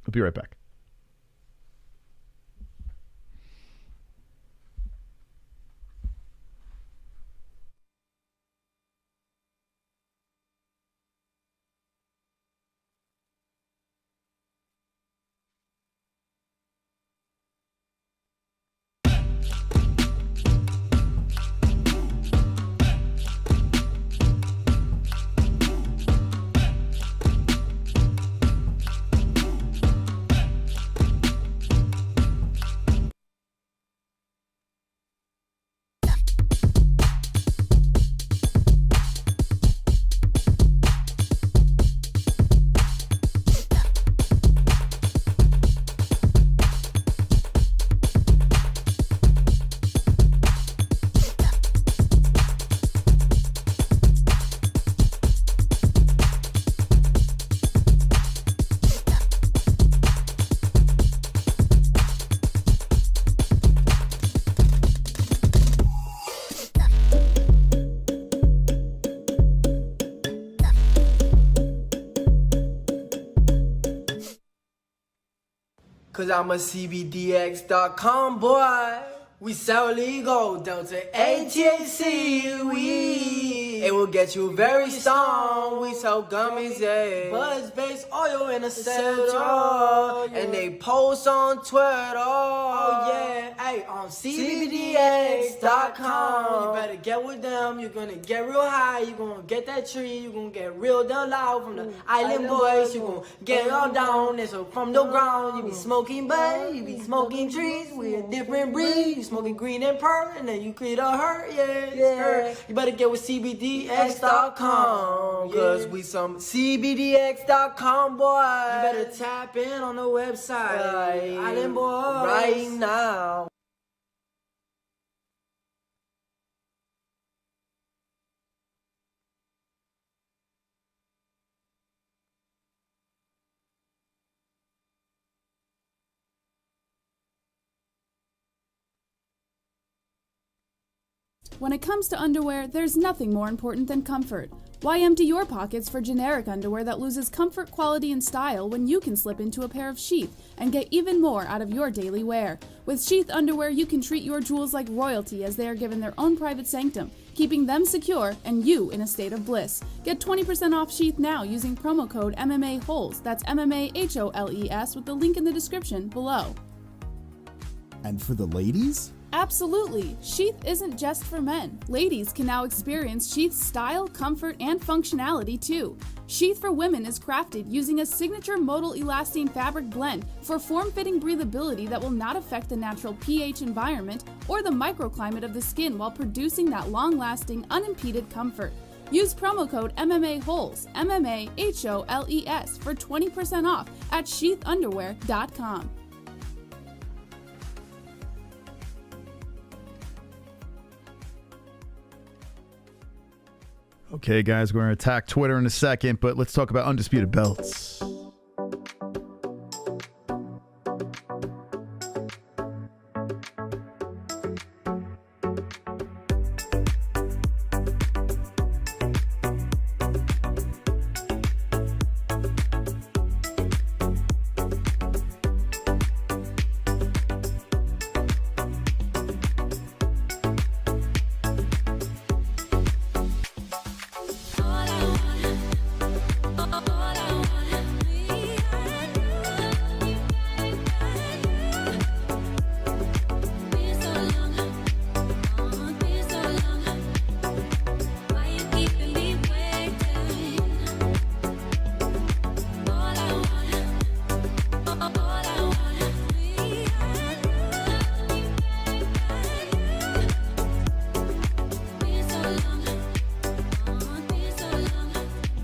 A: I'll be right back.
K: Cause I'm a CBDX.com boy. We sell legal, Delta ATHC weed. It will get you very strong. We sell gummies, yeah. Buzz-based oil and etc. And they post on Twitter. Oh yeah, hey, on CBDX.com. You better get with them. You're gonna get real high. You're gonna get that tree. You're gonna get real down loud from the island boys. You're gonna get all down. And so from the ground, you be smoking bud. You be smoking trees. We a different breed. Smoking green and pearl, and then you could hurt, yeah. You better get with CBDX.com, cause we some CBDX.com boy. You better tap in on the website, Island Boys, right now.
L: When it comes to underwear, there's nothing more important than comfort. Why empty your pockets for generic underwear that loses comfort, quality, and style when you can slip into a pair of Sheath and get even more out of your daily wear? With Sheath underwear, you can treat your jewels like royalty as they are given their own private sanctum, keeping them secure and you in a state of bliss. Get 20% off Sheath now using promo code MMA-Holes. That's MMA-HOLES with the link in the description below.
M: And for the ladies?
L: Absolutely! Sheath isn't just for men. Ladies can now experience Sheath's style, comfort, and functionality too. Sheath for women is crafted using a signature modal elastane fabric blend for form-fitting breathability that will not affect the natural pH environment or the microclimate of the skin while producing that long-lasting, unimpeded comfort. Use promo code MMA-Holes, MMA-HOLES for 20% off at sheathunderwear.com.
A: Okay, guys, we're going to attack Twitter in a second, but let's talk about undisputed belts.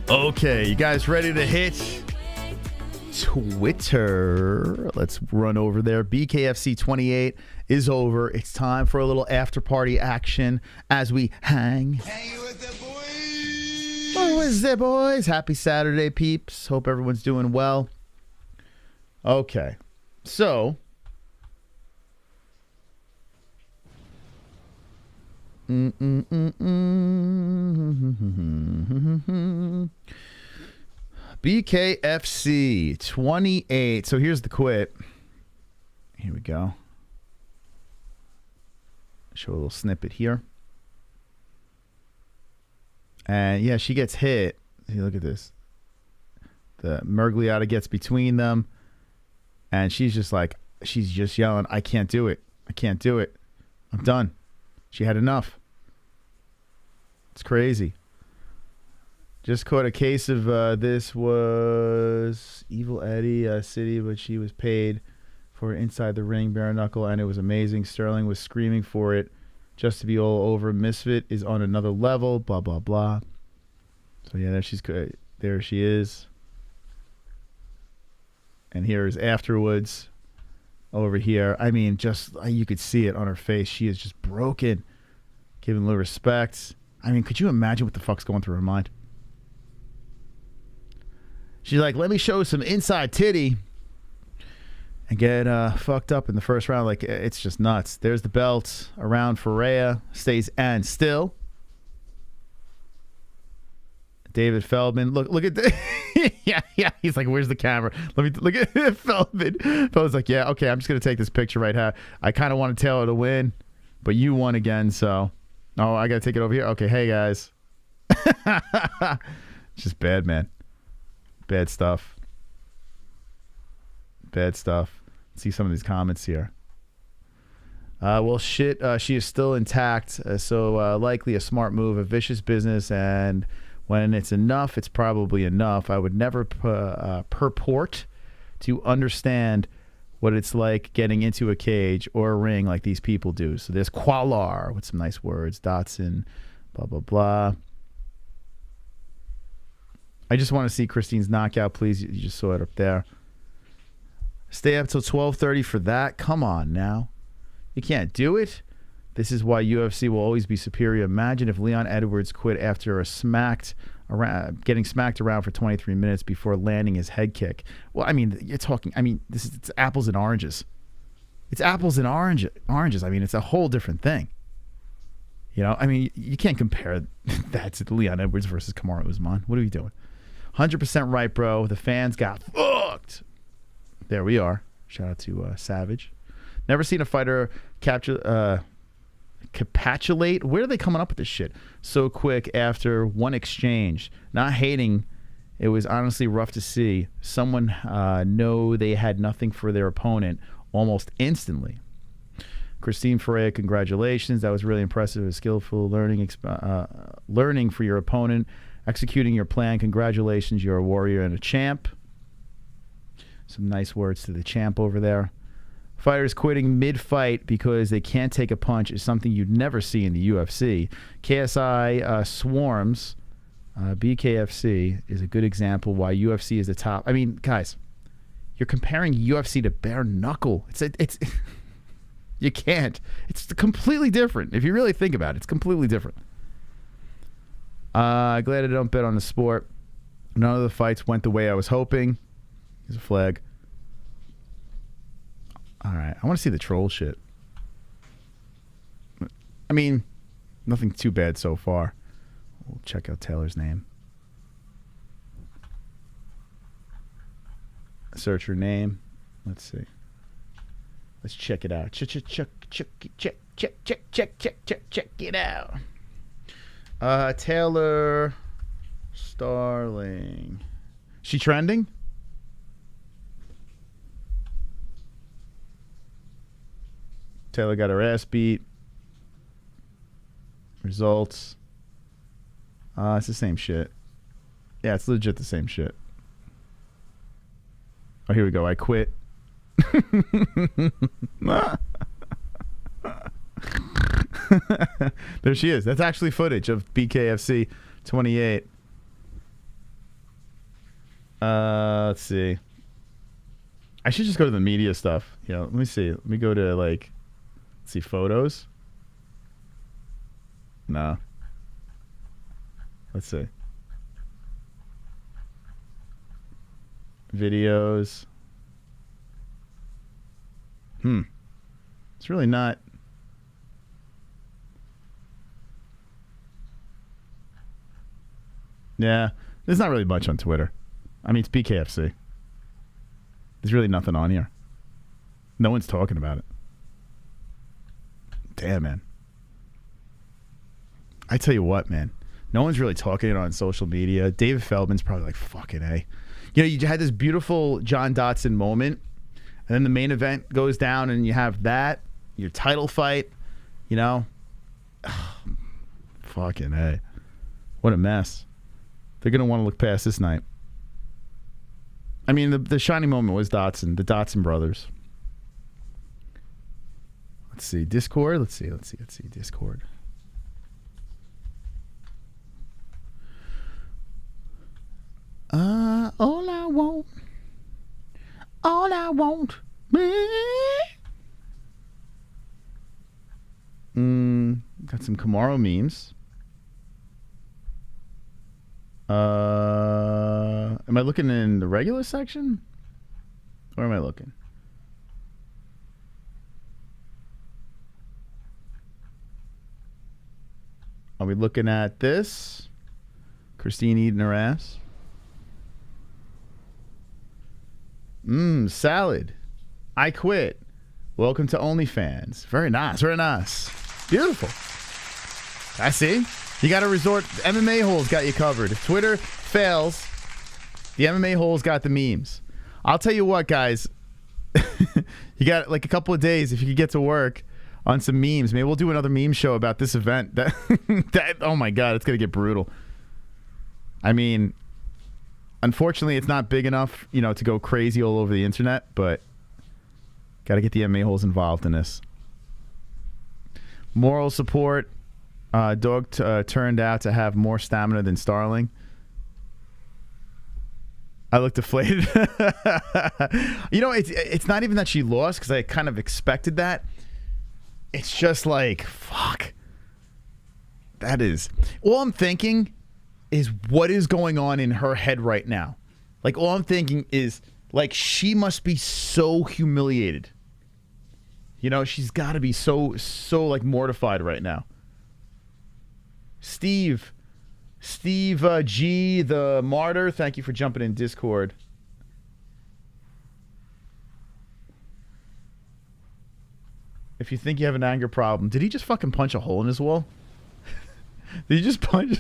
A: Okay, you guys ready to hit Twitter? Let's run over there. BKFC 28 is over. It's time for a little after party action as we hang. Oh, what's up, boys? Happy Saturday, peeps. Hope everyone's doing well. Okay, so BKFC 28. So here's the quit. Here we go. Show a little snippet here. And yeah, she gets hit. See, look at this. The Mergliata gets between them. And she's just like, she's just yelling, I can't do it. I can't do it. I'm done. She had enough. It's crazy. Just caught a case of this was Evil Eddie City, but she was paid for inside the ring, bare knuckle, and it was amazing. Starling was screaming for it just to be all over. Misfit is on another level, blah, blah, blah. So yeah, there she is. And here's afterwards over here. I mean, just you could see it on her face. She is just broken, giving little respect. I mean, could you imagine what the fuck's going through her mind? She's like, let me show some inside titty and get fucked up in the first round. Like, it's just nuts. There's the belt around Ferea. Stays and still. David Feldman. Look at the yeah. He's like, where's the camera? Let me look at Feldman. Feldman's like, yeah, okay, I'm just gonna take this picture right here. I kind of want Taylor to win, but you won again, so I gotta take it over here. Okay, hey guys. It's just bad, man. Bad stuff. Bad stuff. Let's see some of these comments here. Well, shit, she is still intact, so likely a smart move, a vicious business, and when it's enough, it's probably enough. I would never purport to understand what it's like getting into a cage or a ring like these people do. So there's Qualar with some nice words, Dodson, blah, blah, blah. I just want to see Christine's knockout, please. You just saw it up there. Stay up till 12:30 for that? Come on now. You can't do it. This is why UFC will always be superior. Imagine if Leon Edwards quit after getting smacked around for 23 minutes before landing his head kick. Well, I mean, you're talking. I mean, it's apples and oranges. It's apples and oranges. I mean, it's a whole different thing. You know, I mean, you can't compare that to Leon Edwards versus Kamaru Usman. What are you doing? 100% right, bro. The fans got fucked. There we are. Shout out to Savage. Never seen a fighter capitulate. Where are they coming up with this shit so quick after one exchange? Not hating. It was honestly rough to see someone know they had nothing for their opponent almost instantly. Christine Ferea, congratulations. That was really impressive. A skillful learning for your opponent. Executing your plan. Congratulations. You're a warrior and a champ. Some nice words to the champ over there. Fighters quitting mid-fight because they can't take a punch is something you'd never see in the UFC. KSI swarms. BKFC is a good example why UFC is the top. I mean, guys, you're comparing UFC to bare knuckle. It's you can't. It's completely different. If you really think about it, it's completely different. Glad I don't bet on the sport. None of the fights went the way I was hoping. Here's a flag. All right, I want to see the troll shit. I mean, nothing too bad so far. We'll check out Taylor's name. Search her name. Let's see. Let's check it out. Check it out. Taylor Starling. She trending? Taylor got her ass beat. Results. It's the same shit. Yeah, it's legit the same shit. Oh, here we go. I quit. There she is. That's actually footage of BKFC 28. Let's see. I should just go to the media stuff. You know, let me see. Let me go to like, let's see, photos. No. Let's see. Videos. It's really not. Yeah, there's not really much on Twitter. I mean, it's BKFC. There's really nothing on here. No one's talking about it. Damn, man. I tell you what, man. No one's really talking it on social media. David Feldman's probably like, fucking A. You know, you had this beautiful John Dodson moment, and then the main event goes down, and you have that, your title fight, you know. Fucking A. What a mess. They're going to want to look past this night. I mean, the shining moment was Dodson, the Dodson brothers. Let's see. Discord? Let's see. Discord. All I want, got some Kamaru memes. Am I looking in the regular section? Where am I looking? Are we looking at this? Christine eating her ass. Salad. I quit. Welcome to OnlyFans. Very nice. Very nice. Beautiful. I see. You got to resort. MMA-Holes got you covered. If Twitter fails, the MMA-Holes got the memes. I'll tell you what, guys. You got like a couple of days if you could get to work on some memes. Maybe we'll do another meme show about this event. That oh my God, it's going to get brutal. I mean, unfortunately, it's not big enough, you know, to go crazy all over the internet, but got to get the MMA-Holes involved in this. Moral support. Dog turned out to have more stamina than Starling. I look deflated. You know, it's not even that she lost, because I kind of expected that. It's just like, fuck. That is... All I'm thinking is what is going on in her head right now. Like, all I'm thinking is, like, she must be so humiliated. You know, she's got to be so, like, mortified right now. Steve G, the martyr, thank you for jumping in Discord. If you think you have an anger problem, did he just fucking punch a hole in his wall? Did he just punch?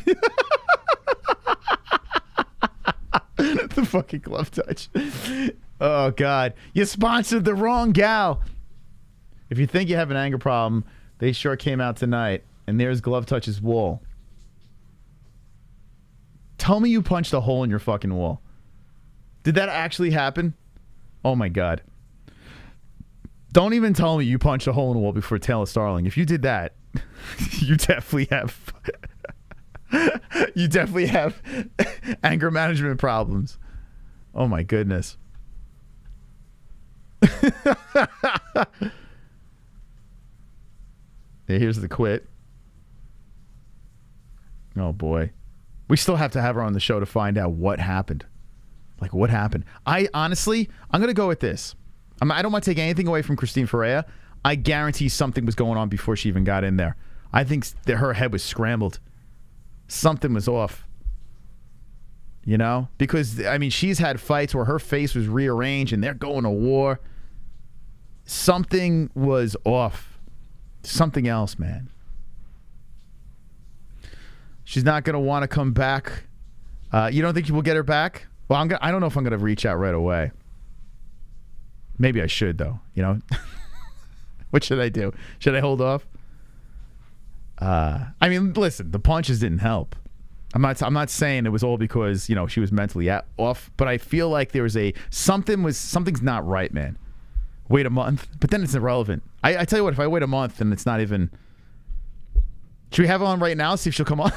A: The fucking glove touch. Oh, God. You sponsored the wrong gal. If you think you have an anger problem, they sure came out tonight. And there's glove touch's wall. Tell me you punched a hole in your fucking wall. Did that actually happen? Oh, my God. Don't even tell me you punched a hole in the wall before Taylor Starling. If you did that, you definitely have... you definitely have anger management problems. Oh, my goodness. Here's the quit. Oh, boy. We still have to have her on the show to find out what happened. Like, what happened? I honestly, I'm going to go with this. I don't want to take anything away from Christine Ferea. I guarantee something was going on before she even got in there. I think that her head was scrambled. Something was off. You know? Because, I mean, she's had fights where her face was rearranged and they're going to war. Something was off. Something else, man. She's not going to want to come back. You don't think we'll get her back? Well, I don't know if I'm going to reach out right away. Maybe I should, though. You know? What should I do? Should I hold off? I mean, listen, the punches didn't help. I'm not saying it was all because, you know, she was mentally off, but I feel like there was something's not right, man. Wait a month, but then it's irrelevant. I tell you what, if I wait a month and it's not even... Should we have her on right now? See if she'll come on.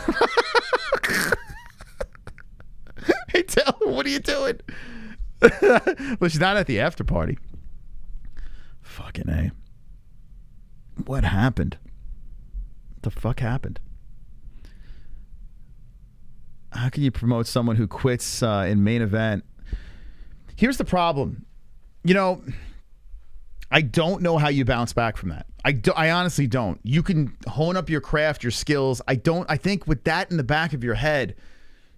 A: Hey, Taylor, what are you doing? Well, she's not at the after party. Fucking A. What happened? What the fuck happened? How can you promote someone who quits in main event? Here's the problem. You know, I don't know how you bounce back from that. I honestly don't. You can hone up your craft, your skills. I think with that in the back of your head,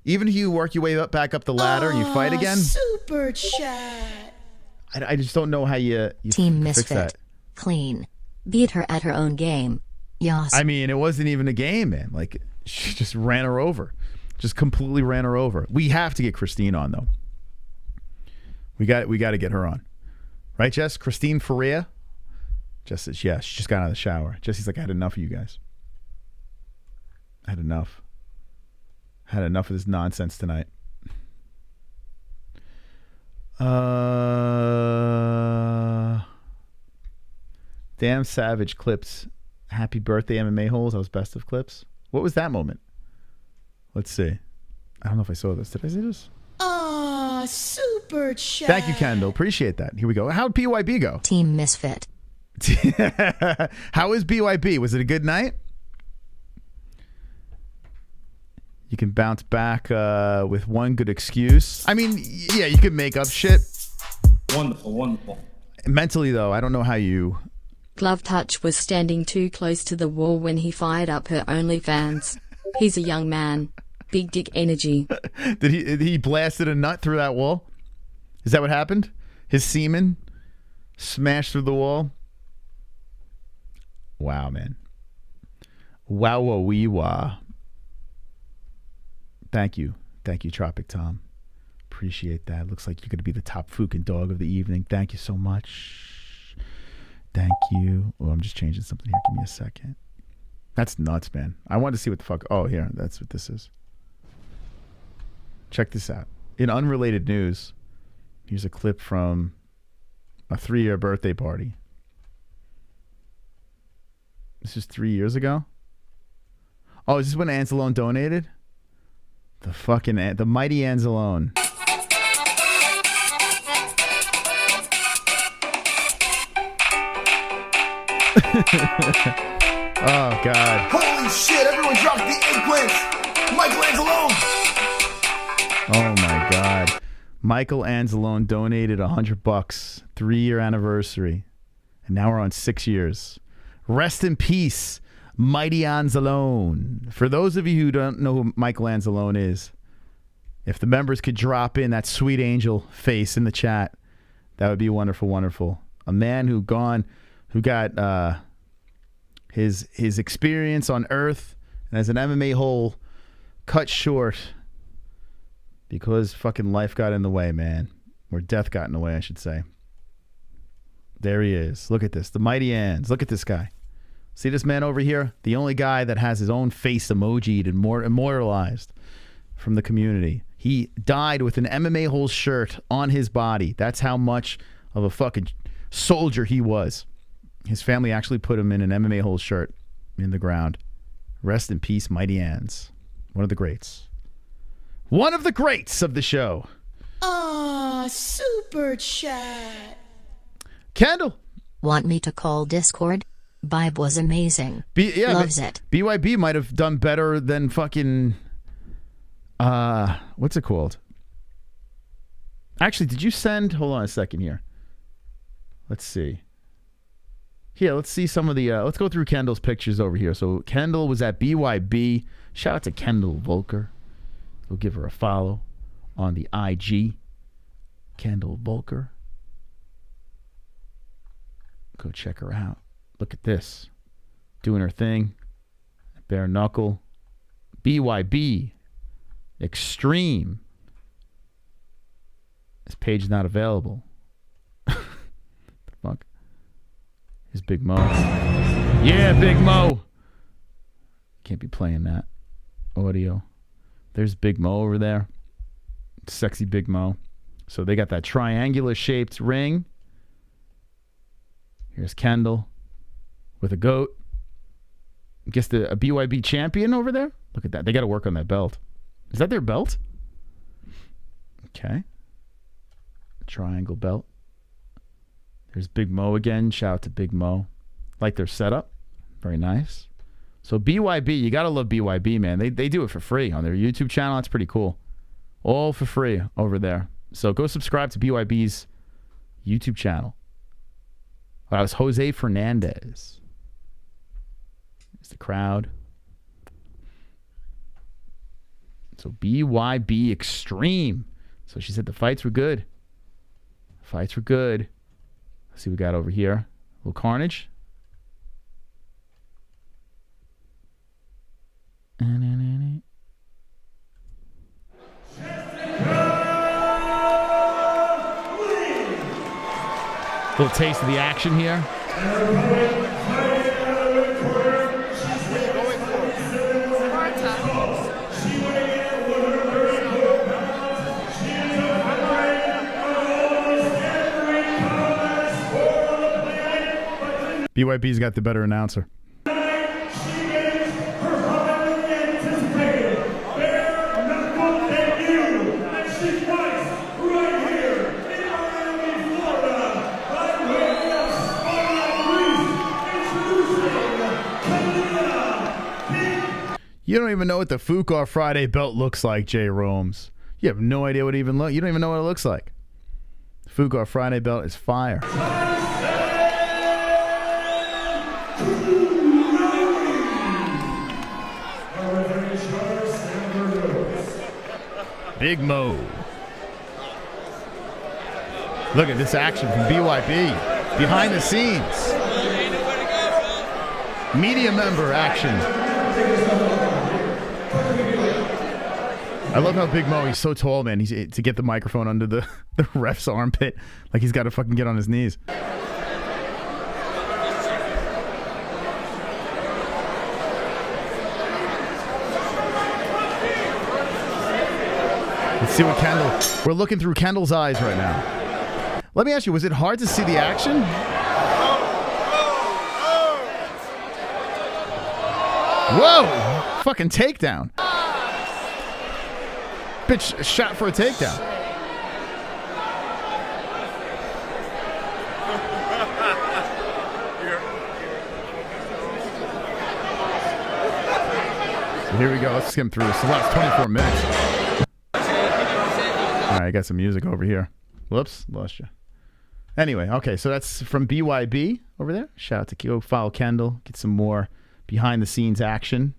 A: even if you work your way back up the ladder and you fight again.
E: Super chat.
A: I just don't know how you
D: Team
A: fix
D: Misfit.
A: that.
D: Clean. Beat her at her own game. Yas.
A: I mean, it wasn't even a game, man. Like, she just ran her over. Just completely ran her over. We have to get Christine on, though. We got to get her on. Right, Jess? Christine Ferea? Jess says, yes. She just got out of the shower. Jesse's like, I had enough of you guys. I had enough. I had enough of this nonsense tonight. Damn Savage clips. Happy birthday, MMA-Holes. That was best of clips. What was that moment? Let's see. I don't know if I saw this. Did I see this?
E: Super chat.
A: Thank you, Kendall. Appreciate that. Here we go. How'd BYB go?
D: Team Misfit.
A: How is BYB? Was it a good night? You can bounce back with one good excuse. I mean, yeah, you can make up shit.
B: Wonderful, wonderful.
A: Mentally, though, I don't know how you...
F: Glove Touch was standing too close to the wall when he fired up her OnlyFans. He's a young man. Big dick energy.
A: Did he blasted a nut through that wall? Is that what happened? His semen smashed through the wall? Wow, man. Wow-wee-wah. Thank you. Thank you, Tropic Tom. Appreciate that. Looks like you're going to be the top fucking dog of the evening. Thank you so much. Thank you. Oh, I'm just changing something here. Give me a second. That's nuts, man. I wanted to see what the fuck. Oh, here. That's what this is. Check this out. In unrelated news, here's a clip from a 3-year birthday party. This is 3 years ago? Oh, is this when Anzalone donated? The fucking, the mighty Anzalone. Oh, God.
C: Holy shit, everyone dropped the eggplants. Michael Anzalone.
A: Oh, my God. Michael Anzalone donated $100. 3-year anniversary. And now we're on 6 years. Rest in peace, mighty Anzalone. For those of you who don't know who Michael Anzalone is, if the members could drop in that sweet angel face in the chat, that would be wonderful, wonderful. A man who got his experience on Earth and as an MMA hole cut short because fucking life got in the way, man. Or death got in the way, I should say. There he is. Look at this. The mighty Anz. Look at this guy. See this man over here? The only guy that has his own face emojied and more immortalized from the community. He died with an MMA-Holes shirt on his body. That's how much of a fucking soldier he was. His family actually put him in an MMA-Holes shirt in the ground. Rest in peace, mighty Anz. One of the greats. One of the greats of the show.
E: Ah, super chat.
A: Kendall.
D: Want me to call Discord? Vibe was amazing. Loves it.
A: BYB might have done better than fucking... what's it called? Actually, did you send... Hold on a second here. Let's see. Here, let's see some of the... let's go through Kendall's pictures over here. So, Kendall was at BYB. Shout out to Kendall Volker. We'll give her a follow on the IG. Kendall Volker. Go check her out. Look at this. Doing her thing. Bare Knuckle. BYB. Extreme. This page is not available. The fuck? Here's Big Mo. Yeah, Big Mo. Can't be playing that audio. There's Big Mo over there. Sexy Big Mo. So they got that triangular shaped ring. Here's Kendall with a goat. I guess a BYB champion over there. Look at that. They got to work on that belt. Is that their belt? Okay. Triangle belt. There's Big Mo again. Shout out to Big Mo. Like their setup. Very nice. So BYB, you got to love BYB, man. They do it for free on their YouTube channel. That's pretty cool. All for free over there. So go subscribe to BYB's YouTube channel. Oh, that was Jose Fernandez. There's the crowd. So BYB Extreme. So she said the fights were good. Fights were good. Let's see what we got over here. A little carnage. Little taste of the action here. BYB's got the better announcer. You don't even know what the Fuqar Friday belt looks like, Jay Romes. You have no idea what it even looks. You don't even know what it looks like. The Fuqar Friday belt is fire. Big Mo. Look at this action from BYB. Behind the scenes. Media member action. I love how Big Mo, he's so tall, man. He's to get the microphone under the ref's armpit. Like he's got to fucking get on his knees. Let's see what Kendall... We're looking through Kendall's eyes right now. Let me ask you, was it hard to see the action? Whoa! Fucking takedown. Bitch shot for a takedown. So here we go. Let's skim through this. The last 24 minutes. All right, I got some music over here. Whoops, lost you. Anyway, okay, so that's from BYB over there. Shout out to go follow Kendall. Get some more behind-the-scenes action.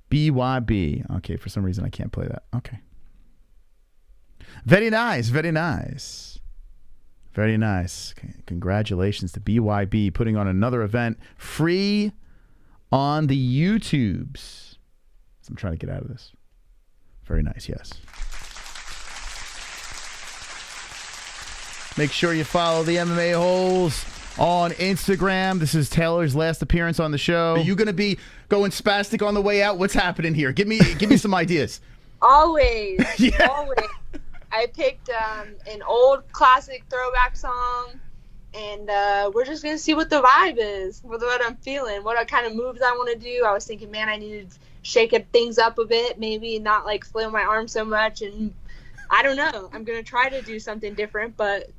A: BYB. Okay, for some reason I can't play that. Okay. Very nice, very nice. Very nice. Okay. Congratulations to BYB putting on another event free on the YouTubes. So I'm trying to get out of this. Very nice, yes. Make sure you follow the MMA-Holes on Instagram. This is Taylor's last appearance on the show. Are you going to be going spastic on the way out? What's happening here? Give me some ideas.
R: Always.
A: Yeah.
R: Always. I picked an old classic throwback song, and we're just going to see what the vibe is, what I'm feeling, what kind of moves I want to do. I was thinking, man, I need to shake things up a bit, maybe not like flail my arms so much, and I don't know. I'm going to try to do something different, but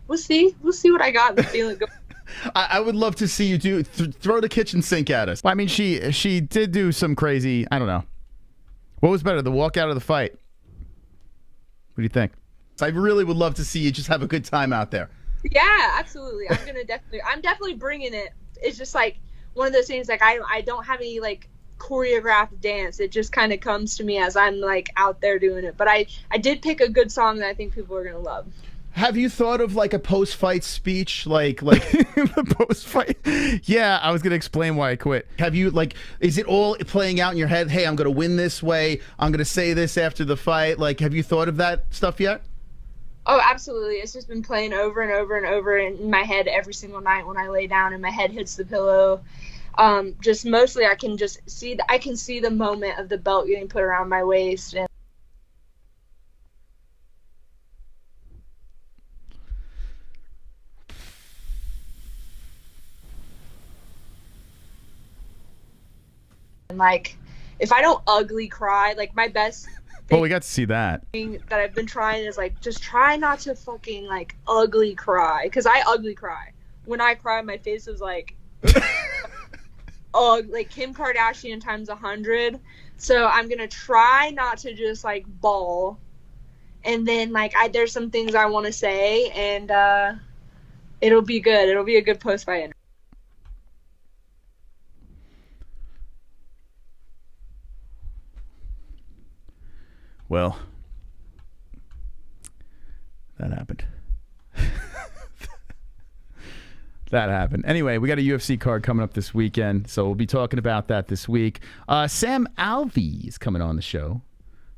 R: we'll see. We'll see what I got in the feeling.
A: I would love to see you do throw the kitchen sink at us. I mean, she did do some crazy, I don't know. What was better, the walk out of the fight? What do you think? I really would love to see you just have a good time out there.
R: Yeah, absolutely. I'm definitely bringing it. It's just like one of those things, like I don't have any like choreographed dance. It just kind of comes to me as I'm like out there doing it. But I did pick a good song that I think people are going to love.
A: Have you thought of like a post-fight speech, like the post-fight? Yeah, I was gonna explain why I quit. Have you is it all playing out in your head? Hey, I'm gonna win this way. I'm gonna say this after the fight. Like, have you thought of that stuff yet?
R: Oh, absolutely. It's just been playing over and over and over in my head every single night when I lay down and my head hits the pillow. Just mostly I can see the moment of the belt getting put around my waist and. And like, if I don't ugly cry, like my best
A: well, we got to see that.
R: thing that I've been trying is like, just try not to fucking like ugly cry. Because I ugly cry. When I cry, my face is like, like Kim Kardashian times 100. So I'm going to try not to just like bawl. And then like, there's some things I want to say and it'll be good. It'll be a good post-fight interview.
A: Well, that happened. That happened. Anyway, we got a UFC card coming up this weekend, so we'll be talking about that this week. Sam Alvey is coming on the show.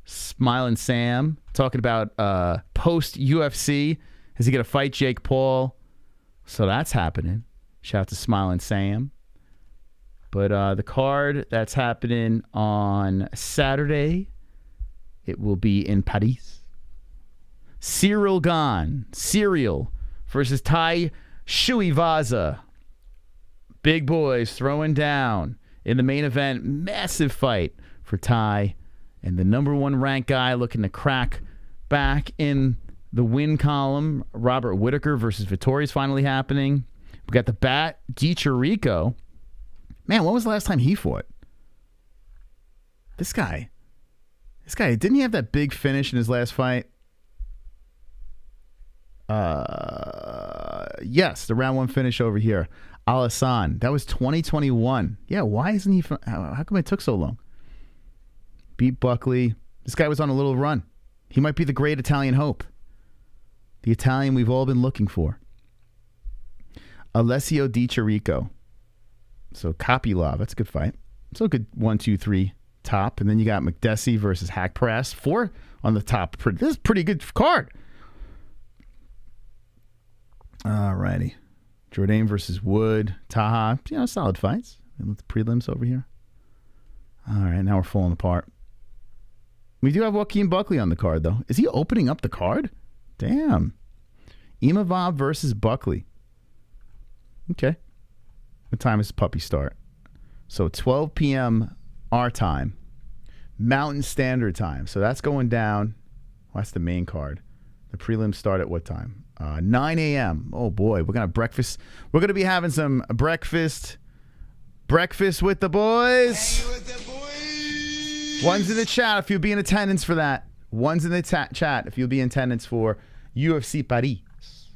A: Smiling Sam, talking about post-UFC. Is he going to fight Jake Paul? So that's happening. Shout out to Smiling Sam. But the card that's happening on Saturday, it will be in Paris. Cyril Gane. Cyril versus Tai Shuivaza. Big boys throwing down in the main event. Massive fight for Tai. And the number one ranked guy looking to crack back in the win column. Robert Whittaker versus Vittori is finally happening. We got the Bat DiChirico. Man, when was the last time he fought? This guy, didn't he have that big finish in his last fight? Yes, the round one finish over here. Al-Hassan. That was 2021. Yeah, why isn't he... How come it took so long? Beat Buckley. This guy was on a little run. He might be the great Italian hope. The Italian we've all been looking for. Alessio Di Chirico. So Kopylov, that's a good fight. So a good 1, 2, 3 top. And then you got McDessie versus Hackpress. 4 on the top. This is a pretty good card. Alrighty. Jourdain versus Wood. Taha. You know, solid fights. And the prelims over here. All right, now we're falling apart. We do have Joaquin Buckley on the card, though. Is he opening up the card? Damn. Imavov versus Buckley. Okay. What time does the puppy start? So 12 p.m. our time. Mountain Standard Time. So that's going down. Well, that's the main card. The prelims start at what time? 9 a.m. Oh, boy. We're going to have breakfast. We're going to be having some breakfast. Breakfast with the boys. One's in the chat if you'll be in attendance for that. One's in the chat if you'll be in attendance for UFC Paris.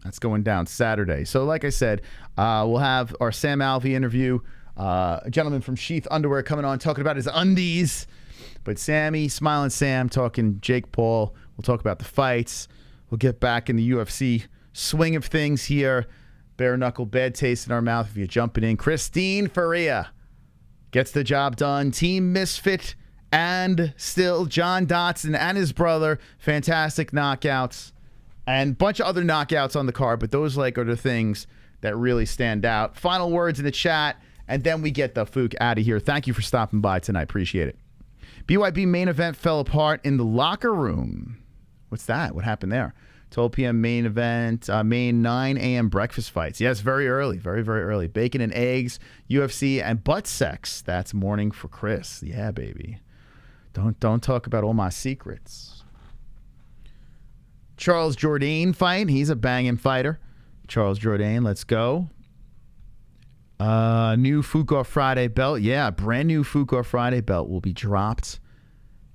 A: That's going down Saturday. So like I said, we'll have our Sam Alvey interview. A gentleman from Sheath Underwear coming on talking about his undies. But Sammy, Smiling Sam, talking Jake Paul. We'll talk about the fights. We'll get back in the UFC swing of things here. Bare knuckle, bad taste in our mouth if you're jumping in. Christine Ferea gets the job done. Team Misfit and still John Dodson and his brother. Fantastic knockouts. And a bunch of other knockouts on the card, but those are the things that really stand out. Final words in the chat, and then we get the Fook out of here. Thank you for stopping by tonight. Appreciate it. BYB main event fell apart in the locker room. What's that? What happened there? 12 p.m. main event, main 9 a.m. breakfast fights. Yes, very early, very, very early. Bacon and eggs, UFC, and butt sex. That's morning for Chris. Yeah, baby. Don't talk about all my secrets. Charles Jourdain fight. He's a banging fighter. Charles Jourdain, let's go. New Fuqua Friday belt. Yeah, brand new Fuqua Friday belt will be dropped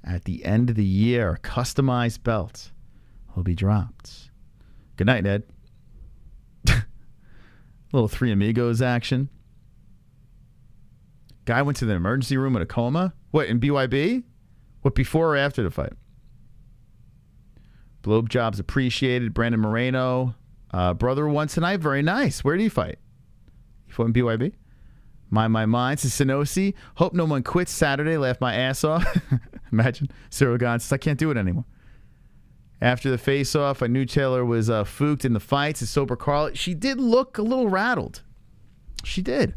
A: at the end of the year. Customized belt will be dropped. Good night, Ned. Little Three Amigos action. Guy went to the emergency room with a coma. What, in BYB? What, before or after the fight? Blobe jobs appreciated. Brandon Moreno. Brother won tonight. Very nice. Where did he fight? He fought in BYB. My says Sinosi. Hope no one quits Saturday. Laughed my ass off. Imagine. Cyril Gon says, I can't do it anymore. After the face-off, I knew Taylor was fooked in the fights. It's Sober Carl. She did look a little rattled. She did.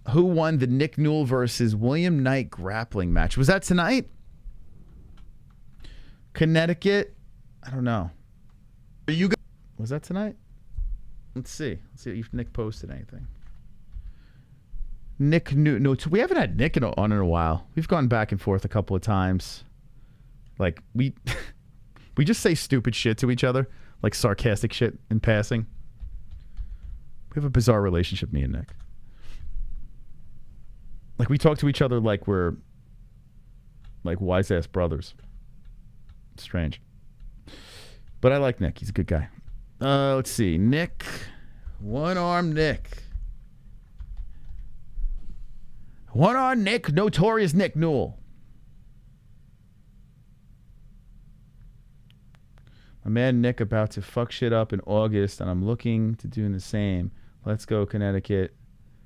A: Who won the Nick Newell versus William Knight grappling match? Was that tonight? Connecticut? I don't know. Was that tonight? Let's see. Let's see if Nick posted anything. Nick Newell. No, we haven't had Nick on in a while. We've gone back and forth a couple of times. Like, we just say stupid shit to each other. Like sarcastic shit in passing. We have a bizarre relationship, me and Nick. Like, we talk to each other like we're like wise-ass brothers. It's strange. But I like Nick. He's a good guy. Let's see. Nick. One-arm Nick. One-arm Nick. Notorious Nick Newell. My man Nick about to fuck shit up in August, and I'm looking to do the same. Let's go, Connecticut.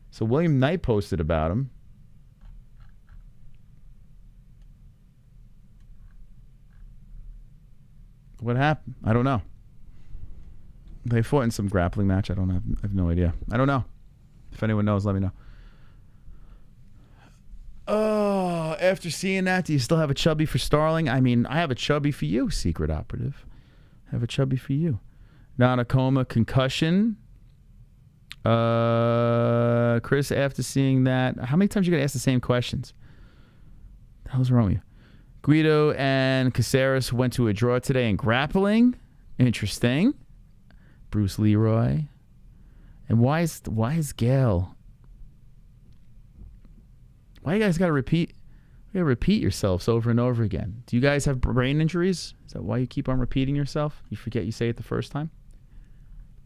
A: So William Knight posted about him. What happened? I don't know. They fought in some grappling match. I have no idea. I don't know. If anyone knows, let me know. Oh, after seeing that, do you still have a chubby for Starling? I mean, I have a chubby for you, Secret Operative. I have a chubby for you. Not a coma, concussion. Chris, after seeing that, how many times are you going to ask the same questions? What the hell's wrong with you? Guido and Caceres went to a draw today in grappling. Interesting. Bruce Leroy. And why is Gail? Why you guys got to repeat? You got to repeat yourselves over and over again. Do you guys have brain injuries? Is that why you keep on repeating yourself? You forget you say it the first time?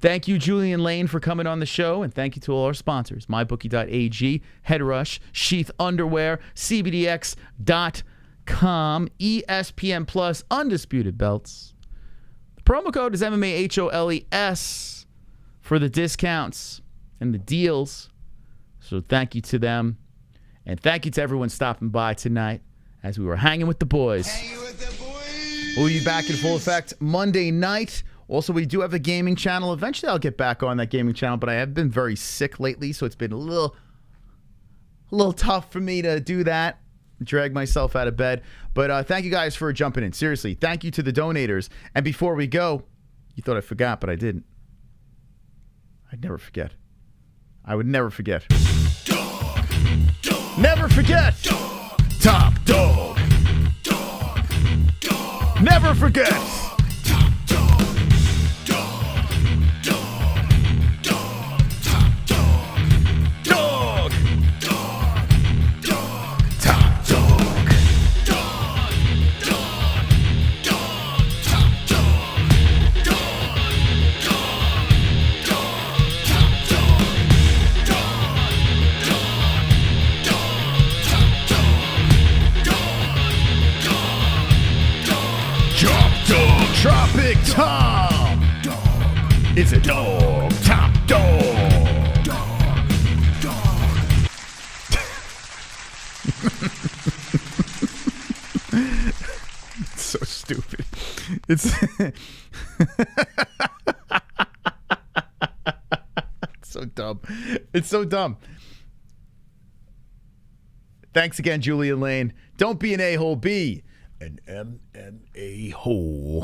A: Thank you, Julian Lane, for coming on the show, and thank you to all our sponsors, MyBookie.ag, Headrush, Sheath Underwear, CBDX.com, ESPN Plus, Undisputed Belts. The promo code is MMA-HOLES for the discounts and the deals. So thank you to them, and thank you to everyone stopping by tonight as we were hanging with the boys. We'll be back in full effect Monday night. Also, we do have a gaming channel. Eventually, I'll get back on that gaming channel, but I have been very sick lately, so it's been a little tough for me to do that, drag myself out of bed. But thank you guys for jumping in. Seriously, thank you to the donators. And before we go, you thought I forgot, but I didn't. I'd never forget. I would never forget. Never forget. Top dog. Never forget. Tropic Tom. It's a dog. Top dog. It's so stupid. It's so dumb. It's so dumb. Thanks again, Julian Lane. Don't be an a-hole, be an MMA hole.